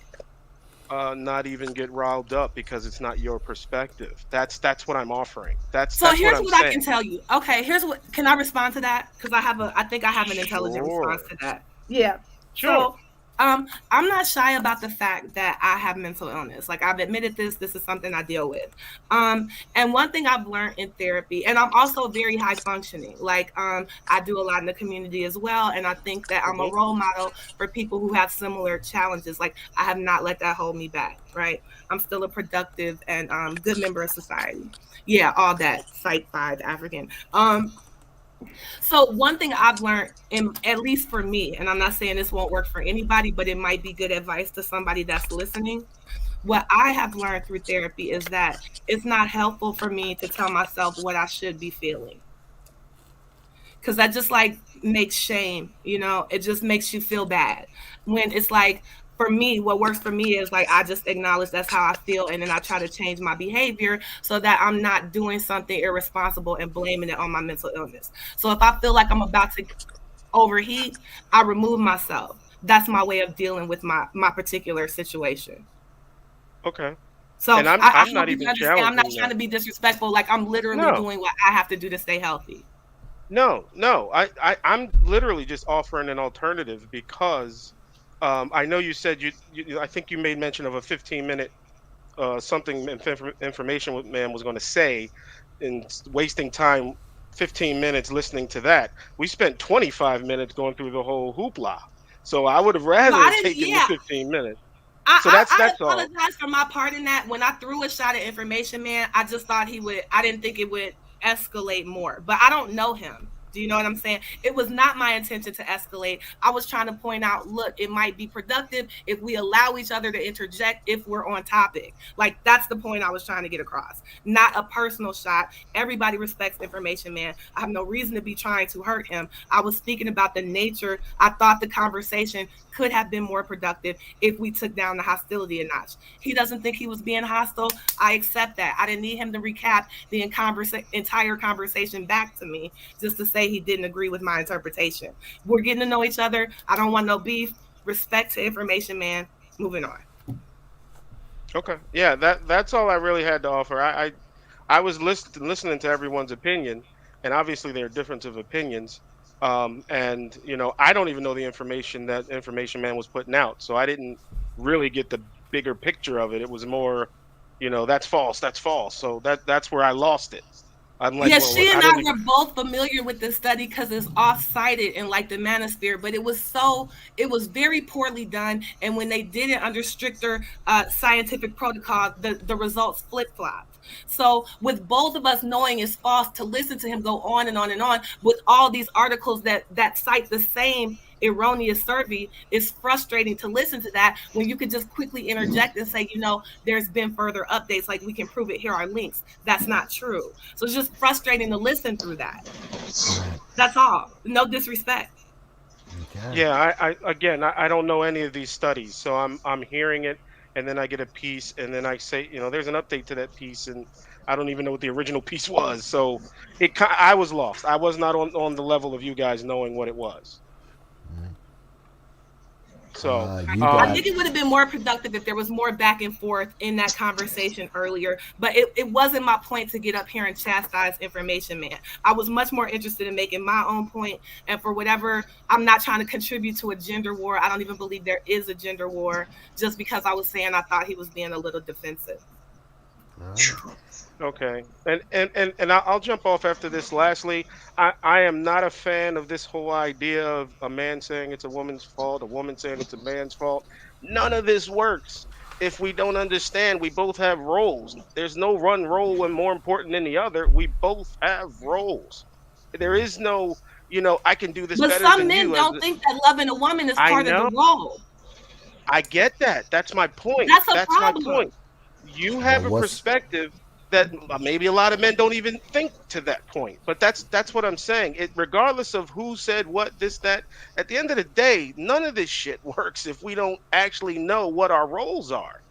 Not even get riled up because it's not your perspective. That's what I'm offering. That's So what here's I'm what I saying. can tell you. Okay, here's what. Can I respond to that? Because I think I have an intelligent response to that. Yeah. Sure. So, I'm not shy about the fact that I have mental illness. Like, I've admitted this. This is something I deal with. And one thing I've learned in therapy, and I'm also very high functioning. Like, I do a lot in the community as well, and I think that I'm a role model for people who have similar challenges. Like, I have not let that hold me back. Right. I'm still a productive and good member of society. Yeah, all that. Psych 5 African. So one thing I've learned, at least for me, and I'm not saying this won't work for anybody, but it might be good advice to somebody that's listening. What I have learned through therapy is that it's not helpful for me to tell myself what I should be feeling. Because that just like makes shame, it just makes you feel bad. When it's like, for me, what works for me is like I just acknowledge that's how I feel, and then I try to change my behavior so that I'm not doing something irresponsible and blaming it on my mental illness. So if I feel like I'm about to overheat, I remove myself. That's my way of dealing with my particular situation. Okay. So and I'm not even challenging. I'm not trying to be disrespectful. Like, I'm literally doing what I have to do to stay healthy. No, I'm literally just offering an alternative because I know you said I think you made mention of a 15-minute something information man was going to say, and wasting time 15 minutes listening to that. We spent 25 minutes going through the whole hoopla. So I would have rather taken the 15 minutes. So that's I all. apologize for my part in that. When I threw a shot at information man, I just thought I didn't think it would escalate more, but I don't know him. Do you know what I'm saying? It was not my intention to escalate. I was trying to point out, look, it might be productive if we allow each other to interject if we're on topic. Like, that's the point I was trying to get across. Not a personal shot. Everybody respects Information Man. I have no reason to be trying to hurt him. I was speaking about the nature. I thought the conversation could have been more productive if we took down the hostility a notch. He doesn't think he was being hostile. I accept that. I didn't need him to recap the entire conversation back to me just to say he didn't agree with my interpretation. We're getting to know each other. I don't want no beef. Respect to Information Man. Moving on. Okay. Yeah, that's all I really had to offer. I was listening to everyone's opinion, and obviously there are difference of opinions. And I don't even know the information that Information Man was putting out, so I didn't really get the bigger picture of it. It was more, that's false, that's false. So that's where I lost it. I'm like, yeah, well, she and I were both familiar with this study because it's off-cited in like the manosphere, but it was very poorly done. And when they did it under stricter scientific protocol, the results flip-flopped. So with both of us knowing it's false, to listen to him go on and on and on with all these articles that cite the same erroneous survey, is frustrating to listen to that when you could just quickly interject and say, there's been further updates, like we can prove it, here are links. That's not true. So it's just frustrating to listen through that. That's all. No disrespect. Okay. Yeah, I don't know any of these studies, so I'm hearing it, and then I get a piece, and then I say, there's an update to that piece, and I don't even know what the original piece was. So I was lost. I was not on the level of you guys knowing what it was. So I think it would have been more productive if there was more back and forth in that conversation earlier, but it wasn't my point to get up here and chastise Information Man. I was much more interested in making my own point, and for whatever, I'm not trying to contribute to a gender war. I don't even believe there is a gender war, just because I was saying I thought he was being a little defensive. Okay, and I'll jump off after this. Lastly, I am not a fan of this whole idea of a man saying it's a woman's fault, a woman saying it's a man's fault. None of this works if we don't understand we both have roles. There's no one role one more important than the other. We both have roles. There is no, I can do this better than you. But some men don't think that loving a woman is part of the role. I get that. That's my point. That's problem. My point. You have a perspective that maybe a lot of men don't even think to that point. But that's what I'm saying. Regardless of who said what, this, that, at the end of the day, none of this shit works if we don't actually know what our roles are.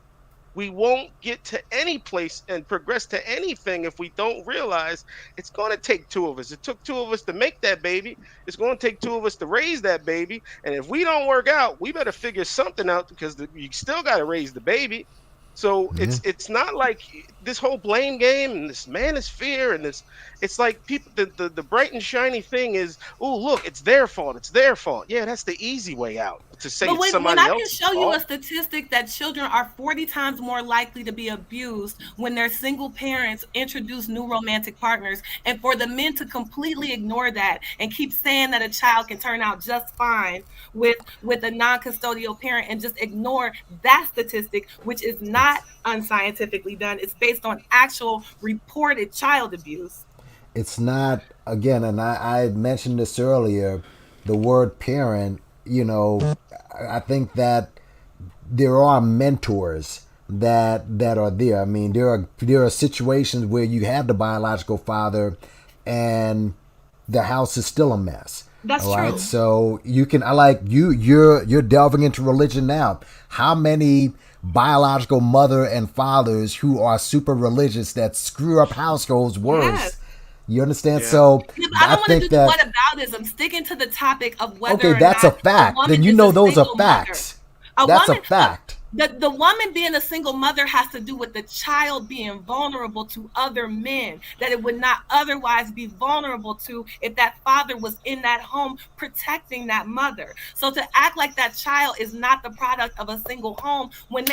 We won't get to any place and progress to anything if we don't realize it's going to take two of us. It took two of us to make that baby. It's going to take two of us to raise that baby. And if we don't work out, we better figure something out, because you still got to raise the baby. So it's not like this whole blame game and this manosphere and this. It's like people, the bright and shiny thing is, oh look, it's their fault. It's their fault. Yeah, that's the easy way out, to say it's somebody else's fault. When I can show you a statistic that children are 40 times more likely to be abused when their single parents introduce new romantic partners, and for the men to completely ignore that and keep saying that a child can turn out just fine with a non-custodial parent, and just ignore that statistic, which is not unscientifically done. It's based on actual reported child abuse. It's not, again, and I mentioned this earlier, the word parent, I think that there are mentors that are there. I mean, there are situations where you have the biological father and the house is still a mess. That's true. Right? So you're delving into religion now. How many biological mother and fathers who are super religious that screw up households worse? Yes. You understand? Yeah. So yeah, but I don't want to do what aboutism. Sticking to the topic of whether or that's not a fact. Then those are facts. That's a fact. The woman being a single mother has to do with the child being vulnerable to other men that it would not otherwise be vulnerable to if that father was in that home protecting that mother. So to act like that child is not the product of a single home when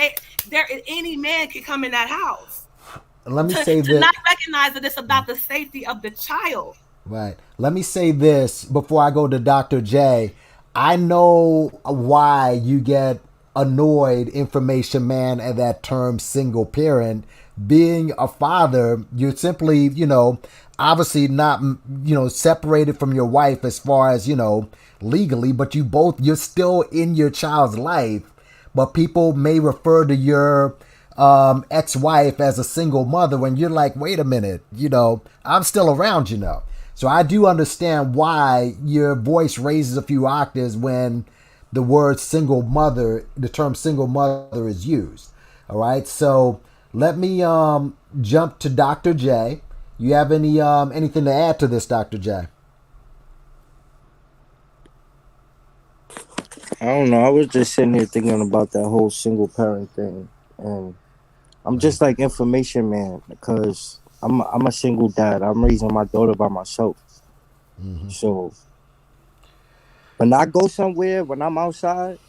any man can come in that house. Let me say to not recognize that it's about the safety of the child. Right. Let me say this before I go to Dr. J. I know why you get annoyed, Information Man, at that term single parent, being a father, you're simply, obviously not, separated from your wife as far as, legally, but you're still in your child's life. But people may refer to your ex-wife as a single mother when you're like, wait a minute, I'm still around, So I do understand why your voice raises a few octaves when the term single mother is used. All right. So let me jump to Dr. J. You have anything to add to this, Dr. J? I don't know. I was just sitting here thinking about that whole single parent thing, and I'm just like information man because I'm a single dad. I'm raising my daughter by myself. So when I go somewhere, when I'm outside,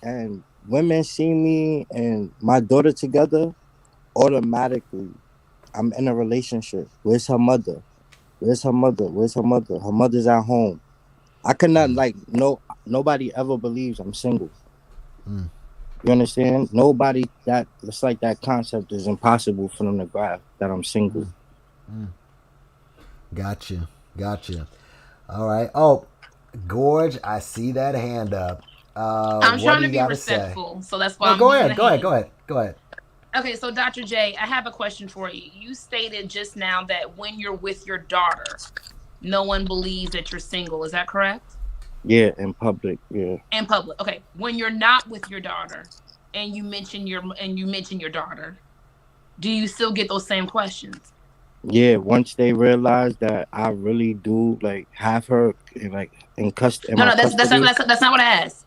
and women see me and my daughter together, automatically I'm in a relationship. Where's her mother? Where's her mother? Where's her mother? Her mother's at home. I cannot nobody ever believes I'm single. You understand? Nobody it's like that concept is impossible for them to grasp that I'm single. Gotcha. All right. Oh, Gorge, I see that hand up. I'm What trying do to you be got to say? respectful, so that's why I'm Go using ahead. the Go ahead. Okay, so Dr. J, I have a question for you. You stated just now that when you're with your daughter, no one believes that you're single. Is that correct? Yeah, in public. Yeah. In public. Okay. When you're not with your daughter and you mention your daughter, do you still get those same questions? Yeah, once they realize that I really do like have her in No, my no, custody. that's not what I asked.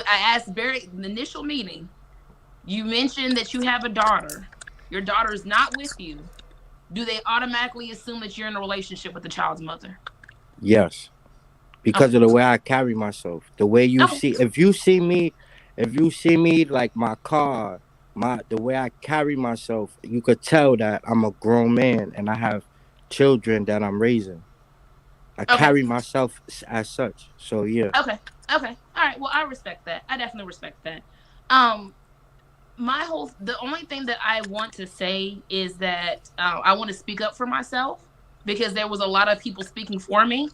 I asked the initial meeting. You mentioned that you have a daughter. Your daughter is not with you. Do they automatically assume that you're in a relationship with the child's mother? Yes. Because of the way I carry myself. The way you Okay. see if you see me like my car, the way I carry myself, you could tell that I'm a grown man and I have children that I'm raising. I Okay. carry myself as such. So yeah. Okay. Okay. All right. Well, I respect that. I definitely respect that. Um, the only thing that I want to say is that I want to speak up for myself because there was a lot of people speaking for me.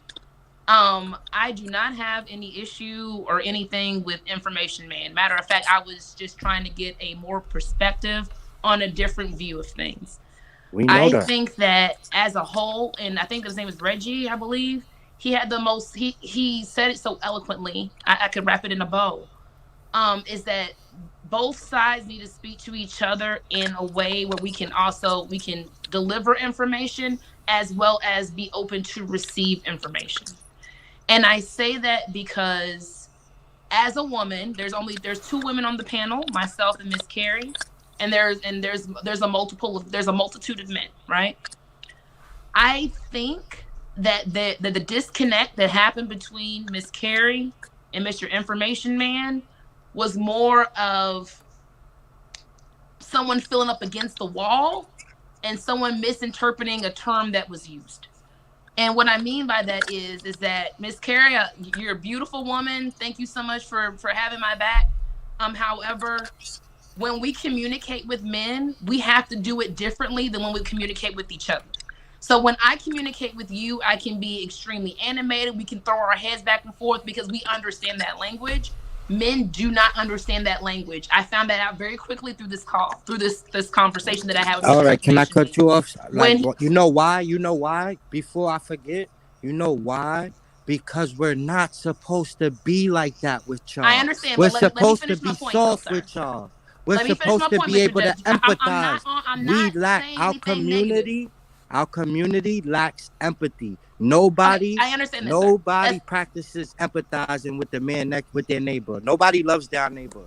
I do not have any issue or anything with information man. Matter of fact, I was just trying to get a more perspective on a different view of things. We know I that. think that as a whole, and I think his name is Reggie, I believe, he had the most he said it so eloquently. I could wrap it in a bow. Is that both sides need to speak to each other in a way where we can deliver information as well as be open to receive information. And I say that because as a woman, there's two women on the panel, myself and Miss Carrie, and there's a multitude of men, right? I think that the disconnect that happened between Miss Carrie and Mr. Information Man was more of someone filling up against the wall and someone misinterpreting a term that was used. And what I mean by that is that Miss Carrie, you're a beautiful woman. Thank you so much for having my back. However, when we communicate with men, we have to do it differently than when we communicate with each other. So when I communicate with you, I can be extremely animated. We can throw our heads back and forth because we understand that language. Men do not understand that language. I found that out very quickly through this call, through this conversation that I had with All Mr. right, can I Information cut Man. you off? Like, When you know why? You know why? Before I forget, you know why? Because we're not supposed to be like that with I y'all. understand, We're but let me supposed to finish my be point, though, soft sir. with y'all. We're Let me finish my supposed to point, be Mr. able to Judge. empathize. I'm not saying anything negative. Our community lacks empathy. Nobody, I understand that, sir. nobody practices empathizing with the man next with their neighbor. Nobody loves their neighbor.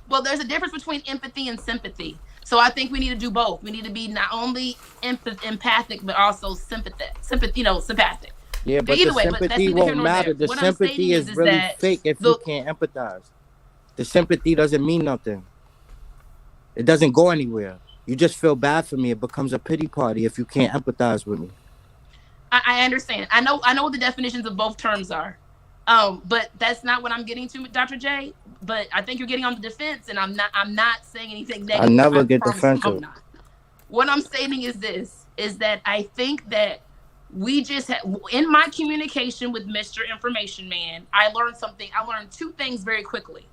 Well, there's a difference between empathy and sympathy. So I think we need to do both. We need to be not only empathic, but also sympathetic. Sympathic. Yeah, But but the either way, but that's sympathy neither here won't nor matter. there. The What I'm sympathy stating is is really that fake if you can't empathize. The sympathy doesn't mean nothing. It doesn't go anywhere. You just feel bad for me. It becomes a pity party if you can't empathize with me. I understand. I know what the definitions of both terms are. But that's not what I'm getting to, Dr. J. But I think you're getting on the defense, and I'm not saying anything I negative. never I get promise you, I'm defensive. not. What I'm stating is this: is that I think that we just in my communication with Mr. Information Man, I learned something. I learned two things very quickly.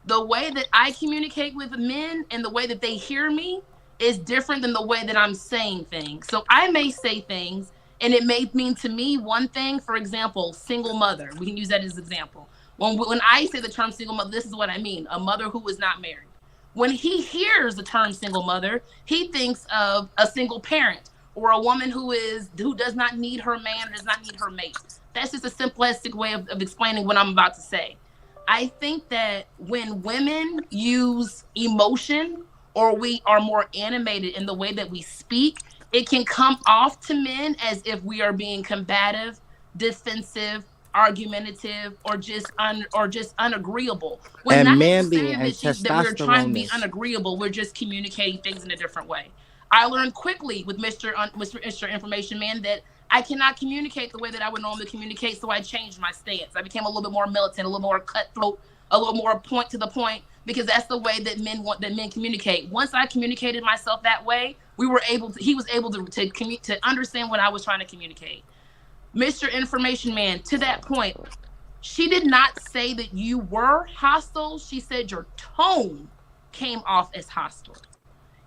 The way that I communicate with men and the way that they hear me is different than the way that I'm saying things. So I may say things and it may mean to me one thing. For example, single mother. We can use that as an example. When I say the term single mother, this is what I mean: a mother who is not married. When he hears the term single mother, he thinks of a single parent or a woman who does not need her man, or does not need her mate. That's just a simplistic way of explaining what I'm about to say. I think that when women use emotion or we are more animated in the way that we speak, it can come off to men as if we are being combative, defensive, argumentative, or just unagreeable. When And not manly saying and that we're trying to be testosterone. unagreeable, we're just communicating things in a different way. I learned quickly with Mr. Information Man that I cannot communicate the way that I would normally communicate, so I changed my stance. I became a little bit more militant, a little more cutthroat, a little more point to the point, because that's the way that men communicate. Once I communicated myself that way, he was able to understand what I was trying to communicate. Mr. Information Man, to that point, she did not say that you were hostile. She said your tone came off as hostile.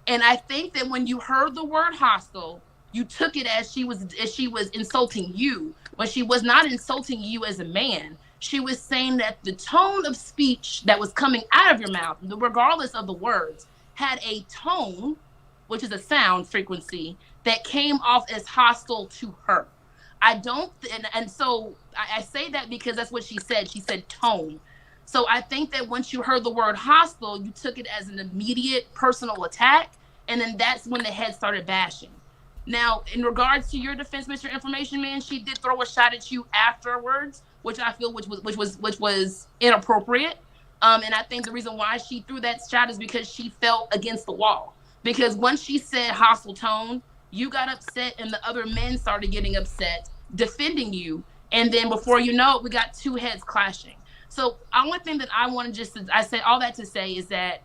And I think that when you heard the word hostile, you took it as she was insulting you, but she was not insulting you as a man. She was saying that the tone of speech that was coming out of your mouth, regardless of the words, had a tone, which is a sound frequency, that came off as hostile to her. I say that because that's what she said. She said tone. So I think that once you heard the word hostile, you took it as an immediate personal attack, and then that's when the head started bashing. Now, in regards to your defense, Mr. Information Man, she did throw a shot at you afterwards, which I feel which was inappropriate. And I think the reason why she threw that shot is because she felt against the wall. Because once she said hostile tone, you got upset, and the other men started getting upset, defending you. And then before you know it, we got two heads clashing. So only thing that I want to I say all that to say is that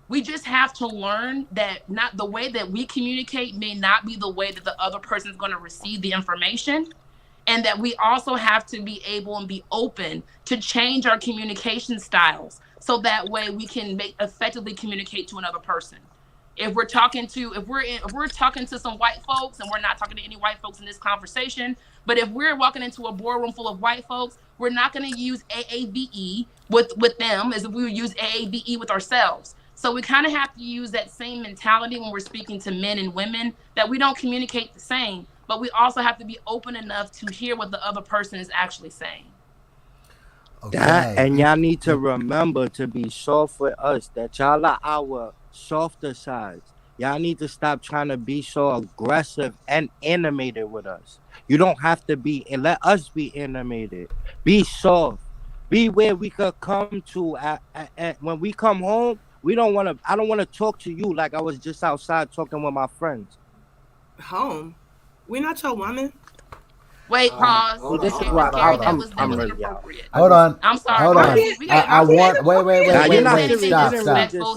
we just have to learn that not the way that we communicate may not be the way that the other person is going to receive the information. And that we also have to be able and be open to change our communication styles so that way we can effectively communicate to another person. If we're talking to some white folks, and we're not talking to any white folks in this conversation, but if we're walking into a boardroom full of white folks, we're not going to use AAVE with them as if we would use AAVE with ourselves. So we kind of have to use that same mentality when we're speaking to men and women, that we don't communicate the same, but we also have to be open enough to hear what the other person is actually saying. Okay. And y'all need to remember to be soft with us, that y'all are our softer sides. Y'all need to stop trying to be so aggressive and animated with us. You don't have to be, and let us be animated. Be soft. Be where we could come to when we come home. I don't want to talk to you like I was just outside talking with my friends. Home? We're not your woman. Wait, pause. This is what that was inappropriate. Hold on. I'm sorry. Hold on. I want. Wait. Stop.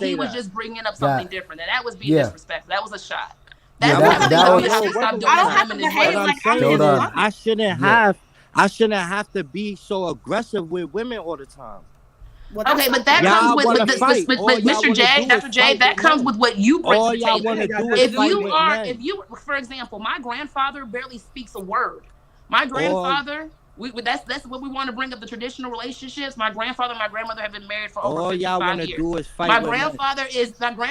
He was just bringing up something different. That was being disrespectful. That was a shot. That's I shouldn't have to be so aggressive with women all the time. Well, okay, but that comes with Mr. J, Dr. J. That comes with what you bring to the table. If you, for example, my grandfather barely speaks a word. My grandfather, that's what we want to bring up, the traditional relationships. My grandfather and my grandmother have been married for over 55 years. Do is fight my grandfather is hand with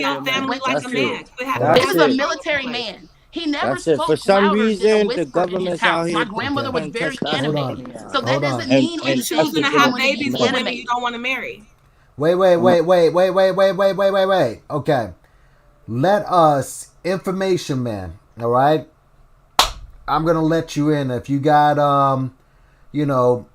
your family like a man. This is a military man. He never spoke for some reason the government's out here. My grandmother was very animated. So that doesn't mean anything. You're choosing to have babies with women you don't want to marry. Wait. Okay. Let us, Information Man, all right? I'm going to let you in. If you got, I know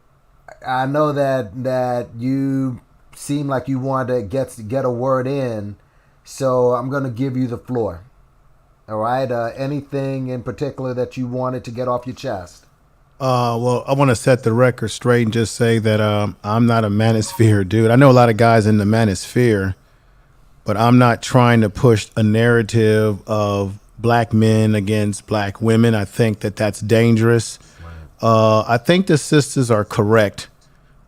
that you seem like you want to get a word in, so I'm going to give you the floor. All right. Anything in particular that you wanted to get off your chest? Well, I want to set the record straight and just say that I'm not a manosphere dude. I know a lot of guys in the manosphere, but I'm not trying to push a narrative of black men against black women. I think that that's dangerous. I think the sisters are correct.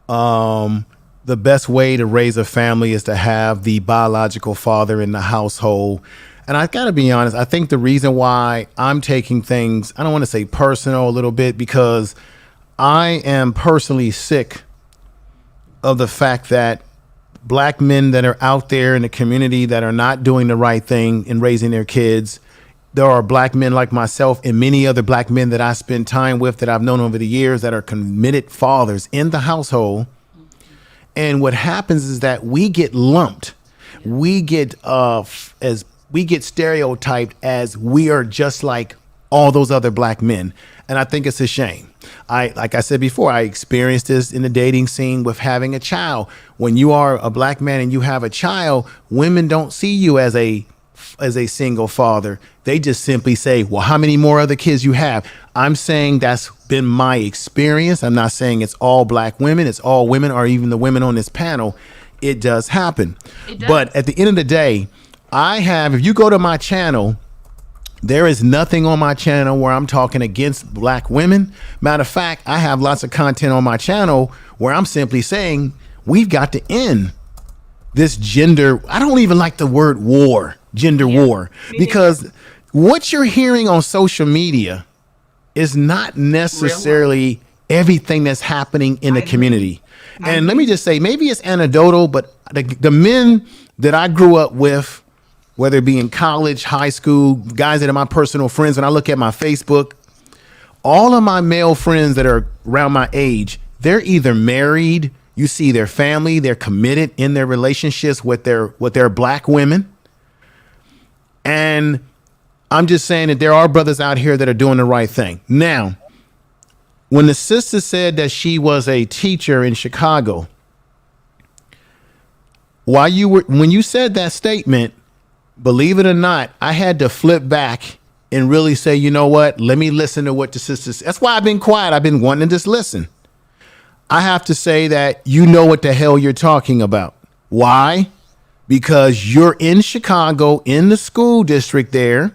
The best way to raise a family is to have the biological father in the household. And I got to be honest, I think the reason why I'm taking things, I don't want to say personal a little bit, because I am personally sick of the fact that black men that are out there in the community that are not doing the right thing in raising their kids. There are black men like myself and many other black men that I spend time with that I've known over the years that are committed fathers in the household. And what happens is that we get lumped. We get stereotyped as we are just like all those other black men. And I think it's a shame. Like I said before, I experienced this in the dating scene with having a child. When you are a black man and you have a child, women don't see you as a single father. They just simply say, well, how many more other kids you have? I'm saying that's been my experience. I'm not saying it's all black women. It's all women, or even the women on this panel. It does happen. It does. But at the end of the day, if you go to my channel, there is nothing on my channel where I'm talking against black women. Matter of fact, I have lots of content on my channel where I'm simply saying we've got to end this gender. I don't even like the word gender war, because what you're hearing on social media is not necessarily everything that's happening in the community. And let me just say, maybe it's anecdotal, but the men that I grew up with, whether it be in college, high school, guys that are my personal friends, when I look at my Facebook, all of my male friends that are around my age, they're either married, you see their family, they're committed in their relationships with their black women. And I'm just saying that there are brothers out here that are doing the right thing. Now, when the sister said that she was a teacher in Chicago, when you said that statement, believe it or not, I had to flip back and really say, you know what? Let me listen to what the sister said. That's why I've been quiet. I've been wanting to just listen. I have to say that you know what the hell you're talking about. Why? Because you're in Chicago, in the school district there.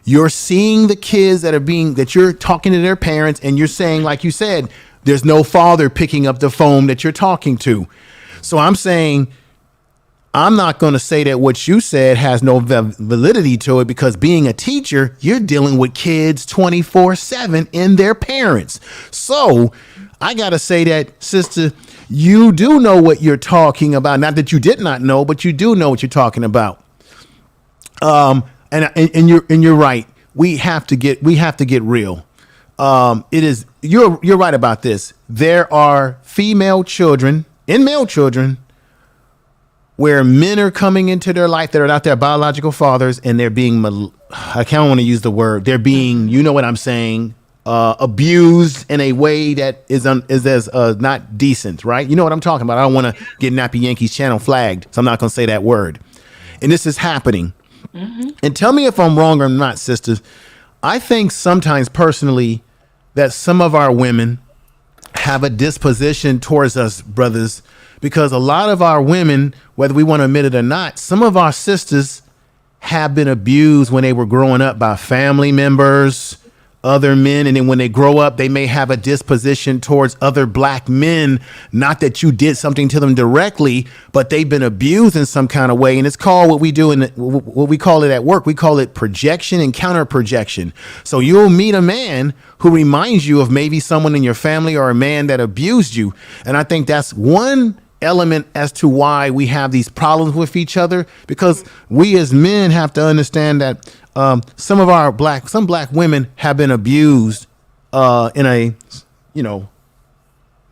You're seeing the kids that you're talking to their parents, and you're saying, like you said, there's no father picking up the phone that you're talking to. So I'm saying, I'm not going to say that what you said has no validity to it, because being a teacher, you're dealing with kids 24/7 and their parents. So I got to say that, sister, you do know what you're talking about. Not that you did not know, but you do know what you're talking about. And you're right. We have to get real. You're right about this. There are female children and male children where men are coming into their life that are not their biological fathers, and they're being, I can't want to use the word, they're being, you know what I'm saying, abused in a way that is not decent, right? You know what I'm talking about. I don't want to get Nappy Yankees channel flagged, so I'm not going to say that word. And this is happening. Mm-hmm. And tell me if I'm wrong or not, sisters. I think sometimes personally that some of our women have a disposition towards us brothers, because a lot of our women, whether we want to admit it or not, some of our sisters have been abused when they were growing up by family members, other men. And then when they grow up, they may have a disposition towards other black men. Not that you did something to them directly, but they've been abused in some kind of way. And it's called what we call it at work. We call it projection and counter projection. So you'll meet a man who reminds you of maybe someone in your family or a man that abused you. And I think that's one element as to why we have these problems with each other, because we as men have to understand that some black women have been abused in a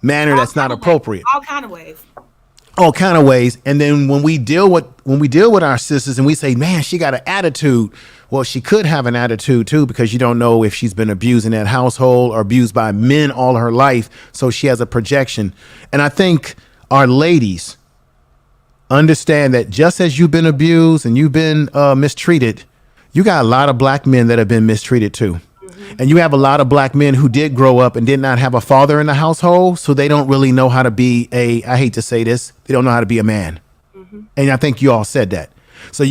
manner that's not appropriate. All kind of ways. And then when we deal with our sisters and we say, man, she got an attitude. Well, she could have an attitude too, because you don't know if she's been abused in that household or abused by men all her life. So she has a projection. And I think our ladies understand that just as you've been abused and you've been mistreated, you got a lot of black men that have been mistreated too. Mm-hmm. And you have a lot of black men who did grow up and did not have a father in the household. So they don't really know how to be I hate to say this, they don't know how to be a man. Mm-hmm. And I think you all said that. So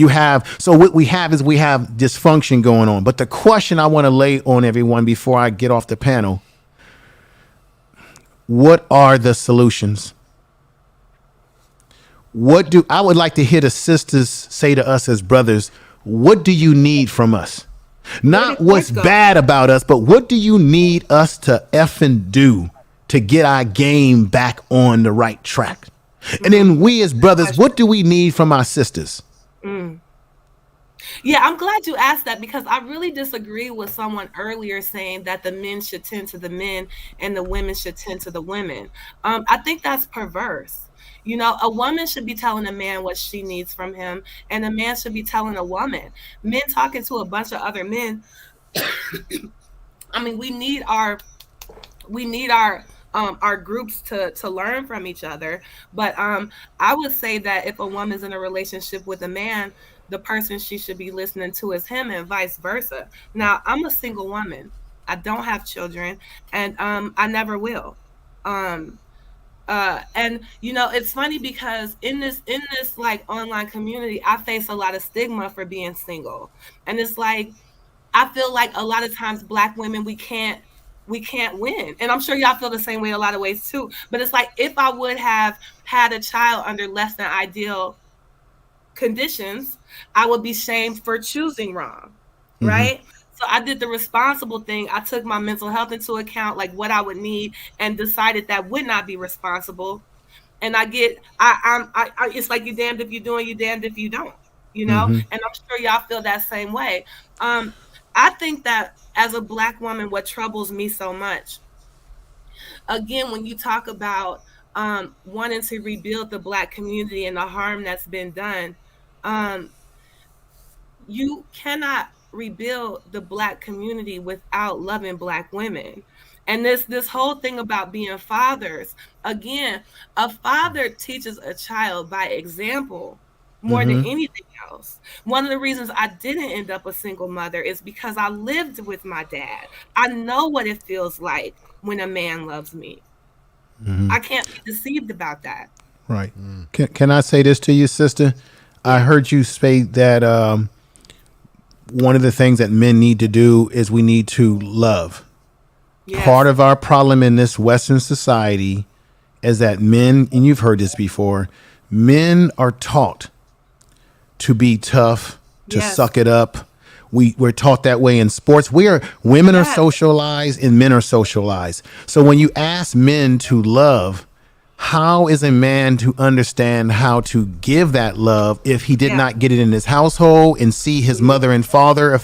what we have is we have dysfunction going on. But the question I want to lay on everyone before I get off the panel, what are the solutions? I would like to hear the sisters say to us as brothers, what do you need from us? Not what's bad about us, but what do you need us to effing do to get our game back on the right track? And then we as brothers, what do we need from our sisters? Yeah, I'm glad you asked that, because I really disagree with someone earlier saying that the men should tend to the men and the women should tend to the women. I think that's perverse. You know, a woman should be telling a man what she needs from him, and a man should be telling a woman. Men talking to a bunch of other men. I mean, we need our groups to learn from each other. But I would say that if a woman's in a relationship with a man, the person she should be listening to is him, and vice versa. Now, I'm a single woman. I don't have children, and I never will. And you know, it's funny because in this like online community, I face a lot of stigma for being single. And it's like, I feel like a lot of times Black women, we can't win. And I'm sure y'all feel the same way a lot of ways too. But it's like, if I would have had a child under less than ideal conditions, I would be shamed for choosing wrong. Right? So I did the responsible thing. I took my mental health into account, like what I would need, and decided that would not be responsible. And it's like, you damned if you do and you damned if you don't, you know? And I'm sure y'all feel that same way. I think that as a Black woman, what troubles me so much, again, when you talk about wanting to rebuild the Black community and the harm that's been done, you cannot rebuild the Black community without loving Black women. And this whole thing about being fathers, again, a father teaches a child by example more than anything else. One of the reasons I didn't end up a single mother is because I lived with my dad. I know what it feels like when a man loves me. I can't be deceived about that. Right. Can I say this to you, sister? I heard you say that one of the things that men need to do is we need to love. Yes. Part of our problem in this Western society is that men, and you've heard this before, men are taught to be tough, to suck it up. We're taught that way in sports. Women are socialized and men are socialized. So when you ask men to love, how is a man to understand how to give that love if he did not get it in his household and see his mother and father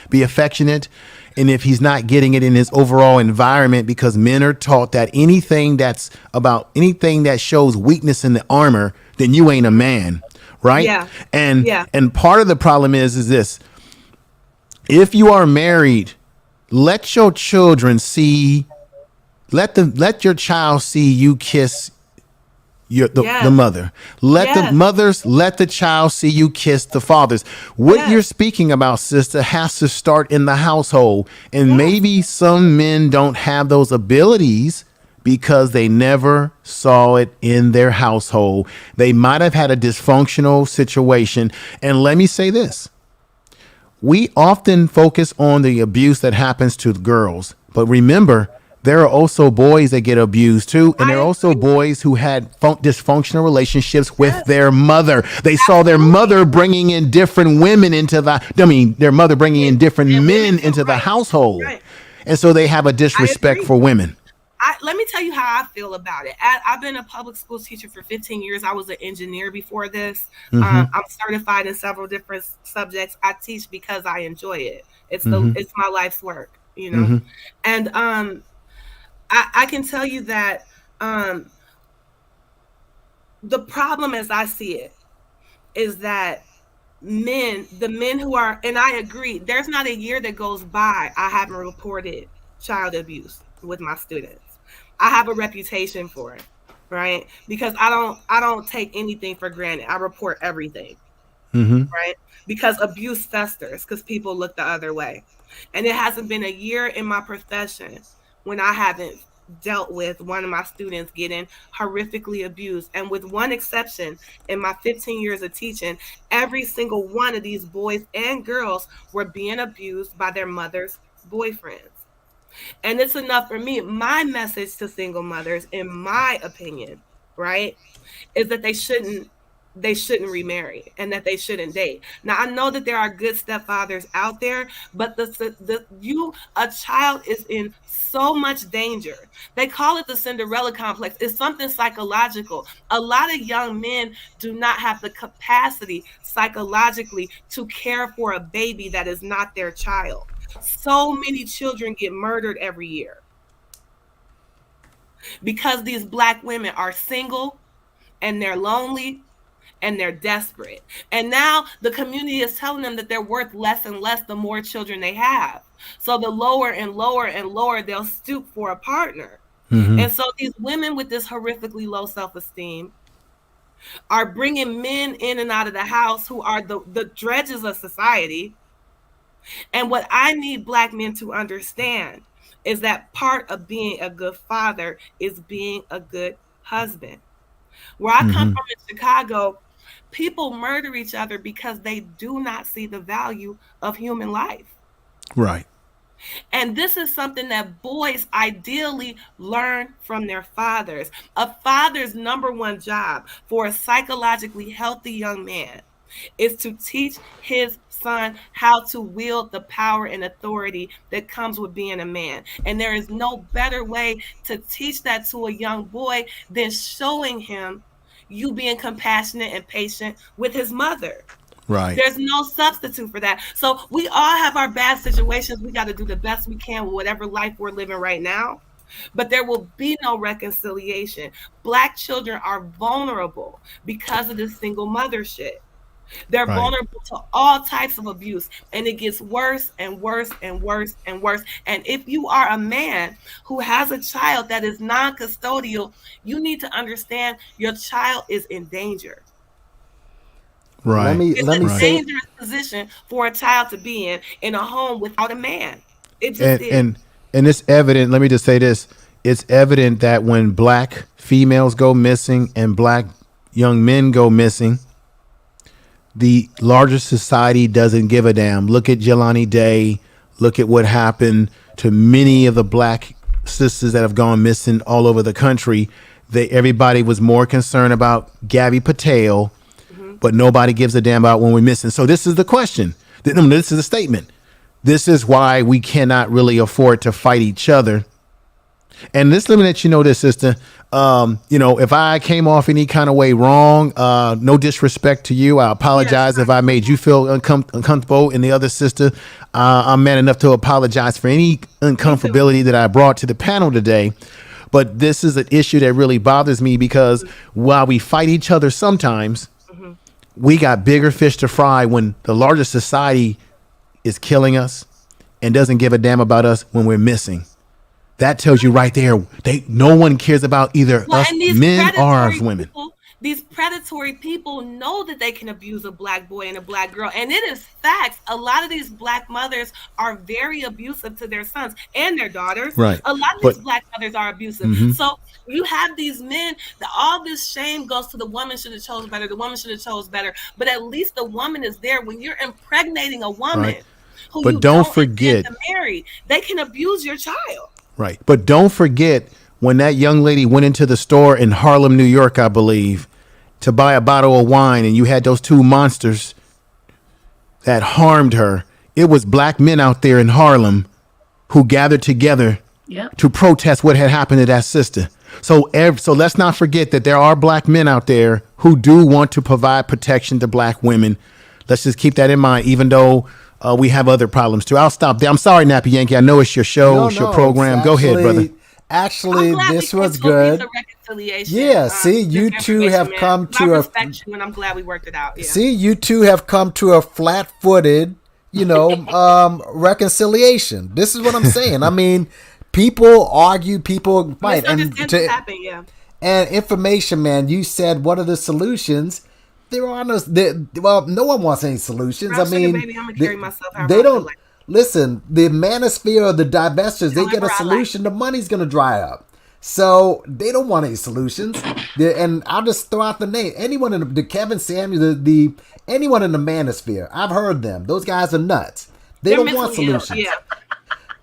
be affectionate? And if he's not getting it in his overall environment, because men are taught that anything that shows weakness in the armor, then you ain't a man. Right. Yeah. And part of the problem is this. If you are married, let your children see. Let your child see you kiss the mother. Let the child see you kiss the fathers. What you're speaking about, sister, has to start in the household. And maybe some men don't have those abilities because they never saw it in their household. They might have had a dysfunctional situation. And let me say this. We often focus on the abuse that happens to the girls. But remember, there are also boys that get abused too. And there are also boys who had dysfunctional relationships with their mother. They saw their mother bringing in different women their mother bringing in different men into the household. And so they have a disrespect for women. Let me tell you how I feel about it. I've been a public school teacher for 15 years. I was an engineer before this. I'm certified in several different subjects. I teach because I enjoy it. It's my life's work, you know. And I can tell you that the problem as I see it is that the men who are, and I agree, there's not a year that goes by I haven't reported child abuse with my students. I have a reputation for it, right? Because I don't take anything for granted. I report everything, right? Because abuse festers, because people look the other way. And it hasn't been a year in my profession when I haven't dealt with one of my students getting horrifically abused. And with one exception, in my 15 years of teaching, every single one of these boys and girls were being abused by their mother's boyfriends. And it's enough for me. My message to single mothers, in my opinion, right, is that they shouldn't remarry and that they shouldn't date. Now I know that there are good stepfathers out there, but a child is in so much danger. They call it the Cinderella complex. It's something psychological. A lot of young men do not have the capacity psychologically to care for a baby that is not their child. So many children get murdered every year because these Black women are single and they're lonely and they're desperate. And now the community is telling them that they're worth less and less the more children they have. So the lower and lower and lower they'll stoop for a partner. Mm-hmm. And so these women with this horrifically low self-esteem are bringing men in and out of the house who are the dredges of society. And what I need Black men to understand is that part of being a good father is being a good husband. Where I come from in Chicago, people murder each other because they do not see the value of human life. Right. And this is something that boys ideally learn from their fathers. A father's number one job for a psychologically healthy young man is to teach his son how to wield the power and authority that comes with being a man. And there is no better way to teach that to a young boy than showing him you being compassionate and patient with his mother. Right. There's no substitute for that. So we all have our bad situations. We got to do the best we can with whatever life we're living right now. But there will be no reconciliation. Black children are vulnerable because of this single mother shit. They're vulnerable to all types of abuse, and it gets worse and worse and worse and worse. And if you are a man who has a child that is non-custodial, you need to understand your child is in danger. Right. It's a dangerous position for a child to be in a home without a man. It just is. And it's evident. Let me just say this: it's evident that when Black females go missing and Black young men go missing, the larger society doesn't give a damn. Look at Jelani Day. Look at what happened to many of the Black sisters that have gone missing all over the country. Everybody was more concerned about Gabby Patel, but nobody gives a damn about when we're missing. So this is the question. This is a statement. This is why we cannot really afford to fight each other. And let me let you know this, sister. If I came off any kind of way wrong, no disrespect to you. I apologize if I made you feel uncomfortable. And the other sister, I'm man enough to apologize for any uncomfortability that I brought to the panel today. But this is an issue that really bothers me because while we fight each other sometimes, we got bigger fish to fry when the larger society is killing us and doesn't give a damn about us when we're missing. That tells you right there, no one cares about either us men or us women. These predatory people know that they can abuse a Black boy and a Black girl. And it is facts. A lot of these Black mothers are very abusive to their sons and their daughters. Right. A lot of these Black mothers are abusive. So you have these men that all this shame goes to the woman should have chose better. The woman should have chose better. But at least the woman is there when you're impregnating a woman who you don't forget to marry. They can abuse your child. Right. But don't forget when that young lady went into the store in Harlem, New York, I believe, to buy a bottle of wine, and you had those two monsters that harmed her. It was Black men out there in Harlem who gathered together to protest what had happened to that sister. So let's not forget that there are Black men out there who do want to provide protection to Black women. Let's just keep that in mind, even though we have other problems too. I'll stop there. I'm sorry, Nappy Yankee. I know it's your show, it's your program. Go ahead, brother. Actually, this was good. Yeah, see, you two have come to and I'm glad we worked it out. Yeah. See, you two have come to a flat-footed, reconciliation. This is what I'm saying. I mean, people argue, people fight, and information, man. You said what are the solutions? There are no. No one wants any solutions. I mean, baby, I'm gonna carry myself they don't. Listen, the manosphere or the divestors, they get a solution. The money's going to dry up. So they don't want any solutions. And I'll just throw out the name. Anyone in the Kevin Samuels, anyone in the manosphere. I've heard them. Those guys are nuts. They don't want solutions. Yeah.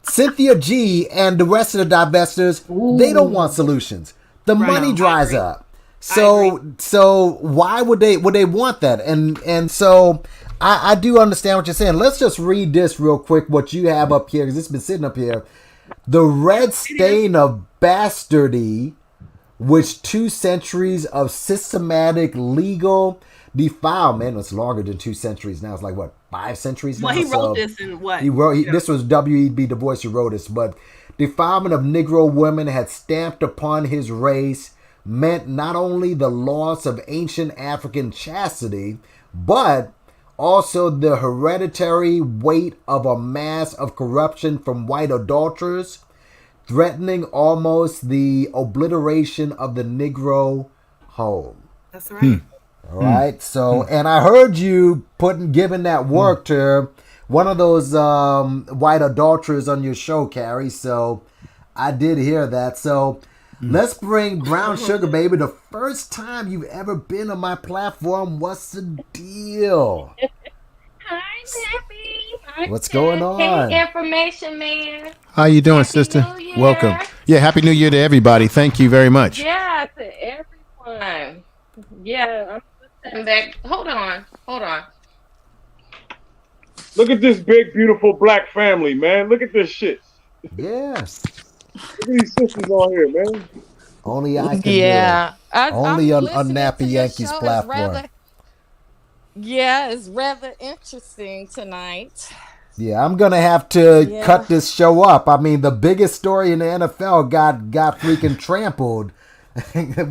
Cynthia G and the rest of the divestors, they don't want solutions. The money dries up. So why would they want that? And so I do understand what you're saying. Let's just read this real quick, what you have up here, because it's been sitting up here. The red stain of bastardy, which 2 centuries of systematic legal defilement. It's longer than 2 centuries now. It's like, what, 5 centuries now? Well, he wrote this in what? This was W.E.B. Du Bois who wrote this. But defilement of Negro women had stamped upon his race meant not only the loss of ancient African chastity, but also the hereditary weight of a mass of corruption from white adulterers, threatening almost the obliteration of the Negro home. That's right. All right. So, and I heard you giving that work to one of those white adulterers on your show, Carrie. So I did hear that. So let's bring Brown Sugar Baby. The first time you've ever been on my platform. What's the deal? Hi, Debbie. What's going on? Hey, information man. How you doing, sister? Welcome. Yeah, Happy New Year to everybody. Thank you very much. Yeah, to everyone. Yeah, I'm sitting back. Hold on. Look at this big, beautiful black family, man. Look at this shit. Yes. Look at these sisters on here, man. Only I can do it. Only on Nappy Yankees platform. It's rather interesting tonight. Yeah, I'm gonna have to cut this show up. I mean, the biggest story in the NFL got freaking trampled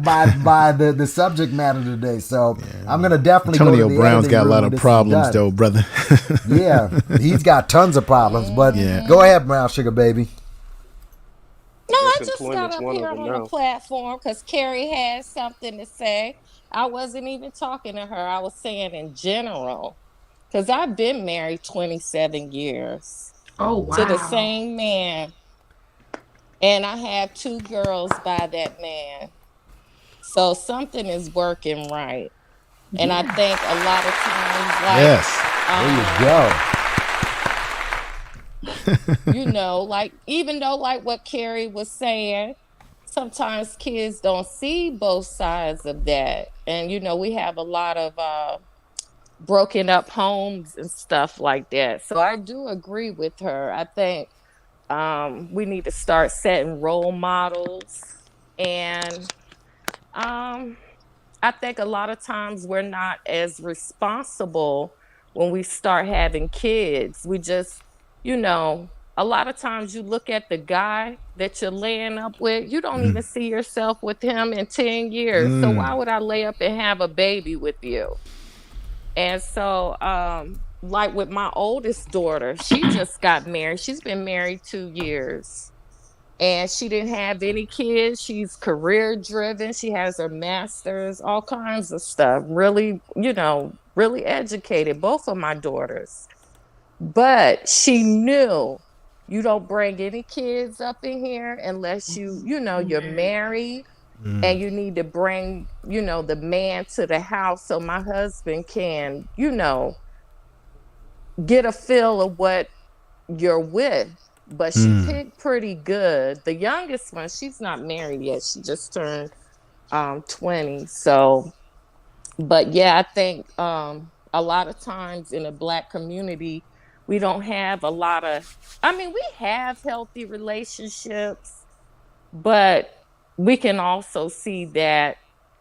by the subject matter today. So I'm gonna definitely. Antonio Brown's got a lot of problems, though, brother. Yeah, he's got tons of problems. But go ahead, Brown Sugar Baby. No, I just got up here on the platform because Carrie had something to say. I wasn't even talking to her. I was saying in general, because I've been married 27 years. Oh, wow. To the same man. And I have 2 girls by that man. So something is working right. And I think a lot of times, there you go. Even though like what Carrie was saying, sometimes kids don't see both sides of that. And, we have a lot of broken up homes and stuff like that. So I do agree with her. I think we need to start setting role models. And I think a lot of times we're not as responsible when we start having kids. We just, a lot of times you look at the guy that you're laying up with, you don't even see yourself with him in 10 years. So why would I lay up and have a baby with you? And so, like with my oldest daughter, she just got married. She's been married 2 years. And she didn't have any kids. She's career driven. She has her master's, all kinds of stuff. Really, really educated, both of my daughters. But she knew you don't bring any kids up in here unless you're married. And you need to bring, the man to the house so my husband can, get a feel of what you're with. But she picked pretty good. The youngest one, she's not married yet. She just turned 20. So, but yeah, I think a lot of times in the Black community, we don't have we have healthy relationships, but we can also see that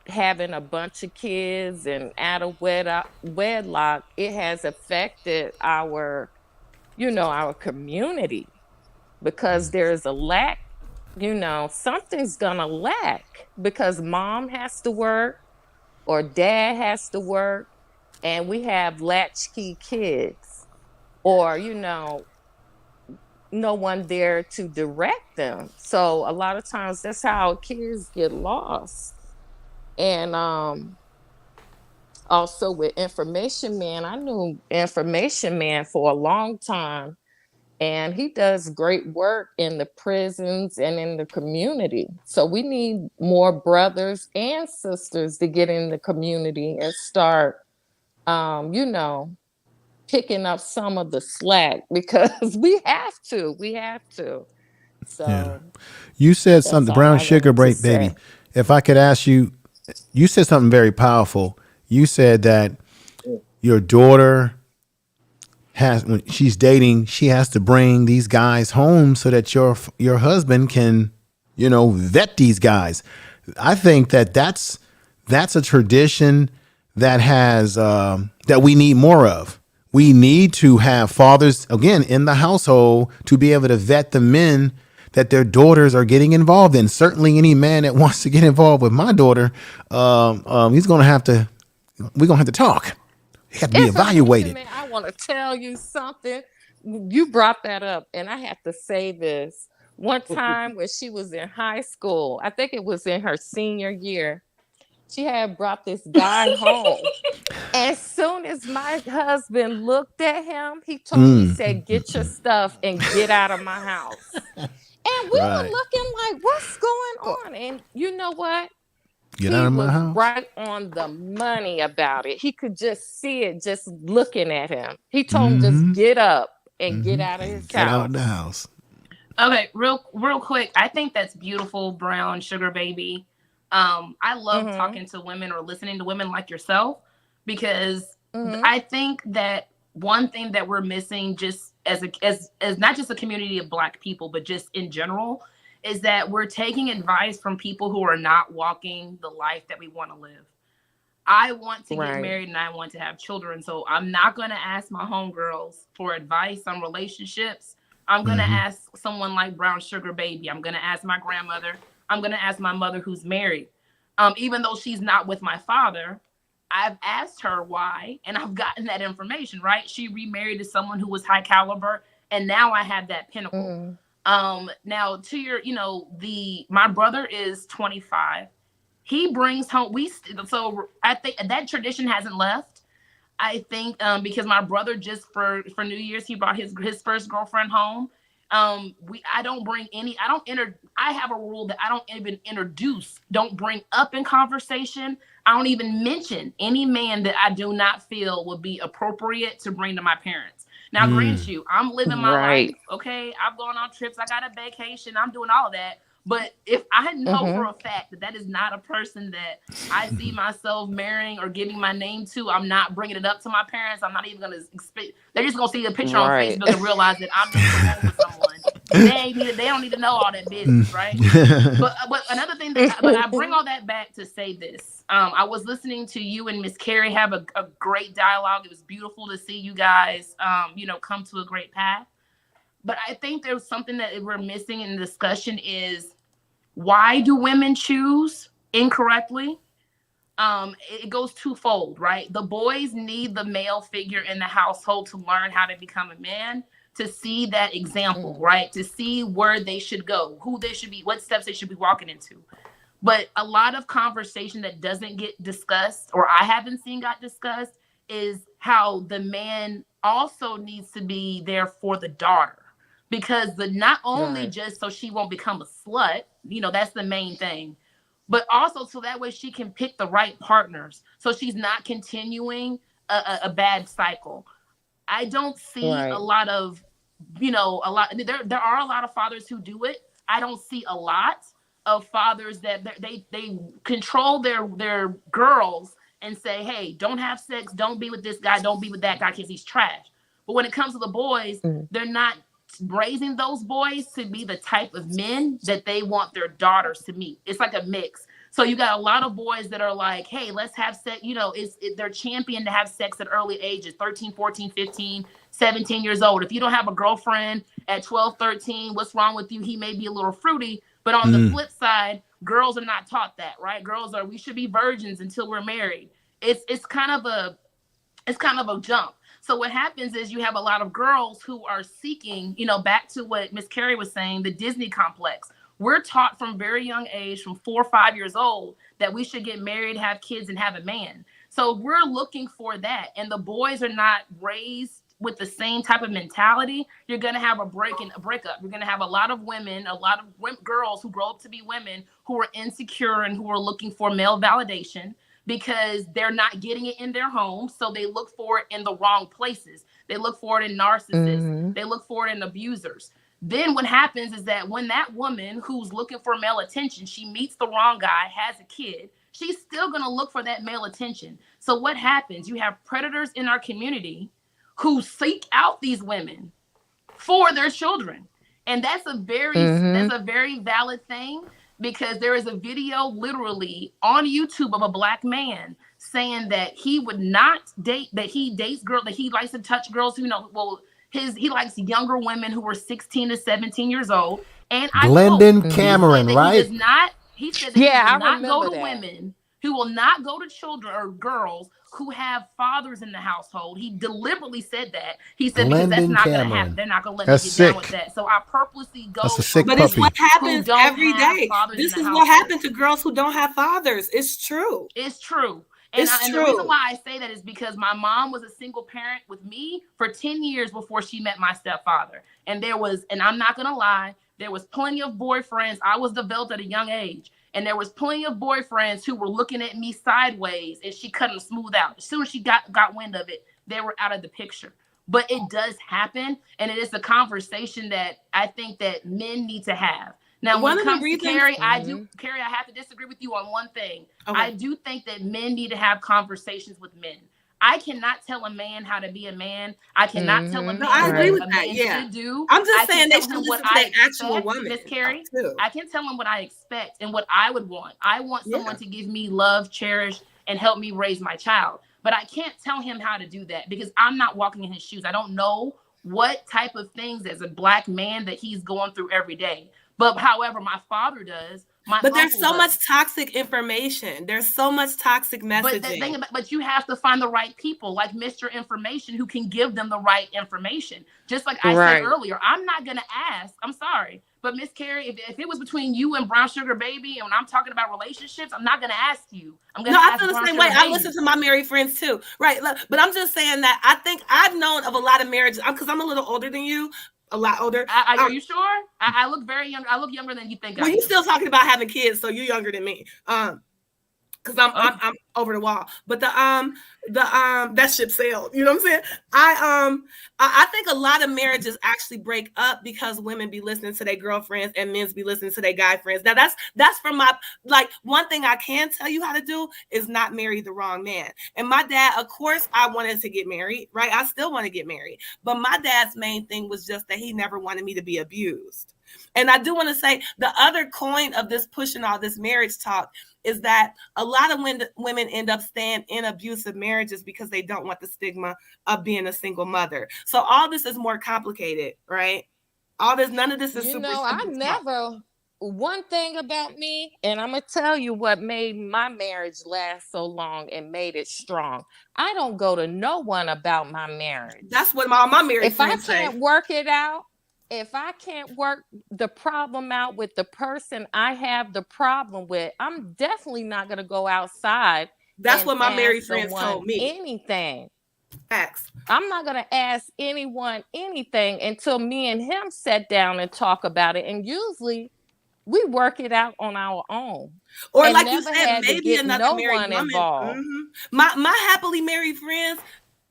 having a bunch of kids and out of wedlock, it has affected our community. Because there's a lack, something's gonna lack because mom has to work or dad has to work and we have latchkey kids or, no one there to direct them. So a lot of times that's how kids get lost. And also with Information Man, I knew Information Man for a long time. And he does great work in the prisons and in the community. So we need more brothers and sisters to get in the community and start, you know, picking up some of the slack, because we have to. We have to. Yeah. So You said something, that's the all brown I sugar wanted to break baby. say. If I could ask you, you said something very powerful. You said that your daughter has, when she's dating, she has to bring these guys home so that your husband can, vet these guys. I think that's a tradition that has that we need more of. We need to have fathers again in the household to be able to vet the men that their daughters are getting involved in. Certainly, any man that wants to get involved with my daughter, he's going to have to. We're going to have to talk. He have to be evaluated. Man, I want to tell you something. You brought that up, and I have to say this. One time when she was in high school, I think it was in her senior year, she had brought this guy home. As soon as my husband looked at him, he told me, he said, "Get your stuff and get out of my house." And we were looking like, what's going on? And you know what? Get He out of my was house. right on the money about it. He could just see it just looking at him. He told him, just get up and get out of his Get house. out the house. Okay, real quick. I think that's beautiful, brown sugar baby. I love talking to women or listening to women like yourself, because I think that one thing that we're missing, just as not just a community of Black people, but just in general, is that we're taking advice from people who are not walking the life that we want to live. I want to get married and I want to have children. So I'm not going to ask my homegirls for advice on relationships. I'm going to ask someone like Brown Sugar Baby. I'm going to ask my grandmother. I'm going to ask my mother who's married. Even though she's not with my father, I've asked her why, and I've gotten that information, right? She remarried to someone who was high caliber, and now I have that pinnacle. Now to your, my brother is 25. He brings home, so I think that tradition hasn't left. I think because my brother just for New Year's, he brought his first girlfriend home. I don't bring any, I have a rule that I don't even don't bring up in conversation. I don't even mention any man that I do not feel would be appropriate to bring to my parents. Now, grant you, I'm living my life. Okay. I've gone on trips. I got a vacation. I'm doing all of that. But if I know for a fact that is not a person that I see myself marrying or giving my name to, I'm not bringing it up to my parents. I'm not even going to expect. They're just going to see a picture on Facebook and realize that I'm just alone with someone. They don't need to know all that business, right? But another thing but I bring all that back to say this. I was listening to you and Miss Carrie have a great dialogue. It was beautiful to see you guys, come to a great path. But I think there's something that we're missing in the discussion is, why do women choose incorrectly? It goes twofold, right? The boys need the male figure in the household to learn how to become a man, to see that example, right? To see where they should go, who they should be, what steps they should be walking into. But a lot of conversation that doesn't get discussed, or I haven't seen got discussed, is how the man also needs to be there for the daughter. Because not only just so she won't become a slut, that's the main thing, but also so that way she can pick the right partners, so she's not continuing a bad cycle. I don't see a lot of, there are a lot of fathers who do it. I don't see a lot of fathers that they control their girls and say, hey, don't have sex, don't be with this guy, don't be with that guy because he's trash. But when it comes to the boys, they're not raising those boys to be the type of men that they want their daughters to meet. It's like a mix. So you got a lot of boys that are like, hey, let's have sex. They're champion to have sex at early ages, 13, 14, 15, 17 years old. If you don't have a girlfriend at 12, 13, what's wrong with you? He may be a little fruity. But on the flip side, girls are not taught that, right? We should be virgins until we're married. It's kind of a jump. So what happens is you have a lot of girls who are seeking, back to what Miss Carrie was saying, the Disney complex. We're taught from very young age, from 4 or 5 years old, that we should get married, have kids, and have a man. So we're looking for that. And the boys are not raised with the same type of mentality, you're going to have a breakup. You're going to have a lot of women, girls who grow up to be women who are insecure and who are looking for male validation because they're not getting it in their home. So they look for it in the wrong places. They look for it in narcissists. They look for it in abusers. Then what happens is that when that woman who's looking for male attention, she meets the wrong guy, has a kid, she's still going to look for that male attention. So what happens? You have predators in our community who seek out these women for their children. And that's a very valid thing, because there is a video literally on YouTube of a black man saying that he would not date, that he dates girls, that he likes to touch girls who he likes younger women who were 16 to 17 years old. And Glendon Cameron, right? He said that he will not go to women, who will not go to children or girls who have fathers in the household. He deliberately said that. He said because that's not going to happen. They're not going to let me get down with that. So I purposely go. But it's what happens every day. This is what happens to girls who don't have fathers. It's true. It's true. And the reason why I say that is because my mom was a single parent with me for 10 years before she met my stepfather. And I'm not going to lie, there was plenty of boyfriends. I was developed at a young age. And there was plenty of boyfriends who were looking at me sideways, and she couldn't smooth out. As soon as she got wind of it, they were out of the picture. But it does happen, and it is a conversation that I think that men need to have. Now, when it comes to Carrie, I have to disagree with you on one thing. Okay. I do think that men need to have conversations with men. I cannot tell a man how to be a man. I cannot tell a man I agree with what a that. man should do. I'm just saying they should listen what to I the actual woman. Miss Carrie, I can tell him what I expect and what I would want. I want someone to give me love, cherish, and help me raise my child. But I can't tell him how to do that because I'm not walking in his shoes. I don't know what type of things as a black man that he's going through every day. But however, my father does. But there's so much toxic information. There's so much toxic messaging. But you have to find the right people, like Mr. Information, who can give them the right information. Just like I said earlier, I'm not going to ask. I'm sorry. But Miss Carrie, if it was between you and Brown Sugar Baby, and when I'm talking about relationships, I'm not going to ask you. I'm going to ask I feel the same way. I listen to my married friends too. Right. But I'm just saying that I think I've known of a lot of marriages because I'm a little older than you. A lot older. Are you sure? I look very young. I look younger than you think. Well, you're still talking about having kids, so you're younger than me. Because I'm over the wall. But that ship sailed. You know what I'm saying? I think a lot of marriages actually break up because women be listening to their girlfriends and men's be listening to their guy friends. Now that's from my one thing I can tell you how to do is not marry the wrong man. And my dad, of course, I wanted to get married, right? I still want to get married. But my dad's main thing was just that he never wanted me to be abused. And I do want to say the other coin of this pushing all this marriage talk is that a lot of women end up staying in abusive marriages because they don't want the stigma of being a single mother. So all this is more complicated, right? None of this is one thing about me, and I'm going to tell you what made my marriage last so long and made it strong. I don't go to no one about my marriage. That's what my marriage If I can't work it out, if I can't work the problem out with the person I have the problem with, I'm definitely not going to go outside. That's what my married friends told me. Anything. Facts. I'm not going to ask anyone anything until me and him sat down and talk about it. And usually we work it out on our own. Or and like you said, maybe another married woman. Involved. My happily married friends,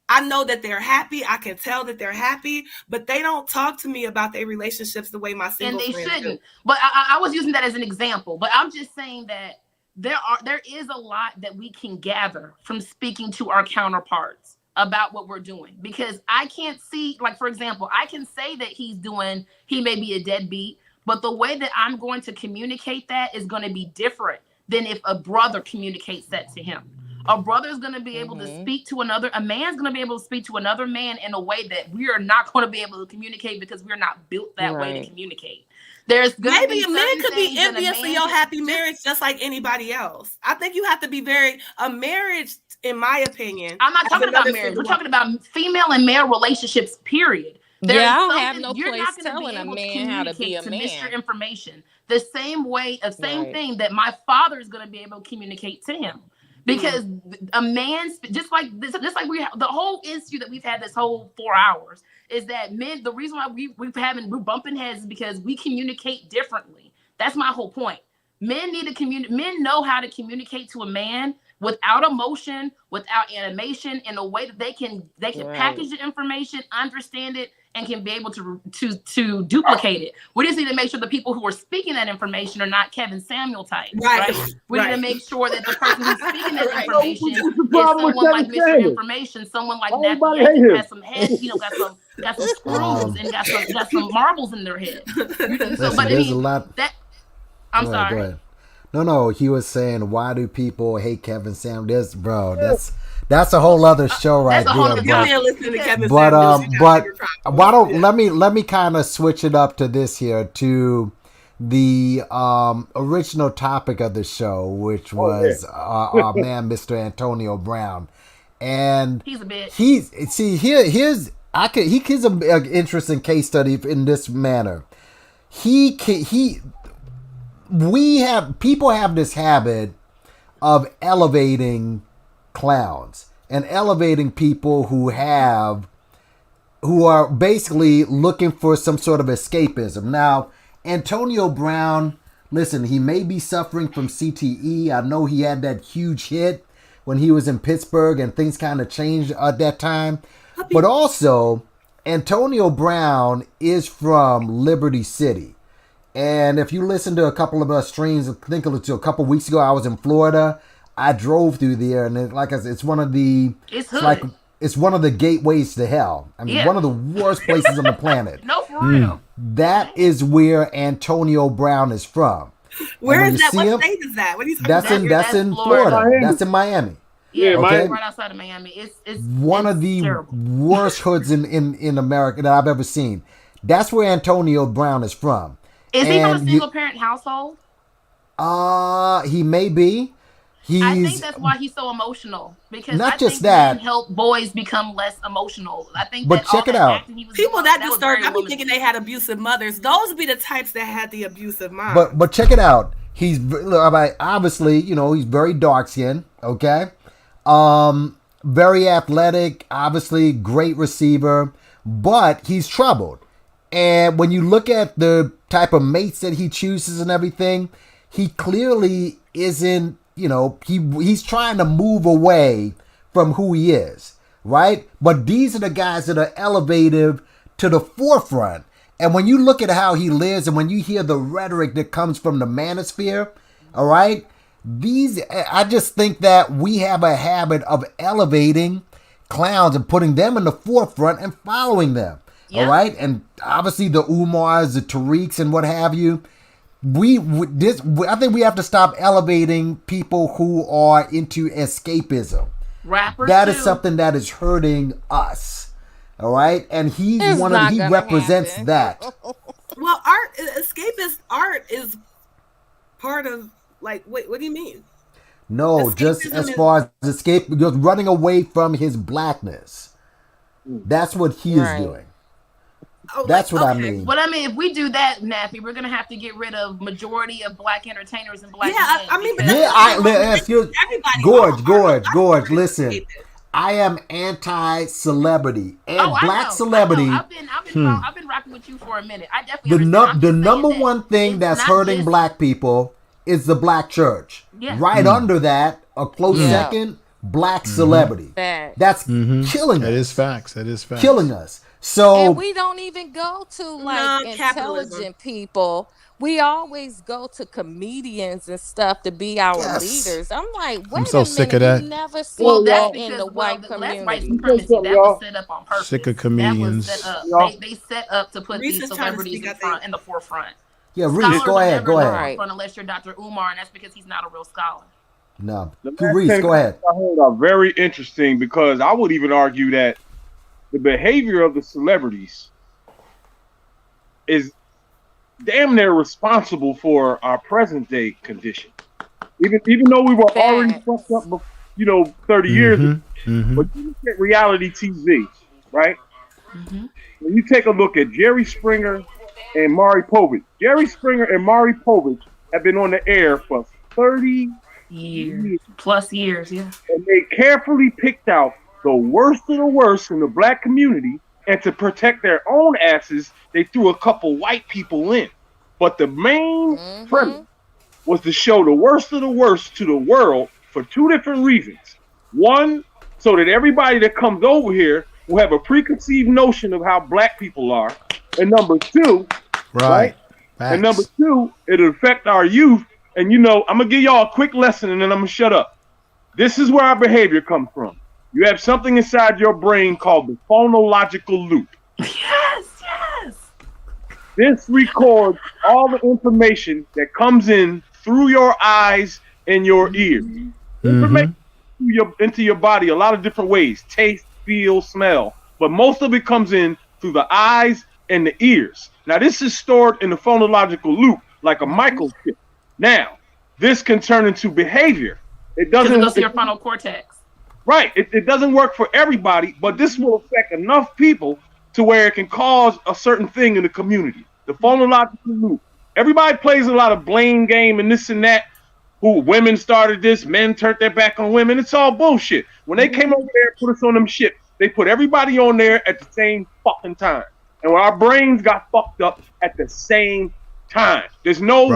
I know that they're happy. I can tell that they're happy, but they don't talk to me about their relationships the way my single friends do. And they shouldn't. But I was using that as an example. But I'm just saying that there is a lot that we can gather from speaking to our counterparts about what we're doing. Because I can't see, like, for example, I can say that he may be a deadbeat, but the way that I'm going to communicate that is going to be different than if a brother communicates that to him. A brother is going to be able to speak to a man's going to be able to speak to another man in a way that we are not going to be able to communicate because we're not built that way to communicate. There's maybe a man could be envious of your happy marriage just like anybody else. I think you have to be a marriage, in my opinion. I'm not talking about marriage. We're talking about female and male relationships, period. I don't have no place telling a man how to be a man. Mr. Information the same way, thing that my father is going to be able to communicate to him. Because a man, just like we have the whole issue that we've had this whole 4 hours is that men. The reason why we're bumping heads is because we communicate differently. That's my whole point. Men need to communicate. Men know how to communicate to a man without emotion, without animation, in a way that they can package the information, understand it, and can be able to duplicate it. We just need to make sure the people who are speaking that information are not Kevin Samuel types, right? We need to make sure that the person who's speaking that information is someone like Mr. Information, someone like Nappy Yankin has some head, got some screws and got some marbles in their head. There's a lot. I'm sorry. Go ahead. No. He was saying, why do people hate Kevin Samuel? That's a whole other show right there. But why don't let me kind of switch it up to this here, to the original topic of the show, which was our man Mr. Antonio Brown, and he's a bitch. Here's an interesting case study in this manner. People have this habit of elevating clowns and elevating people who are basically looking for some sort of escapism. Now, Antonio Brown, listen, he may be suffering from CTE. I know he had that huge hit when he was in Pittsburgh and things kind of changed at that time. But also, Antonio Brown is from Liberty City. And if you listen to a couple of our streams, I think a couple of weeks ago, I was in Florida. I drove through there, and like I said, it's one of the gateways to hell. I mean, one of the worst places on the planet. No, for real. That is where Antonio Brown is from. Where is that? What state is that? What are you talking about? That's in Florida. That's in Miami. Yeah, okay? Right outside of Miami. It's one of the worst hoods in America that I've ever seen. That's where Antonio Brown is from. Is he from a single parent household? He may be. I think that's why he's so emotional, because not I just think that men help boys become less emotional. I think. But check it out. People that disturbed. I be thinking they had abusive mothers. Those would be the types that had the abusive mom. But check it out. He's obviously, he's very dark skinned. Okay, very athletic. Obviously, great receiver, but he's troubled. And when you look at the type of mates that he chooses and everything, he clearly isn't. He's trying to move away from who he is, right? But these are the guys that are elevated to the forefront. And when you look at how he lives and when you hear the rhetoric that comes from the manosphere, all right, I just think that we have a habit of elevating clowns and putting them in the forefront and following them, all right? And obviously the Umars, the Tariqs, and what have you. I think we have to stop elevating people who are into escapism. Rappers that is something that is hurting us. All right, and he represents that. Well, escapist art is part of, like, what do you mean? No, just as far as just running away from his blackness. That's what he is doing. That's what I mean. But I mean, if we do that, Nappy, we're gonna have to get rid of majority of black entertainers and black men. Gorge. Listen, I am anti-celebrity and black celebrity. I've been rocking with you for a minute. I definitely the number one thing that's hurting black people is the black church. Yeah. Right under that, a close second, black celebrity. That's killing us. That is facts. Killing us. So, and we don't even go to like intelligent people. We always go to comedians and stuff to be our leaders. I'm like, wait I'm so sick of that. You never see that in the white community. That's white supremacy. That was set up on purpose. Sick of comedians. That was set up. They set up to put these celebrities in the forefront. Yeah, Reese, go ahead. Unless you're Dr. Umar, and that's because he's not a real scholar. No, Reese, go ahead. I heard are very interesting, because I would even argue that the behavior of the celebrities is damn near responsible for our present day condition. Even though we were already fucked up, 30 years ago. But you look at reality TV, right? When you take a look at Jerry Springer and Maury Povich. Jerry Springer and Maury Povich have been on the air for 30 Years. Plus years, yeah. And they carefully picked out the worst of the worst in the black community, and to protect their own asses, they threw a couple white people in. But the main premise was to show the worst of the worst to the world for two different reasons. One, so that everybody that comes over here will have a preconceived notion of how black people are. And number two, right? And number two, it'll affect our youth. And I'm going to give y'all a quick lesson and then I'm going to shut up. This is where our behavior comes from. You have something inside your brain called the phonological loop. Yes. This records all the information that comes in through your eyes and your ears. Information into your body a lot of different ways: taste, feel, smell. But most of it comes in through the eyes and the ears. Now, this is stored in the phonological loop like a microchip. Now, this can turn into behavior. It doesn't go to your frontal cortex. Right. It doesn't work for everybody, but this will affect enough people to where it can cause a certain thing in the community. The phonological loop. Everybody plays a lot of blame game and this and that. Who women started this, men turned their back on women. It's all bullshit. When they came over there and put us on them shit, they put everybody on there at the same fucking time. And when our brains got fucked up at the same time. There's no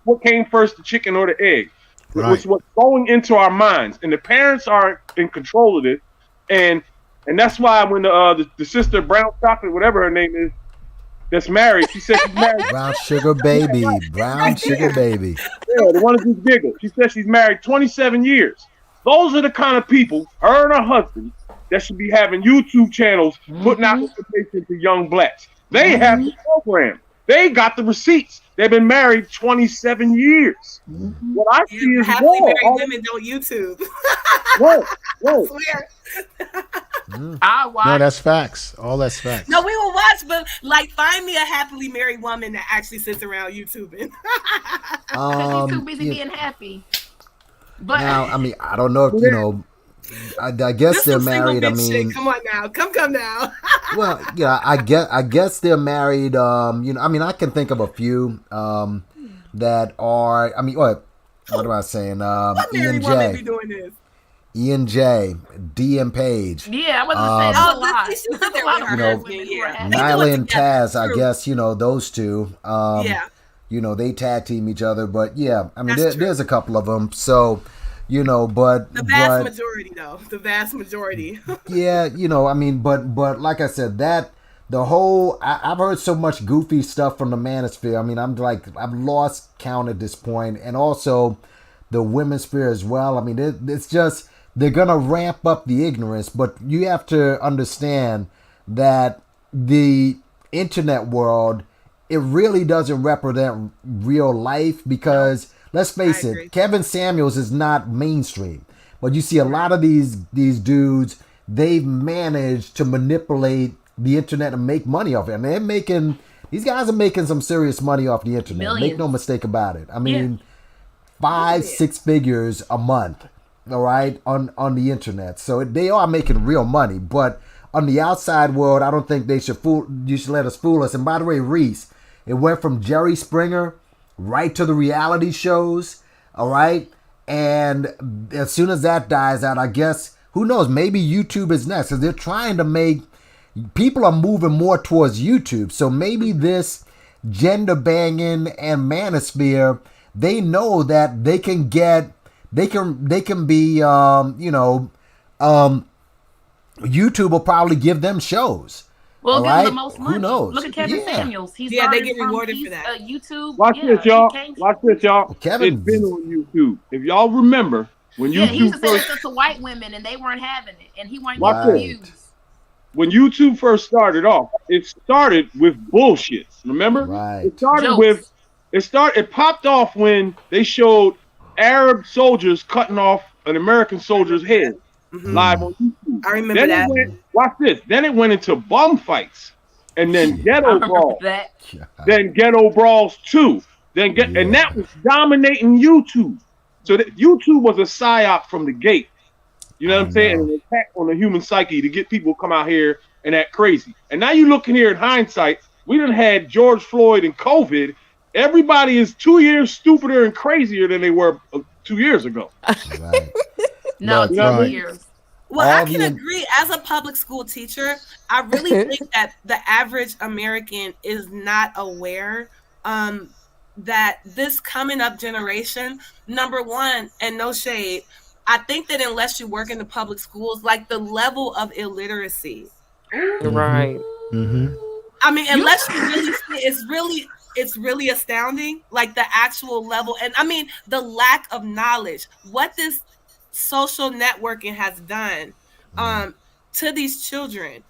what came first, the chicken or the egg. It's what's going into our minds. And the parents are in control of it. And that's why when the sister, Brown Chocolate, whatever her name is, that's married, she said she's married. Brown Sugar Baby. Brown Sugar Baby. Yeah, the one who's bigger. She said she's married 27 years. Those are the kind of people, her and her husband, that should be having YouTube channels putting out information to young blacks. They have the program. They got the receipts. They've been married 27 years. What I see is happily married women don't YouTube. Whoa. I swear. No, that's facts. All that's facts. No, we will watch, but find me a happily married woman that actually sits around YouTubing. Because she's too busy being happy. But now, I mean, I don't know if I guess they're married. I mean, shit. Come on now, come now. Well, yeah, I guess they're married. I mean, I can think of a few that are. I mean, what am I saying? What married woman be doing this? Ian J, DM Page. Yeah, I wasn't saying that's a lot. Nyla and Taz, I guess, those two. They tag team each other, but yeah, I mean, there's a couple of them. So, but the vast majority, though, the vast majority. Yeah, I mean, but like I said, that the whole I've heard so much goofy stuff from the manosphere. I mean, I've lost count at this point, and also the women's sphere as well. I mean, it's just. They're going to ramp up the ignorance, but you have to understand that the internet world, it really doesn't represent real life because, let's face it, Kevin Samuels is not mainstream. But you see a lot of these dudes, they've managed to manipulate the internet and make money off it. And these guys are making some serious money off the internet. Millions. Make no mistake about it. I mean, 5-6 figures a month. All right, on the internet, so they are making real money. But on the outside world, I don't think you should let us fool us. And by the way, Reese, it went from Jerry Springer right to the reality shows. All right, and as soon as that dies out, I guess who knows? Maybe YouTube is next because they're trying to make people are moving more towards YouTube. So maybe this gender banging and manosphere, they know that they can get. They can be, YouTube will probably give them shows. Well, give them the most money. Who knows? Look at Kevin Samuels. He's they get rewarded for that. YouTube. Watch this, y'all. Kevin's it's been on YouTube. If y'all remember when YouTube he used to say first, this to white women and they weren't having it, and he wasn't Watch getting this. views. When YouTube first started off, it started with bullshit. Remember? Right. It popped off when they showed Arab soldiers cutting off an American soldier's head live on YouTube. I remember that. Watch this. Then it went into bum fights, and then ghetto brawls. Then ghetto brawls 2. And that was dominating YouTube. So YouTube was a psyop from the gate. You know what I'm saying? An attack on the human psyche to get people to come out here and act crazy. And now you looking here in hindsight, we done had George Floyd and COVID. Everybody is 2 years stupider and crazier than they were 2 years ago. Right. No, Look, 10 years. Well, all I can the agree. As a public school teacher, I really think that the average American is not aware that this coming up generation, number one, and no shade, I think that unless you work in the public schools, like the level of illiteracy. Right. Mm-hmm. I mean, unless you really see, it's really astounding, like the actual level. And I mean, the lack of knowledge, what this social networking has done to these children.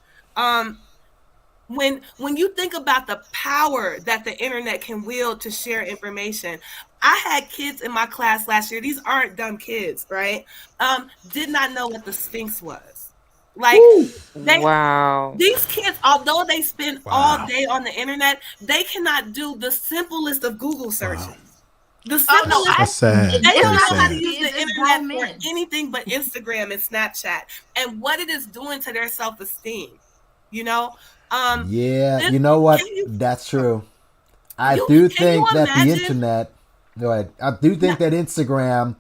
When you think about the power that the internet can wield to share information, I had kids in my class last year. These aren't dumb kids, right? Did not know what the Sphinx was. Like these kids, although they spend all day on the internet, they cannot do the simplest of Google searches. The simplest. That's sad. They Very don't know how sad. to use the internet for anything but Instagram and Snapchat, and what it is doing to their self-esteem. You know. Yeah, you know what? That's true. I do think that the internet. Go ahead. I do think that Instagram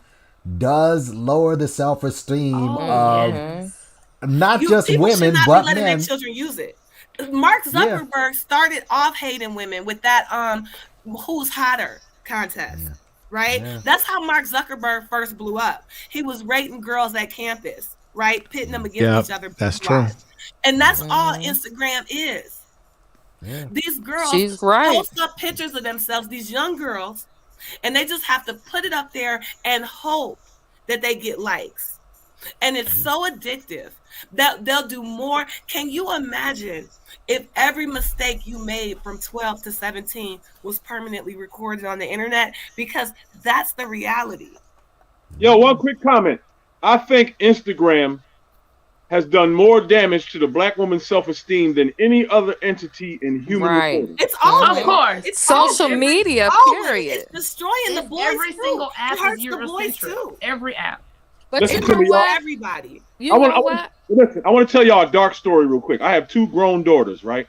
does lower the self-esteem of not just people women should not but be letting men. their children use it. Mark Zuckerberg started off hating women with that who's hotter contest. Right? Yeah. That's how Mark Zuckerberg first blew up. He was rating girls at campus, right? Pitting them against each other. That's true. And that's all Instagram is. Yeah. These girls right. post up pictures of themselves, these young girls, and they just have to put it up there and hope that they get likes. And it's so addictive that they'll do more. Can you imagine if every mistake you made from 12 to 17 was permanently recorded on the internet? Because that's the reality. Yo, one quick comment. I think Instagram has done more damage to the black woman's self-esteem than any other entity in human reporting. It's all Of course. It's social all media, period. It's destroying the boys Every too. single app It hurts is the boys Eurocentric. too. Every app. But Listen you to know me, y'all. what? Everybody. You know what? Listen, I want to tell y'all a dark story real quick. I have 2 grown daughters, right?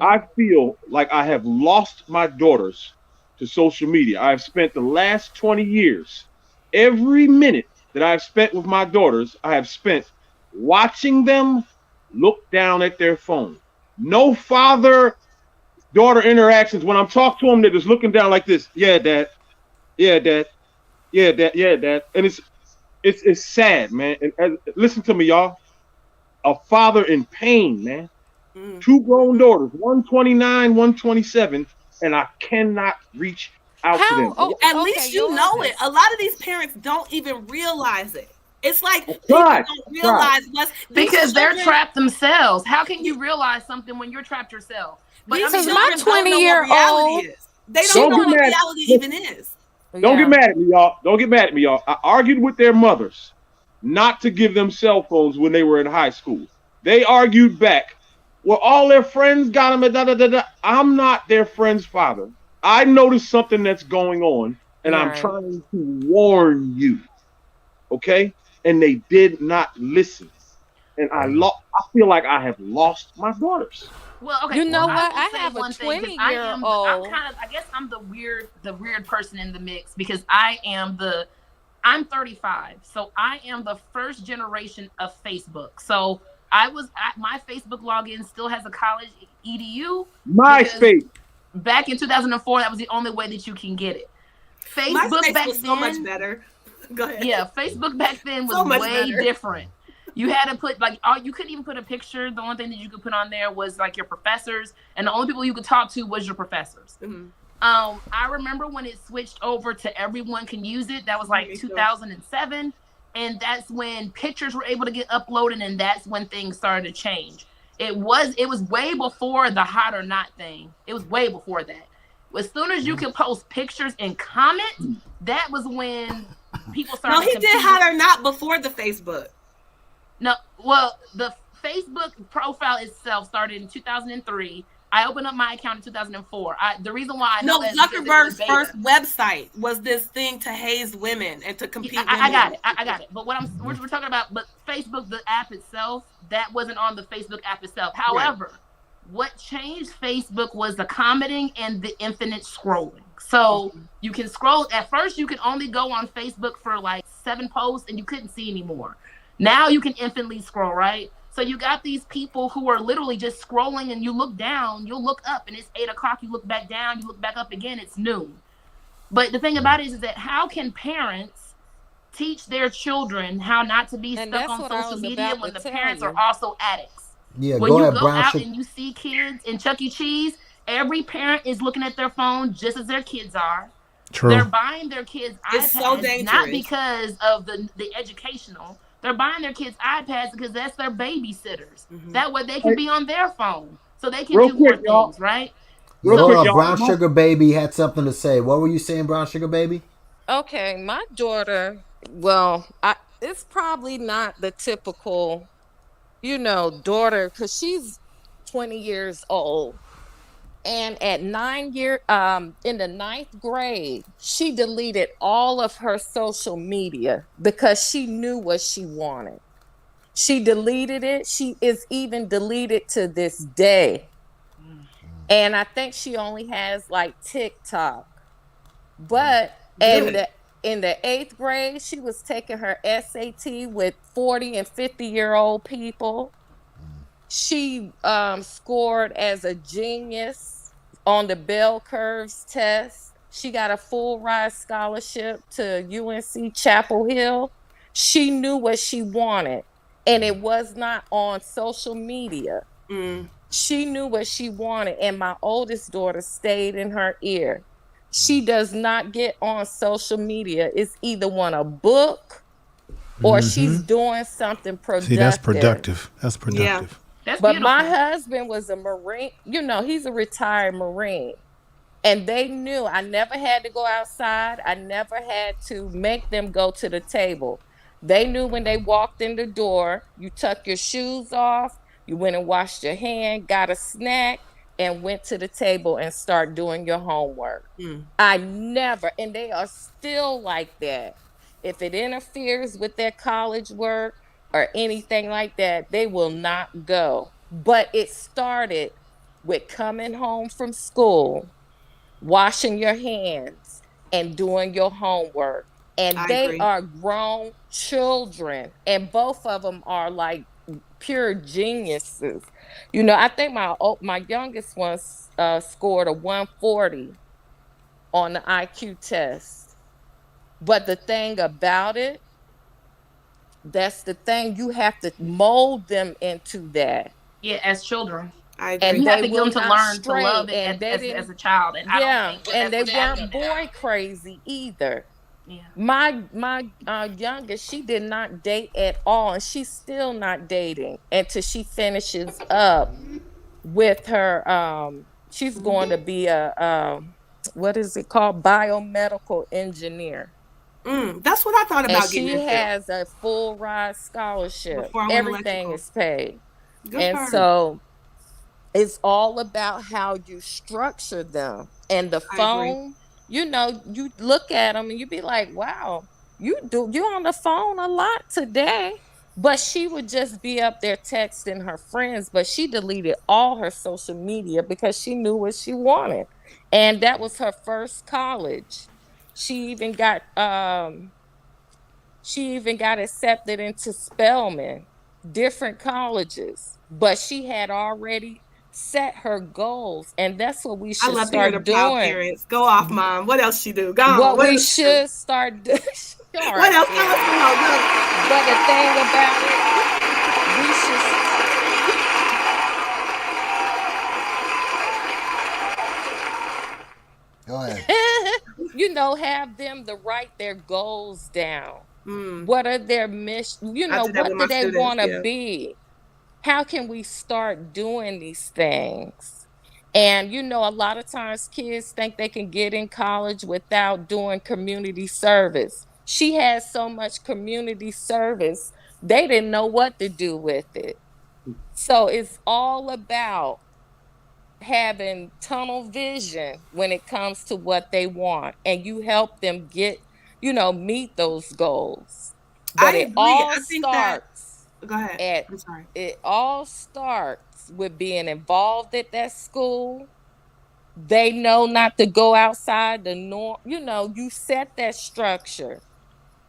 I feel like I have lost my daughters to social media. I have spent the last 20 years, every minute that I've spent with my daughters, I have spent watching them look down at their phone. No father-daughter interactions. When I'm talking to them, they're just looking down like this. Yeah, Dad. Yeah, Dad. Yeah, Dad. Yeah, Dad. And it's sad, man. And listen to me, y'all. A father in pain, man. 2 grown daughters, 129, 127, and I cannot reach out to them. At least you know it. A lot of these parents don't even realize it. It's like people don't realize what's because they're trapped themselves. How can you realize something when you're trapped yourself? But Because my 20-year-old, they don't know what reality even is. Don't get mad at me, y'all. Don't get mad at me, y'all. I argued with their mothers not to give them cell phones when they were in high school. They argued back. Well, all their friends got them. I'm not their friend's father. I noticed something that's going on, and I'm trying to warn you. Okay? And they did not listen. And I feel like I have lost my daughters. Well, okay. You know what? I I have a 20-year-old. I guess I'm the weird person in the mix because I'm 35, so I am the first generation of Facebook. So my Facebook login still has a college edu. MySpace. Back in 2004, that was the only way that you can get it. Facebook MySpace back was then, so much better. Go ahead. Yeah, Facebook back then was So much way better. different. You had to put you couldn't even put a picture. The only thing that you could put on there was like your professors, and the only people you could talk to was your professors. Mm-hmm. I remember when it switched over to everyone can use it. That was like 2007, and that's when pictures were able to get uploaded, and that's when things started to change. It was way before the hot or not thing. It was way before that. As soon as you could post pictures and comment, that was when people started. No, he did hot or not before the Facebook. No, well, the Facebook profile itself started in 2003. I opened up my account in 2004. The reason why I know that Zuckerberg's first website was this thing to haze women and to compete. I got it. I got it. But we're talking about, but Facebook, the app itself, that wasn't on the Facebook app itself. However, what changed Facebook was the commenting and the infinite scrolling. So you can scroll. At first, you could only go on Facebook for like 7 posts and you couldn't see anymore. Now you can infinitely scroll, right? So you got these people who are literally just scrolling, and you look down, you'll look up, and it's 8 o'clock. You look back down, you look back up again, it's noon. But the thing about it is that how can parents teach their children how not to be stuck on social media when the parents are also addicts? Yeah, when you go out and you see kids in Chuck E. Cheese, every parent is looking at their phone just as their kids are. True. They're buying their kids it's iPads so dangerous. not because of the educational. They're buying their kids iPads because that's their babysitters. That way they can be on their phone, so they can do more things, right? Brown Sugar Baby had something to say. What were you saying, Brown Sugar Baby? Okay, my daughter, well, it's probably not the typical, daughter, because she's 20 years old. And at in the 9th grade, she deleted all of her social media because she knew what she wanted. She deleted it. She is even deleted to this day. And I think she only has like TikTok. But in the 8th grade, she was taking her SAT with 40 and 50-year-old people. She scored as a genius on the bell curves test. She got a full ride scholarship to UNC Chapel Hill. She knew what she wanted, and it was not on social media. She knew what she wanted, and my oldest daughter stayed in her ear. She does not get on social media. It's either a book or she's doing something productive. See, that's productive. That's productive. Yeah. But my husband was a Marine. He's a retired Marine. And they knew I never had to go outside. I never had to make them go to the table. They knew when they walked in the door, you tuck your shoes off, you went and washed your hand, got a snack, and went to the table and start doing your homework. I never, and they are still like that. If it interferes with their college work or anything like that, they will not go. But it started with coming home from school, washing your hands, and doing your homework. And they are grown children, and both of them are like pure geniuses. I think my youngest one scored a 140 on the IQ test. But the thing about it, that's the thing, you have to mold them into that. Yeah, as children. And you have to they get them will to not learn to stray, love and it as a child. And I don't think they weren't boy crazy either. Yeah. My youngest, she did not date at all, and she's still not dating until she finishes up with her. She's going to be a what is it called, biomedical engineer. That's what I thought about. And she has a full ride scholarship. Everything is paid. And so it's all about how you structure them. And the phone, you look at them and you be like, wow, you're on the phone a lot today. But she would just be up there texting her friends, but she deleted all her social media because she knew what she wanted. And that was her first college. She even got accepted into Spelman, different colleges, but she had already set her goals, and that's what we should start doing. Parents. Go off, Mom. What else she do? Go on. What we should start doing. What else? But the thing about it, we should. Go ahead. Have them to write their goals down. What are their missions? What do they want to be? How can we start doing these things? And a lot of times kids think they can get in college without doing community service. She has so much community service, they didn't know what to do with it. So it's all about having tunnel vision when it comes to what they want, and you help them get, meet those goals. But I agree. All I think starts go ahead. I'm sorry. It all starts kids with being involved at that school. They know not to go outside the norm. You set that structure,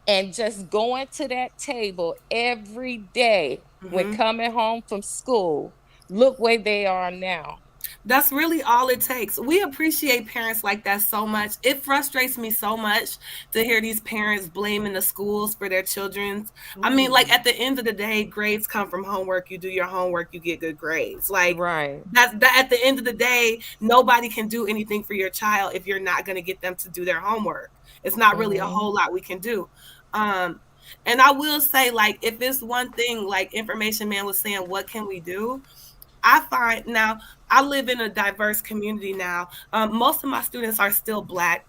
and just going to that table every day when coming home from school. Look where they are now. That's really all it takes. We appreciate parents like that so much. It frustrates me so much to hear these parents blaming the schools for their children's. I mean, like at the end of the day, grades come from homework. You do your homework, you get good grades. Like that at the end of the day, nobody can do anything for your child if you're not going to get them to do their homework. It's not really a whole lot we can do. And I will say, like, if it's one thing, like Information Man was saying, what can we do? I find now I live in a diverse community now. Most of my students are still Black,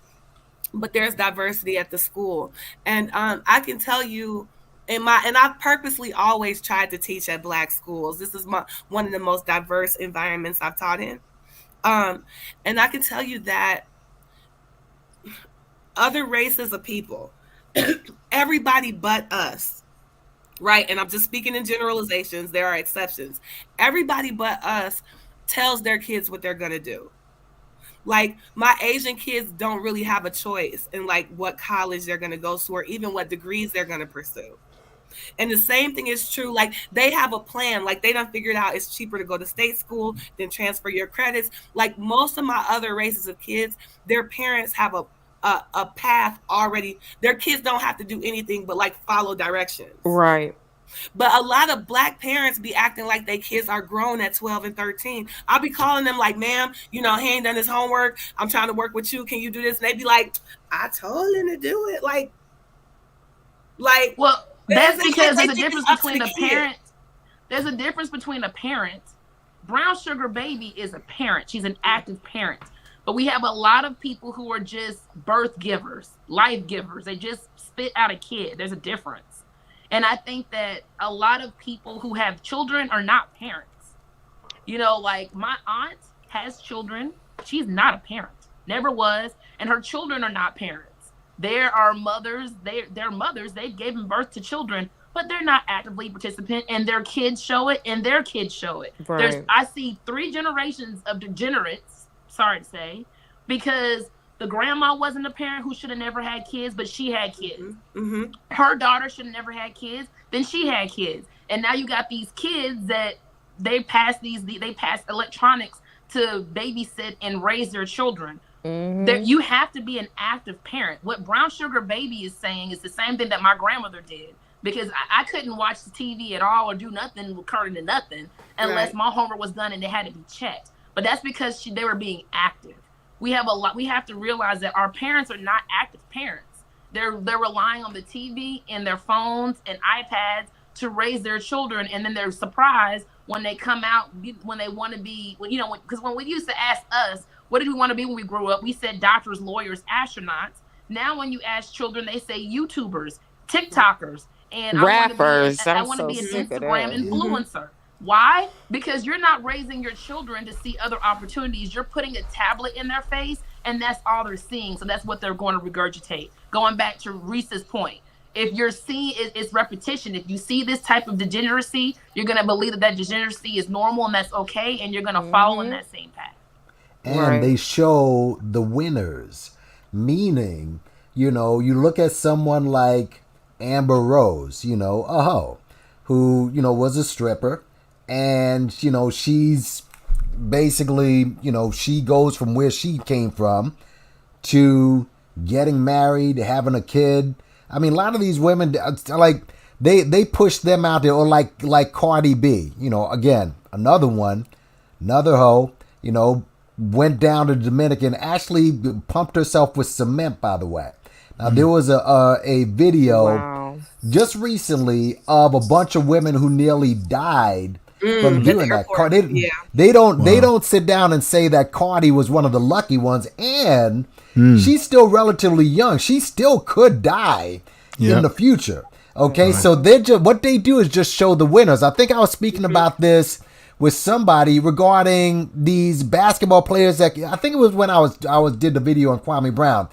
but there's diversity at the school. And I can tell you and I've purposely always tried to teach at Black schools. This is one of the most diverse environments I've taught in. And I can tell you that other races of people, everybody but us, right? And I'm just speaking in generalizations. There are exceptions. Everybody but us tells their kids what they're going to do. Like my Asian kids don't really have a choice in like what college they're going to go to or even what degrees they're going to pursue. And the same thing is true. Like they have a plan. Like they done figured out it's cheaper to go to state school than transfer your credits. Like most of my other races of kids, their parents have a path already. Their kids don't have to do anything but like follow directions. Right. But a lot of Black parents be acting like their kids are grown at 12 and 13. I'll be calling them like, ma'am, he ain't done his homework. I'm trying to work with you. Can you do this? And they be like, I told him to do it. Like, well, that's because there's a difference between a parent. There's a difference between a parent. Brown Sugar Baby is a parent. She's an active parent. But we have a lot of people who are just birth givers, life givers. They just spit out a kid. There's a difference. And I think that a lot of people who have children are not parents. Like my aunt has children. She's not a parent. Never was. And her children are not parents. There are mothers. They're mothers. They've given birth to children, but they're not actively participant. And their kids show it, and their kids show it. Right. I see 3 generations of degenerates, sorry to say, because the grandma wasn't a parent who should have never had kids, but she had kids. Mm-hmm. Her daughter should have never had kids, then she had kids. And now you got these kids that they pass electronics to babysit and raise their children. Mm-hmm. You have to be an active parent. What Brown Sugar Baby is saying is the same thing that my grandmother did. Because I couldn't watch the TV at all or do nothing recurring to nothing unless my homework was done and it had to be checked. But that's because they were being active. We have to realize that our parents are not active parents. They're relying on the TV and their phones and iPads to raise their children, and then they're surprised when they come out when they want to be, because when we used to ask us, what did we want to be when we grew up? We said doctors, lawyers, astronauts. Now when you ask children, they say YouTubers, TikTokers, and rappers. I want to be an Instagram influencer. Why? Because you're not raising your children to see other opportunities. You're putting a tablet in their face, and that's all they're seeing. So that's what they're going to regurgitate. Going back to Reese's point, if you're seeing it's repetition. If you see this type of degeneracy, you're going to believe that degeneracy is normal and that's okay, and you're going to follow in that same path. And they show the winners, meaning, you look at someone like Amber Rose, who, was a stripper. And, she's basically, she goes from where she came from to getting married, having a kid. I mean, a lot of these women, like, they push them out there, or like Cardi B, again, another hoe, went down to the Dominican, actually pumped herself with cement, by the way. Now, there was a video just recently of a bunch of women who nearly died from doing that. They don't sit down and say that Cardi was one of the lucky ones, and she's still relatively young. She still could die in the future. Okay, so what they do is just show the winners. I think I was speaking about this with somebody regarding these basketball players that I think it was when I did the video on Kwame Brown.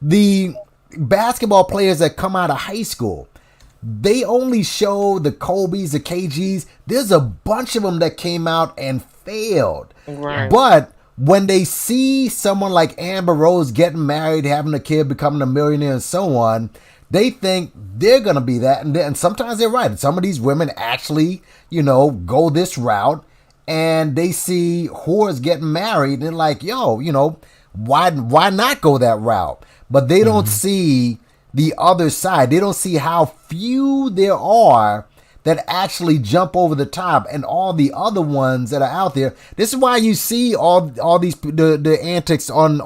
The basketball players that come out of high school, they only show the Kobe's, the KGs. There's a bunch of them that came out and failed. Right. But when they see someone like Amber Rose getting married, having a kid, becoming a millionaire, and so on, they think they're going to be that. And sometimes they're right. Some of these women actually, go this route, and they see whores getting married, and they're like, yo, why not go that route? But they don't see the other side. They don't see how few there are that actually jump over the top, and all the other ones that are out there. This is why you see all these the antics on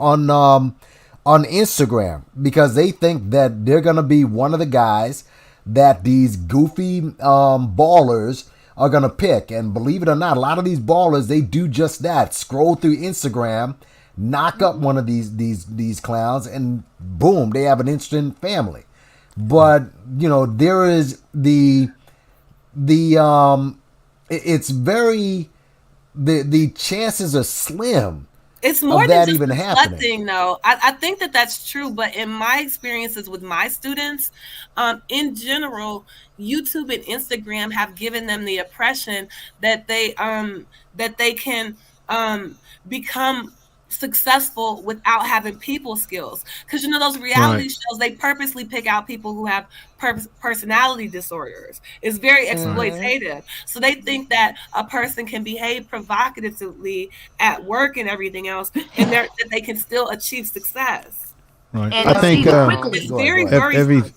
Instagram, because they think that they're gonna be one of the guys that these goofy ballers are gonna pick. And believe it or not, a lot of these ballers, they do just that. Scroll through Instagram, knock up one of these clowns, and boom, they have an instant family. But there is it's very the chances are slim. It's more of than that just even reflecting, though. I think that's true, but in my experiences with my students, in general, YouTube and Instagram have given them the impression that they can become successful without having people skills, because those reality shows, they purposely pick out people who have personality disorders. It's very exploitative. So they think that a person can behave provocatively at work and everything else, and that they can still achieve success. Right. And I think it's very worrisome.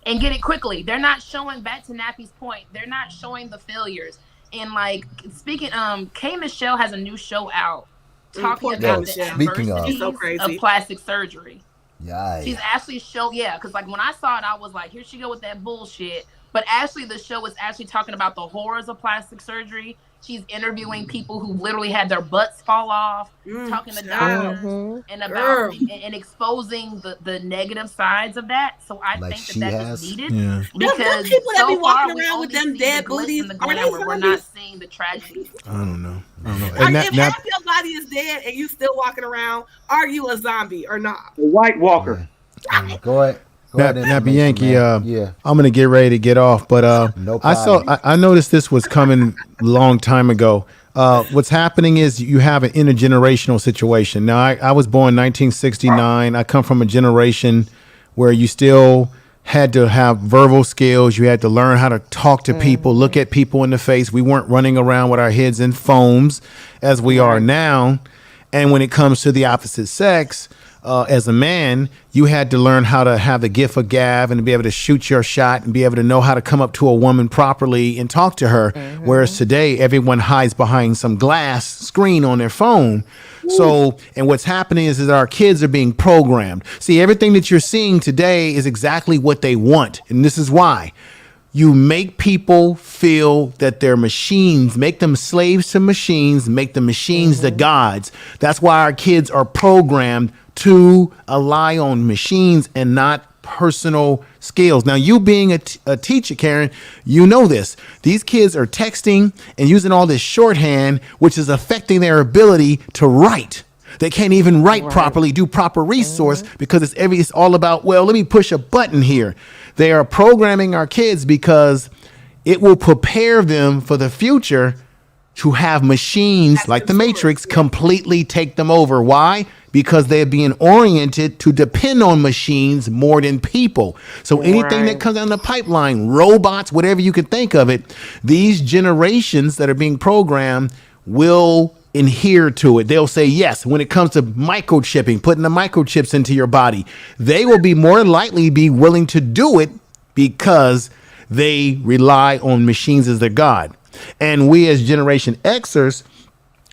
And get it quickly. They're not showing, back to Nappy's point, they're not showing the failures. And like speaking, K Michelle has a new show out talking about the adversities of plastic surgery. Yeah. She's actually because like when I saw it, I was like, here she go with that bullshit. But actually the show is actually talking about the horrors of plastic surgery. She's interviewing people who literally had their butts fall off, talking to doctors and about and exposing the negative sides of that. So I think that is needed. Yeah. Because people that be walking far, around with them dead booties, we're not seeing the tragedy. I don't know. If half your body is dead and you still walking around, are you a zombie or not? A White Walker. Go ahead. Nappy Yankee, I'm gonna get ready to get off, but no I noticed this was coming a long time ago. What's happening is you have an intergenerational situation. Now, I was born 1969. I come from a generation where you still had to have verbal skills. You had to learn how to talk to people, look at people in the face. We weren't running around with our heads in foams as we are now. And when it comes to the opposite sex, as a man, you had to learn how to have the gift of gab and to be able to shoot your shot and be able to know how to come up to a woman properly and talk to her. Whereas today, everyone hides behind some glass screen on their phone. So, and what's happening is that our kids are being programmed. See, everything that you're seeing today is exactly what they want. And this is why. You make people feel that they're machines, make them slaves to machines, make the machines the gods. That's why our kids are programmed to rely on machines and not personal skills. Now, you being a teacher, Karen, you know this. These kids are texting and using all this shorthand, which is affecting their ability to write. They can't even write properly, do proper resource because it's all about, well, let me push a button here. They are programming our kids because it will prepare them for the future to have machines like the Matrix completely take them over. Why? Because they're being oriented to depend on machines more than people. So anything that comes down the pipeline, robots, whatever you can think of it, these generations that are being programmed will adhere to it. They'll say yes. When it comes to microchipping, putting the microchips into your body, they will be more likely be willing to do it because they rely on machines as their God. And we as Generation Xers,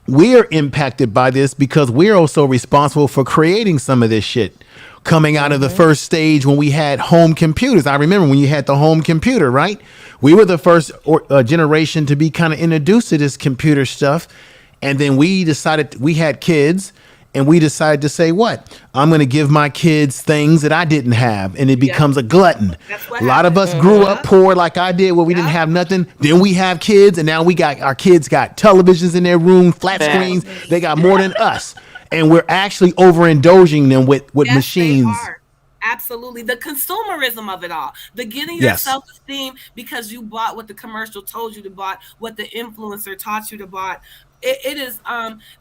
we are impacted by this because we're also responsible for creating some of this shit. Coming out of the first stage when we had home computers. I remember when you had the home computer, right? We were the first generation to be kind of introduced to this computer stuff. And then we decided, we had kids, and we decided to say, what? I'm going to give my kids things that I didn't have, and it becomes a glutton. A lot of us grew up poor like I did, where we didn't have nothing. Then we have kids, and now our kids got televisions in their room, flat screens. They got more than us. And we're actually overindulging them with machines. Absolutely. The consumerism of it all. The getting your Yes. self-esteem because you bought what the commercial told you to buy, what the influencer taught you to buy. It is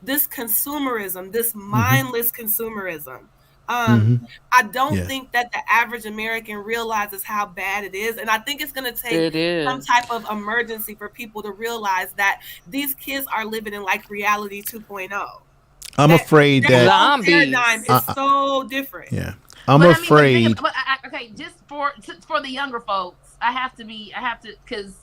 this consumerism, this mindless consumerism. I don't think that the average American realizes how bad it is. And I think it's going to take some type of emergency for people to realize that these kids are living in like reality 2.0. I'm afraid that paradigm is so different. Yeah. I'm afraid. Okay, just for the younger folks, I have to, because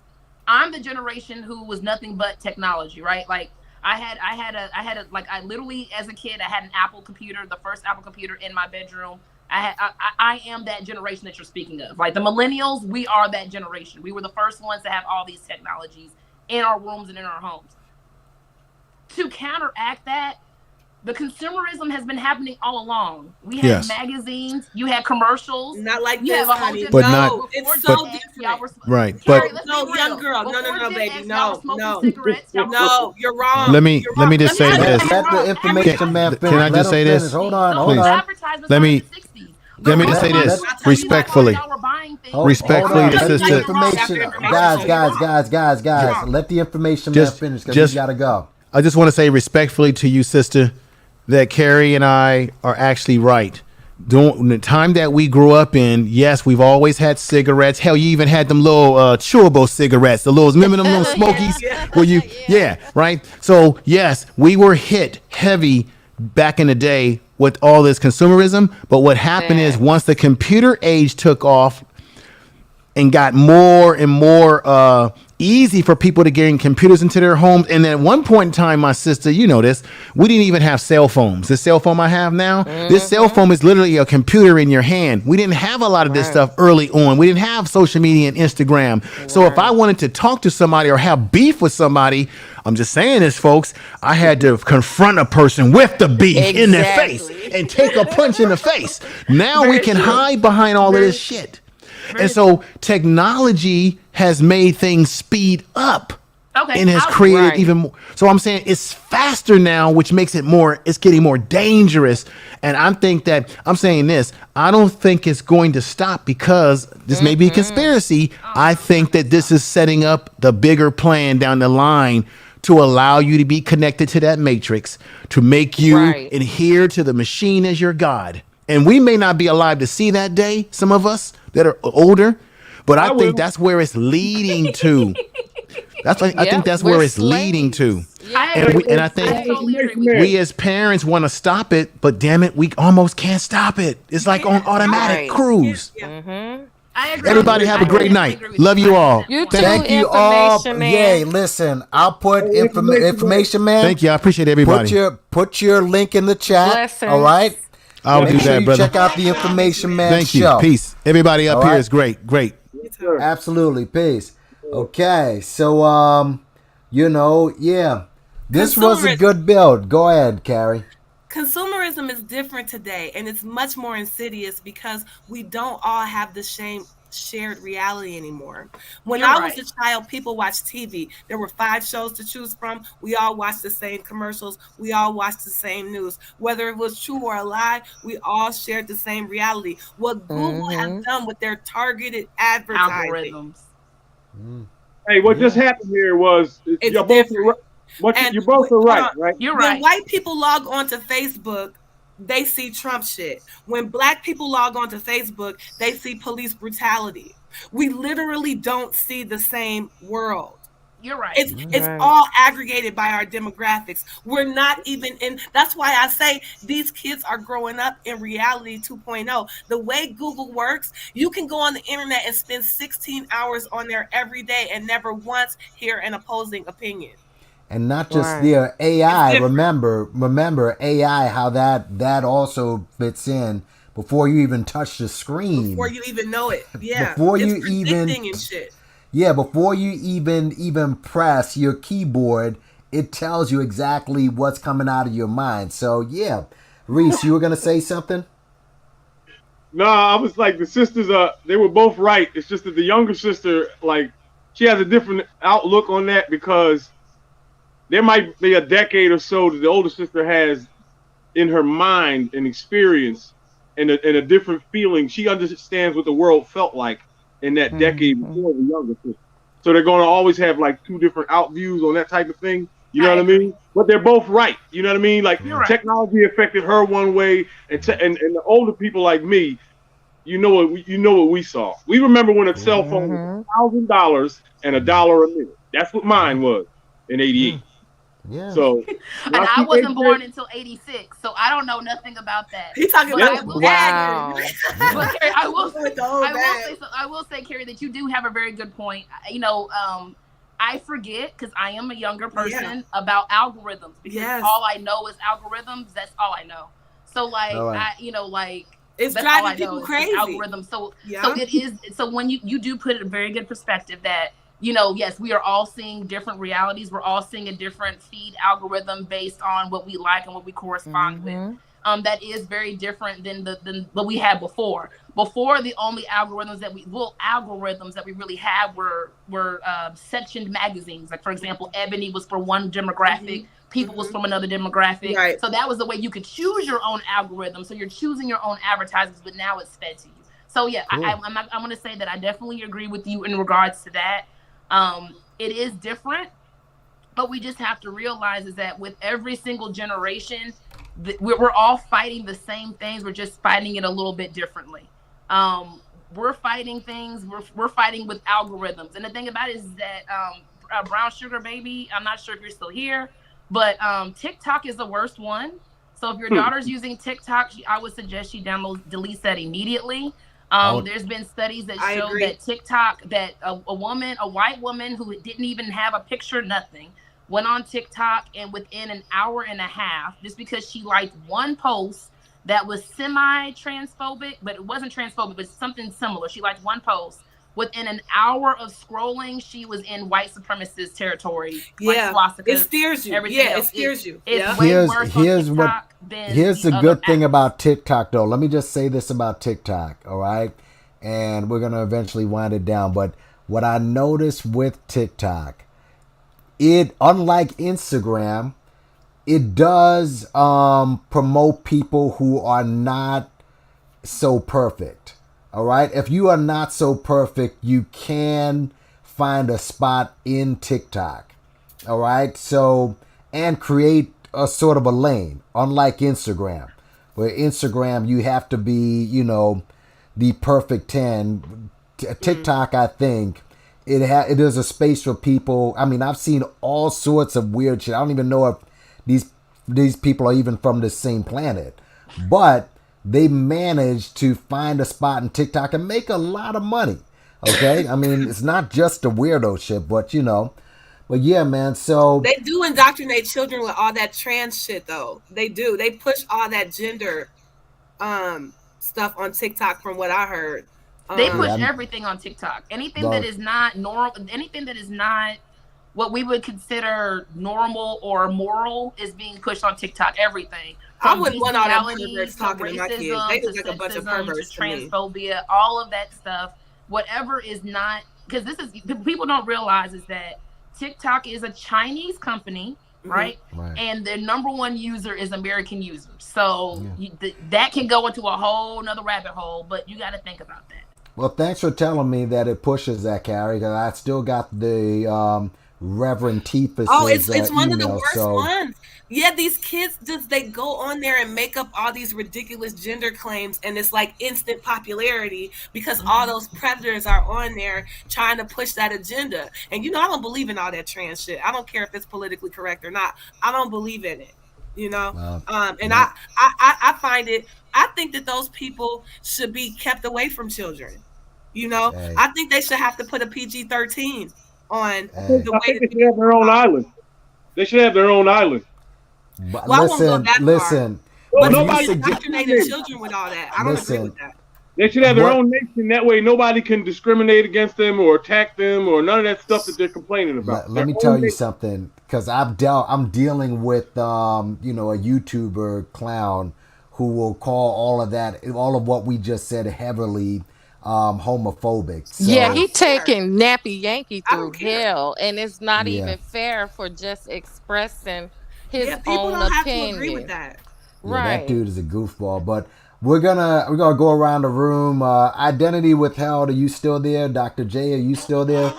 I'm the generation who was nothing but technology, right? Like I literally, as a kid, I had an Apple computer, the first Apple computer in my bedroom. I am that generation that you're speaking of. Like the millennials, we are that generation. We were the first ones to have all these technologies in our rooms and in our homes. To counteract that, the consumerism has been happening all along. We had magazines, you had commercials, not like you this, have a honey. whole But not. It's so different. Right. But No, young girl. No, baby. No. You're wrong. let me just say this. Let the information man finish. Can I just say this? Hold on. Let me just say this respectfully. Respectfully, the sister. Guys. Let the information man finish because we gotta go. I just want to say respectfully to you, sister, that Carrie and I are actually right. During the time that we grew up in, yes, we've always had cigarettes. Hell, you even had them little churro cigarettes, the little, remember them little smokies? Where you, right? So yes, we were hit heavy back in the day with all this consumerism. But what happened is once the computer age took off and got more and more easy for people to get computers into their homes. And at one point in time, my sister, you know this, we didn't even have cell phones. This cell phone I have now, this cell phone is literally a computer in your hand. We didn't have a lot of this stuff early on. We didn't have social media and Instagram. So if I wanted to talk to somebody or have beef with somebody, I'm just saying this, folks, I had to confront a person with the beef in their face and take a punch in the face. Now we can hide behind all of this shit. And so technology has made things speed up and has created even more. So I'm saying it's faster now, which makes it it's getting more dangerous. And I'm saying this, I don't think it's going to stop because this may be a conspiracy. I think that this is setting up the bigger plan down the line to allow you to be connected to that matrix, to make you adhere to the machine as your God. And we may not be alive to see that day, some of us that are older, but I think that's where it's leading to. I think that's where it's leading to. And I think we as parents want to stop it, but damn it, we almost can't stop it. It's like on automatic cruise. Everybody have a great night. Love you all. Thank you all. Yay, listen, I'll put information man. Thank you. I appreciate everybody. Put your link in the chat. Blessings. All right. I'll do that, brother. Check out the Information Man Thank show. you. Peace. Everybody up here is great. Absolutely. Peace. Okay. So, this was a good build. Go ahead, Carrie. Consumerism is different today, and it's much more insidious because we don't all have the same shared reality anymore. When I was a child, people watched TV. There were 5 shows to choose from. We all watched the same commercials. We all watched the same news. Whether it was true or a lie, we all shared the same reality. What Google has done with their targeted advertising. Algorithms. Hey, what just happened here was you're both right, right? You're right. When white people log on to Facebook, they see Trump shit. When black people log onto Facebook, they see police brutality. We literally don't see the same world. You're right. It's all aggregated by our demographics. We're not even in. That's why I say these kids are growing up in reality 2.0. The way Google works, you can go on the internet and spend 16 hours on there every day and never once hear an opposing opinion. And not just the AI. Remember AI, how that also fits in before you even touch the screen. Before you even know it. Yeah. Before you even and shit. Yeah, before you even press your keyboard, it tells you exactly what's coming out of your mind. So yeah. Reese, you were gonna say something? No, I was like the sisters they were both right. It's just that the younger sister, like, she has a different outlook on that because there might be a decade or so that the older sister has in her mind and experience and a different feeling. She understands what the world felt like in that decade before the younger sister. So they're going to always have like two different out views on that type of thing. You know what I mean? But they're both right. You know what I mean? Like technology affected her one way, and the older people like me, you know what we saw. We remember when a cell phone was $1,000 and $1 a minute. That's what mine was in '88. Yeah. So, and I wasn't born until '86, so I don't know nothing about that. He's talking about wow. But Carrie, I will say, Carrie, that you do have a very good point. You know, I forget because I am a younger person about algorithms because all I know is algorithms. That's all I know. So like, it's that's driving all I people know crazy. Algorithms. So it is. So when you do put a very good perspective that, you know, yes, we are all seeing different realities. We're all seeing a different feed algorithm based on what we like and what we correspond with. That is very different than what we had before. Before, the only algorithms that we really had were sectioned magazines. Like, for example, Ebony was for one demographic, People was from another demographic. Right. So that was the way you could choose your own algorithm. So you're choosing your own advertisements, but now it's fed to you. So yeah, cool. I'm going to say that I definitely agree with you in regards to that. It is different, but we just have to realize is that with every single generation, we're all fighting the same things. We're just fighting it a little bit differently. We're fighting things. We're fighting with algorithms. And the thing about it is that Brown Sugar Baby, I'm not sure if you're still here, but TikTok is the worst one. So if your daughter's using TikTok, I would suggest she deletes that immediately. There's been studies that show that TikTok, that a white woman who didn't even have a picture, nothing, went on TikTok, and within an hour and a half, just because she liked one post that was semi-transphobic, but it wasn't transphobic, but something similar. She liked one post. Within an hour of scrolling, she was in white supremacist territory. Yeah, it steers you. Yeah, it steers you. It's way worse on TikTok than here's the good thing about TikTok, though. Let me just say this about TikTok, all right? And we're going to eventually wind it down. But what I noticed with TikTok, unlike Instagram, it does promote people who are not so perfect. All right. If you are not so perfect, you can find a spot in TikTok. All right. So, and create a sort of a lane, unlike Instagram, where Instagram, you have to be, the perfect 10. TikTok, I think it is a space for people. I mean, I've seen all sorts of weird shit. I don't even know if these people are even from the same planet, but they managed to find a spot in TikTok and make a lot of money. Okay. I mean, it's not just the weirdo shit, but but yeah, man. So they do indoctrinate children with all that trans shit, though. They do. They push all that gender stuff on TikTok, from what I heard. They push everything on TikTok. Anything that is not normal, anything that is not what we would consider normal or moral is being pushed on TikTok. Everything. I wouldn't want all that perverts talking to my kids. They look like a bunch of perverts to me. Transphobia, all of that stuff. Whatever is not, because people don't realize is that TikTok is a Chinese company, right? And their number one user is American users. So that can go into a whole nother rabbit hole, but you got to think about that. Well, thanks for telling me that it pushes that, Carrie, because I still got the Reverend Teephus. Oh, it's one of the worst ones. Yeah, these kids they go on there and make up all these ridiculous gender claims, and it's like instant popularity because all those predators are on there trying to push that agenda. And I don't believe in all that trans shit. I don't care if it's politically correct or not. I don't believe in it. I find it. I think that those people should be kept away from children. I think they should have to put a PG-13 on the way they should have their own island. They should have their own island. But listen. But nobody indoctrinated children with all that. I don't agree with that. They should have their own nation. That way, nobody can discriminate against them or attack them or none of that stuff that they're complaining about. Let me tell you something, because I'm dealing with a YouTuber clown who will call all of what we just said heavily homophobic. So, yeah, he taking Nappy Yankee through hell, and it's not even fair for just expressing his own people don't opinion. have to agree with that. Yeah, that dude is a goofball. But we're gonna go around the room. Identity withheld. Are you still there, Dr. J? Are you still there?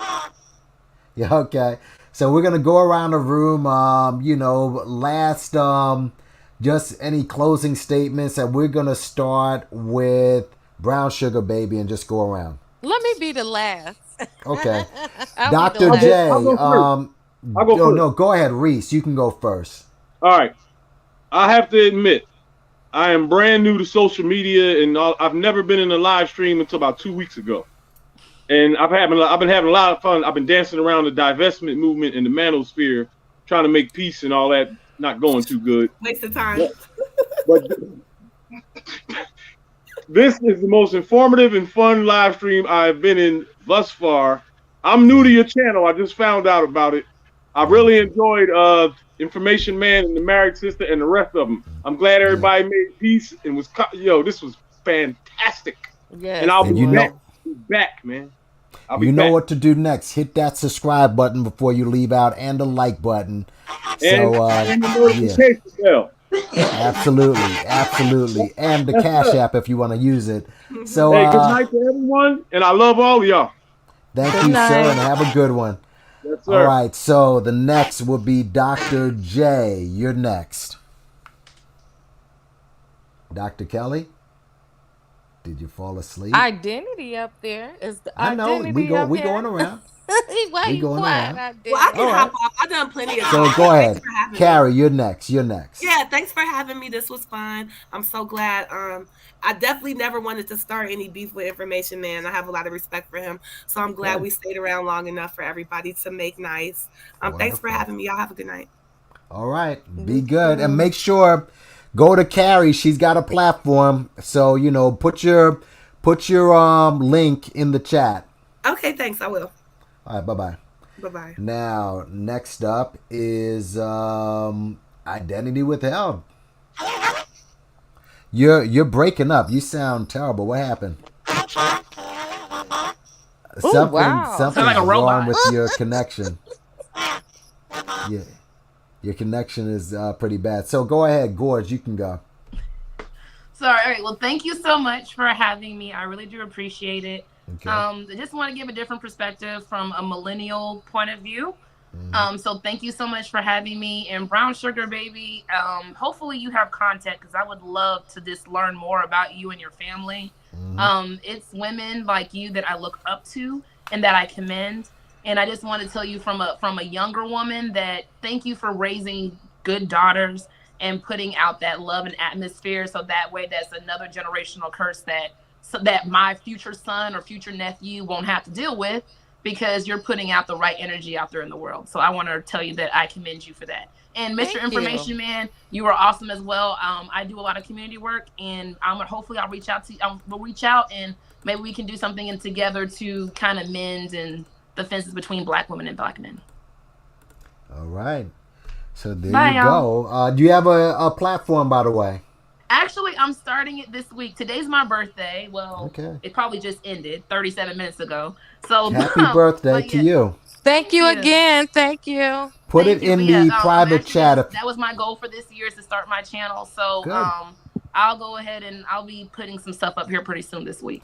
Yeah. Okay. So we're gonna go around the room. Last just any closing statements, and we're gonna start with Brown Sugar Baby and just go around. Let me be the last. Okay. I'll be the Dr. last. J. I'll go first. I'll go first. No, go ahead, Reese. You can go first. All right. I have to admit, I am brand new to social media, and I've never been in a live stream until about 2 weeks ago. And I've been having a lot of fun. I've been dancing around the divestment movement and the manosphere, trying to make peace and all that. Not going too good. Waste of time. But this is the most informative and fun live stream I've been in thus far. I'm new to your channel. I just found out about it. I really enjoyed Information Man and the Married Sister and the rest of them. I'm glad everybody made peace and was this was fantastic. Yes. And I'll be back, man. You know what to do next. Hit that subscribe button before you leave out, and the like button. And the notification bell. Absolutely. And the Cash App if you want to use it. So, hey, good night to everyone, and I love all of y'all. Thank you, sir, and have a good one. Yes, sir. All right, so the next will be Dr. J. You're next. Dr. Kelly? Did you fall asleep? Identity up there is the I know. We going around. Why you quiet? Well, I can hop off. I've done plenty of So go ahead. Carrie, you're next. Yeah, thanks for having me. This was fun. I'm so glad. I definitely never wanted to start any beef with Information Man. I have a lot of respect for him. So I'm glad we stayed around long enough for everybody to make nice. Thanks for having me. Y'all have a good night. All right. Be good. And make sure, go to Carrie. She's got a platform. So, put your link in the chat. Okay, thanks. I will. All right, bye-bye. Bye-bye. Now, next up is Identity Withheld. You're breaking up. You sound terrible. What happened? Something's wrong with your connection. Yeah, your connection is pretty bad. So go ahead, Gorge. You can go. Sorry. All right. Well, thank you so much for having me. I really do appreciate it. Okay. I just want to give a different perspective from a millennial point of view. So thank you so much for having me. And Brown Sugar Baby, hopefully you have contact, because I would love to just learn more about you and your family. It's women like you that I look up to and that I commend. And I just want to tell you from a younger woman that thank you for raising good daughters and putting out that love and atmosphere, so that way that's another generational curse that my future son or future nephew won't have to deal with, because you're putting out the right energy out there in the world. So I want to tell you that I commend you for that. And Mr. Information Man, you are awesome as well. I do a lot of community work, and hopefully I'll reach out to you. We'll reach out, and maybe we can do something together to kind of mend and the fences between Black women and Black men. All right. So there you go. Do you have a platform, by the way? Actually, I'm starting it this week. Today's my birthday. Well, It probably just ended 37 minutes ago. So happy birthday to you. Thank you again. Thank you. Put it in the private chat. That was my goal for this year, is to start my channel. So I'll go ahead and I'll be putting some stuff up here pretty soon this week.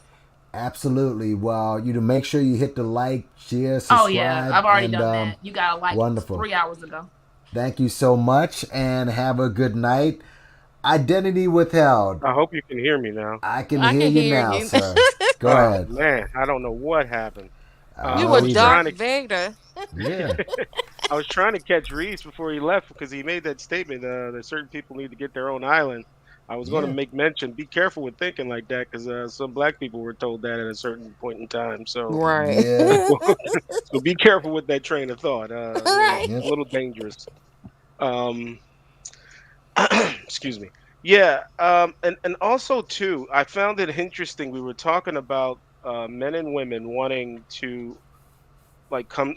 Absolutely. Well, you to make sure you hit the like, share, subscribe. Oh yeah, I've already done that. You got a like wonderful. 3 hours ago. Thank you so much, and have a good night. Identity Withheld. I hope you can hear me now. I can hear you now, sir. Go ahead. Man, I don't know what happened. You were Darth Vader. Yeah. I was trying to catch Reese before he left, because he made that statement that certain people need to get their own island. I was going to make mention, be careful with thinking like that, because some Black people were told that at a certain point in time. So, so be careful with that train of thought. It's a little dangerous. Excuse me. Yeah. And also too, I found it interesting. We were talking about men and women wanting to come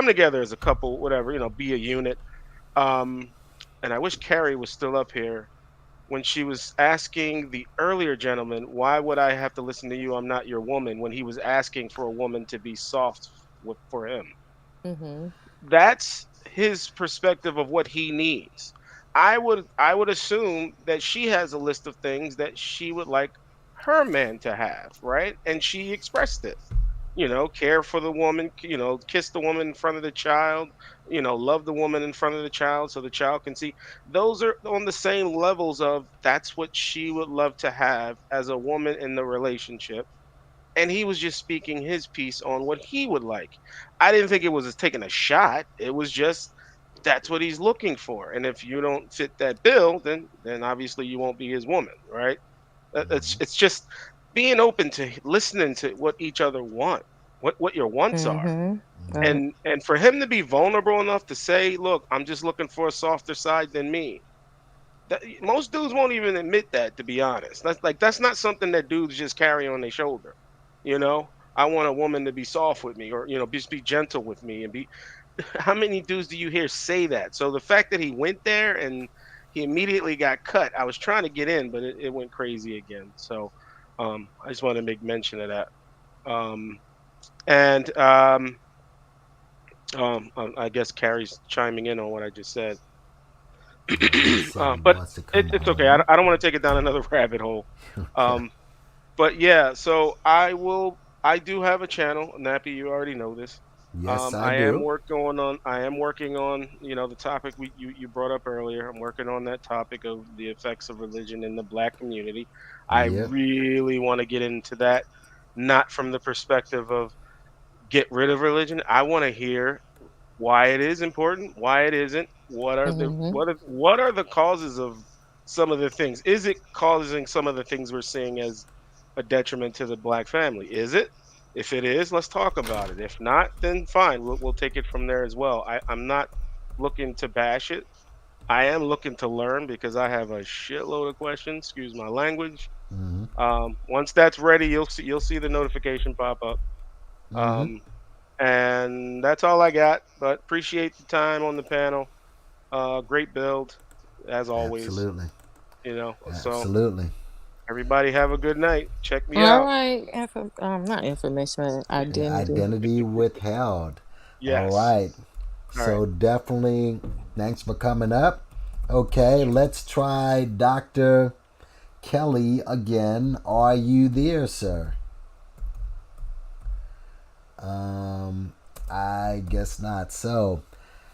together as a couple, whatever, be a unit. And I wish Carrie was still up here when she was asking the earlier gentleman, why would I have to listen to you? I'm not your woman, when he was asking for a woman to be soft for him. That's his perspective of what he needs. I would assume that she has a list of things that she would like her man to have, right? And she expressed it. Care for the woman, kiss the woman in front of the child, love the woman in front of the child so the child can see. Those are on the same levels of that's what she would love to have as a woman in the relationship, and he was just speaking his piece on what he would like. I didn't think it was taking a shot. It was just that's what he's looking for. And if you don't fit that bill, then obviously you won't be his woman, right? It's just being open to listening to what each other want, what your wants are. Right. And for him to be vulnerable enough to say, "Look, I'm just looking for a softer side than me." Most dudes won't even admit that, to be honest. That's not something that dudes just carry on their shoulder. I want a woman to be soft with me, or just be gentle with me, and be. How many dudes do you hear say that? So the fact that he went there and he immediately got cut. I was trying to get in, but it went crazy again. So I just want to make mention of that. And I guess Carrie's chiming in on what I just said. But it's okay. I don't want to take it down another rabbit hole. Um, but yeah, so I do have a channel, Nappy. You already know this. Yes, I I am do. working on the topic you brought up earlier. I'm working on that topic of the effects of religion in the black community. I Yep. really want to get into that, not from the perspective of get rid of religion. I want to hear why it is important, why it isn't, what are the causes of some of the things? Is it causing some of the things we're seeing as a detriment to the black family? Is it? If it is, let's talk about it. If not, then fine, we'll take it from there as well. I'm not looking to bash it. I am looking to learn because I have a shitload of questions. Excuse my language. Mm-hmm. Once that's ready, you'll see the notification pop up. Mm-hmm. Um, and that's all I got. But appreciate the time on the panel. Great build, as always. Absolutely. So Absolutely. everybody have a good night. Check me All out. right. Not information, identity. Identity withheld. All Yes. right. All right. So definitely, thanks for coming up. Okay, let's try Dr. Kelly again. Are you there, sir? I guess not. So,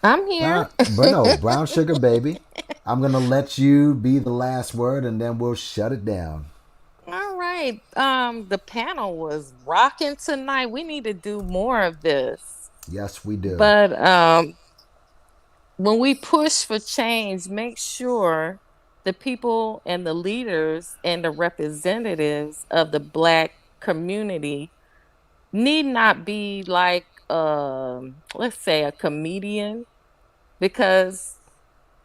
I'm here. but no, brown sugar baby. I'm gonna let you be the last word, and then we'll shut it down. All right. The panel was rocking tonight. We need to do more of this. Yes, we do. But when we push for change, make sure the people and the leaders and the representatives of the black community need not be like let's say a comedian, because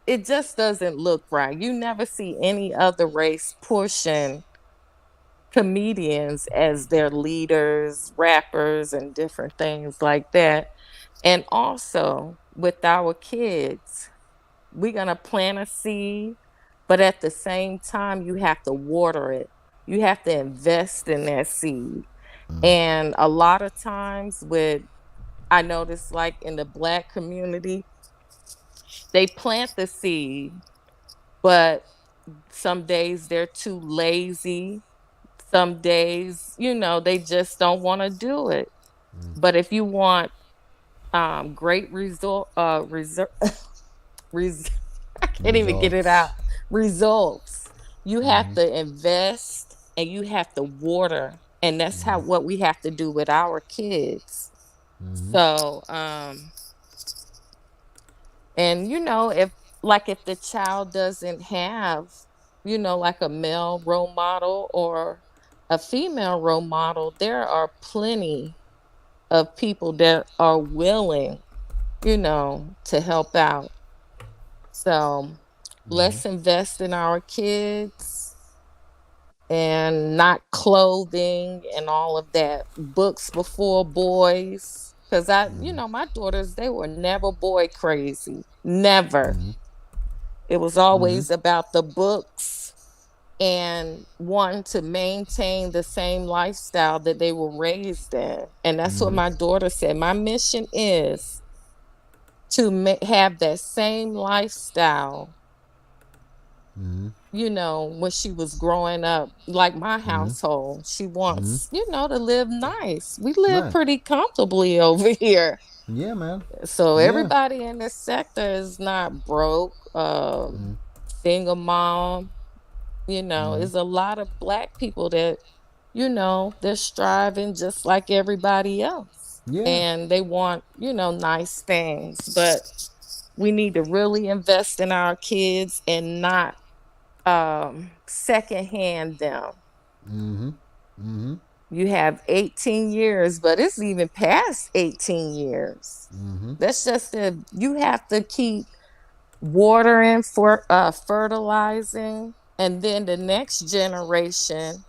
it just doesn't look right. You never see any other race pushing comedians as their leaders, rappers, and different things like that. And also with our kids, we're going to plant a seed, but at the same time, you have to water it. You have to invest in that seed. And a lot of times I notice like in the black community, they plant the seed, but some days they're too lazy. Some days, they just don't want to do it. But if you want great result, res- I can't even get it out. Results. Results. You have to invest and you have to water, and that's how what we have to do with our kids. So, and if the child doesn't have, like a male role model or a female role model, there are plenty of people that are willing, to help out. So let's invest in our kids and not clothing and all of that. Books before boys. Because my daughters, they were never boy crazy. Never. It was always about the books and wanting to maintain the same lifestyle that they were raised in. And that's what my daughter said. My mission is to have that same lifestyle you know, when she was growing up, like my household, she wants, you know, to live nice. We live Right. pretty comfortably over here. Yeah, man. So Yeah. everybody in this sector is not broke. Single mom, you know, is a lot of black people that, you know, they're striving just like everybody else. Yeah. And they want, you know, nice things. But we need to really invest in our kids and not secondhand them. Mm-hmm. Mm-hmm. You have 18 years, but it's even past 18 years. Mm-hmm. That's just that you have to keep watering for fertilizing, and then the next generation,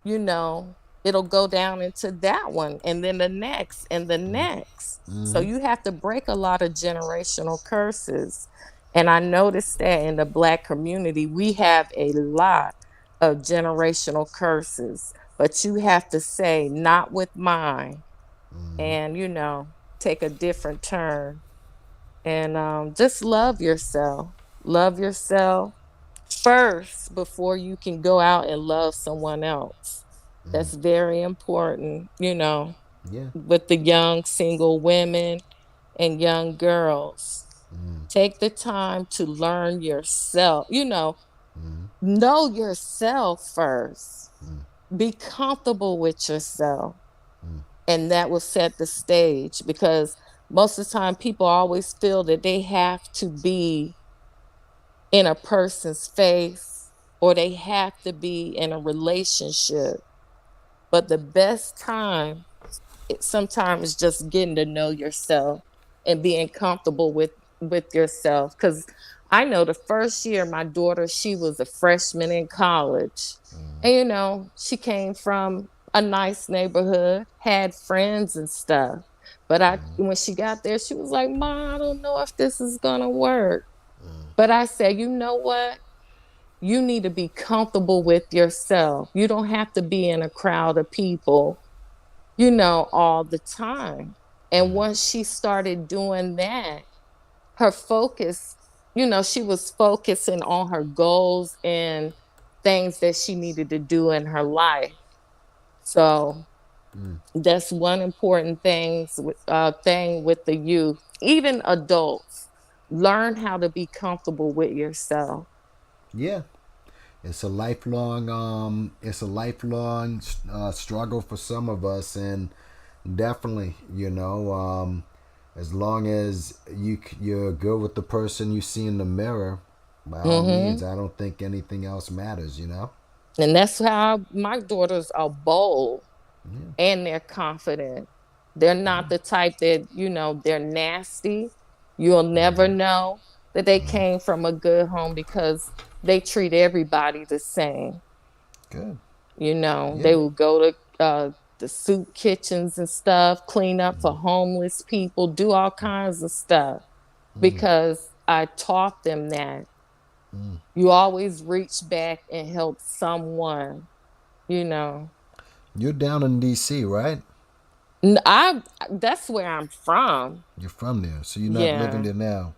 you know, it'll go down into that one, and then the next and the next. So Mm-hmm. you have to break a lot of generational curses. And I noticed that in the black community, we have a lot of generational curses, but you have to say, not with mine, and, you know, take a different turn. And just love yourself. Love yourself first before you can go out and love someone else. That's very important, you know, Yeah. with the young single women and young girls. Take the time to learn yourself, you know yourself first. Be comfortable with yourself. And that will set the stage, because most of the time people always feel that they have to be in a person's face or they have to be in a relationship. But the best time, sometimes is just getting to know yourself and being comfortable with yourself. Because I know the first year my daughter, she was a freshman in college, and you know, she came from a nice neighborhood, had friends and stuff. But when she got there, she was like, "Mom, I don't know if this is gonna work." But I said, "You know what? You need to be comfortable with yourself. You don't have to be in a crowd of people, you know, all the time." And once she started doing that, her focus, you know, she was focusing on her goals and things that she needed to do in her life. So that's one important thing with the youth, even adults. Learn how to be comfortable with yourself. Yeah. It's a lifelong struggle for some of us, and definitely, as long as you're good with the person you see in the mirror, by all means, Hmm. I don't think anything else matters. And that's how my daughters are bold and they're confident. They're not the type that, you know, they're nasty. You'll never know that they came from a good home because they treat everybody the same. Good. You know, Yeah. they will go to the soup kitchens and stuff, clean up for homeless people, do all kinds of stuff because I taught them that you always reach back and help someone, you know. You're down in D.C., right? I That's where I'm from. You're from there, so you're not living Yeah. there now.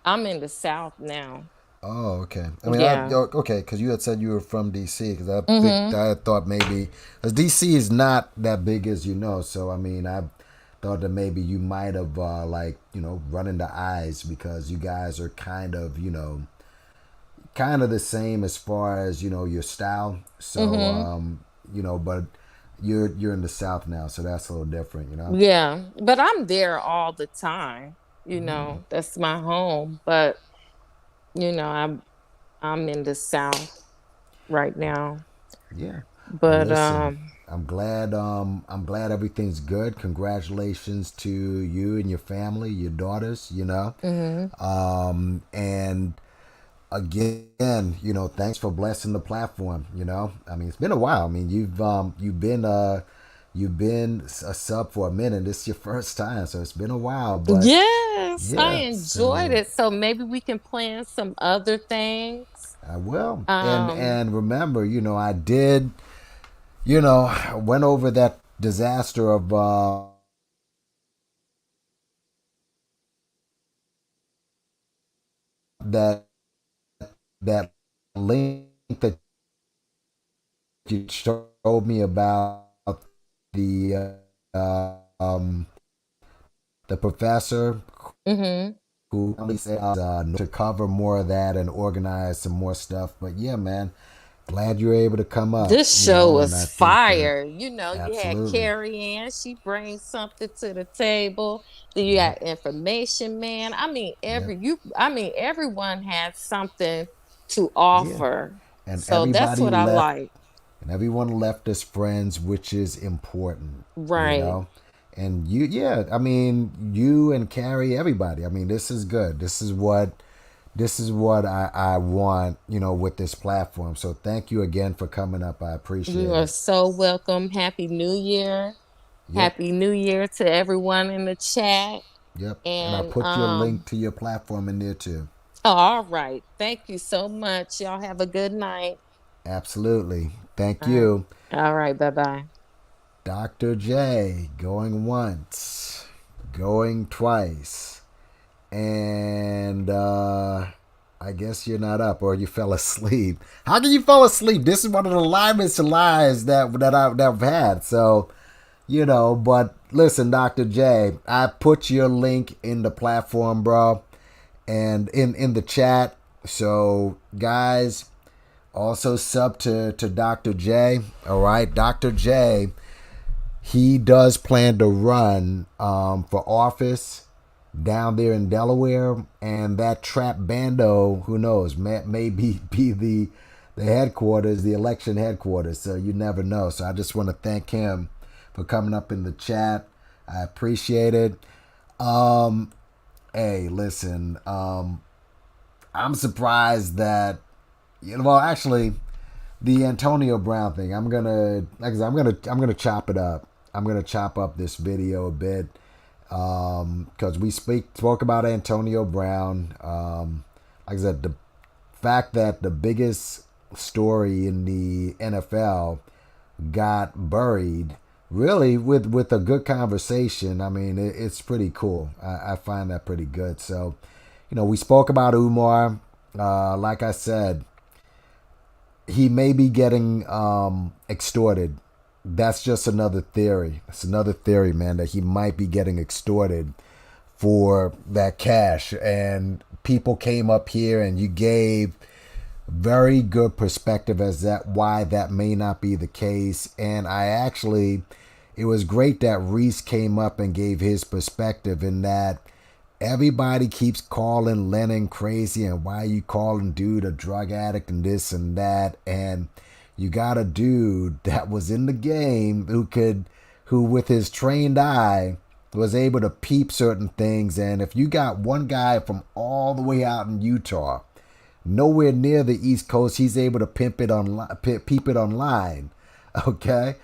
I'm in the South now. Oh, okay. I mean, Yeah. okay, because you had said you were from DC. Because Mm-hmm. I thought maybe because DC is not that big as you know. So I mean, I thought that maybe you might have like run into eyes because you guys are kind of the same as far as your style. So Mm-hmm. but you're in the South now, so that's a little different. Yeah. But I'm there all the time. You know, that's my home. But, you know, I'm in the South right now. Yeah. Well, But listen, I'm glad everything's good. Congratulations to you and your family, your daughters. mhm. And again, thanks for blessing the platform. I mean, it's been a while. I mean, you've been a sub for a minute. This is your first time, so it's been a while. But Yes, I yeah, enjoyed so it. So maybe we can plan some other things. I will. And Um, and remember, I did. Went over that disaster of that that link that you showed me about the the professor who said to cover more of that and organize some more stuff. But yeah, man, glad you were able to come up. This show And was I think fire. You know, you had absolutely. Carrie Ann, she brings something to the table. Then you got information, man. I mean everyone has something to Yeah. offer. And So that's everybody what I left, like. and everyone left as friends, which is important, you Right. know. And you, yeah, I mean, you and Carrie, everybody. I mean, this is good. This is what I want, with this platform. So thank you again for coming up. I You appreciate are it. so welcome. Happy New Year. Yep, Happy New Year to everyone in the chat. yep. And I'll And put your link to your platform in there too. all right. Thank you so much. Y'all have a good night. Absolutely. Thank All right. you. All right. Bye-bye. Dr. J, going once, going twice. And I guess you're not up or you fell asleep. How can you fall asleep? This is one of the livest lies that I've had. So, but listen, Dr. J, I put your link in the platform, bro, and in the chat. So, guys, also sub to Dr. J. All right, Dr. J, he does plan to run for office down there in Delaware, and that trap bando, who knows, may be the headquarters, the election headquarters. So you never know. So I just want to thank him for coming up in the chat. I appreciate it. Hey, listen, I'm surprised that well, actually, the Antonio Brown thing. I'm gonna chop it up. I'm gonna chop up this video a bit because we spoke about Antonio Brown. Like I said, the fact that the biggest story in the NFL got buried really with a good conversation. I mean, it's pretty cool. I find that pretty good. So, we spoke about Umar. Like I said, he may be getting extorted. That's just another theory. It's another theory, man, that he might be getting extorted for that cash. And people came up here and you gave very good perspective as that why that may not be the case. And it was great that Reese came up and gave his perspective in that everybody keeps calling Lennon crazy and why you calling dude a drug addict and this and that. And you got a dude that was in the game who with his trained eye was able to peep certain things. And if you got one guy from all the way out in Utah, nowhere near the East Coast, he's able to peep it online. Okay,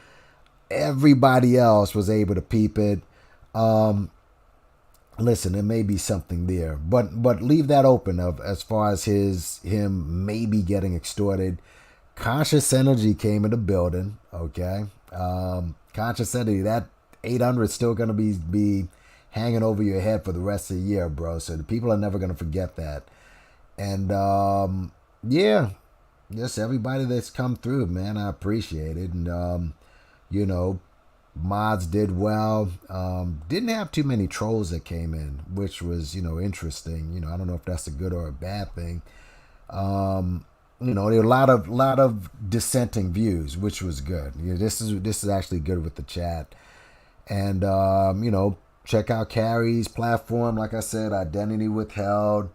everybody else was able to peep it. Listen, there may be something there, but leave that open as far as him maybe getting extorted. Conscious Energy came in the building. Okay, Conscious Energy, that 800 is still gonna be hanging over your head for the rest of the year, bro. So the people are never gonna forget that. And yeah, just everybody that's come through, man, I appreciate it. And mods did well. Didn't have too many trolls that came in, which was interesting. I don't know if that's a good or a bad thing. There were a lot of dissenting views, which was good. This is actually good with the chat. And check out Carrie's platform. Like I said, Identity Withheld,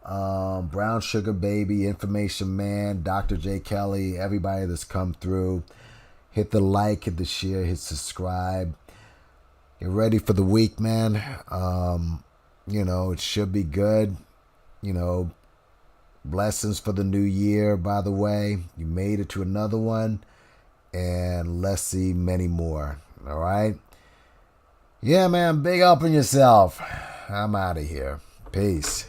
Brown Sugar Baby, Information Man, Dr. J. Kelly, everybody that's come through. Hit the like, hit the share, hit subscribe. Get ready for the week, man. It should be good. Blessings for the new year, by the way. You made it to another one. And let's see many more. All right? Yeah, man. Big up on yourself. I'm out of here. Peace.